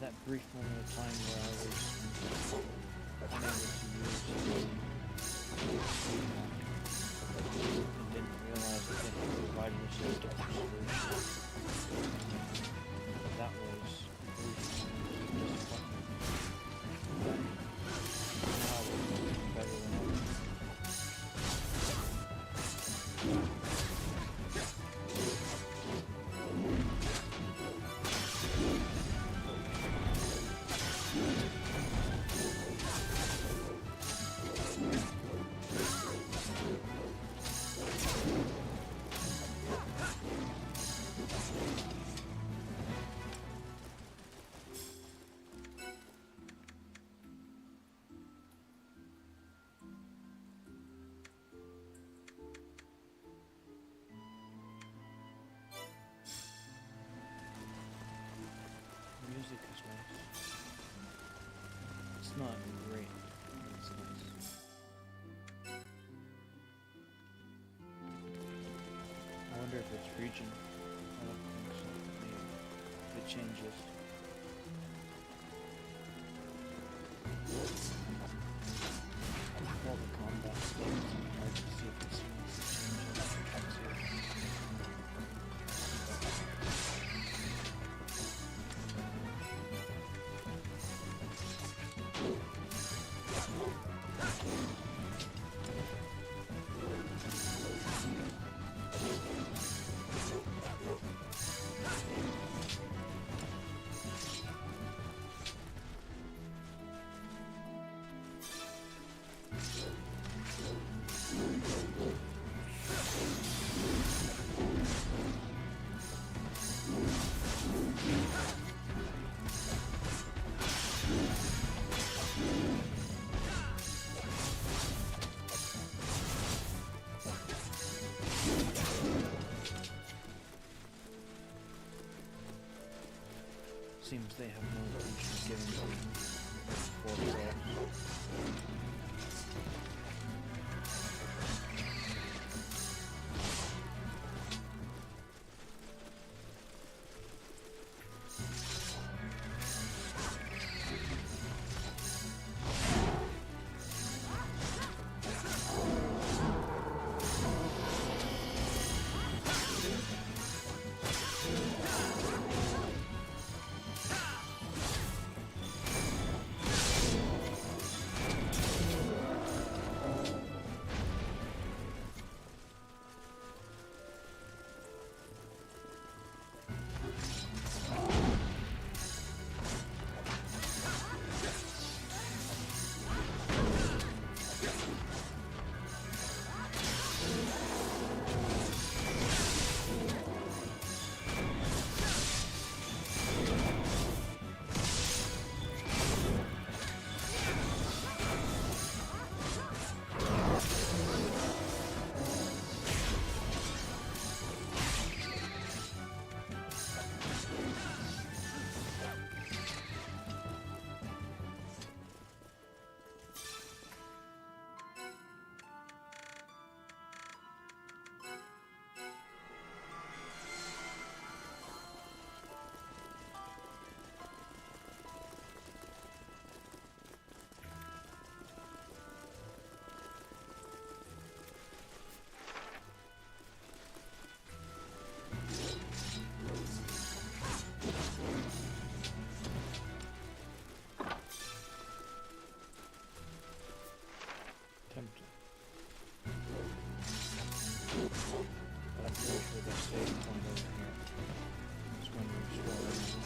That brief moment of time where I was unable to use and didn't realize that they had provided us a different solution. That was a brief moment of disappointment. But now it's better than ever. Music is nice. It's not great, but it's nice. I wonder if it's region. I don't think so. Maybe it changes. All the combat skills. Hard to see if this one's changes. Let's see. Seems they have no intention of giving them 4 rolls. But I'm pretty sure the save point over here is going to restore everything.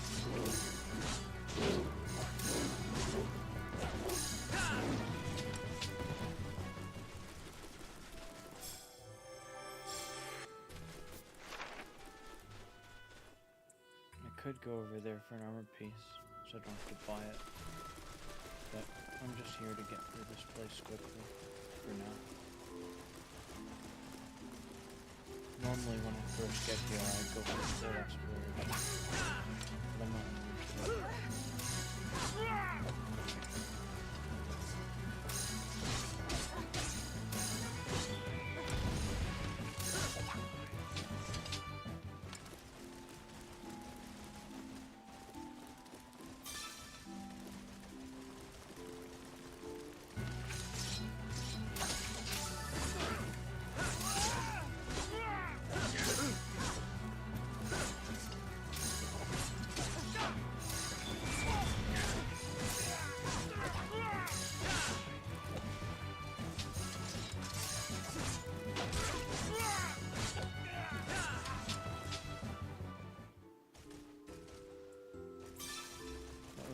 I could go over there for an armor piece, so I don't have to buy it. But I'm just here to get through this place quickly, for now. Normally when I first get here, I go for full exploration. But I'm not in the mood for that.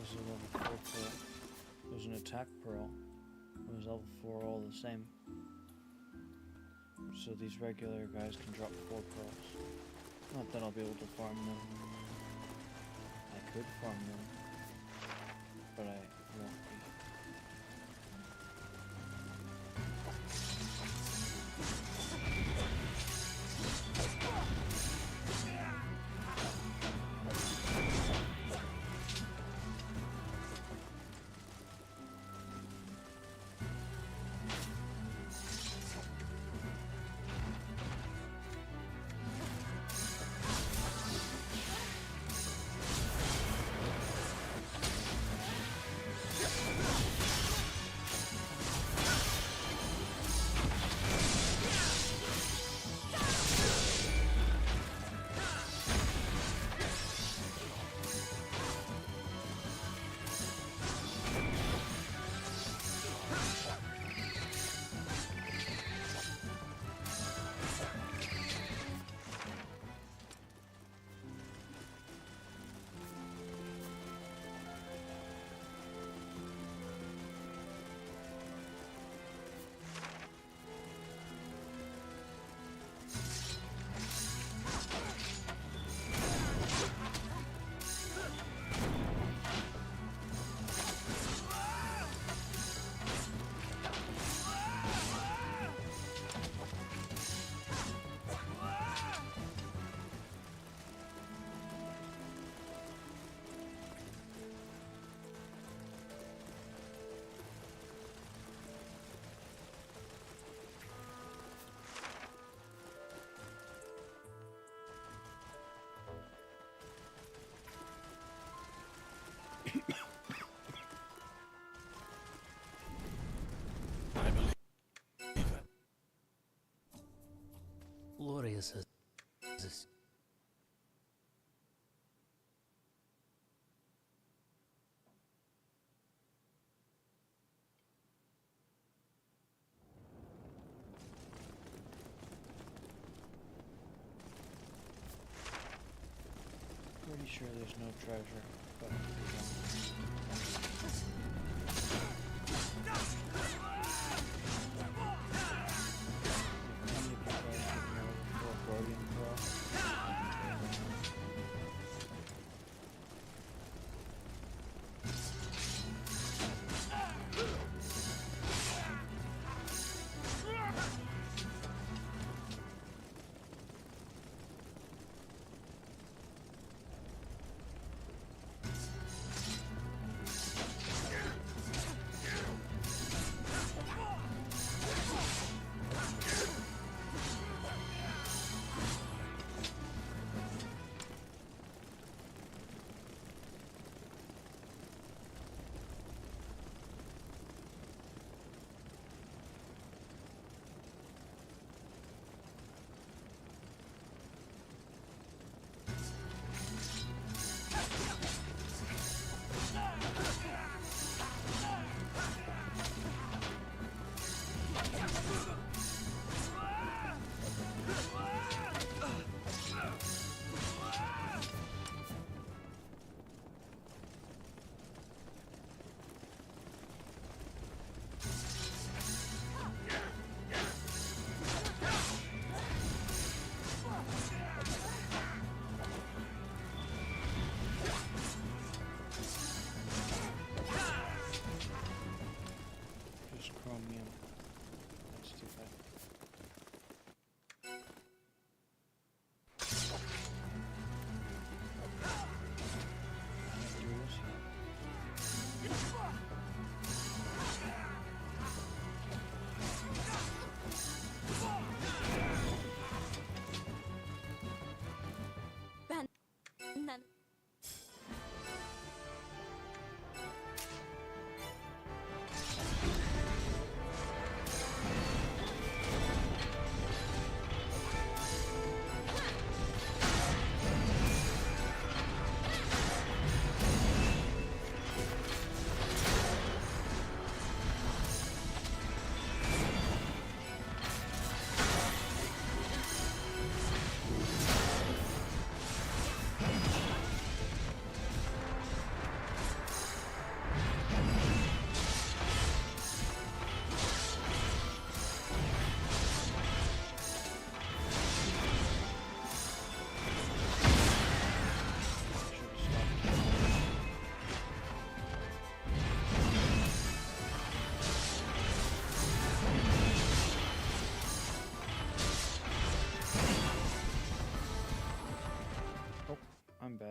Was a level 4 pearl. It was an attack pearl. It was level 4 all the same. So these regular guys can drop 4 pearls. Not that I'll be able to farm them. I could farm them, but I won't be. I believe it. Gloria says this. Pretty sure there's no treasure, but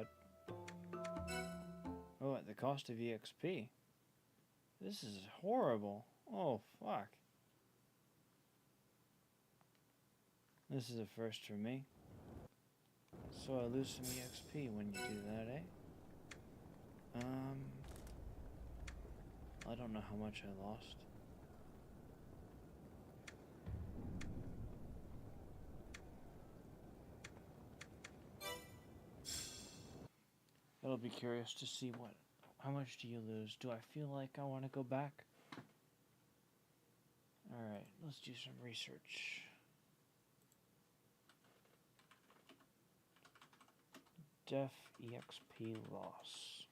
bad. Oh, at the cost of EXP. This is horrible. Oh, fuck. This is a first for me. So I lose some EXP when you do that, eh? I don't know how much I lost. I'll be curious to see how much do you lose? Do I feel like I want to go back? Alright, let's do some research. Def EXP loss.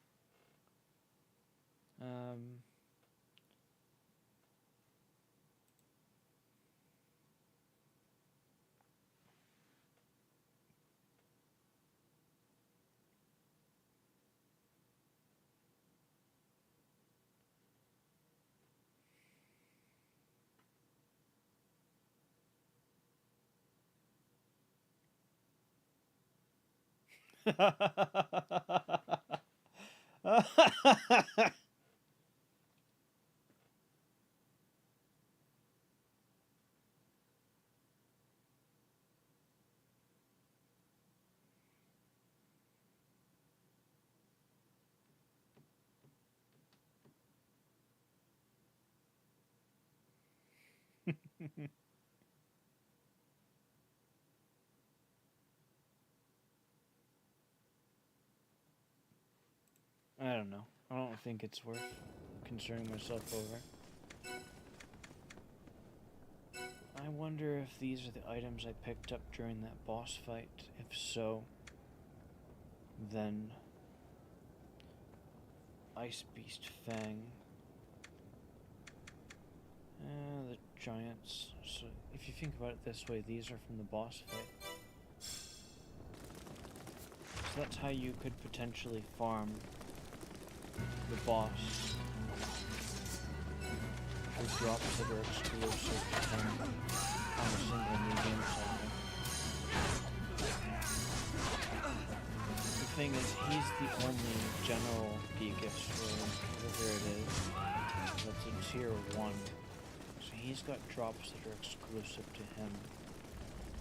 I don't know. I don't think it's worth concerning myself over. I wonder if these are the items I picked up during that boss fight. If so, then Ice Beast Fang. The giants. So if you think about it this way, these are from the boss fight. So that's how you could potentially farm the boss with drops that are exclusive to him on a single new game cycle. The thing is, he's the only general Beakus, or whatever it is, that's a tier 1. So he's got drops that are exclusive to him.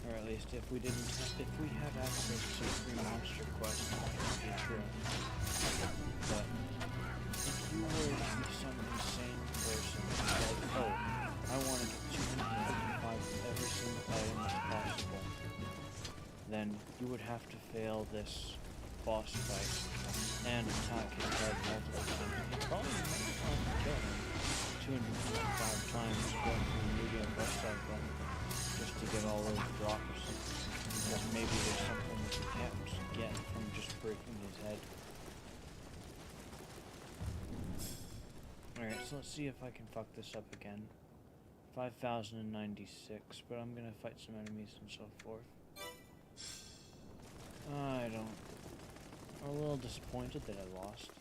Or at least if we had access to free monster quests, that would be true. But if you were to be some insane person like, oh, I want to get 255 of every single item as possible, then you would have to fail this boss fight and attack his head multiple times. You probably might want to kill him 255 times going through the medium boss cycle just to get all those drops. Because maybe there's something that you can't get from just breaking his head. Alright, so let's see if I can fuck this up again. 5,096, but I'm gonna fight some enemies and so forth. I don't... I'm a little disappointed that I lost.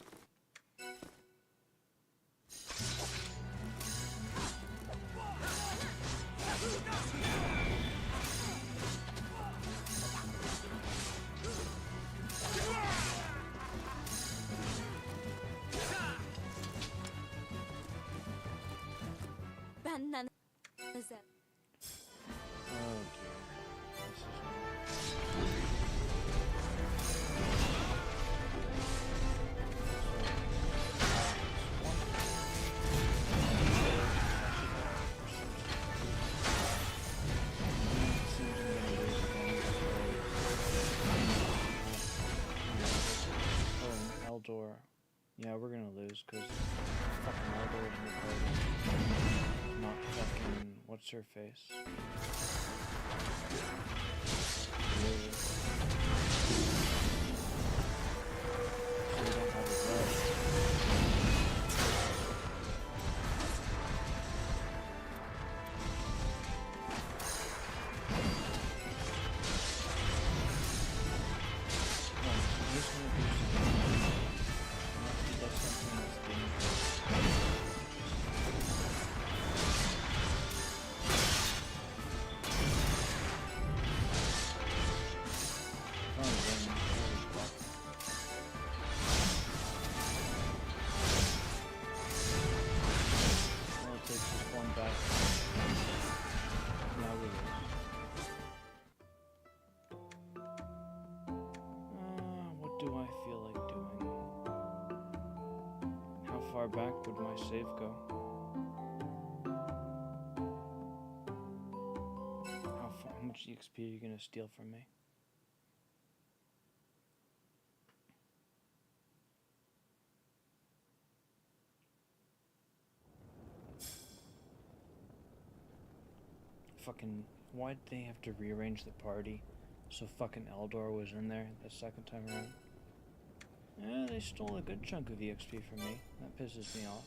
Banana. Oh dear. This is Eldor. Yeah, we're gonna lose because fucking Eldor is in the party. Not fucking what's her face. Really? So we don't have a red. far back would my save go? How much EXP are you gonna steal from me? Fucking, why'd they have to rearrange the party so fucking Eldor was in there the second time around? Yeah, they stole a good chunk of EXP from me. That pisses me off.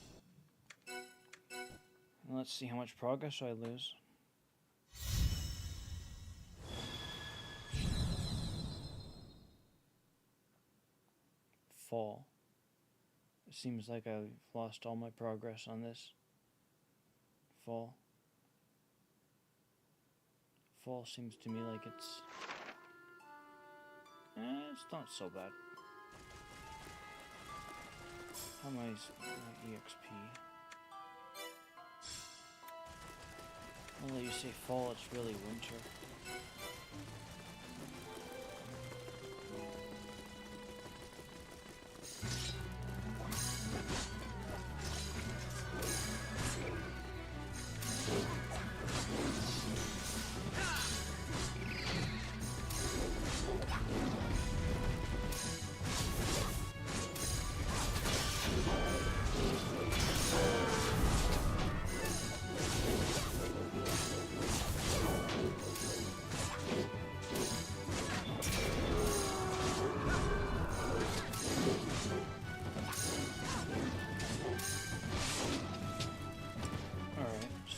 And let's see how much progress I lose. Fall. It seems like I've lost all my progress on this. Fall. Fall seems to me like it's not so bad. How am I EXP? Although you say fall, it's really winter.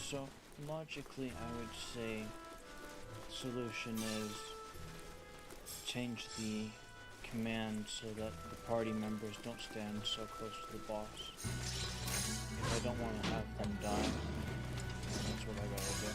So, logically, I would say solution is change the command so that the party members don't stand so close to the boss. If I don't want to have them die, that's what I gotta do.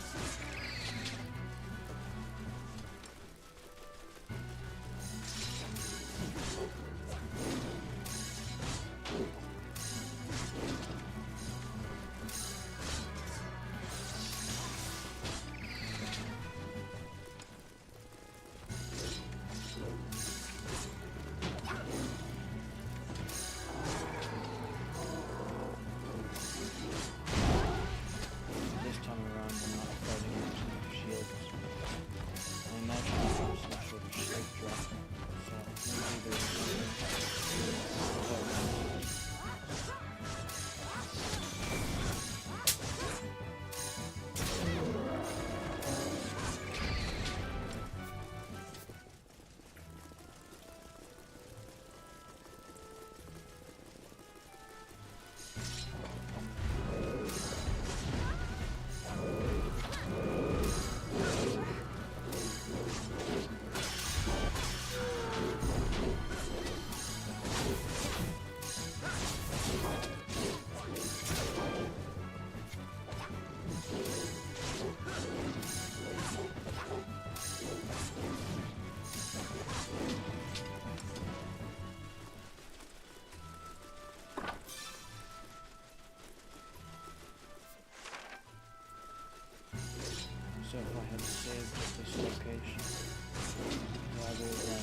So if I had saved at this location, rather than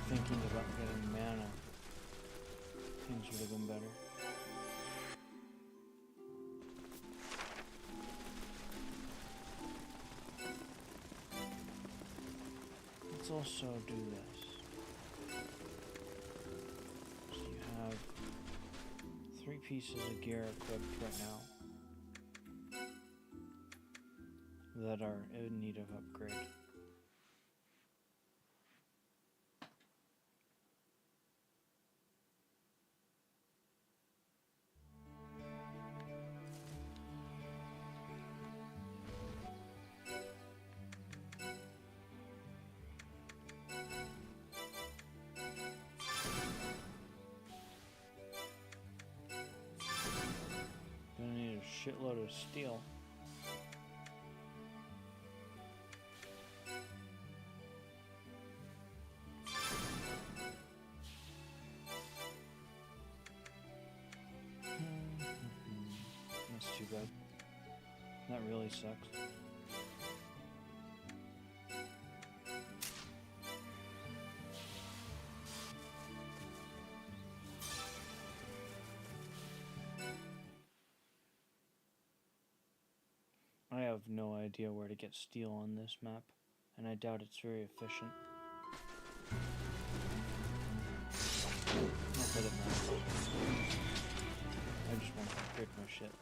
thinking about getting mana, things would have been better. Let's also do this. So you have 3 pieces of gear equipped right now that are in need of upgrade. Gonna need a shitload of steel. That's too bad. That really sucks. have no idea where to get steel on this map, and I doubt it's very efficient. Not that it matters. I just want to upgrade my shit.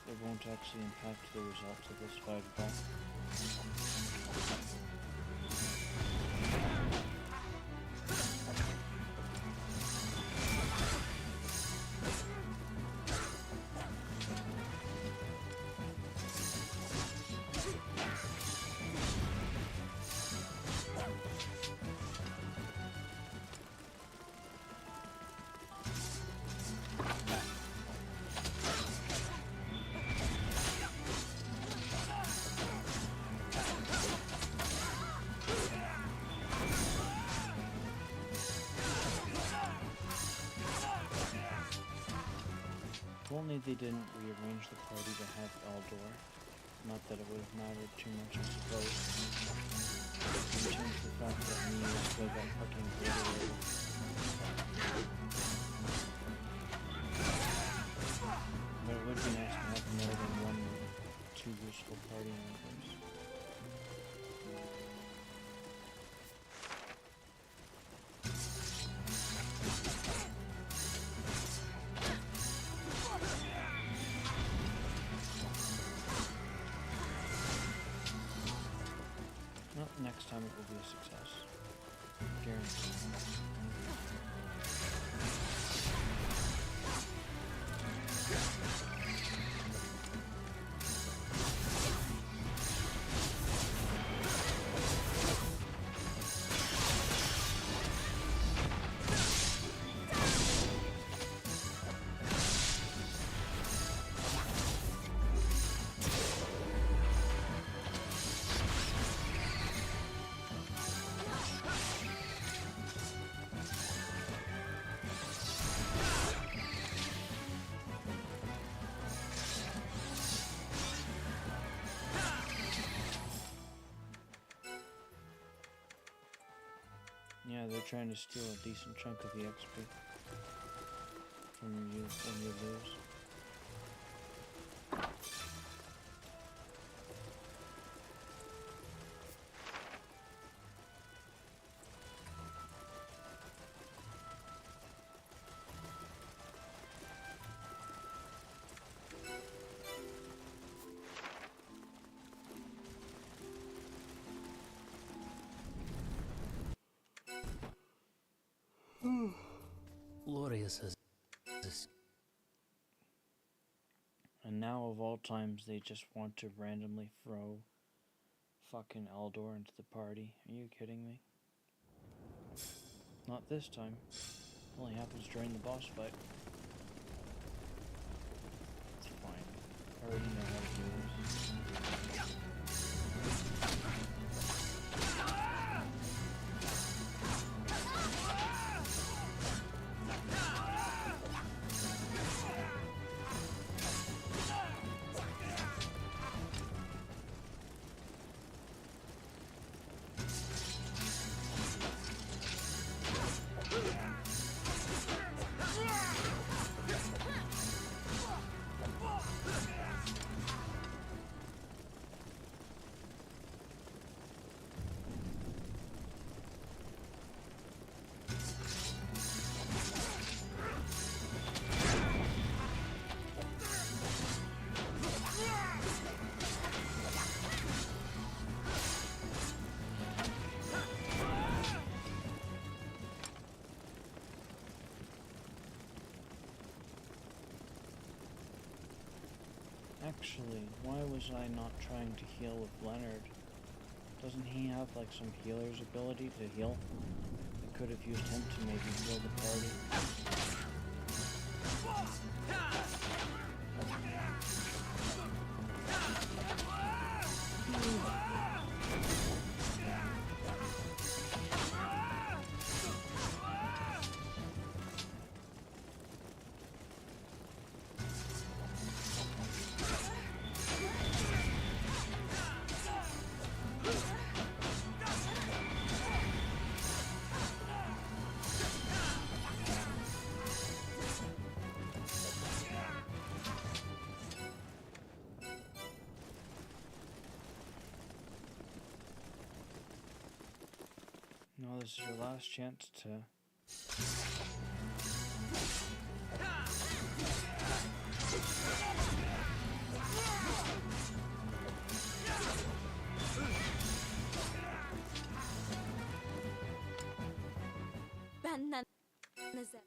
It won't actually impact the results of this fight at all. If only they didn't rearrange the party to have Eldor. Not that it would have mattered too much, I suppose. And change the fact that me is still got fucking obliterated. But it would be nice to have more than one, two useful party members. Well, next time it will be a success. Guaranteed. Yeah, they're trying to steal a decent chunk of the XP from you when you lose. Glorious as this. And now of all times they just want to randomly throw fucking Eldor into the party. Are you kidding me? Not this time. Only happens during the boss fight. It's fine. I already know how to do this. Actually, why was I not trying to heal with Leonard? Doesn't he have like some healer's ability to heal? I could have used him to maybe heal the party. Now this is your last chance to Ben Nazar.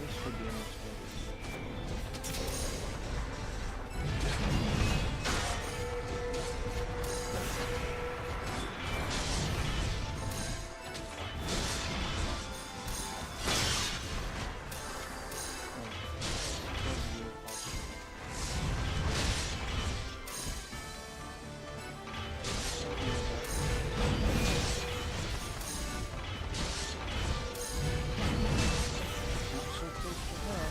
this could be a mistake. Not so close to her.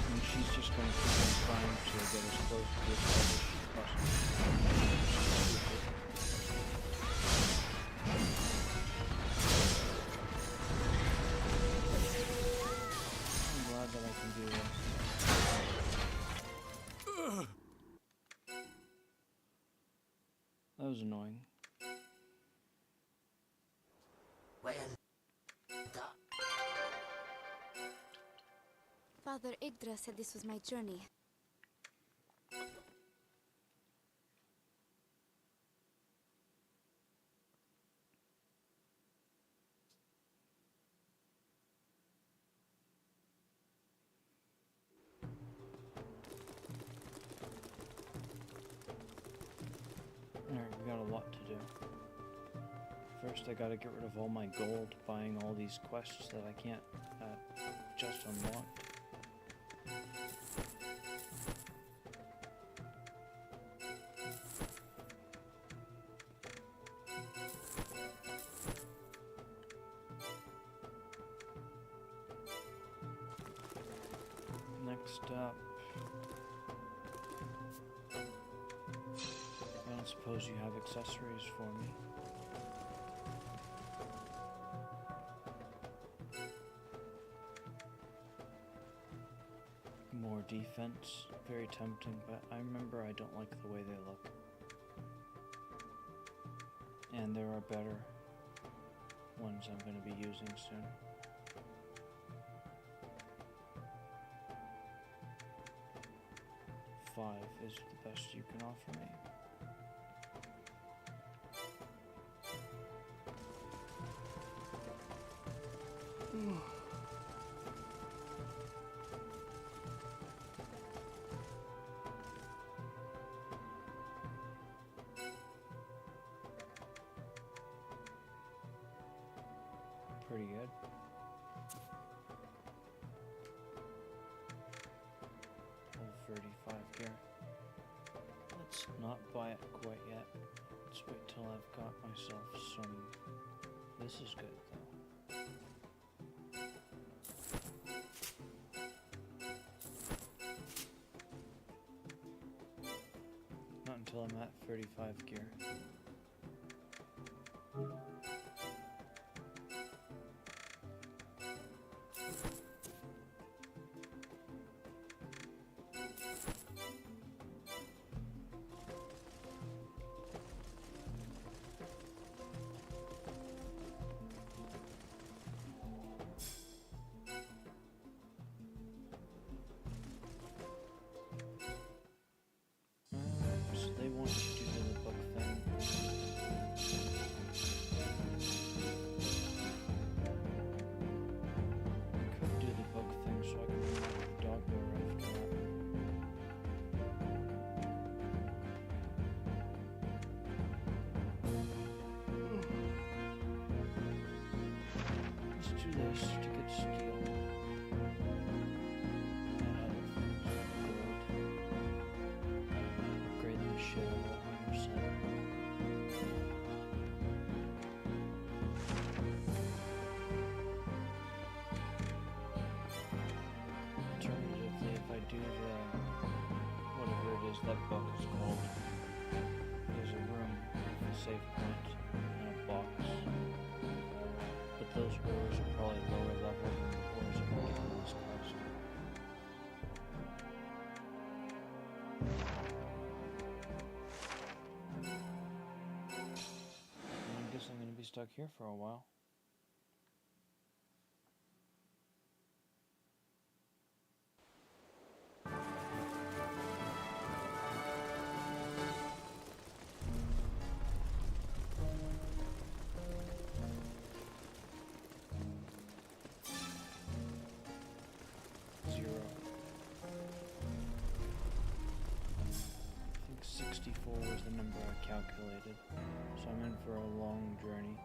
And she's just going to keep on trying to get as close to this as she possibly I'm glad that I can do this. That was annoying. Father Yggdrasil said this was my journey. Alright, we got a lot to do. First, I gotta get rid of all my gold buying all these quests that I can't just unlock. Next up, I don't suppose you have accessories for me. More defense, very tempting, but I remember I don't like the way they look. And there are better ones I'm going to be using soon. Five is the best you can offer me. Pretty good. Level 35 gear. Let's not buy it quite yet. Let's wait till I've got myself some. This is good though. Not until I'm at 35 gear. So they want you to do the book thing. I could do the book thing so I can unlock the dog door after that. this to get steel. And gold. Upgrade the shit out of 100%. Alternatively, if I do the whatever it is that book is called, there's a room with a save point and a box. But those ores are probably lower level than the ores I'm getting in this quest. And I guess I'm gonna be stuck here for a while. Zero. I think 64 was the number I calculated, so I'm in for a long journey.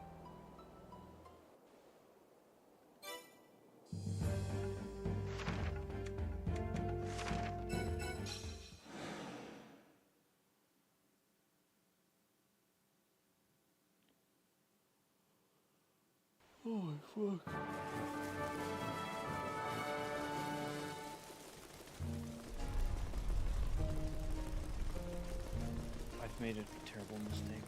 Holy fuck. I've made a terrible mistake.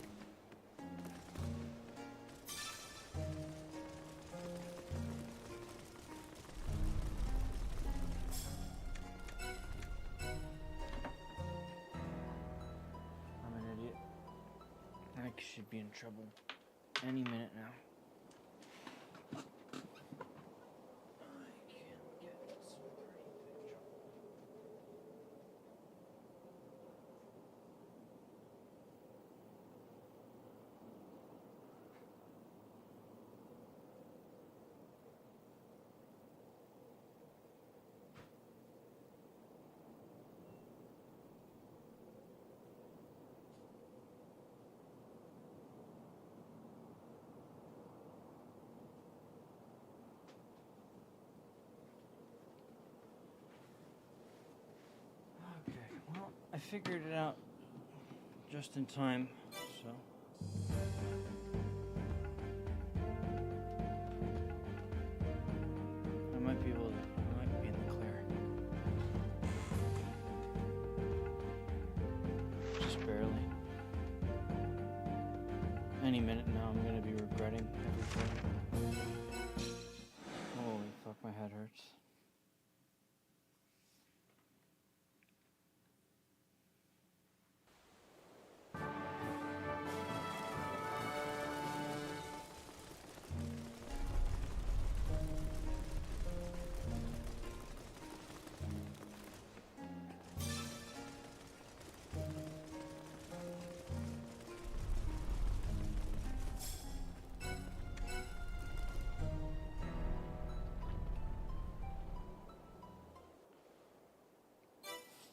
I'm an idiot. I should be in trouble any minute now. Okay, well, I figured it out just in time, so. I might be in the clear. Just barely. Any minute now, I'm gonna be regretting everything. Holy fuck, my head hurts.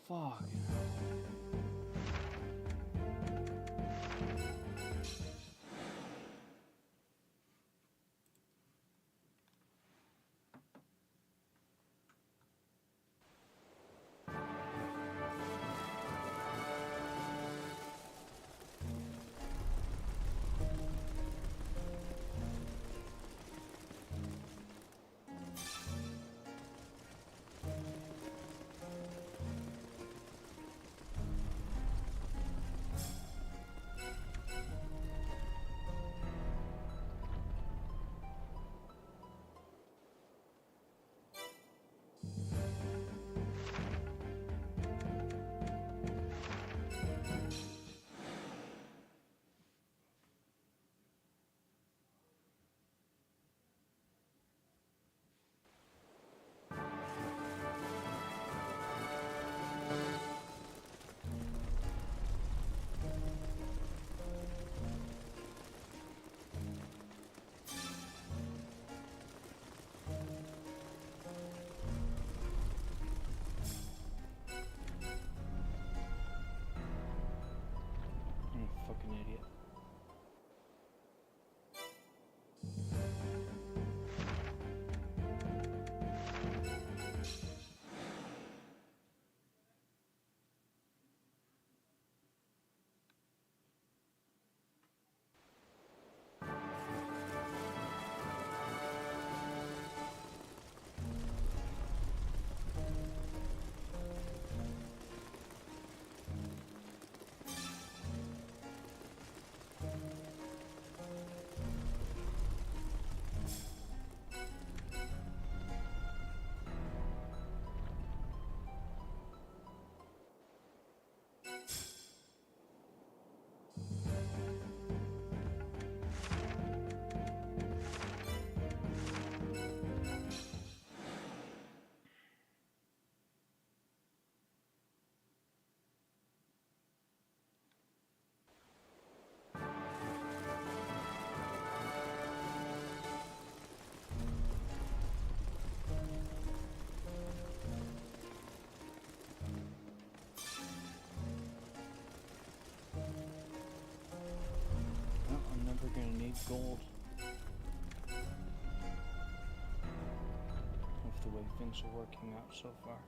Fuck. Fucking idiot. need gold. With the way things are working out so far.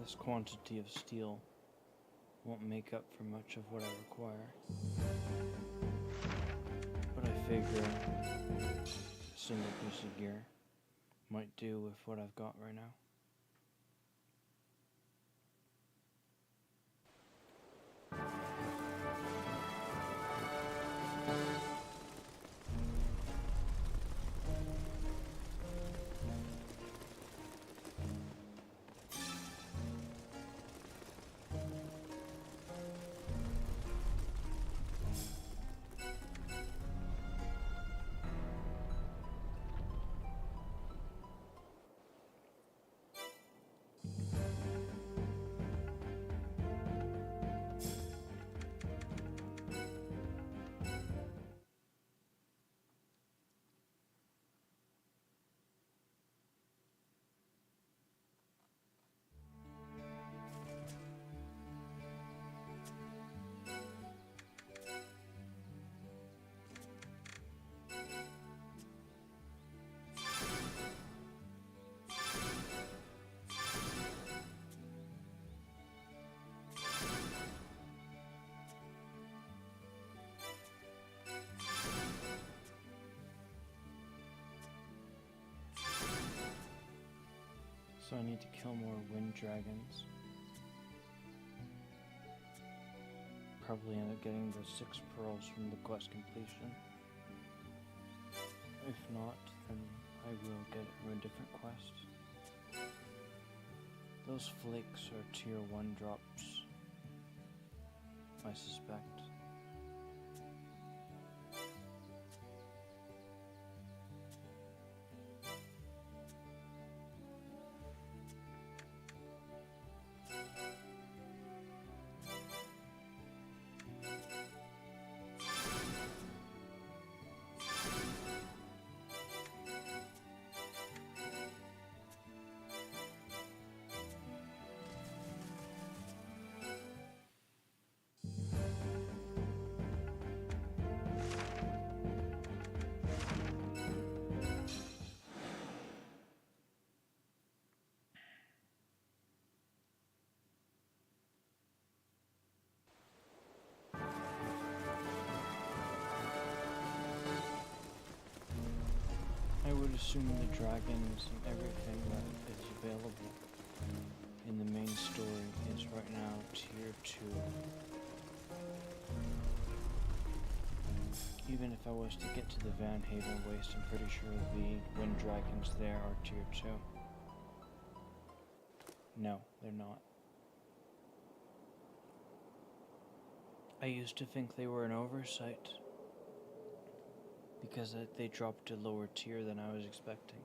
this quantity of steel won't make up for much of what I require. But I figure a single piece of gear might do with what I've got right now. So I need to kill more wind dragons. Probably end up getting the 6 pearls from the quest completion. If not, then I will get it from a different quest. Those flakes are tier 1 drops, I suspect. I would assume the dragons and everything that is available in the main story is right now tier 2. Even if I was to get to the Van Haven Waste, I'm pretty sure the wind dragons there are tier 2. No, they're not. I used to think they were an oversight, because they dropped a lower tier than I was expecting.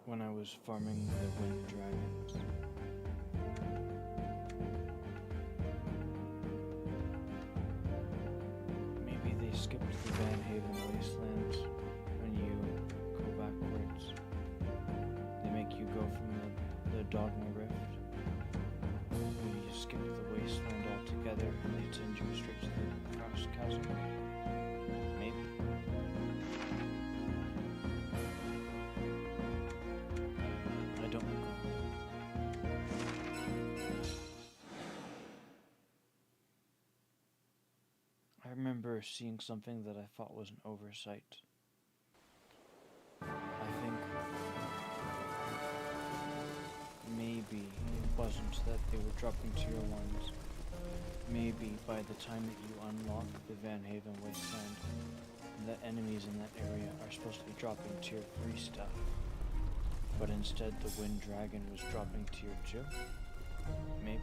When I was farming the wind dragons. Maybe they skipped the Van Haven Wastelands when you go backwards. They make you go from the Dogma Rift. You skip the wasteland altogether and they send you straight to the Frost Chasm. Maybe. I don't recall. I remember seeing something that I thought was an oversight. I think maybe it wasn't that they were dropping tier 1s. Maybe by the time that you unlock the Van Haven Wasteland, the enemies in that area are supposed to be dropping tier 3 stuff. But instead the Wind Dragon was dropping tier 2? Maybe.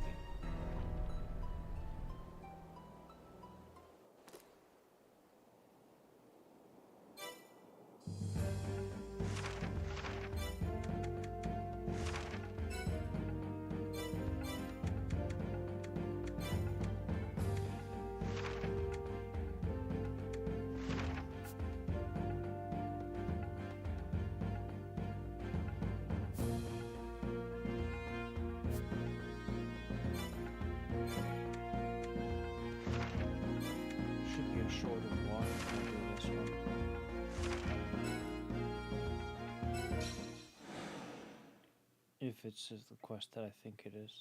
Shorter walk if I do this one. If it's the quest that I think it is.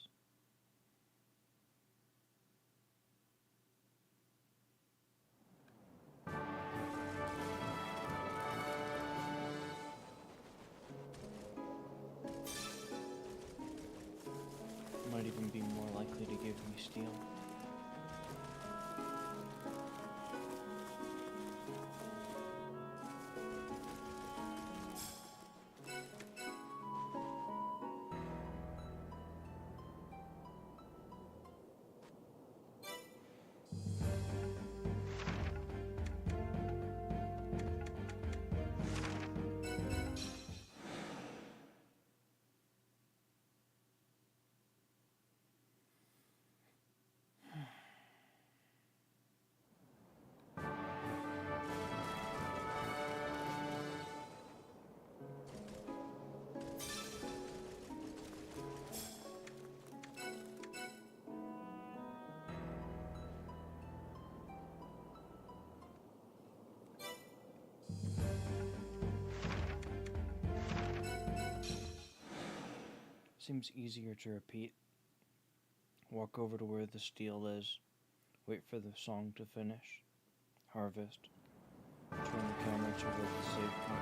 Might even be more likely to give me steel. Seems easier to repeat. Walk over to where the steel is, wait for the song to finish, harvest, turn the camera toward the save point.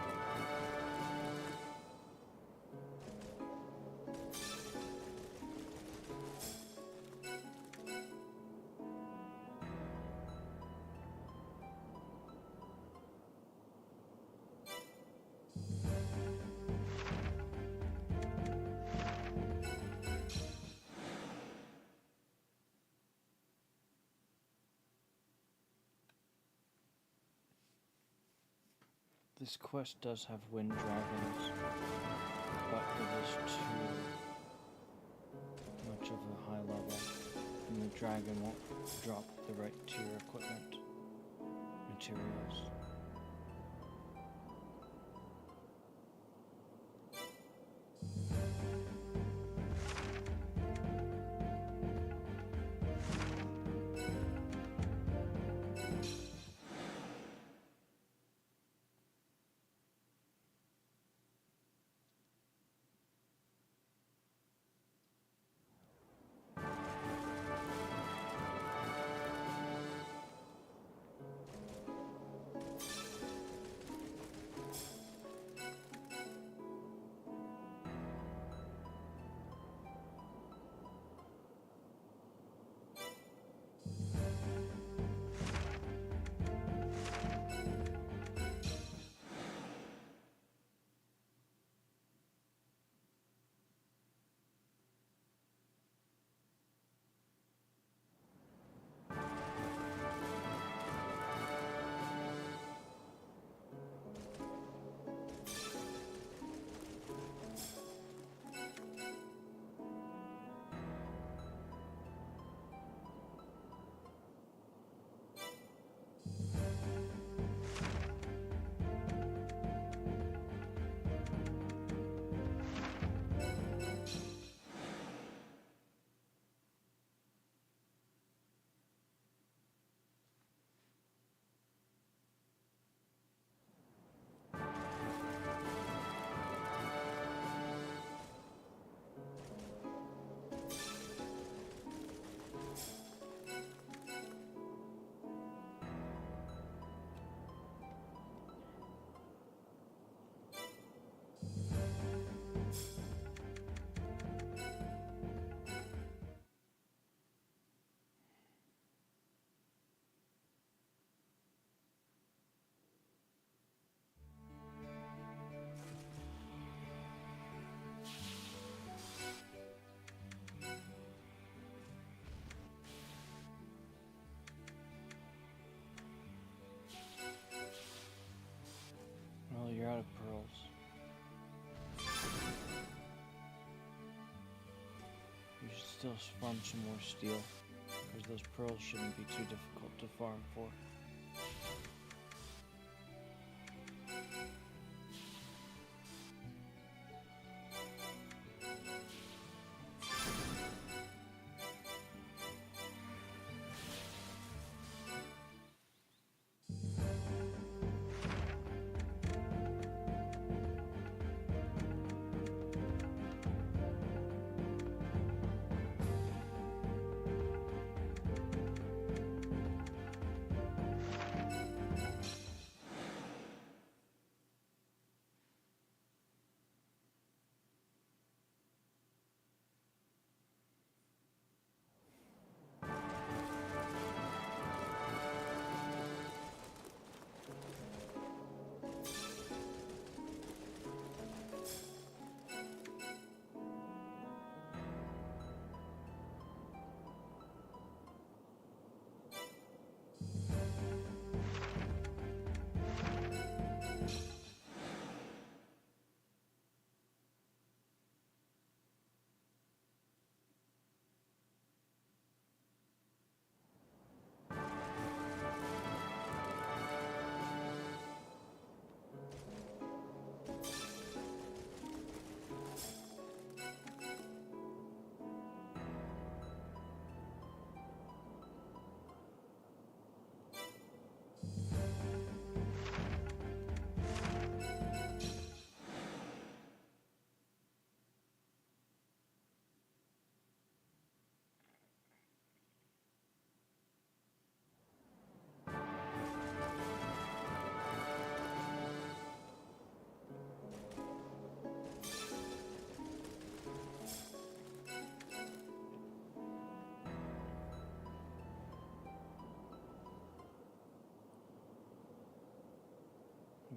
This quest does have wind dragons, but it is too much of a high level, and the dragon won't drop the right tier equipment materials. Well, you're out of pearls. You should still farm some more steel, because those pearls shouldn't be too difficult to farm for.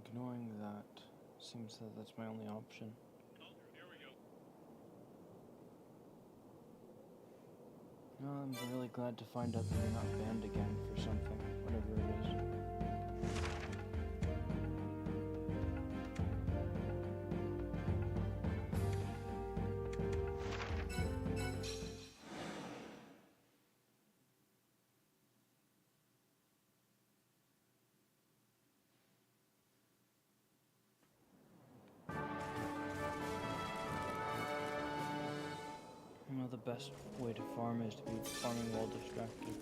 Ignoring that seems that that's my only option. Oh, here we go. No, I'm really glad to find out that you're not banned again for something, whatever it is. You know, the best way to farm is to be farming while distracted.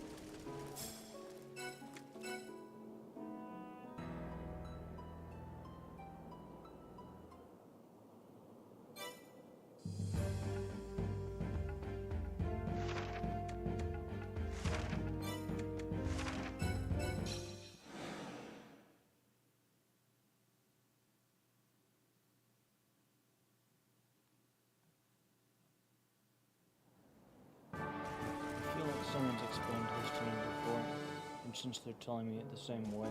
I feel like someone's explained this to me before, and since they're telling me it the same way,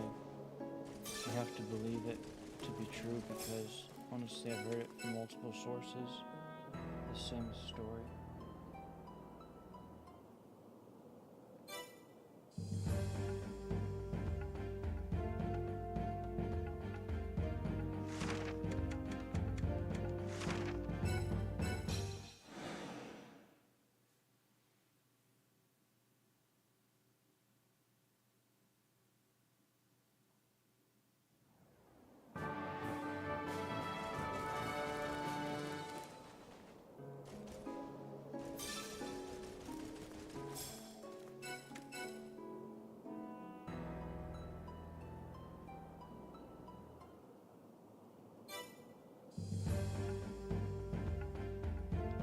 I have to believe it to be true because, honestly, I've heard it from multiple sources, the same story.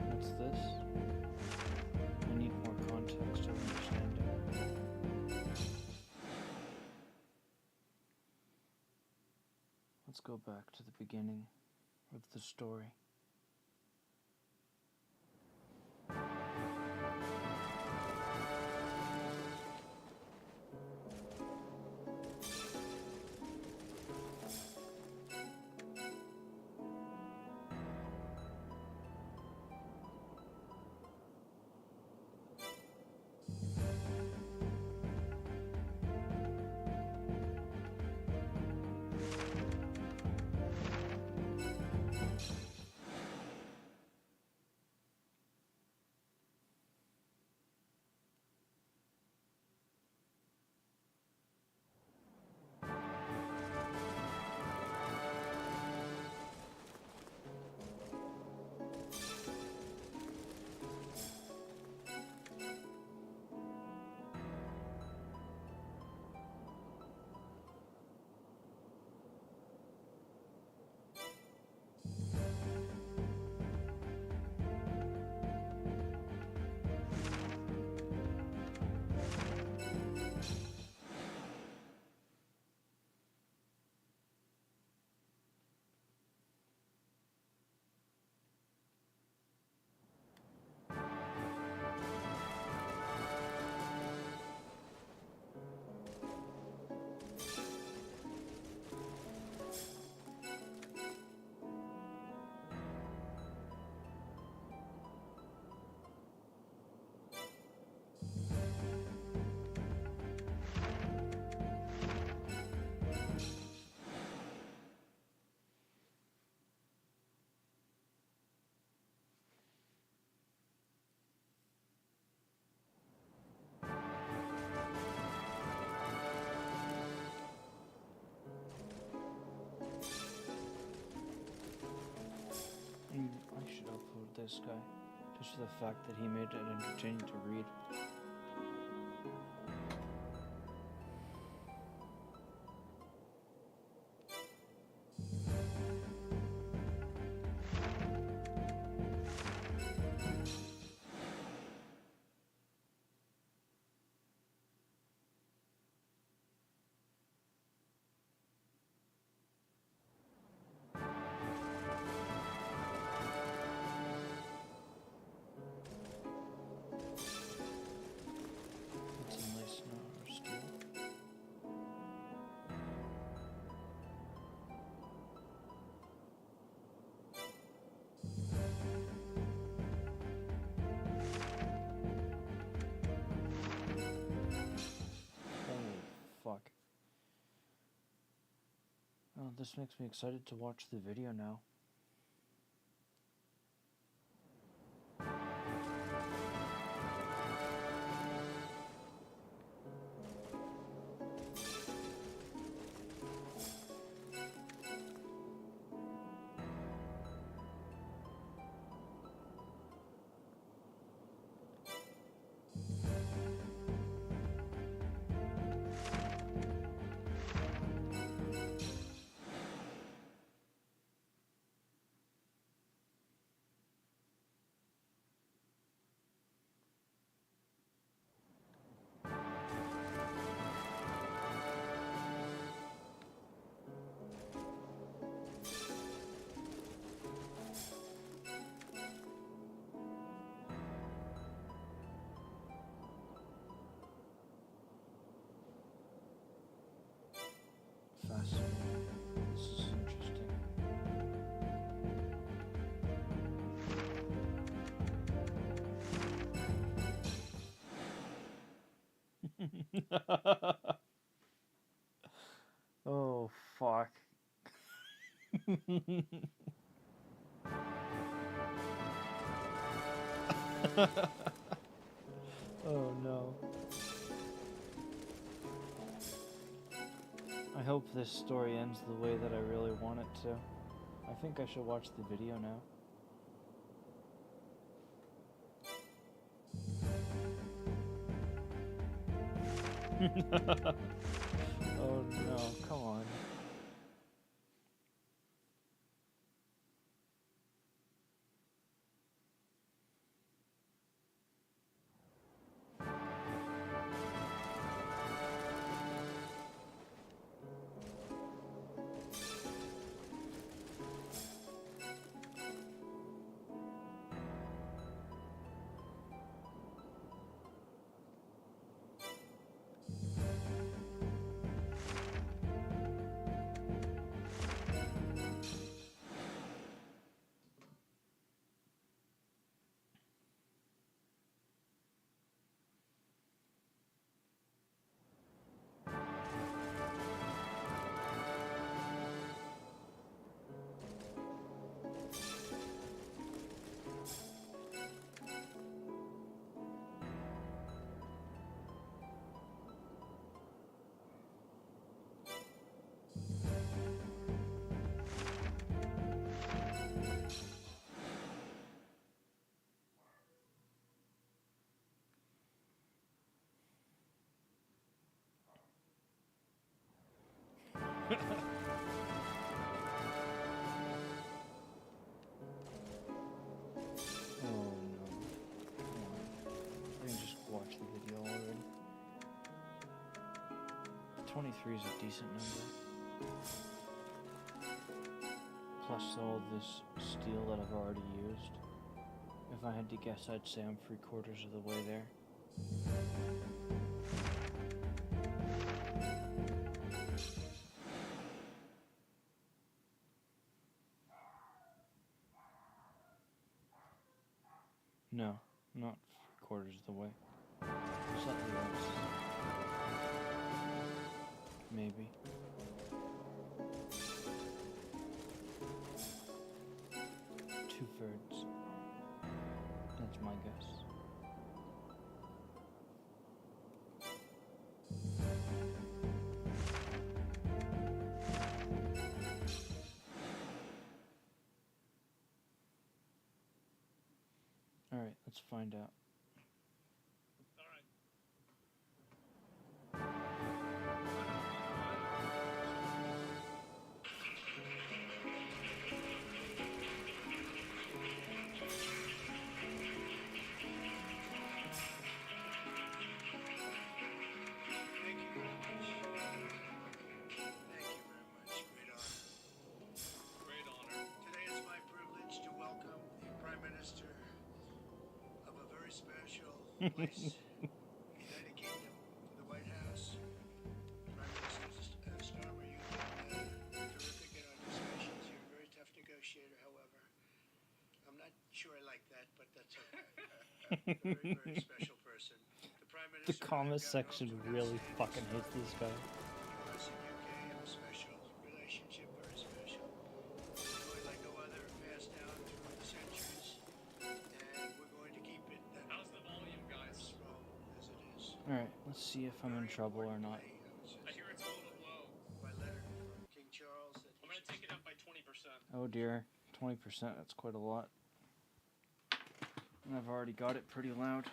What's this? I need more context of understanding. Let's go back to the beginning of the story. I should upload this guy, just for the fact that he made it entertaining to read. this makes me excited to watch the video now. Fascinating. This is interesting. Oh, fuck. Oh no. I hope this story ends the way that I really want it to. I think I should watch the video now. Oh no, come on. Oh no. Come on. I can just watch the video already. 23 is a decent number. Plus all this steel that I've already used. If I had to guess, I'd say I'm 3/4 of the way there. No, not 3/4 of the way. Slightly less. Maybe. Two-thirds. That's my guess. Alright, let's find out. Great honor. Today it's my privilege to welcome the Prime Minister of a very special place, United Kingdom, the White House. Prime Minister Starmer, you've been terrific in our discussions. You're a very tough negotiator, however. I'm not sure I like that, but that's okay. A very, very special person. The Prime Minister. The comment section really fucking hates this guy. US and UK have a special relationship, very Let's see if I'm in trouble or not. I hear it's a little low. by letter from King Charles that I'm gonna take it up by 20%. Oh dear, 20%, that's quite a lot. And I've already got it pretty loud.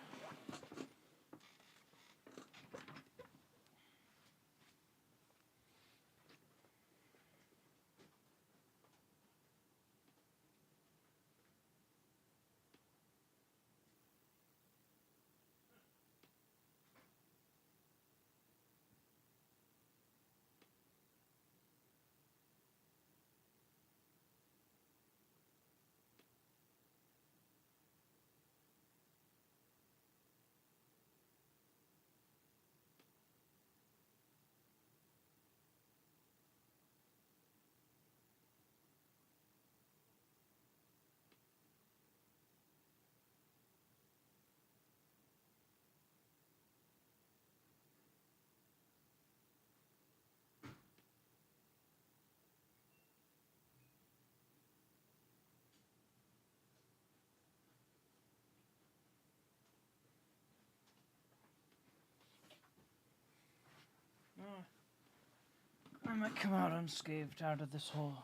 I might come out unscathed out of this whole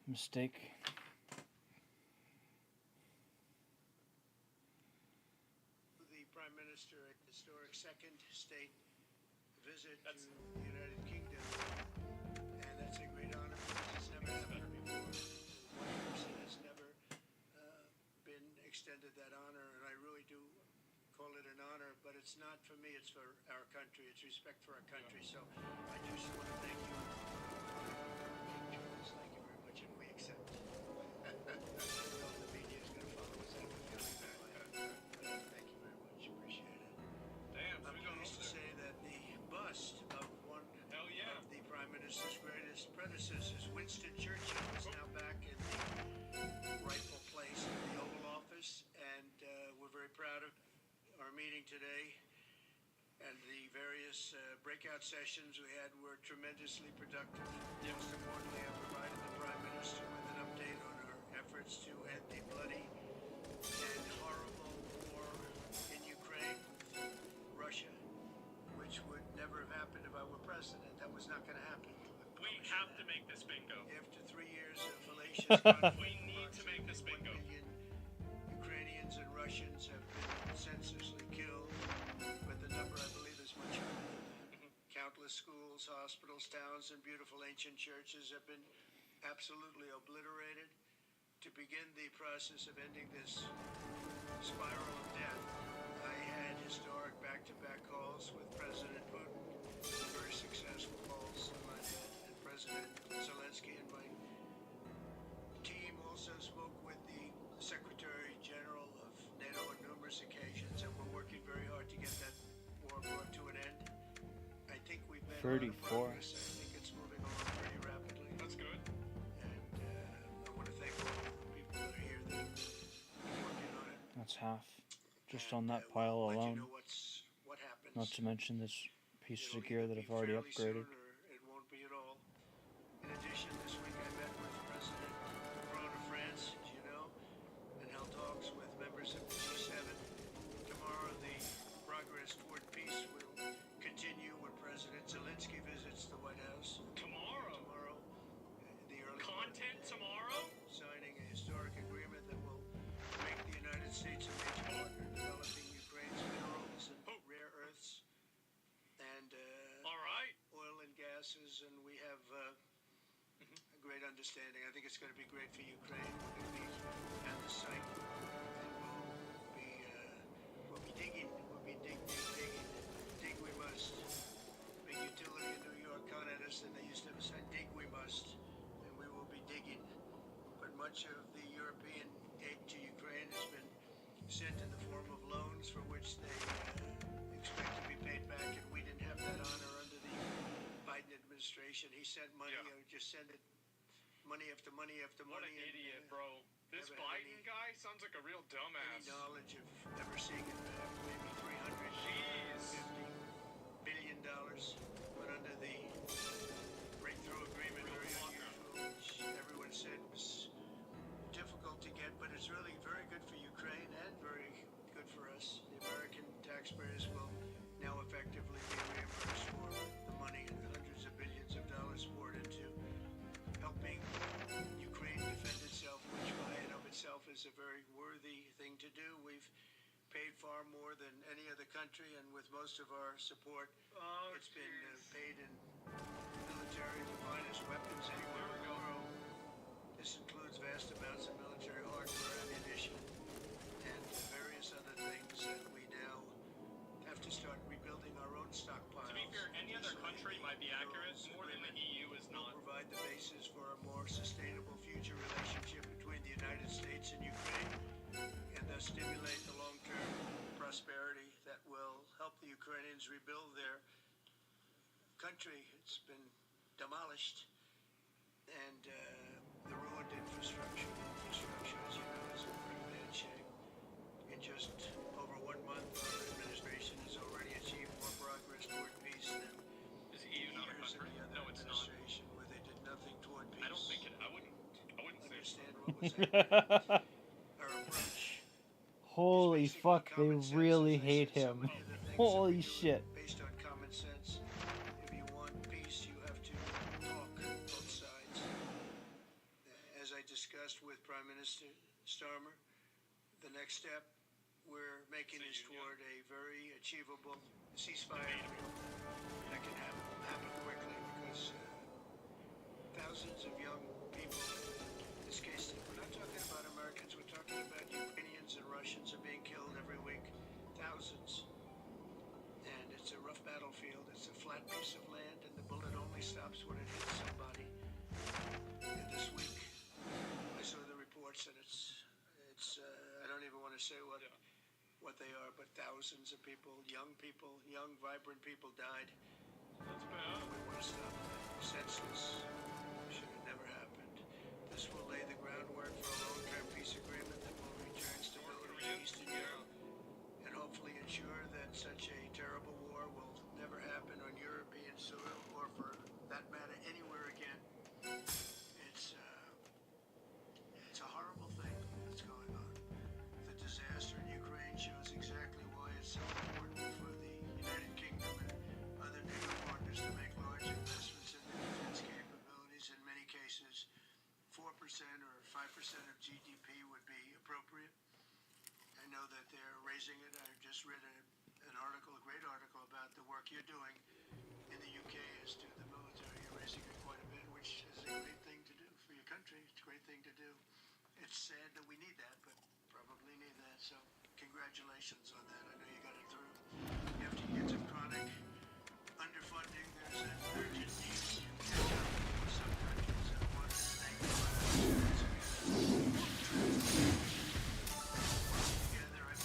mistake. the Prime Minister a historic second state visit to the United Kingdom, and that's a great honor because it's never happened before. One person has never been extended that honor, and I really do call it an honor, but it's not for me, it's for our country, it's respect for our country. So I just want to thank you, King Charles, thank you very much, and we accept. I don't know if the media is going to follow us up. Thank you very much, appreciate it. Damn, I'm pleased to say that the bust of one Hell yeah. of the Prime Minister's greatest predecessors, Winston Churchill, is now back in the rightful place in the Oval Office, and we're very proud of our meeting today. And the various breakout sessions we had were tremendously productive. Most importantly, I provided the Prime Minister with an update on our efforts to end the bloody and horrible war in Ukraine with Russia, which would never have happened if I were president. That was not going to happen. We have to make this bingo. After 3 years of fallacious conflict, We need to make this bingo. 1 million Ukrainians and Russians have been senselessly killed, but the number, I believe, is much higher than that. Countless schools, hospitals, towns, and beautiful ancient churches have been absolutely obliterated. To begin the process of ending this spiral of death, I had historic back-to-back calls with President Putin, very successful calls on my end, and President Zelensky, and my team also spoke with the Secretary General of NATO on numerous occasions, and we're working very hard to get that war brought to an end. I think we've made a lot of 34. progress. I think it's moving along pretty rapidly. That's good. And I want to thank all the people that are here that are working on it. That's half. Just And, on that we'll pile let alone. You know what happens. Not to mention this pieces It'll of gear either that be I've already fairly soon upgraded. or it won't be at all. In addition, this week I met with President Macron of France, as you know, and held talks with members of the G7. Tomorrow, the progress toward peace will continue when President Zelensky visits the White House. Tomorrow. Tomorrow, the early Content tomorrow? signing a historic agreement that will make the United States a major partner in developing Ukraine's minerals and rare earths and All right. oil and gases, and we have a great understanding. I think it's going to be great for Ukraine. We're going to be at the site, and we'll be digging. We'll be digging. Dig we must. Big utility in New York con us, and they used to have a sign, dig we must, and we will be digging. But much of the European aid to Ukraine has been sent in the form of loans for which they expect to be paid back, and we didn't have that honor under the Biden administration. He sent money, Yeah. just send it, money after money after What money. an and, idiot, bro. This never had Biden any- guy sounds like a real Any dumbass. knowledge of ever seeing it back, maybe $350 billion went under the breakthrough agreement, very unusual, which everyone said was difficult to get, but it's really very good for Ukraine and very good for us. The American taxpayer country, and with most of our support, Oh, it's been paid in military, the finest weapons anywhere in the world. This includes vast amounts of military hardware, ammunition, and various other things that we now have to start rebuilding our own stockpiles. To be fair, any other country might be accurate. More than the EU is will not. provide the basis for a more sustainable future relationship between the United States and Ukraine, and thus stimulate the long-term prosperity that will help the Ukrainians rebuild their country. It's been demolished, and the ruined infrastructure, as you know, is in pretty bad shape. In just over 1 month, our administration has already achieved more progress toward peace than Is EU not a years in country? the other No, it's not. administration where they did nothing toward peace. I don't think it. I wouldn't say Understand so. what was happening. Our approach Holy is basically fuck, they common sense, really as I hate said, so him. many of the things that we Holy do shit. based on common sense. If you want peace, you have to talk both sides. As I discussed with Prime Minister Starmer, the next step we're making is toward a very achievable ceasefire agreement that can happen quickly, because thousands of young people, in this case, we're not talking about Americans, we're talking about Ukrainians and Russians are being killed every week. Thousands. And it's a rough battlefield. It's a flat piece of land, and the bullet only stops when it hits somebody. And this week, I saw the reports, and it's I don't even want to say what they are, but thousands of people, young, vibrant people died. That's bad. We want to stop that. Senseless. Should have never happened. This will lay the groundwork for a long-term peace agreement that will return stability to Eastern Europe, and hopefully ensure that such a terrible war will never happen on European soil, or for that matter anywhere again. It's a horrible thing that's going on. The disaster in Ukraine shows exactly why it's so important for the United Kingdom and other NATO partners to make large investments in their defense capabilities. In many cases, 4% or 5% of GDP would be appropriate. I know that they're raising it. I just read an article, a great article, about the work you're doing in the UK as to the military. You're raising it quite a bit, which is a great thing to do for your country. It's a great thing to do. It's sad that we need that, but probably need that. So congratulations on that. I know you got it through. You have to get some chronic underfunding. There's an urgent need to catch up with some countries. I want to thank you for together and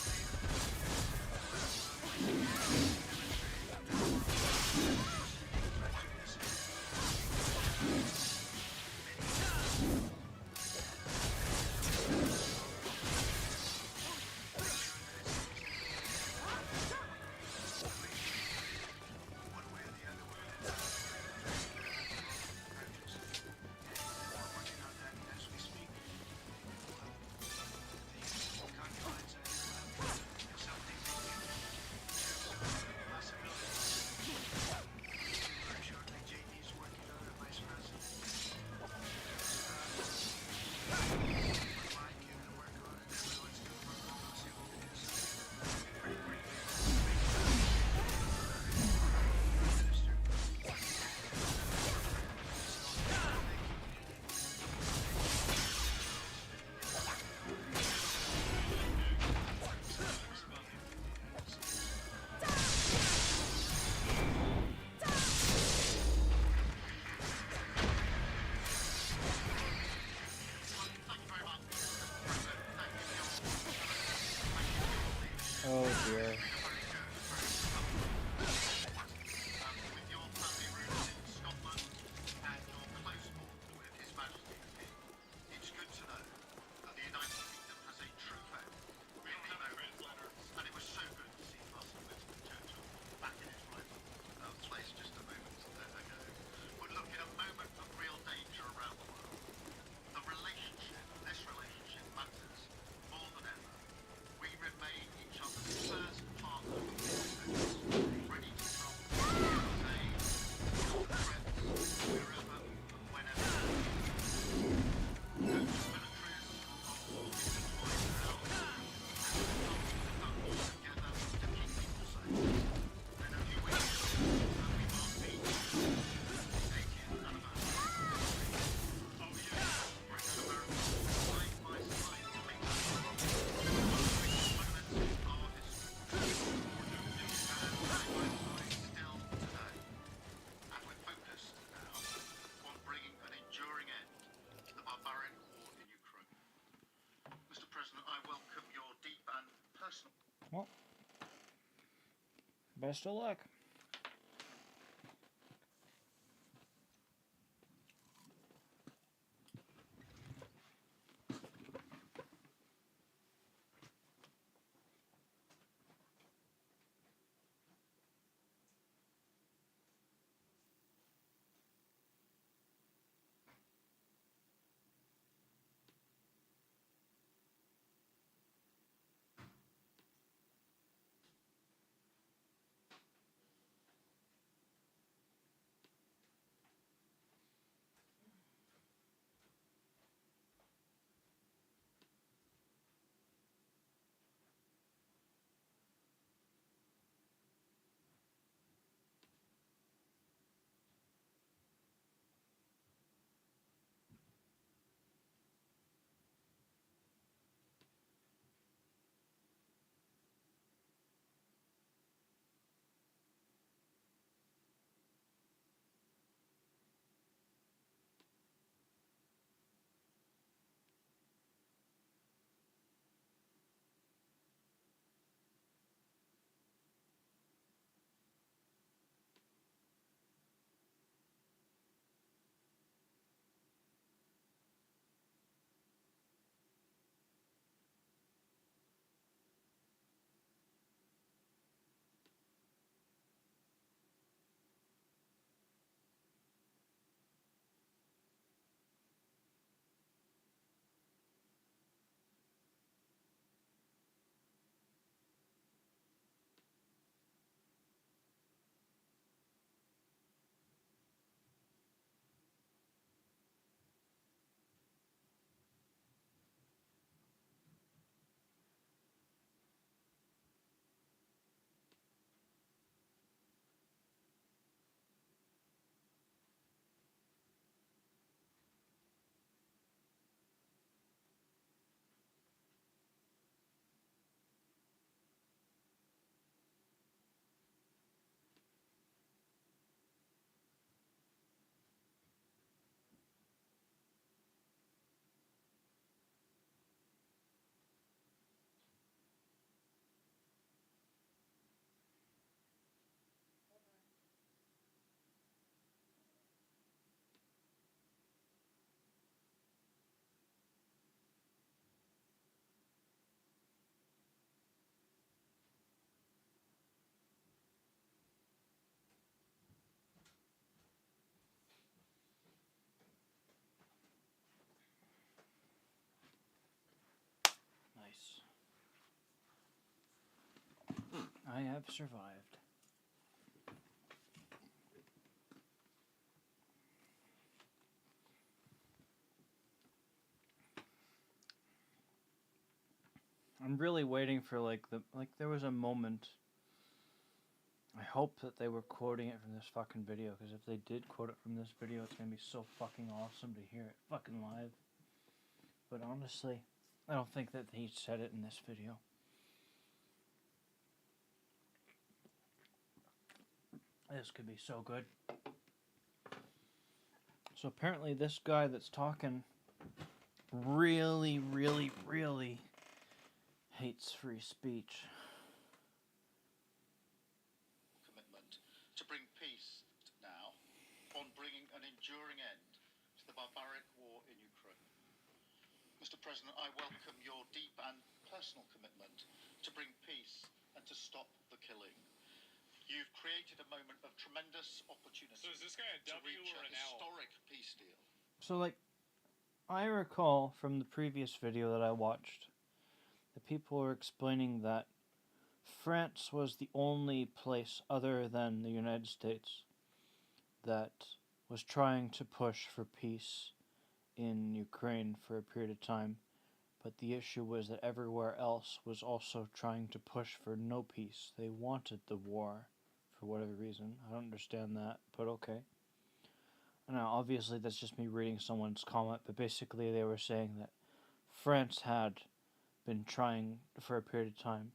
Best of luck. Nice. I have survived. I'm really waiting for there was a moment. I hope that they were quoting it from this fucking video, because if they did quote it from this video, it's gonna be so fucking awesome to hear it fucking live. But honestly, I don't think that he said it in this video. This could be so good. So apparently this guy that's talking really, really, really hates free speech. Commitment to bring peace now on bringing an enduring end to the barbaric war in Ukraine. Mr. President, I welcome your deep and personal commitment to bring peace and to stop the killing. You've created a moment of tremendous opportunity So is this guy a to W reach or a an L? historic peace deal. So, I recall from the previous video that I watched that people were explaining that France was the only place other than the United States that was trying to push for peace in Ukraine for a period of time, but the issue was that everywhere else was also trying to push for no peace. They wanted the war for whatever reason. I don't understand that, but okay. Now, obviously, that's just me reading someone's comment, but basically they were saying that France had been trying for a period of time,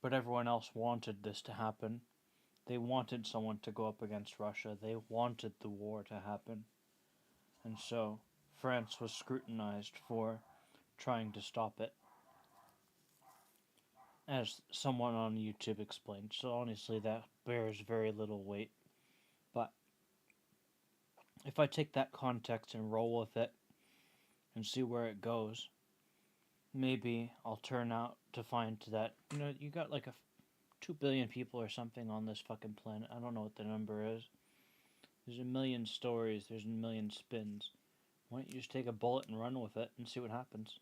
but everyone else wanted this to happen. They wanted someone to go up against Russia. They wanted the war to happen. And so, France was scrutinized for trying to stop it. as someone on YouTube explained. So honestly, that bears very little weight. But if I take that context and roll with it and see where it goes, maybe I'll turn out to find that, you know, you got like 2 billion people or something on this fucking planet. I don't know what the number is. There's a million stories, there's a million spins. Why don't you just take a bullet and run with it and see what happens?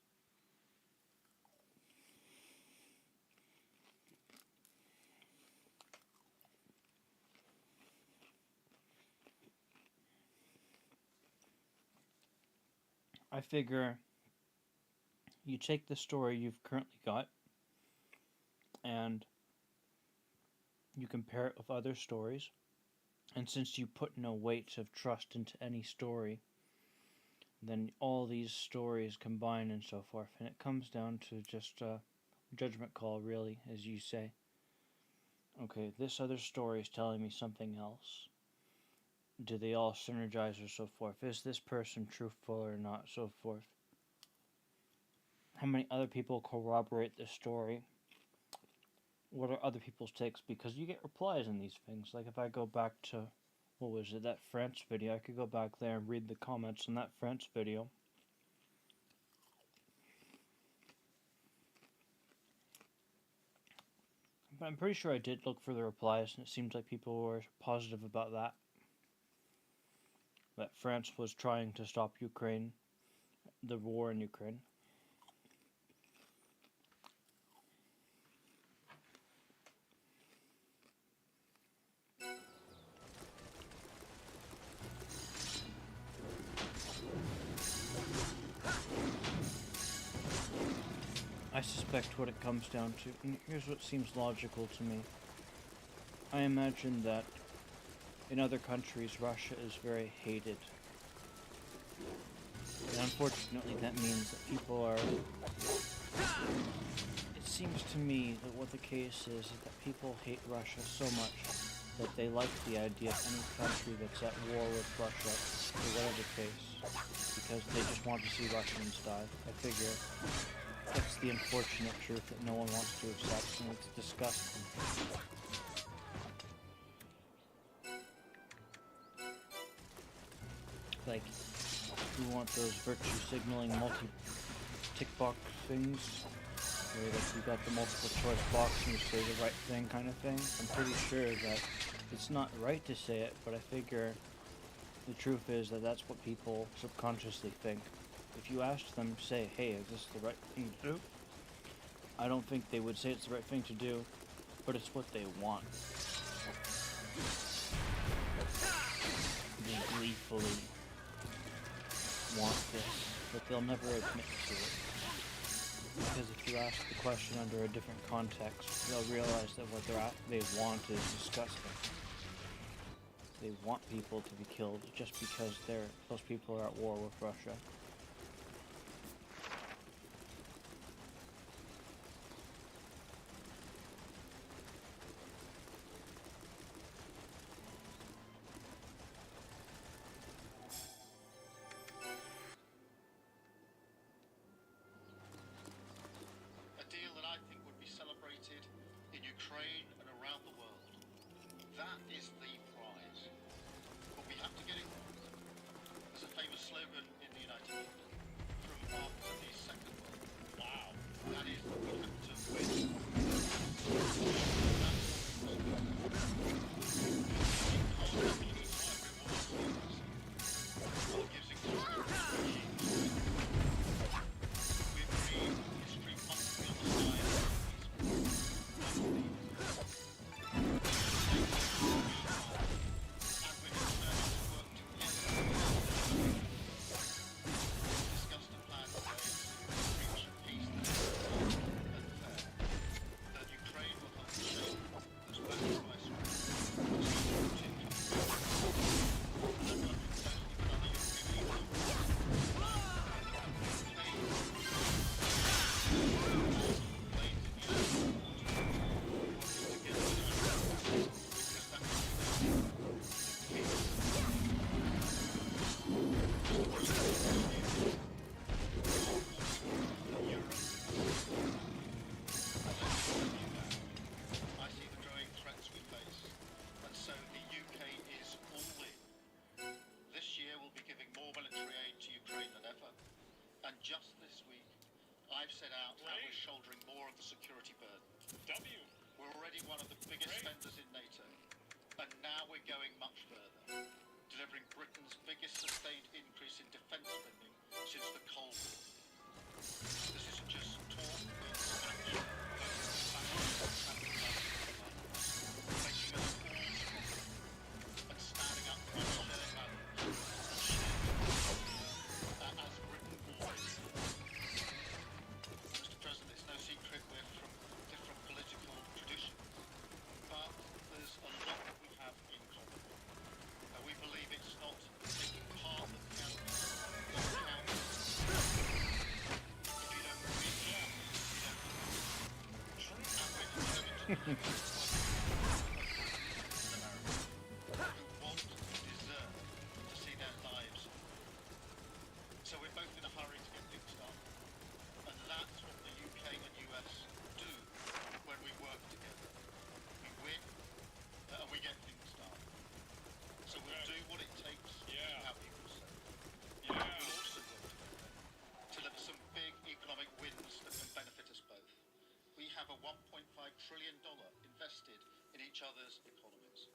I figure you take the story you've currently got and you compare it with other stories, and since you put no weight of trust into any story, then all these stories combine and so forth, and it comes down to just a judgment call, really, as you say. Okay, this other story is telling me something else. Do they all synergize or so forth? Is this person truthful or not, so forth? How many other people corroborate this story? What are other people's takes? Because you get replies in these things. Like if I go back to, what was it, that France video, I could go back there and read the comments on that France video. But I'm pretty sure I did look for the replies, and it seems like people were positive about that. That France was trying to stop Ukraine, the war in Ukraine. I suspect what it comes down to, and here's what seems logical to me. I imagine that in other countries, Russia is very hated. And unfortunately, that means that people are... It seems to me that what the case is that people hate Russia so much that they like the idea of any country that's at war with Russia, for whatever case, because they just want to see Russians die. I figure that's the unfortunate truth that no one wants to accept, and it's disgusting. Like, you want those virtue signaling multi-tick box things, where like you got the multiple choice box and you say the right thing kind of thing. I'm pretty sure that it's not right to say it, but I figure the truth is that that's what people subconsciously think. If you asked them, say, hey, is this the right thing to do? I don't think they would say it's the right thing to do, but it's what they want. They gleefully want this, but they'll never admit to it. Because if you ask the question under a different context, they'll realize that what they want is disgusting. They want people to be killed just because those people are at war with Russia. A deal that I think would be celebrated in Ukraine and around the world. That is the prize. But we have to get it right. There's a famous slogan in the United W. We're already one of the biggest spenders in NATO, and now we're going much further, delivering Britain's biggest sustained increase in defence spending since the Cold War. This isn't just talk, it's action. Making us all stronger and standing up for our shared values. As Britain always. Mr. President, it's no secret we're from different political traditions, but there's a lot that we have in common. We believe it's not taking part that counts, but counts. If you don't reach out, you don't and we're determined to deliver who want and deserve to see their lives. So we're both in a hurry to get things done. And that's what the UK and US do when we work together. We win and we get things done. So we'll do what it takes to have people say. We'll also work together to deliver some big economic wins that can benefit us both. We have a $1.5 trillion invested in each other's economies,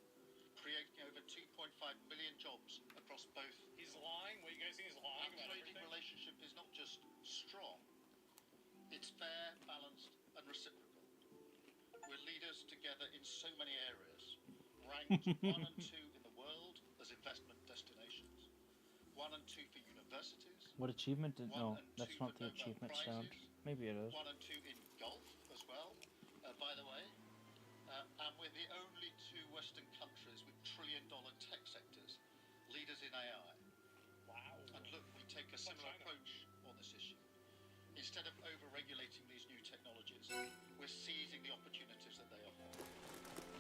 creating over 2.5 million jobs across both. He's lying? What, you guys think he's lying Our about trading everything? relationship is not just strong, it's fair, balanced, and reciprocal. We're leaders together in so many areas, ranked 1 and 2 in the world as investment destinations, 1 and 2 for universities. What achievement did... 1 No, and that's 2 not for the Nobel achievement Prizes, sound. Maybe it is. 1 and 2 in golf as well, by the way. And we're the only 2 Western countries with trillion-dollar tech sectors, leaders in AI. Wow. And look, we take a similar approach on this issue. Instead of over-regulating these new technologies, we're seizing the opportunities that they offer.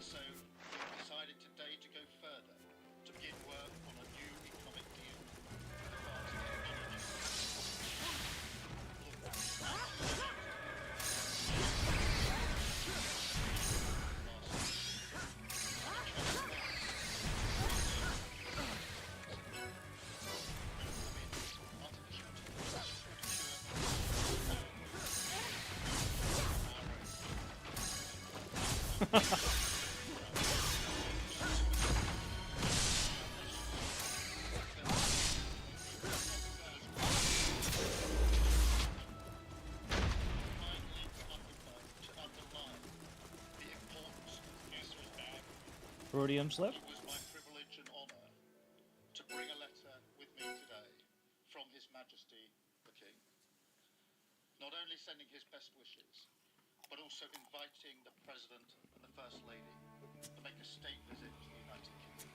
So we've decided today to go further, to begin work on a new economic deal with advanced Freudian slip? It was my privilege and honour to bring a letter with me today from His Majesty the King. Not only sending his best wishes, but also inviting the President and the First Lady to make a state visit to the United Kingdom.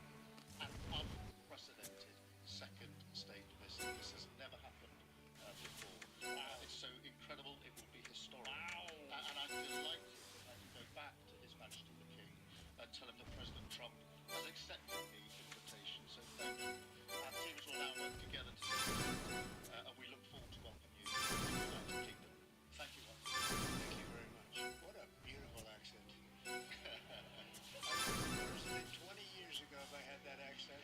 An unprecedented second state visit. This has never happened before. It's so incredible, it will be historic. And I'm delighted that I can go back to His Majesty the King and tell him that President Trump has accepted the invitation. So thank you. Our teams will now work together today, and we look forward to welcoming you to the United Kingdom. Thank you once again. Thank you very much. What a beautiful accent. Worse than 20 years ago if I had that accent.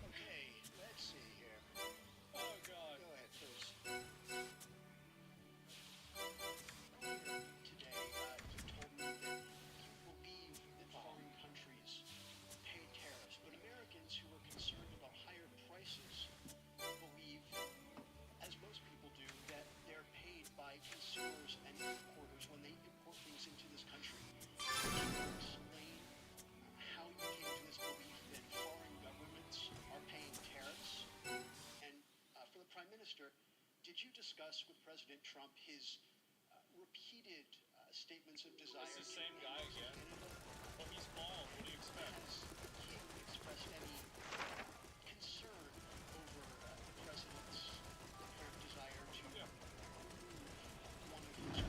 Okay, let's see here. Oh, God. Go ahead, please. Today, you told me that you believe that foreign countries pay tariffs, but Americans who are concerned about higher prices believe, as most people do, that they're paid by consumers and importers when they import things into this country. Can you explain how you came to this belief that foreign governments are paying tariffs? And for the Prime Minister, did you discuss with President Trump his repeated statements of desire? It's the same guy again. Well, he's bald. What do you expect? Has the king expressed any concern over the president's apparent desire to remove one of his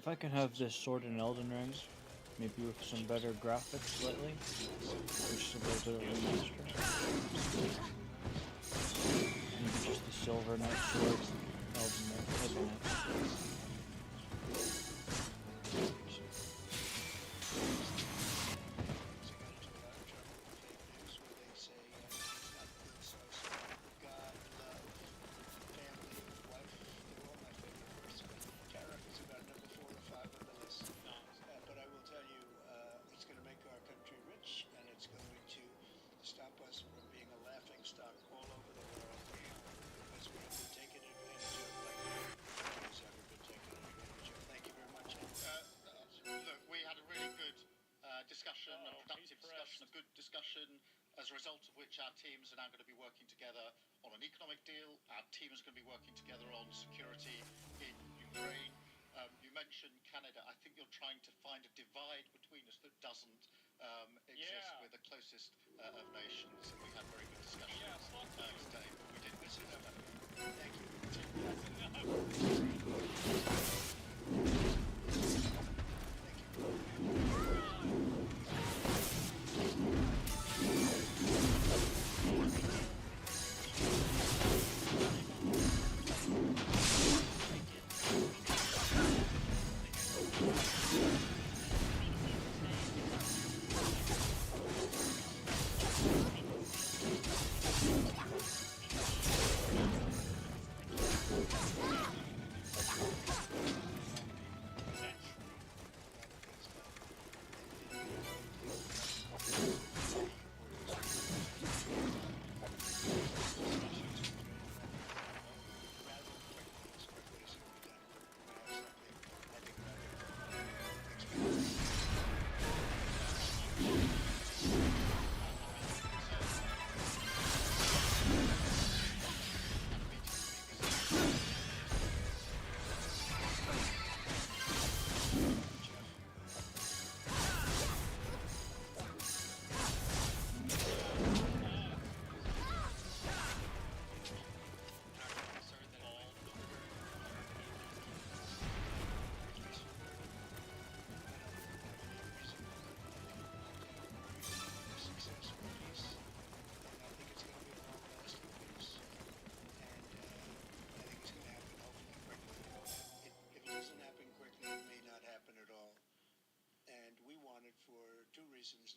If I could have this sword in Elden Ring, maybe with some better graphics slightly, which is a little bit of a remaster. Maybe just the Silver Knight sword, Elden Ring, that'd be nice. Stop us from being a laughing stock all over the world because we have been taken advantage of like nobody's ever been taken advantage of. Thank you very much. Look, we had a really good discussion, a productive discussion, a good discussion, as a result of which our teams are now going to be working together on an economic deal. Our teams are going to be working together on security in Ukraine. You mentioned Canada. I think you're trying to find a divide between us that doesn't exist. We're the closest of nations, and we had very good discussions today, but we didn't miss it. Thank you.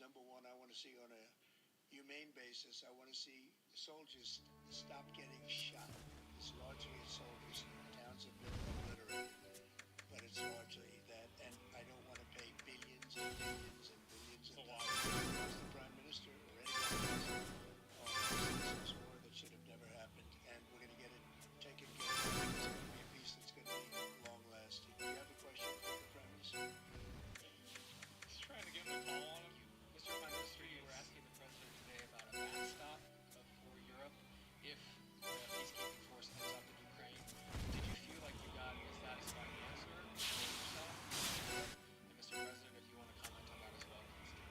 Number one, I want to see on a humane basis, I want to see soldiers stop getting shot. It's largely soldiers. Towns have been obliterated, but it's largely that. And I don't want to pay billions and billions and billions of dollars as the Prime Minister or anybody else on this war that should have never happened. And we're going to get it taken care of. It's going to be a peace that's going to be long-lasting. Do you have a question for the Prime Minister? Just trying to get him to call on him. Mr. Prime Minister, you were asking the President today about a backstop for Europe if the peacekeeping force ends up in Ukraine. Did you feel like you got a satisfying answer for yourself? And Mr. President, if you want to comment on that as well, please do.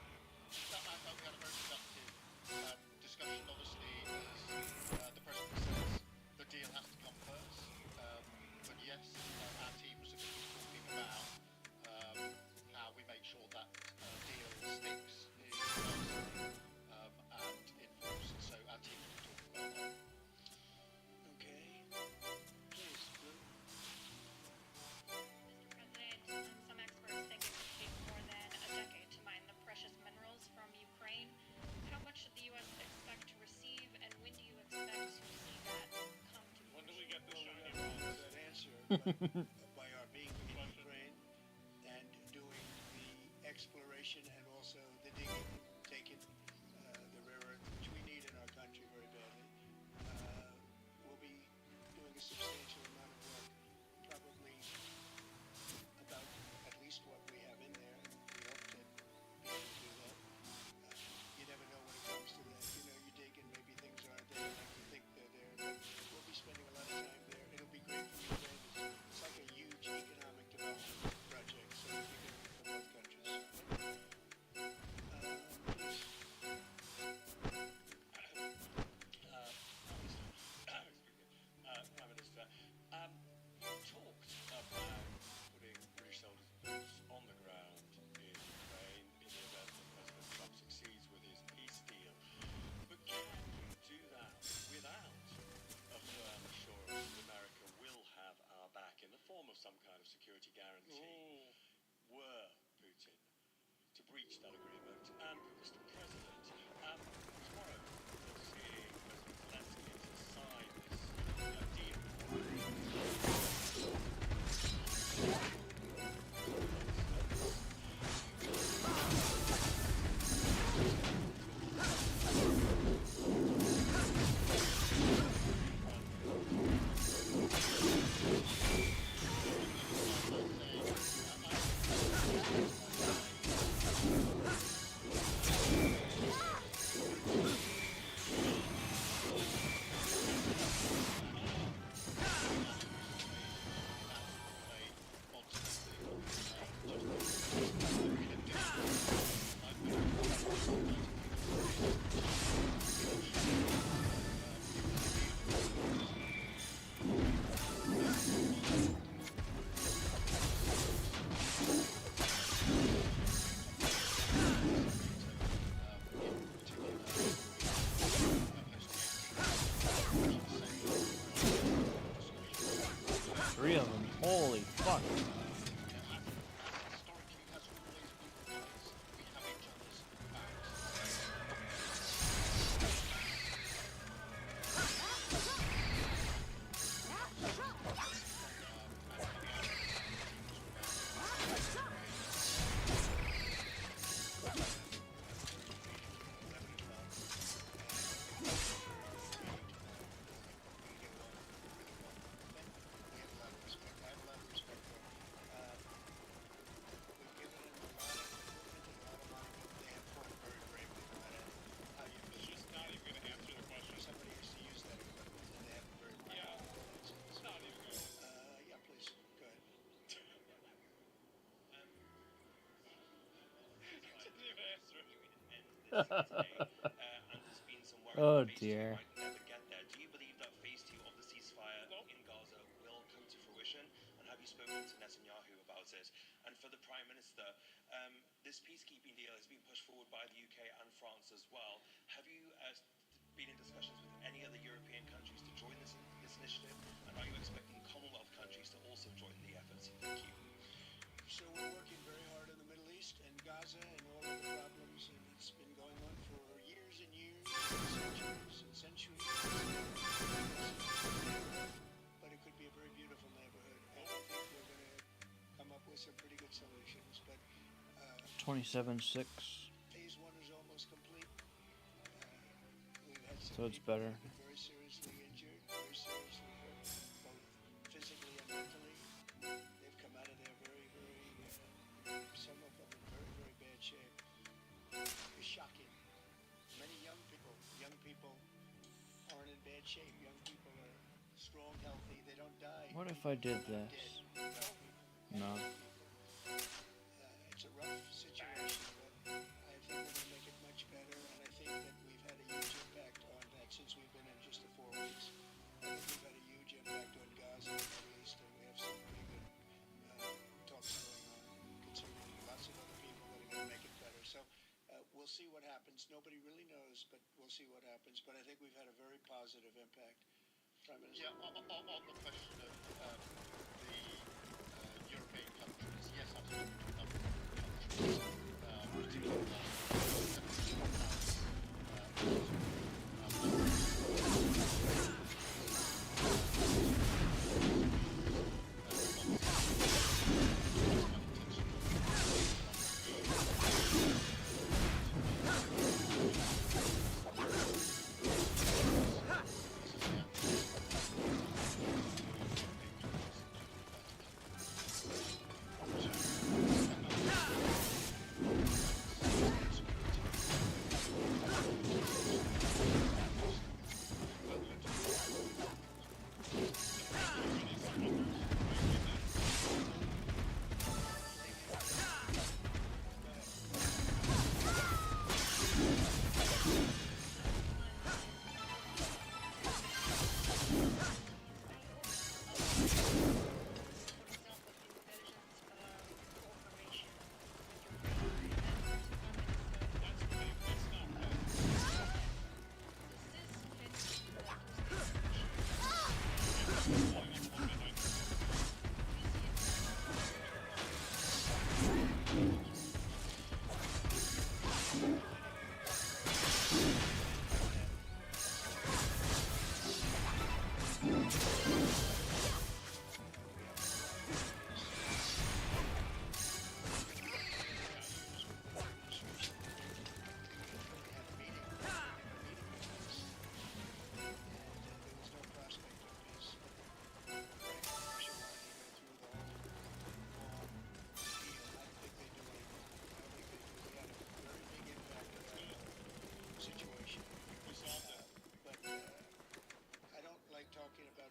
I thought we had a very productive discussion. Obviously, as the President says, the deal has to come first. But yes, our teams are going to be talking about how we make sure that deal sticks in and enforced. So our teams will be talking about that. Okay. Please, Blue. Mr. President, some experts think it could take more than a decade to mine the precious minerals from Ukraine. How much should the U.S. expect to receive, and when do you expect to see that come to fruition? When do we get the shiny That rocks? answer by our being in Ukraine and doing the exploration and also the digging, taking the rare earth, which we need in our country very badly. We'll be doing a substantial amount of work, probably about at least what we have in there. We hope to be able to do that. You never know when it comes to that. You know, you dig and maybe things aren't there like you think they're there. But we'll be spending a lot of time there. It'll be great for Ukraine. It's like a huge fuck? Historically, as always been the case, we have each other's backs. Oh dear. Never get there. Do you believe that phase 2 of the ceasefire in Gaza will come to fruition? And have you spoken to Netanyahu about it? And for the Prime Minister, this peacekeeping deal has been pushed forward by the UK and France as well. Have you been in discussions with any other European countries to join this initiative? And are you expecting Commonwealth countries to also join the effort? Thank you. So we're working very hard in the Middle East and Gaza and all of the problems, and it's been going on for years and years, centuries and centuries. But it could be a very beautiful neighborhood, and I think we're going to come up with some pretty good solutions. But 27-6. phase 1 is almost complete. We've had some So it's people better. who've been very seriously injured, very seriously hurt, both physically and mentally. They've come out of there very, some of them in very, very bad shape. It's shocking. Many young people aren't in bad shape. Young people are strong, healthy. They don't die. What if I did this? No. It's a rough situation, but I think we're going to make it much better, and I think that we've had a huge impact on that since we've been in just the 4 weeks. I think we've had a huge impact on Gaza and the Middle East, and we have some pretty good talks going on concerning lots of other people that are going to make it better. So we'll see what happens. Nobody really knows, but we'll see what happens. But I think we've had a very positive impact. Prime Minister? Yeah, on the question of the European countries, yes, absolutely. A number of countries,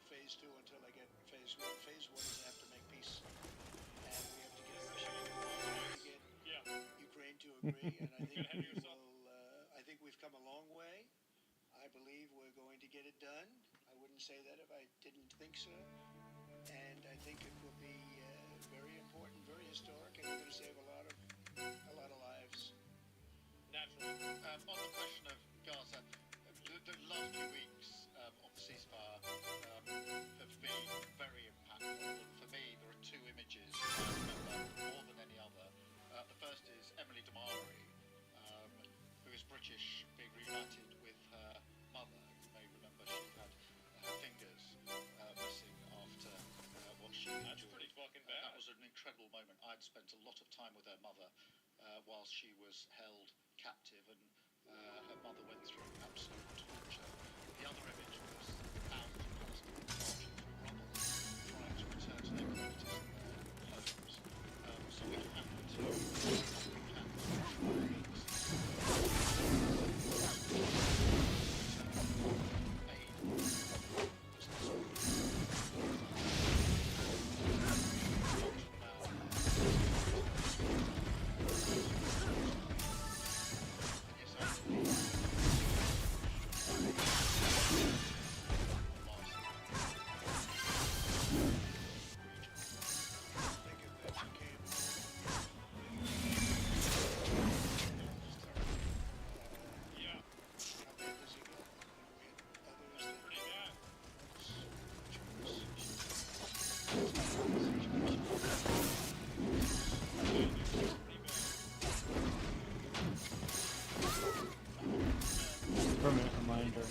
phase 2 until I get phase 1. Phase 1 is I have to make peace, and we have to get Russia to agree, we have to get Ukraine to agree, and I think we will. I think we've come a long way. I believe we're going to get it done. I wouldn't say that if I didn't think so, and I think it will be very important, very historic, and we're going to save a lot of lives. Naturally. On the question of Gaza, the last few weeks of the ceasefire have been very impactful. And for me, there are two images mother went through absolute torture. The other image was thousands of Palestinians marching through rubble, trying to return to their communities and their homes. So we have to do what we can to ensure that Permanent reminder.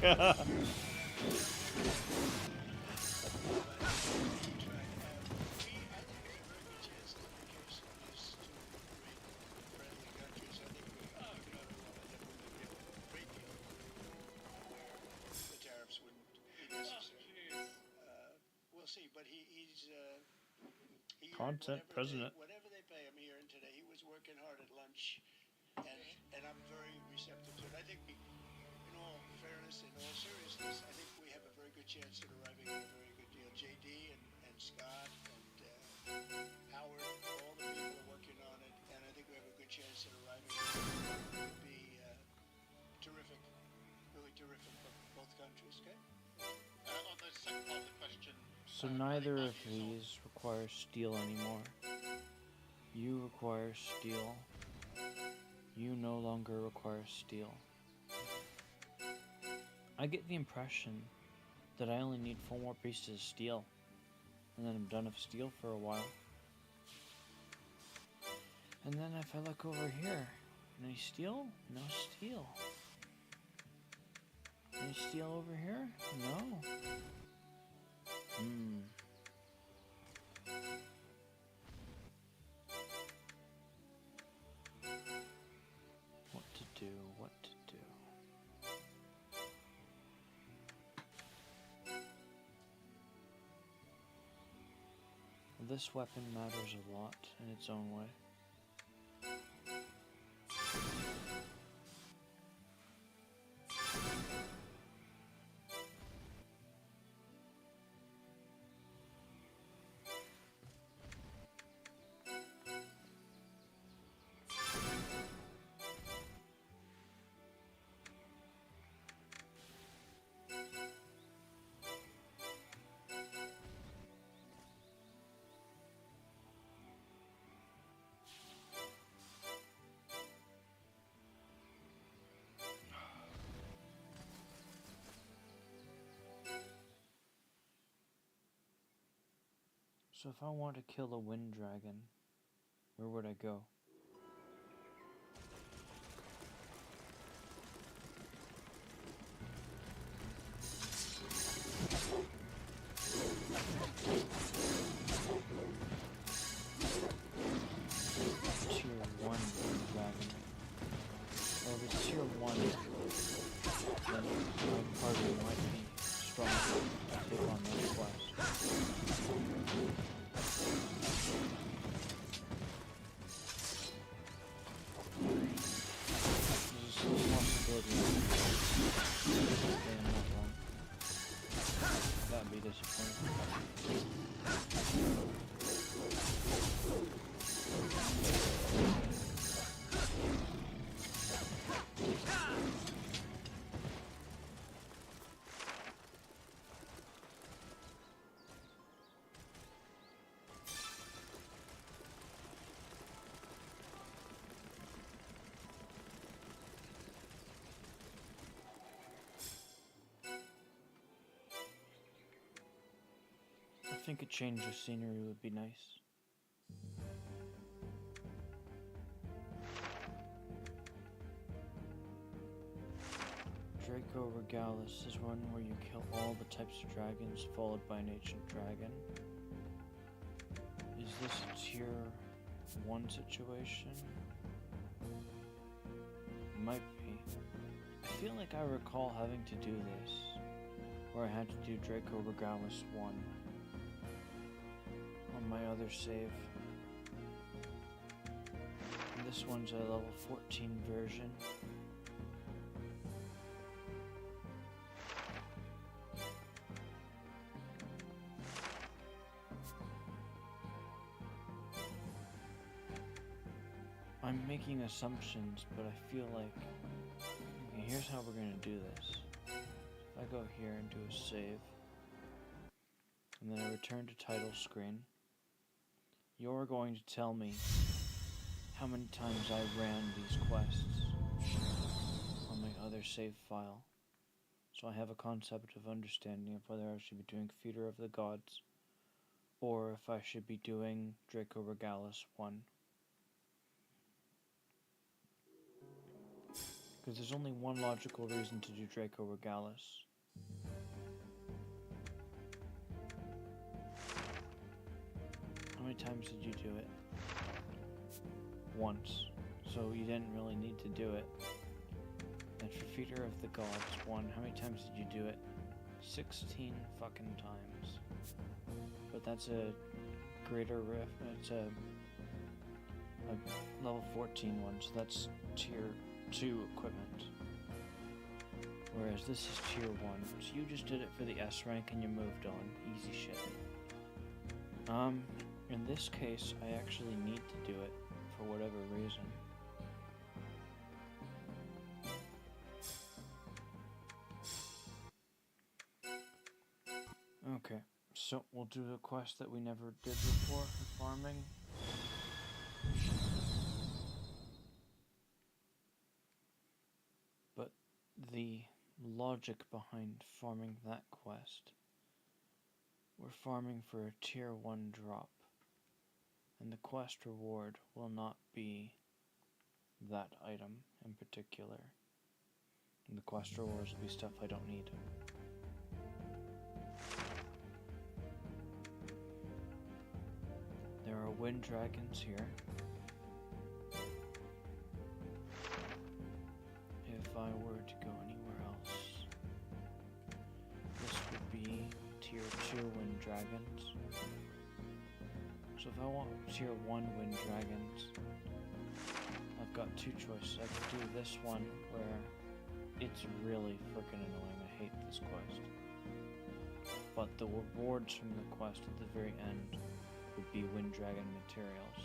God. Content president. Whatever they pay him here and today, he was working hard at lunch, and I'm very receptive to it. I think, in all fairness, in all seriousness, I think we have a very good chance at arriving at a very good deal. JD and Scott and Howard, all the people are working on it, and I think we have a good chance at arriving at it. It would be terrific, really terrific for both countries. Okay. On the second part of the question. So neither of these requires steel anymore. You require steel. You no longer require steel. I get the impression that I only need 4 more pieces of steel, and then I'm done with steel for a while. And then if I look over here, any steel? No steel. Any steel over here? No. What to do, what to do. This weapon matters a lot in its own way. So if I want to kill a wind dragon, where would I go? Tier 1 wind dragon. Or if it's tier 1, then my party might be strong to take on this quest. There's still a possibility of staying that long. That'd be disappointing. I think a change of scenery would be nice. Draco Regalis is one where you kill all the types of dragons, followed by an ancient dragon. Is this a tier 1 situation? Might be. I feel like I recall having to do this, where I had to do Draco Regalis 1 on my other save. And this one's a level 14 version. I'm making assumptions, but I feel like... Okay, here's how we're gonna do this. If I go here and do a save, and then I return to title screen, you're going to tell me how many times I ran these quests on my other save file, so I have a concept of understanding of whether I should be doing Feeder of the Gods, or if I should be doing Draco Regalis 1. Because there's only one logical reason to do Draco Regalis. How many times did you do it? Once. So you didn't really need to do it. And for Feeder of the Gods 1, how many times did you do it? 16 fucking times. But that's a greater riff. It's a level 14 one, so that's tier 2 equipment. Whereas this is tier 1, so you just did it for the S rank and you moved on. Easy shit. In this case, I actually need to do it for whatever reason. Okay, so we'll do the quest that we never did before for farming. But the logic behind farming that quest, we're farming for a tier 1 drop, and the quest reward will not be that item in particular, and the quest rewards will be stuff I don't need. There are wind dragons here. If I were to go anywhere else, this would be tier 2 wind dragons. So if I want tier 1 wind dragons, I've got two choices. I could do this one where it's really freaking annoying. I hate this quest. But the rewards from the quest at the very end would be wind dragon materials.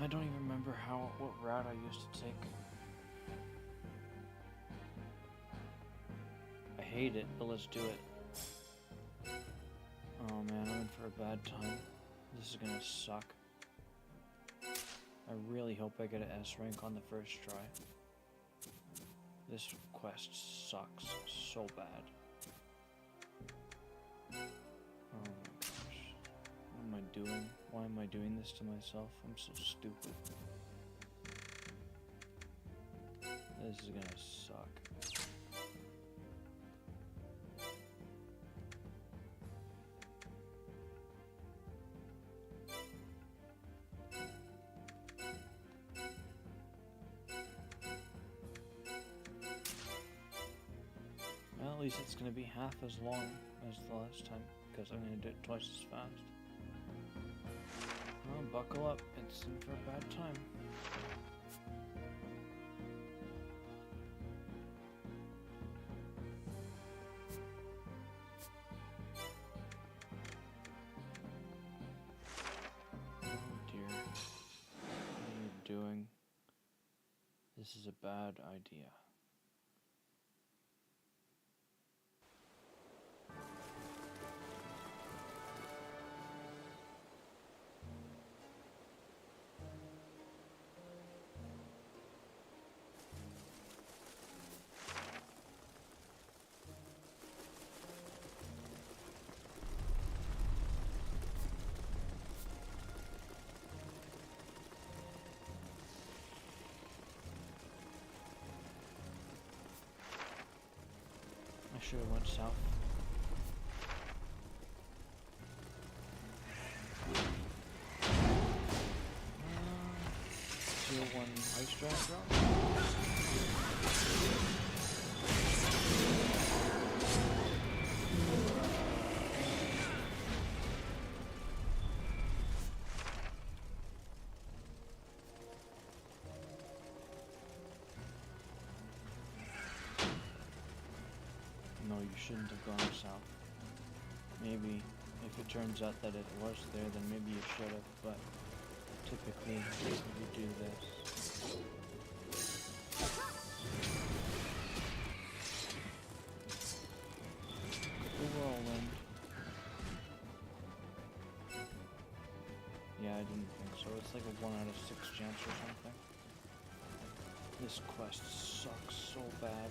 I don't even remember what route I used to take. I hate it, but let's do it. Oh man, I'm in for a bad time. This is gonna suck. I really hope I get an S rank on the first try. This quest sucks so bad. Oh my gosh. What am I doing? Why am I doing this to myself? I'm so stupid. This is gonna suck. Well, at least it's gonna be half as long as the last time, because I'm gonna do it twice as fast. Well, buckle up, it's in for a bad time. Oh dear. What are you doing? This is a bad idea. should have went south. Tier 1 ice giant drop. No, you shouldn't have gone south. Maybe if it turns out that it was there, then maybe you should have, but typically you do this. The whirlwind. Yeah, I didn't think so. It's like a 1 out of 6 chance or something. This quest sucks so bad.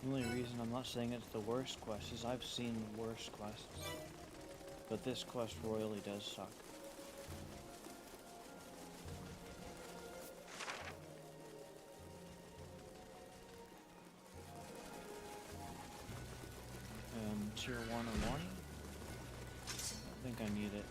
The only reason I'm not saying it's the worst quest is I've seen worse quests. But this quest royally does suck. Tier 1 or warning? I think I need it.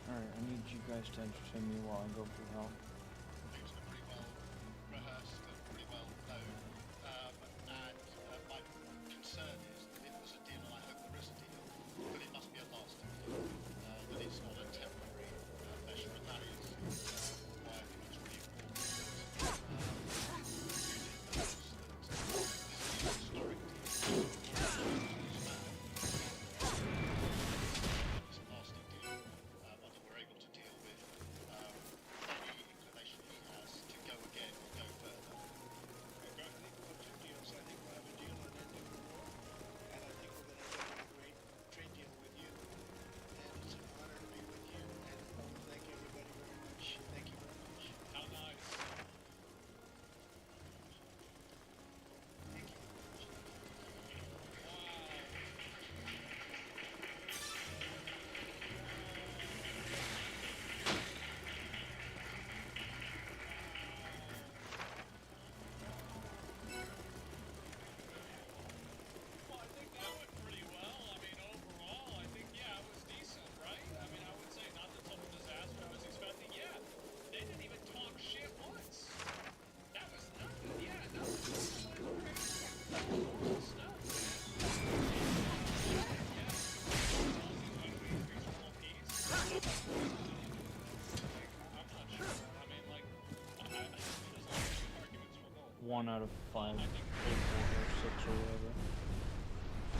Alright, I need you guys to entertain me while I go through hell. Things are pretty well rehearsed and pretty well known. And my concern is that if there's a deal, and I hope there is a deal, that it must be a lasting deal. That it's not a temporary measure, and that is why I think it's really important that One out of 5, 4, 6 or whatever.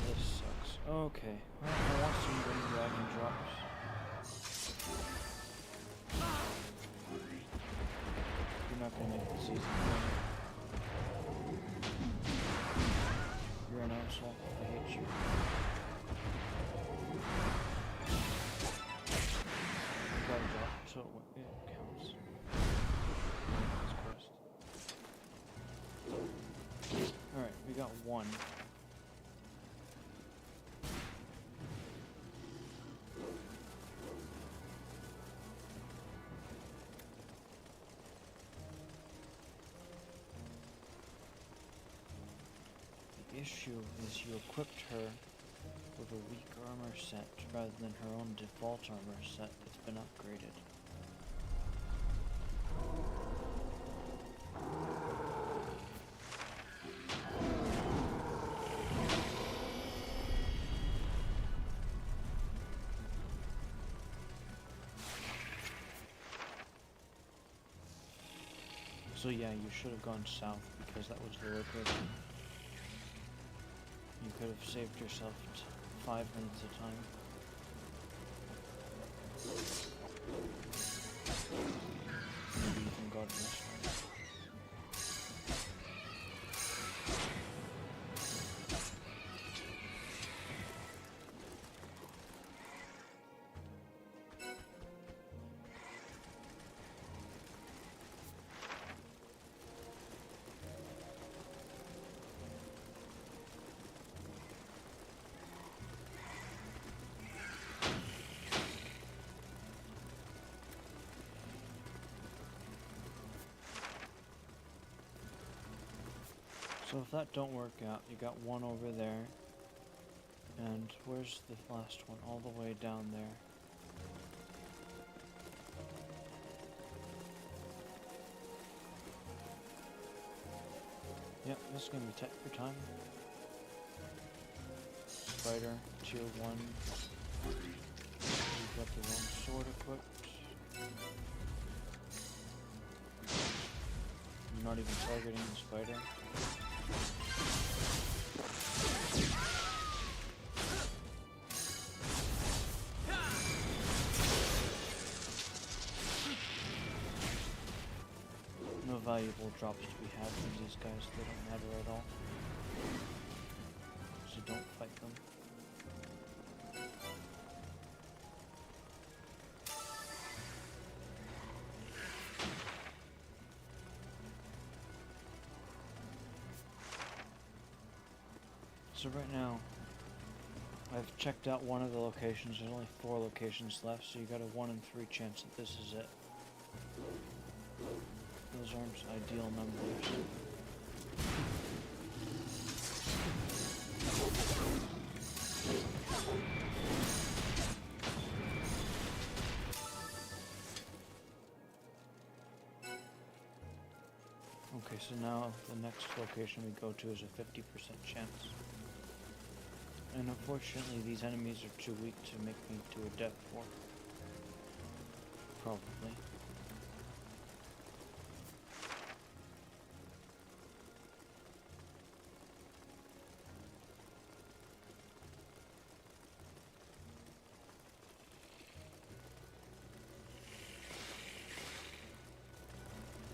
This sucks. Okay, well, I want some green dragon drops. You're not gonna make the season. You're an asshole. I hate you. You got a drop, so it counts. Alright, we got 1. The issue is you equipped her with a weak armor set rather than her own default armor set that's been upgraded. So yeah, you should have gone south because that was the location. You could have saved yourself 5 minutes of time. Maybe even got an extra. So if that don't work out, you got one over there. And where's the last one? All the way down there. Yep, this is gonna be tight for time. Spider, tier 1. We've got the wrong sword equipped. I'm not even targeting the spider. No valuable drops to be had from these guys, they don't matter at all. So don't fight them. So right now, I've checked out one of the locations. There's only 4 locations left, so you got a 1 in 3 chance that this is it. Those aren't ideal numbers. Okay, so now the next location we go to is a 50% chance. And unfortunately these enemies are too weak to make me do a death for. Probably.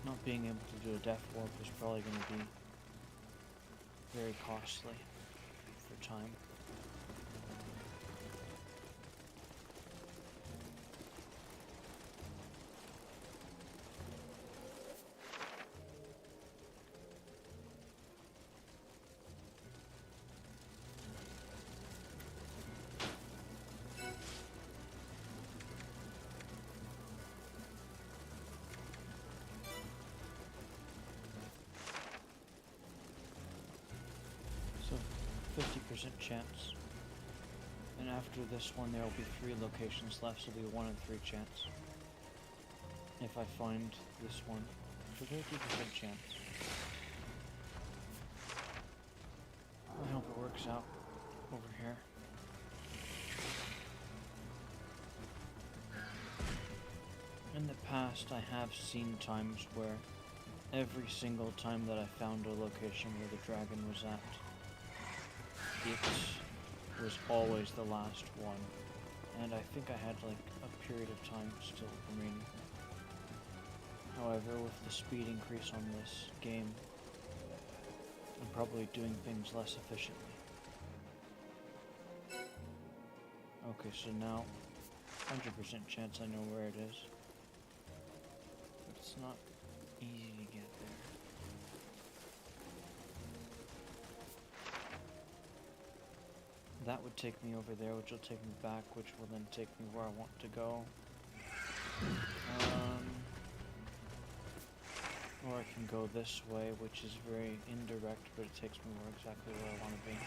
Not being able to do a death warp is probably going to be very costly for time. So 50% chance. And after this one there will be 3 locations left, so it'll be 1 in 3 chance. If I find this one, for 50% chance. I hope it works out over here. In the past I have seen times where every single time that I found a location where the dragon was at, it was always the last one, and I think I had like a period of time still remaining. However, with the speed increase on this game, I'm probably doing things less efficiently. Okay, so now 100% chance I know where it is, but it's not easy to get there. That would take me over there, which will take me back, which will then take me where I want to go. Or I can go this way, which is very indirect, but it takes me exactly where I want to be.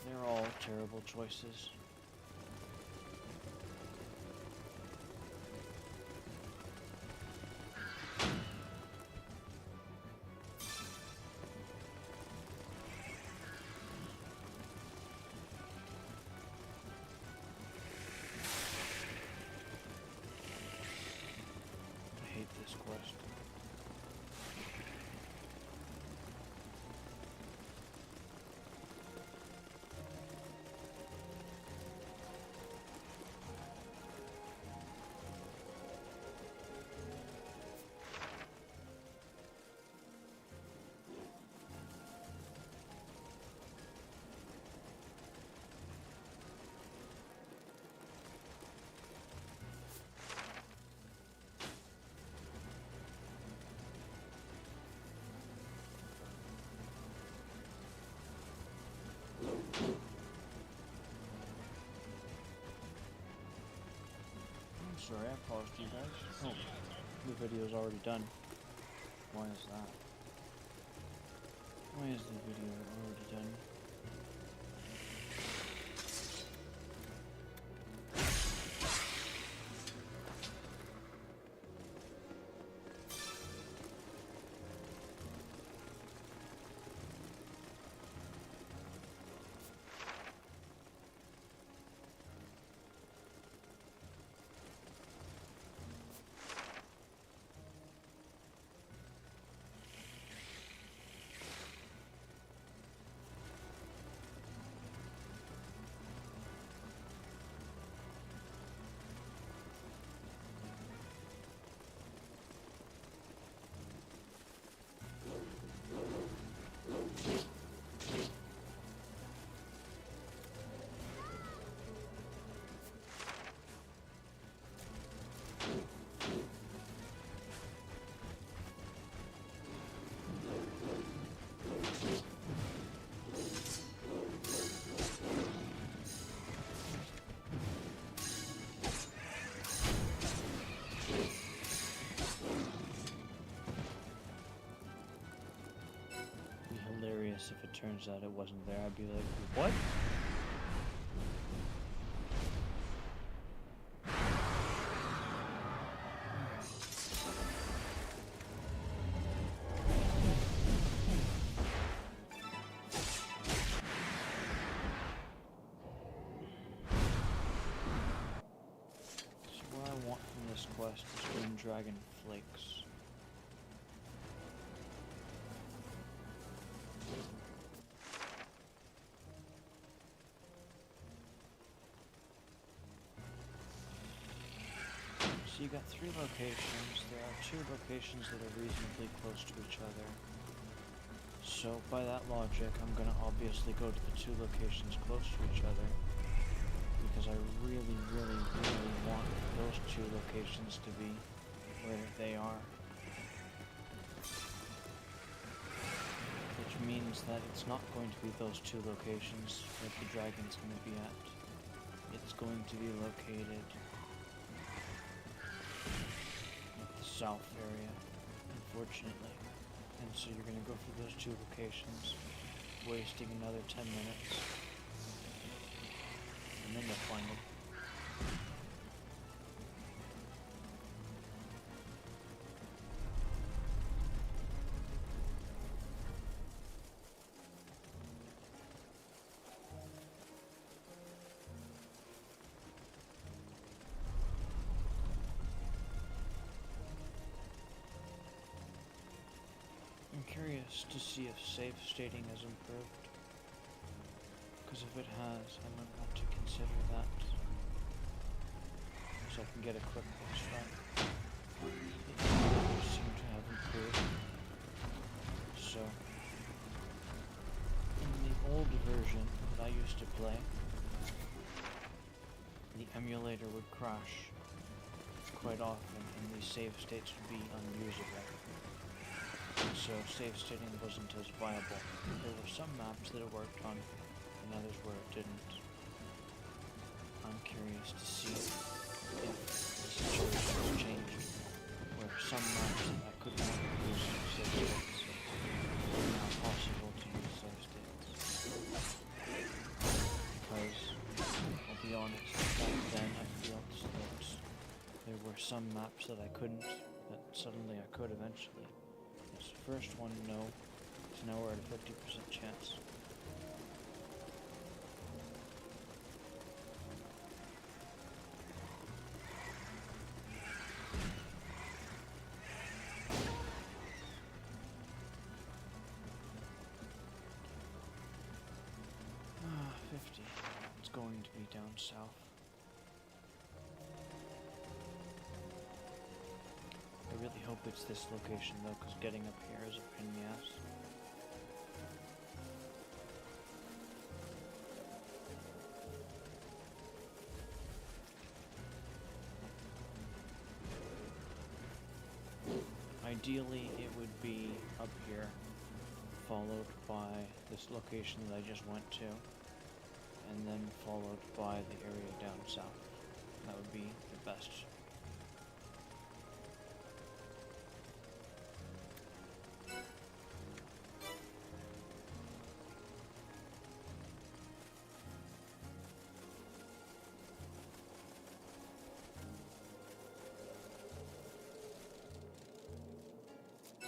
They're all terrible choices. I hate this quest. sorry, I paused you guys. Oh, the video's already done. Why is that? Why is the video already done? Hilarious if it turns out it wasn't there. I'd be like, what? So what I want from this quest is Wind Dragon Flakes. So you got 3 locations. There are 2 locations that are reasonably close to each other. So by that logic, I'm gonna obviously go to the 2 locations close to each other because I really, really, really want those 2 locations to be where they are. Which means that it's not going to be those 2 locations that the dragon's gonna be at. It's going to be located south area, unfortunately. And so you're going to go through those 2 locations, wasting another 10 minutes, and then you'll find them. I'm curious to see if safe stating has improved, because if it has, I might want to consider that, so I can get a quick boss run. It does seem to have improved. So, in the old version that I used to play, the emulator would crash quite often, and the save states would be unusable. So save stating wasn't as viable. There were some maps that it worked on, and others where it didn't. I'm curious to see if the situation has changed, where some maps that I could not use save states are now possible to use save states. Because, I'll be honest, back then I felt that there were some maps that I couldn't, that suddenly I could eventually. First one, no. So now we're at a 50% chance. Ah, 50. It's going to be down south. I really hope it's this location though, because getting up here is a pain in the ass. Ideally, it would be up here, followed by this location that I just went to, and then followed by the area down south. That would be the best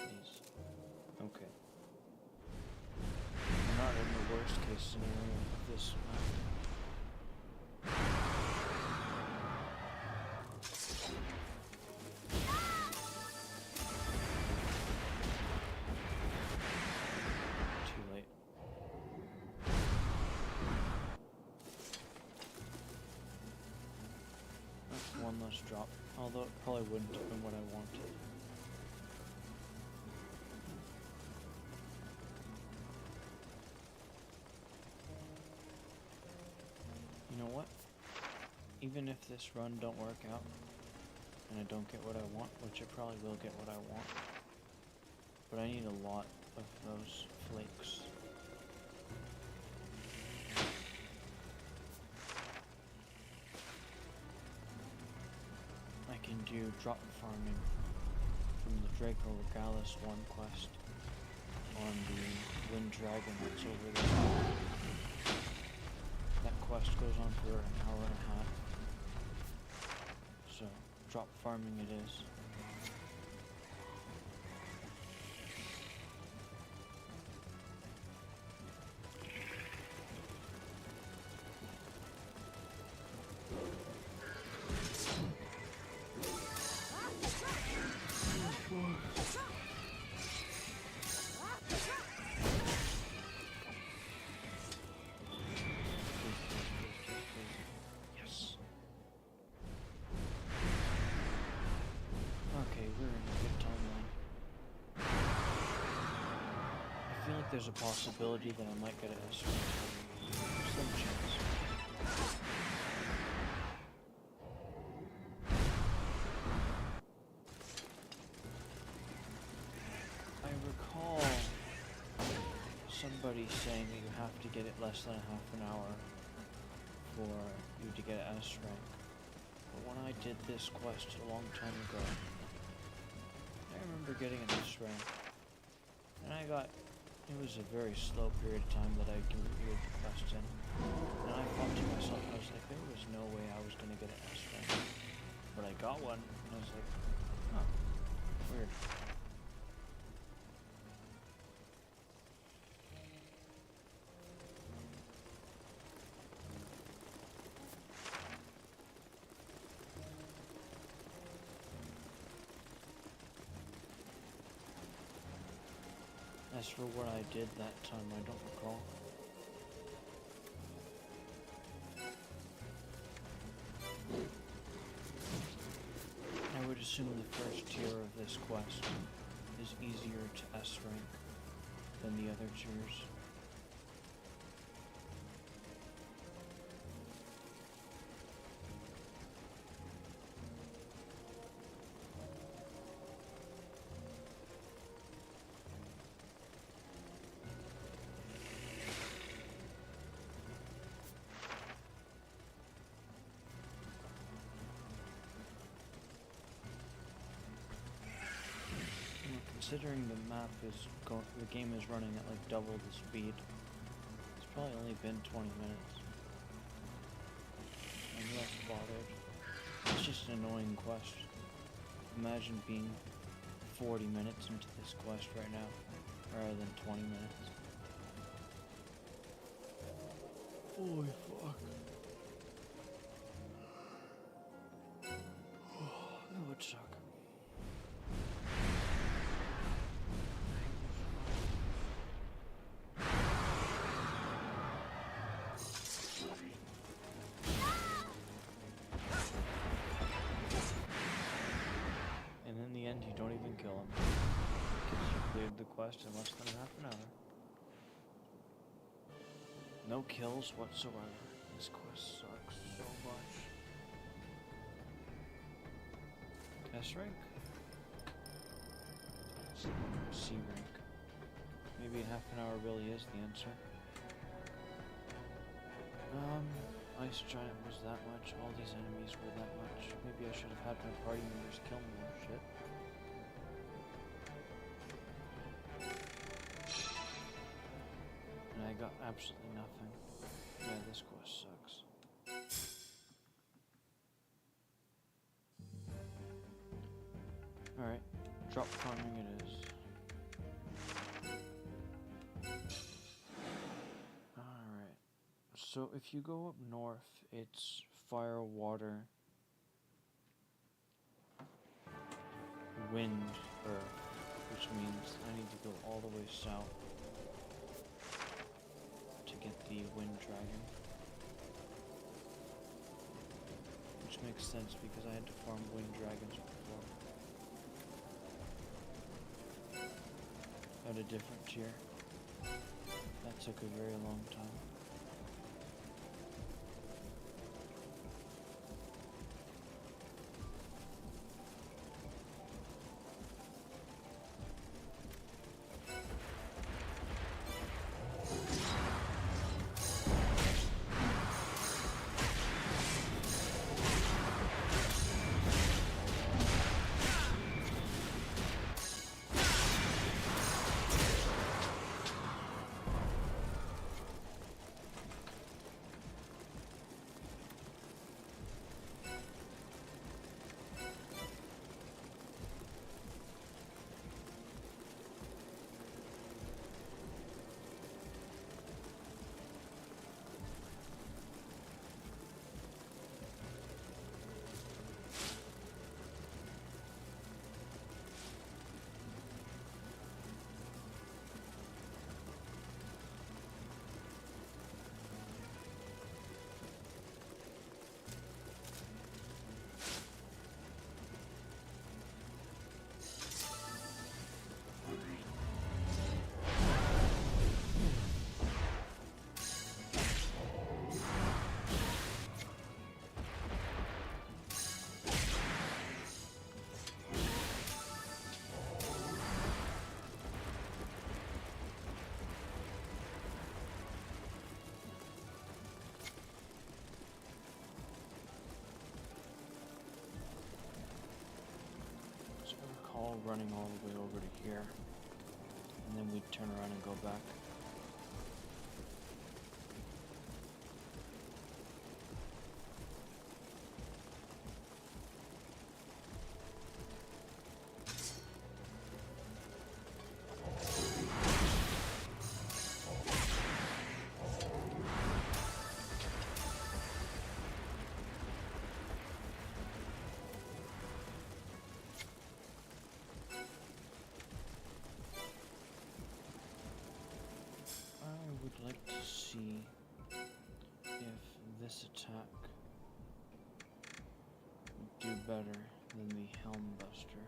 please. Okay. We're not in the worst case scenario of this map. Too late. That's one less drop, although it probably wouldn't have been what I wanted. You know what? Even if this run don't work out, and I don't get what I want, which I probably will get what I want, but I need a lot of those flakes. I can do drop farming from the Draco Regalis one quest on the Wind Dragon that's over there. That quest goes on for an hour and a half. So, drop farming it is. Yes. Okay, we're in a good timeline. I feel like there's a possibility that I might get a S rank. Slim chance. I recall somebody saying that you have to get it less than half an hour for you to get an S rank. But when I did this quest a long time ago, I remember getting an S rank. And I got, it was a very slow period of time that I completed the quest in. And I thought to myself, I was like, there was no way I was going to get an S rank. But I got one, and I was like, huh, weird. As for what I did that time, I don't recall. I would assume the first tier of this quest is easier to S rank than the other tiers. Considering the map is the game is running at like double the speed, it's probably only been 20 minutes. I'm less bothered. It's just an annoying quest. Imagine being 40 minutes into this quest right now, rather than 20 minutes. Holy fuck. That would suck. You don't even kill him, because you cleared the quest in less than half an hour. No kills whatsoever. This quest sucks so much. S rank? C rank. Maybe half an hour really is the answer. Ice Giant was that much, all these enemies were that much. Maybe I should have had my party members kill more shit. And I got absolutely nothing. Yeah, this quest sucks. Alright, drop farming it is. Alright. So if you go up north, it's fire, water, wind, earth, which means I need to go all the way south to get the wind dragon. Which makes sense because I had to farm wind dragons before. At a different tier. That took a very long time. Running all the way over to here, and then we'd turn around and go back. Would like to see if this attack would do better than the Helm Buster.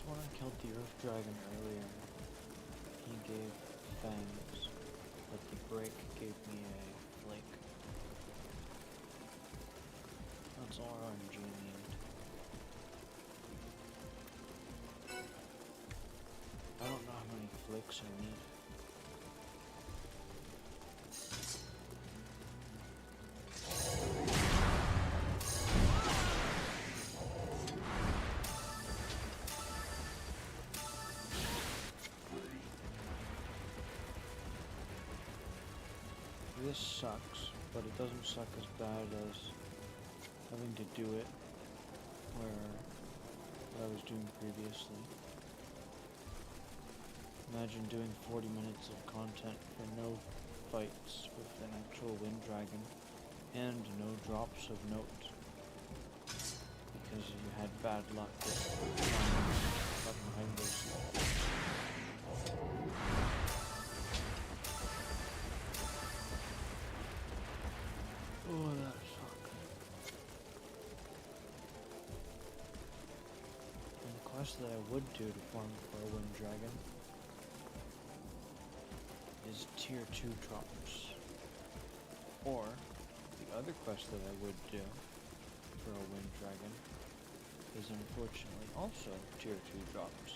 When I killed the Earth Dragon earlier, he gave fangs, but the break gave me a flake. That's all RNG needed. I don't know how many flakes I need. This sucks, but it doesn't suck as bad as having to do it what I was doing previously. Imagine doing 40 minutes of content for no fights with an actual wind dragon and no drops of note because you had bad luck with behind those. Oh, that sucks. And the quest that I would do to farm for a wind dragon is tier 2 drops. Or, the other quest that I would do for a wind dragon is unfortunately also tier 2 drops.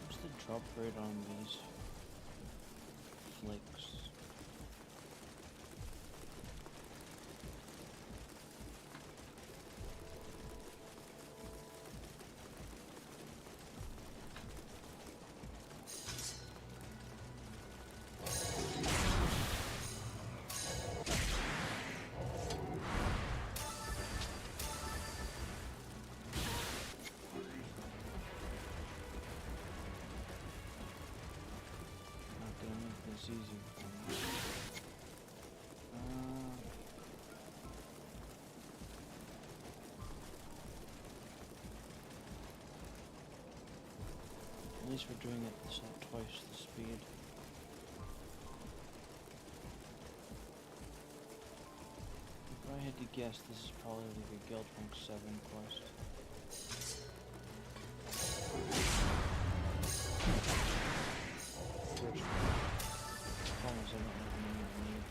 What's the drop rate on these flakes? Easy for me. At least we're doing it at twice the speed. If I had to guess, this is probably like a Guild Rank 7 quest. Almost I don't know how many I need.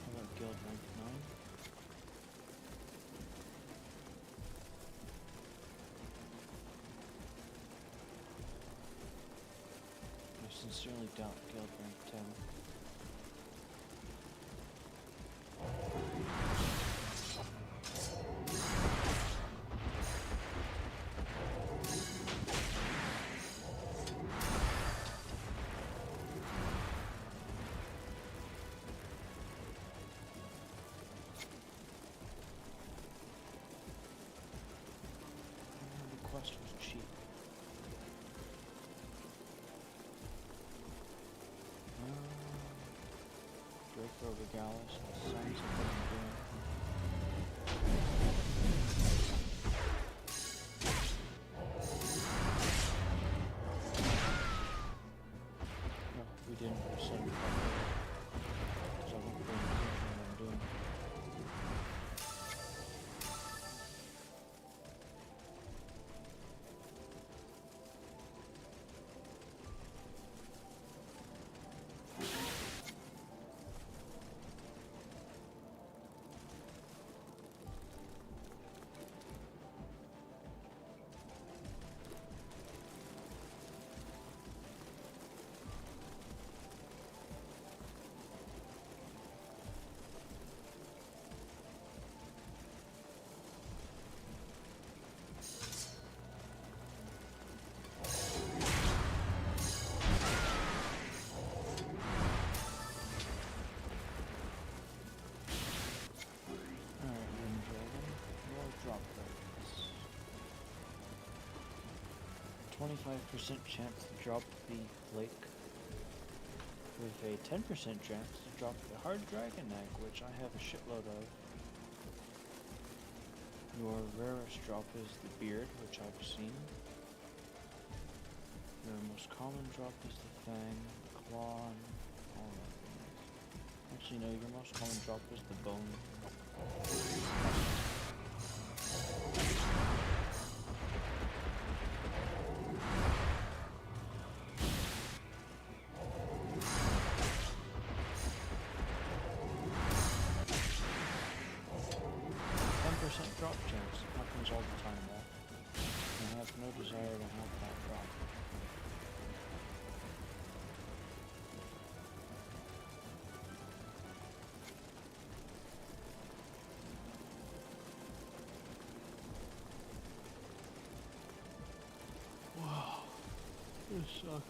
How about Guild Rank 9? I sincerely doubt Guild Rank 10. The quest was cheap. Draco Regalis, the sons of what I'm doing. No, we didn't put a sun cover, so I won't pay attention to what I'm doing. Drop rates. 25% chance to drop the flake, with a 10% chance to drop the hard dragon egg, which I have a shitload of. Your rarest drop is the beard, which I've seen. Your most common drop is the fang, the claw, and all that things. Actually, no, your most common drop is the bone. Drop chance. It happens all the time though. I have no desire to have that drop. So.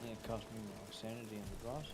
It cost me more sanity in the process.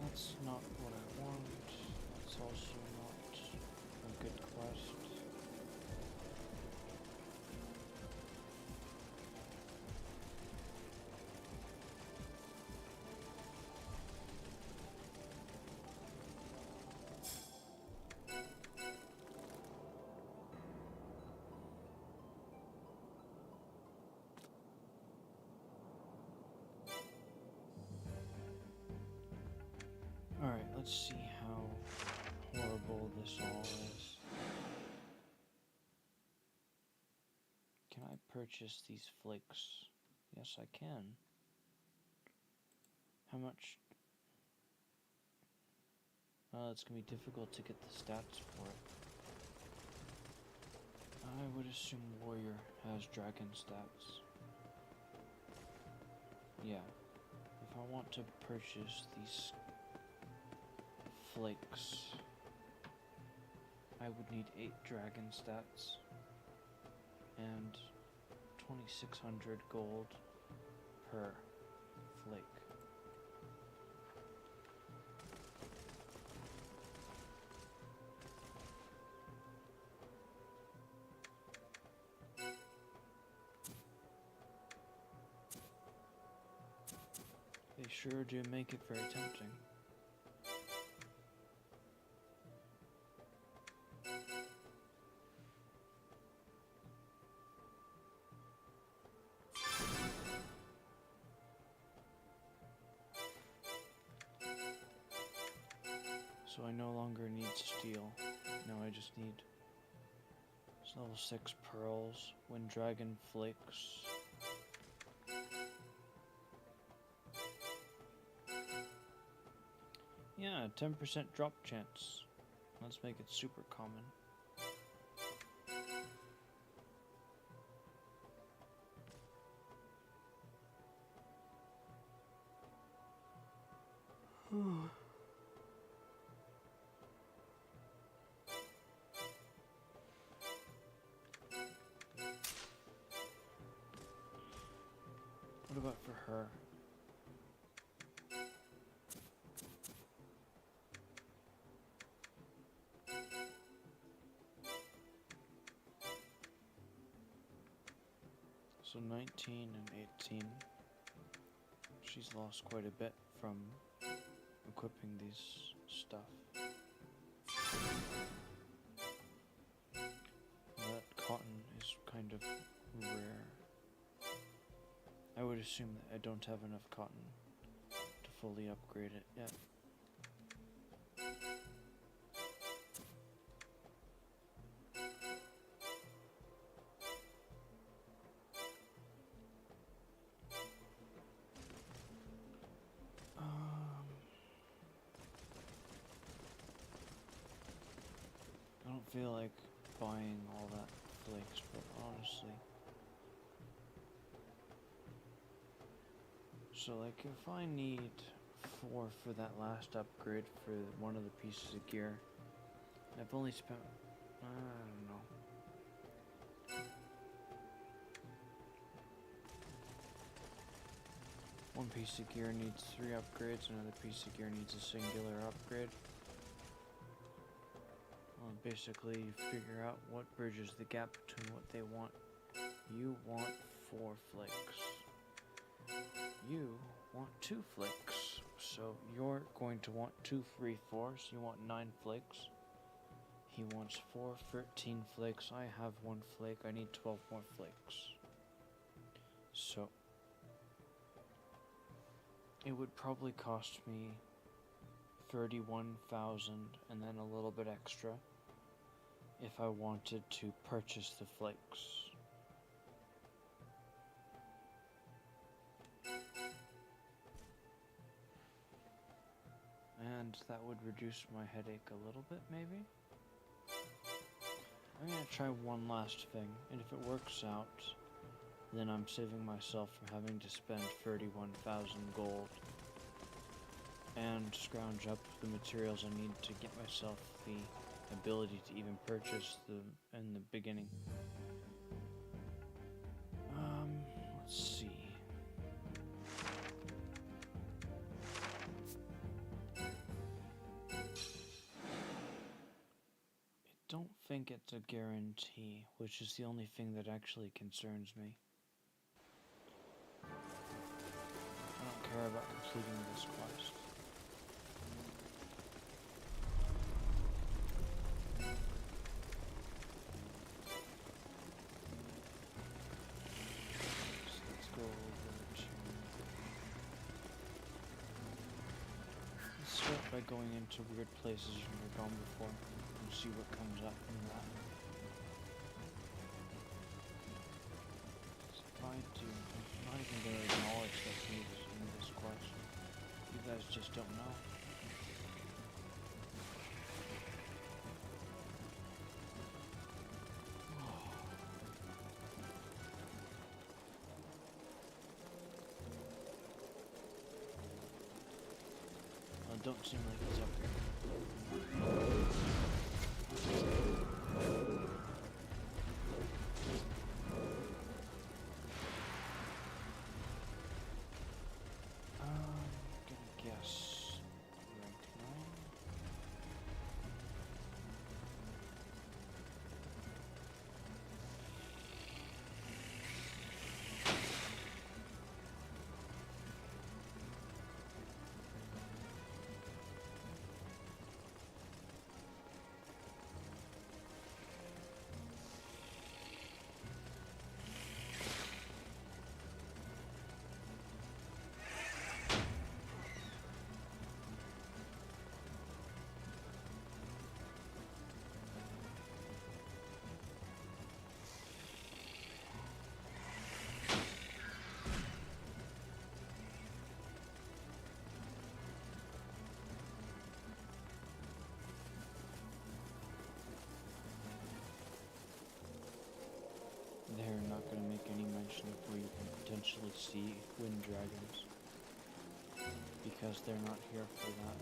That's not what I want. That's also not a good quest. Alright, let's see how horrible this all is. Can I purchase these flakes? Yes, I can. How much? It's gonna be difficult to get the stats for it. I would assume Warrior has dragon stats. Yeah. If I want to purchase these flakes, I would need 8 dragon stats and 2,600 gold per flake. They sure do make it very tempting. So I no longer need steel. Now I just need level 6 pearls, wind dragon flakes. Yeah, 10% drop chance. Let's make it super common. What about for her? So 19 and 18. She's lost quite a bit from equipping these stuff. That cotton is kind of rare. I would assume that I don't have enough cotton to fully upgrade it yet. I don't feel like buying all that flakes, but honestly. So like if I need 4 for that last upgrade for one of the pieces of gear. I've only spent, I don't know. One piece of gear needs 3 upgrades, another piece of gear needs a singular upgrade. Well, basically you figure out what bridges the gap between what they want. You want 4 flicks. You want 2 flicks. So you're going to want 2 free 4s. You want 9 flicks. He wants 4, 13 flakes. I have 1 flake. I need 12 more flakes. So it would probably cost me 31,000 and then a little bit extra if I wanted to purchase the flakes. And that would reduce my headache a little bit, maybe? I'm gonna try one last thing, and if it works out, then I'm saving myself from having to spend 31,000 gold and scrounge up the materials I need to get myself the ability to even purchase them in the beginning. Let's see. I don't think it's a guarantee, which is the only thing that actually concerns me. I don't care about completing this quest. So let's go over to... Let's start by going into weird places you've never gone before and see what comes up from that. So if I do, I'm not even going to acknowledge that he's in this quest. You guys just don't know. Don't seem like he's up here. Gonna guess rank 9. They're not going to make any mention of where you can potentially see wind dragons, because they're not here for that.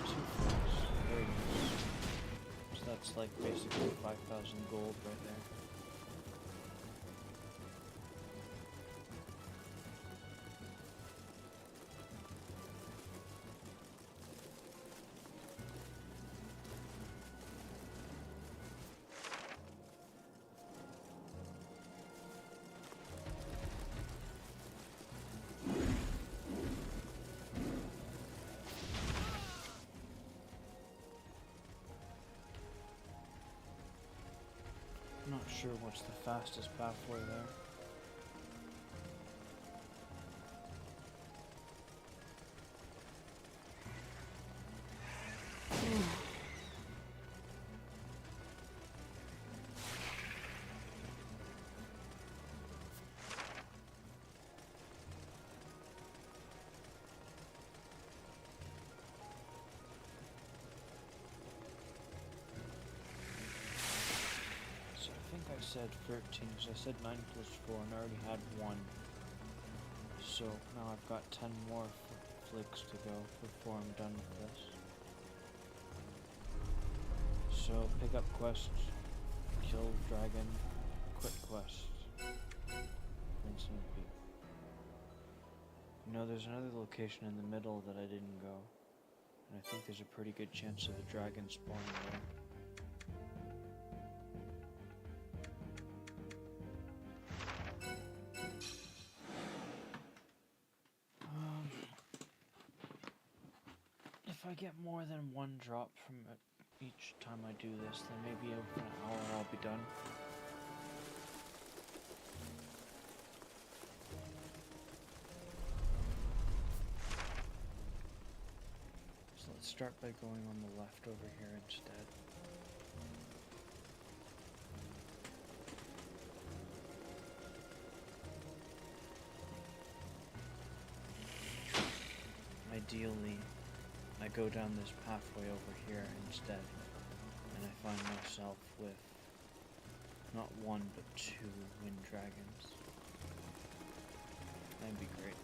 Two flags, very nice. So that's like basically 5,000 gold right there. Not sure what's the fastest pathway there. said 13, because I said 9 plus 4 and I already had 1. So now I've got 10 more flicks to go before I'm done with this. So pick up quests, kill dragon, quit quests, rinse and repeat. You know, there's another location in the middle that I didn't go, and I think there's a pretty good chance of a dragon spawning there. If I get more than 1 drop from it each time I do this, then maybe over an hour I'll be done. So let's start by going on the left over here instead. Ideally, I go down this pathway over here instead, and I find myself with not 1 but 2 wind dragons. That'd be great.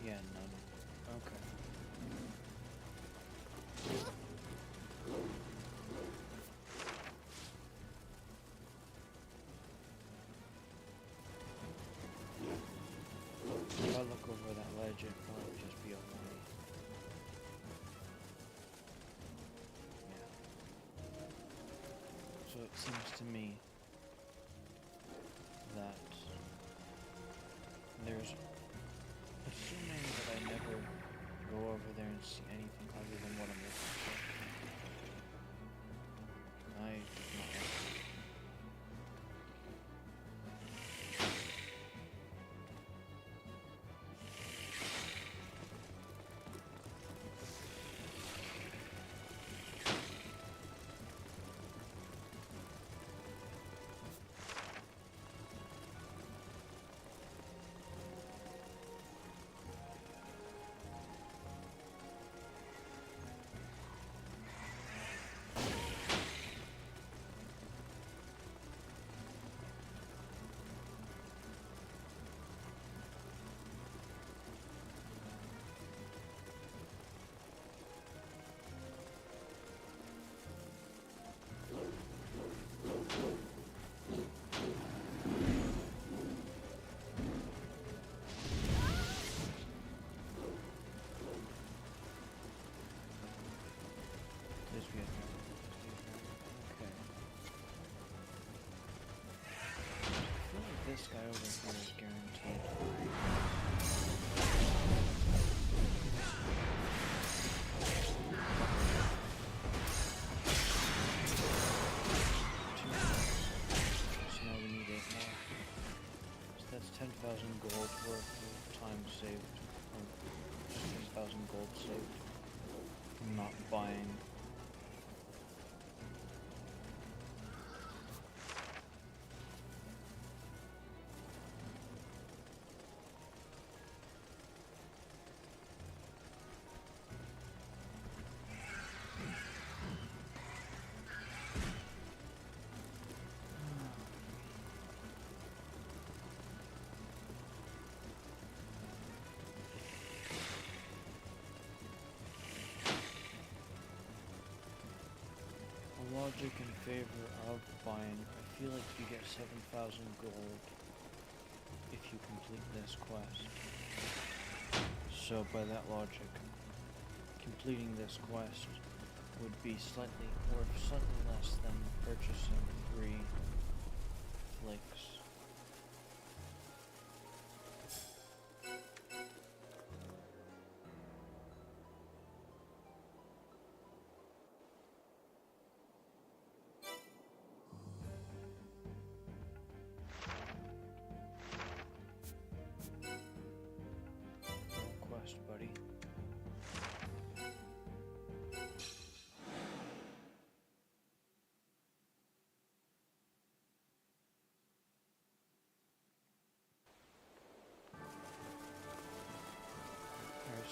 Yeah, none. Okay. If I look over that ledge, it'd probably just be a line. Yeah. So it seems to me that there's, assuming that I never go over there and see anything other than what I'm looking for, I do not like it. This guy over here is guaranteed. So now we need 8 more. So that's 10,000 gold worth of time saved. Or 10,000 gold saved. I'm not buying. Logic in favor of buying. I feel like you get 7,000 gold if you complete this quest. So by that logic, completing this quest would be slightly less than purchasing 3 flakes.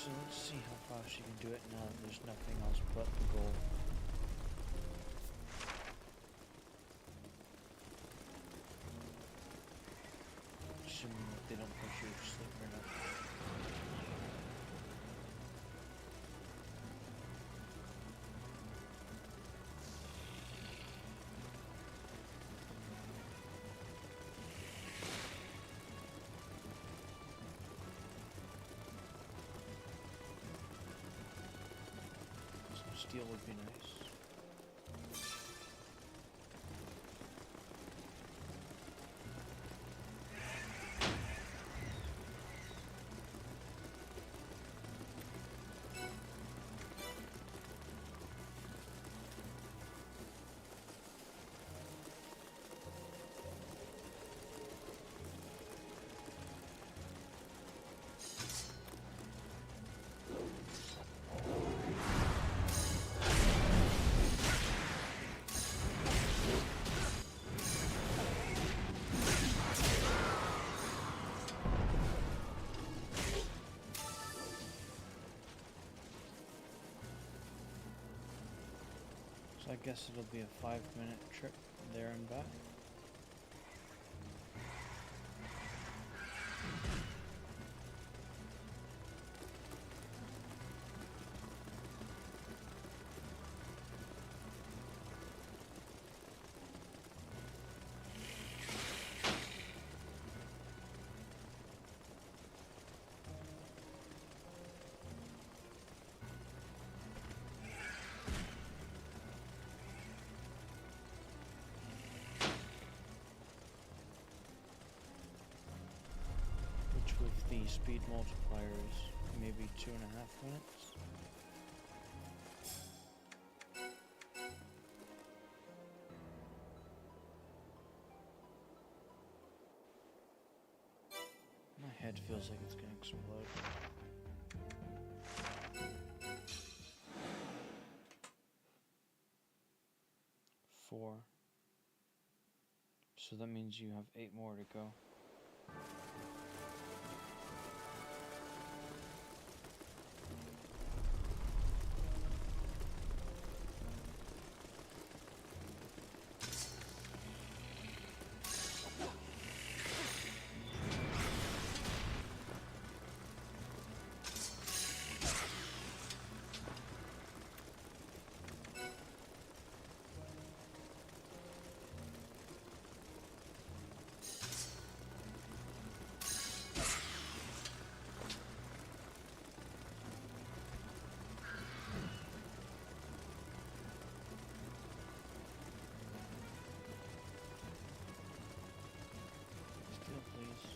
So let's see how fast you can do it now that there's nothing else but the goal. Assuming that they don't push you to sleep or not. Some steel would be nice. So I guess it'll be a 5-minute trip there and back. Which with the speed multiplier is maybe 2.5 minutes. My head feels like it's gonna explode. Four. So that means you have 8 more to go. Still, please.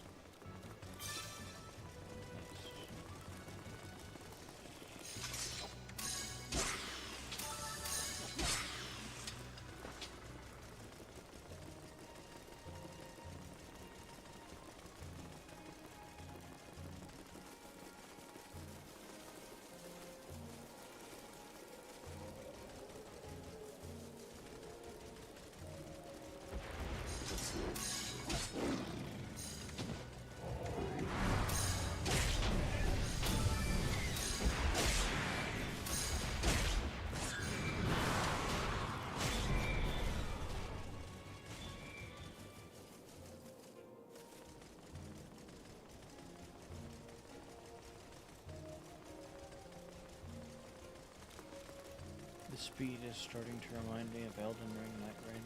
The speed is starting to remind me of Elden Ring Night Rain.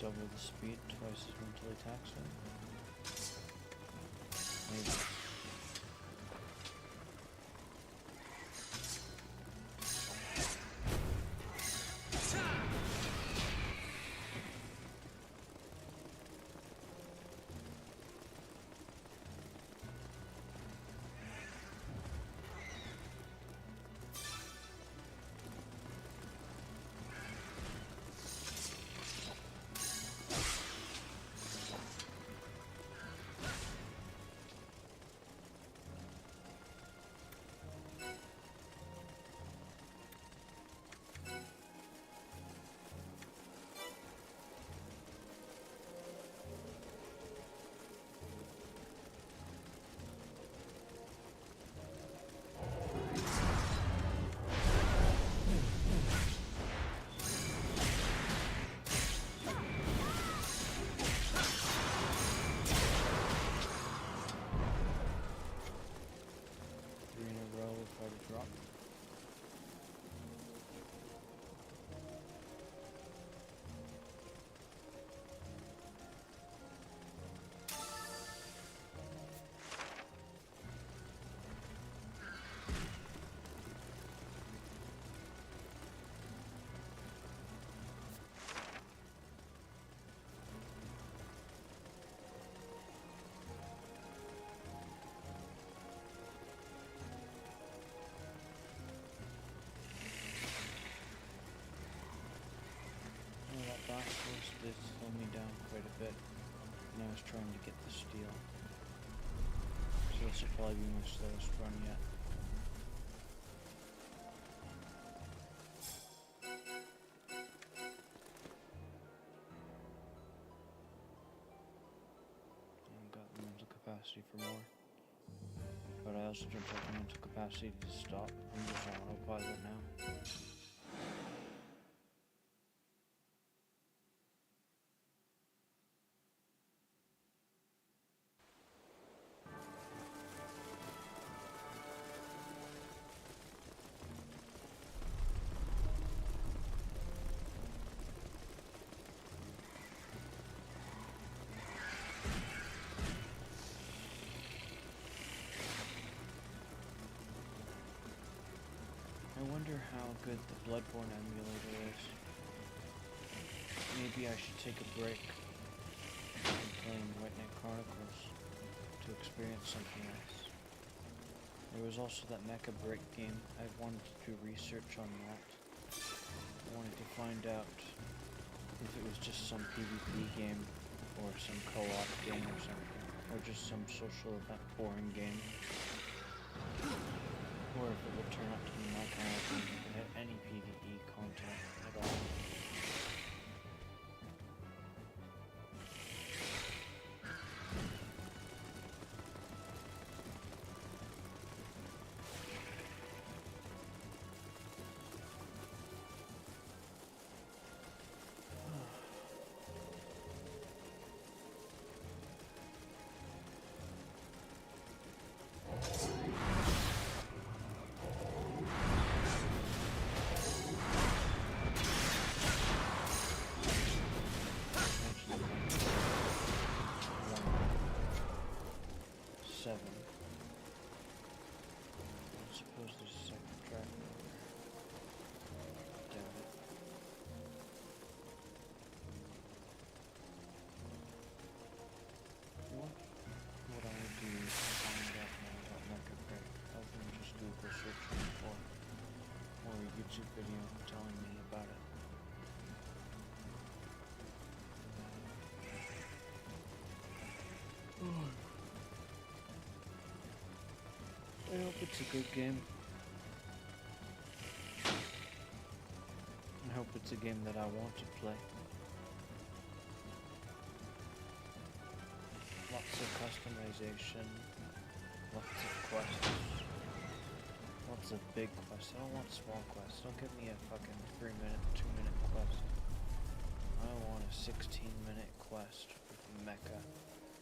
Double the speed, twice as mentally taxing. Maybe. Drop. That force did slow me down quite a bit when I was trying to get the steel. So this will probably be my slowest run yet. I've got the mental capacity for more. But I also don't have the mental capacity to stop. I'm just on autopilot now. I wonder how good the Bloodborne emulator is. Maybe I should take a break from playing White Knight Chronicles to experience something else. There was also that Mecha Break game. I wanted to do research on that. I wanted to find out if it was just some PvP game or some co-op game or something, or just some social event boring game. Or if it would turn out to be my kind of game that had any PvE content at all. YouTube video telling me about it. I hope it's a good game. I hope it's a game that I want to play. Lots of customization, lots of quests. Lots of big quests. I don't want small quests. Don't give me a fucking 3-minute, 2-minute quest. I want a 16-minute quest with mecha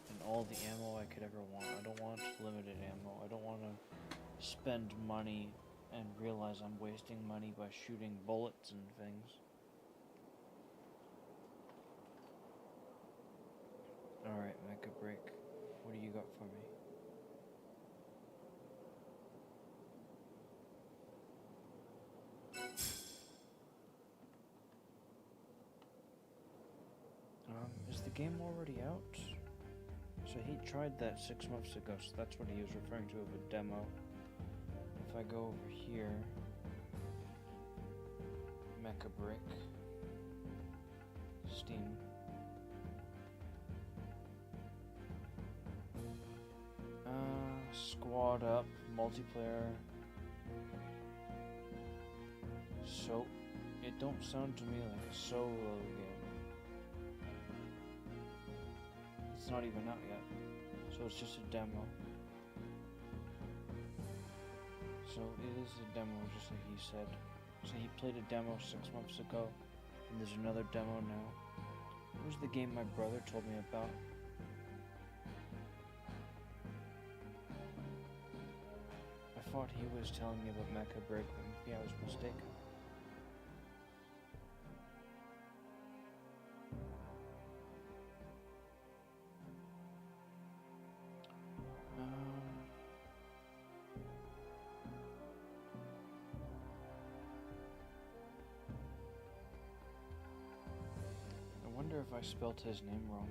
and all the ammo I could ever want. I don't want limited ammo. I don't want to spend money and realize I'm wasting money by shooting bullets and things. break. What do you got for me? Is the game already out? So he tried that 6 months ago, so that's what he was referring to of a demo. If I go over here, Mecha Break, Steam. Squad up, multiplayer. So, it don't sound to me like a solo game. It's not even out yet, so it's just a demo. So it is a demo, just like he said. So he played a demo 6 months ago, and there's another demo now. What was the game my brother told me about? I thought he was telling me about Mecha Break, but maybe I was mistaken. I wonder if I spelt his name wrong.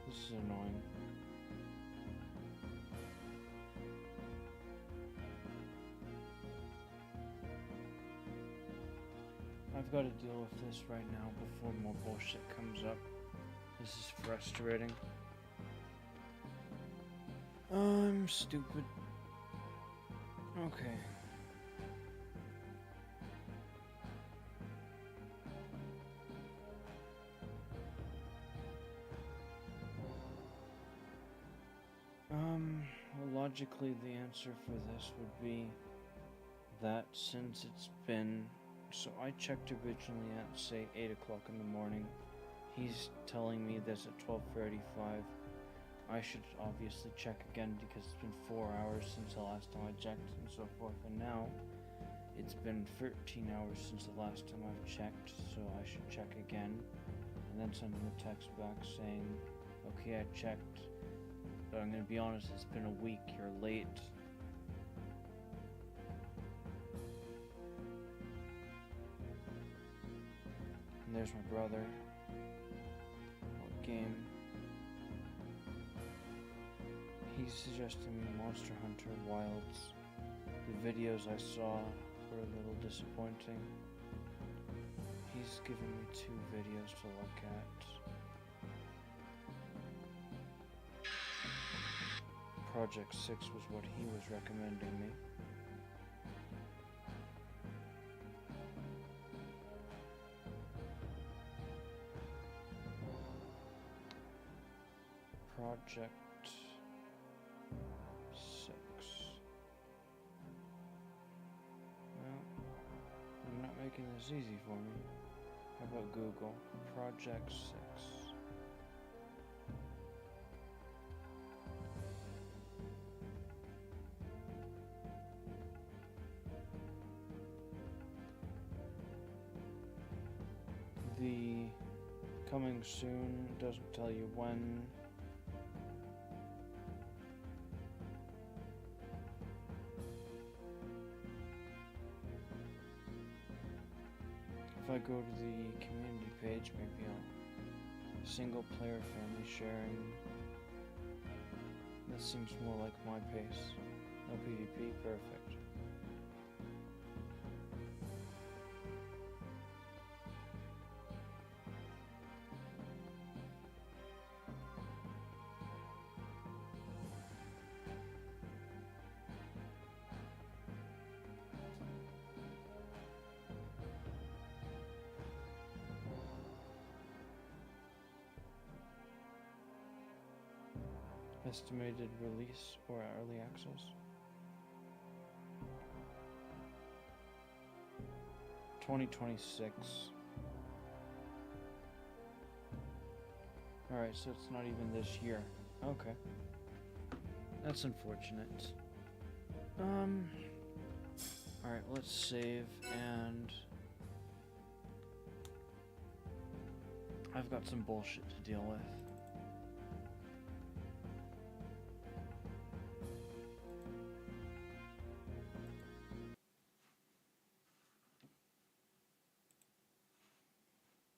This is annoying. I've got to deal with this right now before more bullshit comes up. This is frustrating. I'm stupid. Okay. Well, logically the answer for this would be that since it's been, so I checked originally at say 8 o'clock in the morning. He's telling me this at 12:35. I should obviously check again because it's been 4 hours since the last time I checked and so forth, and now it's been 13 hours since the last time I've checked, so I should check again and then send him a text back saying, okay, I checked, but I'm gonna be honest, it's been a week, you're late. And there's my brother. What game? He's suggesting me Monster Hunter Wilds. The videos I saw were a little disappointing. He's given me 2 videos to look at. Project 6 was what he was recommending me. Project 6. Well, I'm not making this easy for me. How about Google? Project 6. The coming soon doesn't tell you when. If I go to the community page, maybe I'll single player family sharing. This seems more like my pace. No PvP, perfect. Estimated release or early access. 2026. Alright, so it's not even this year. Okay. That's unfortunate. Alright, let's save, and I've got some bullshit to deal with.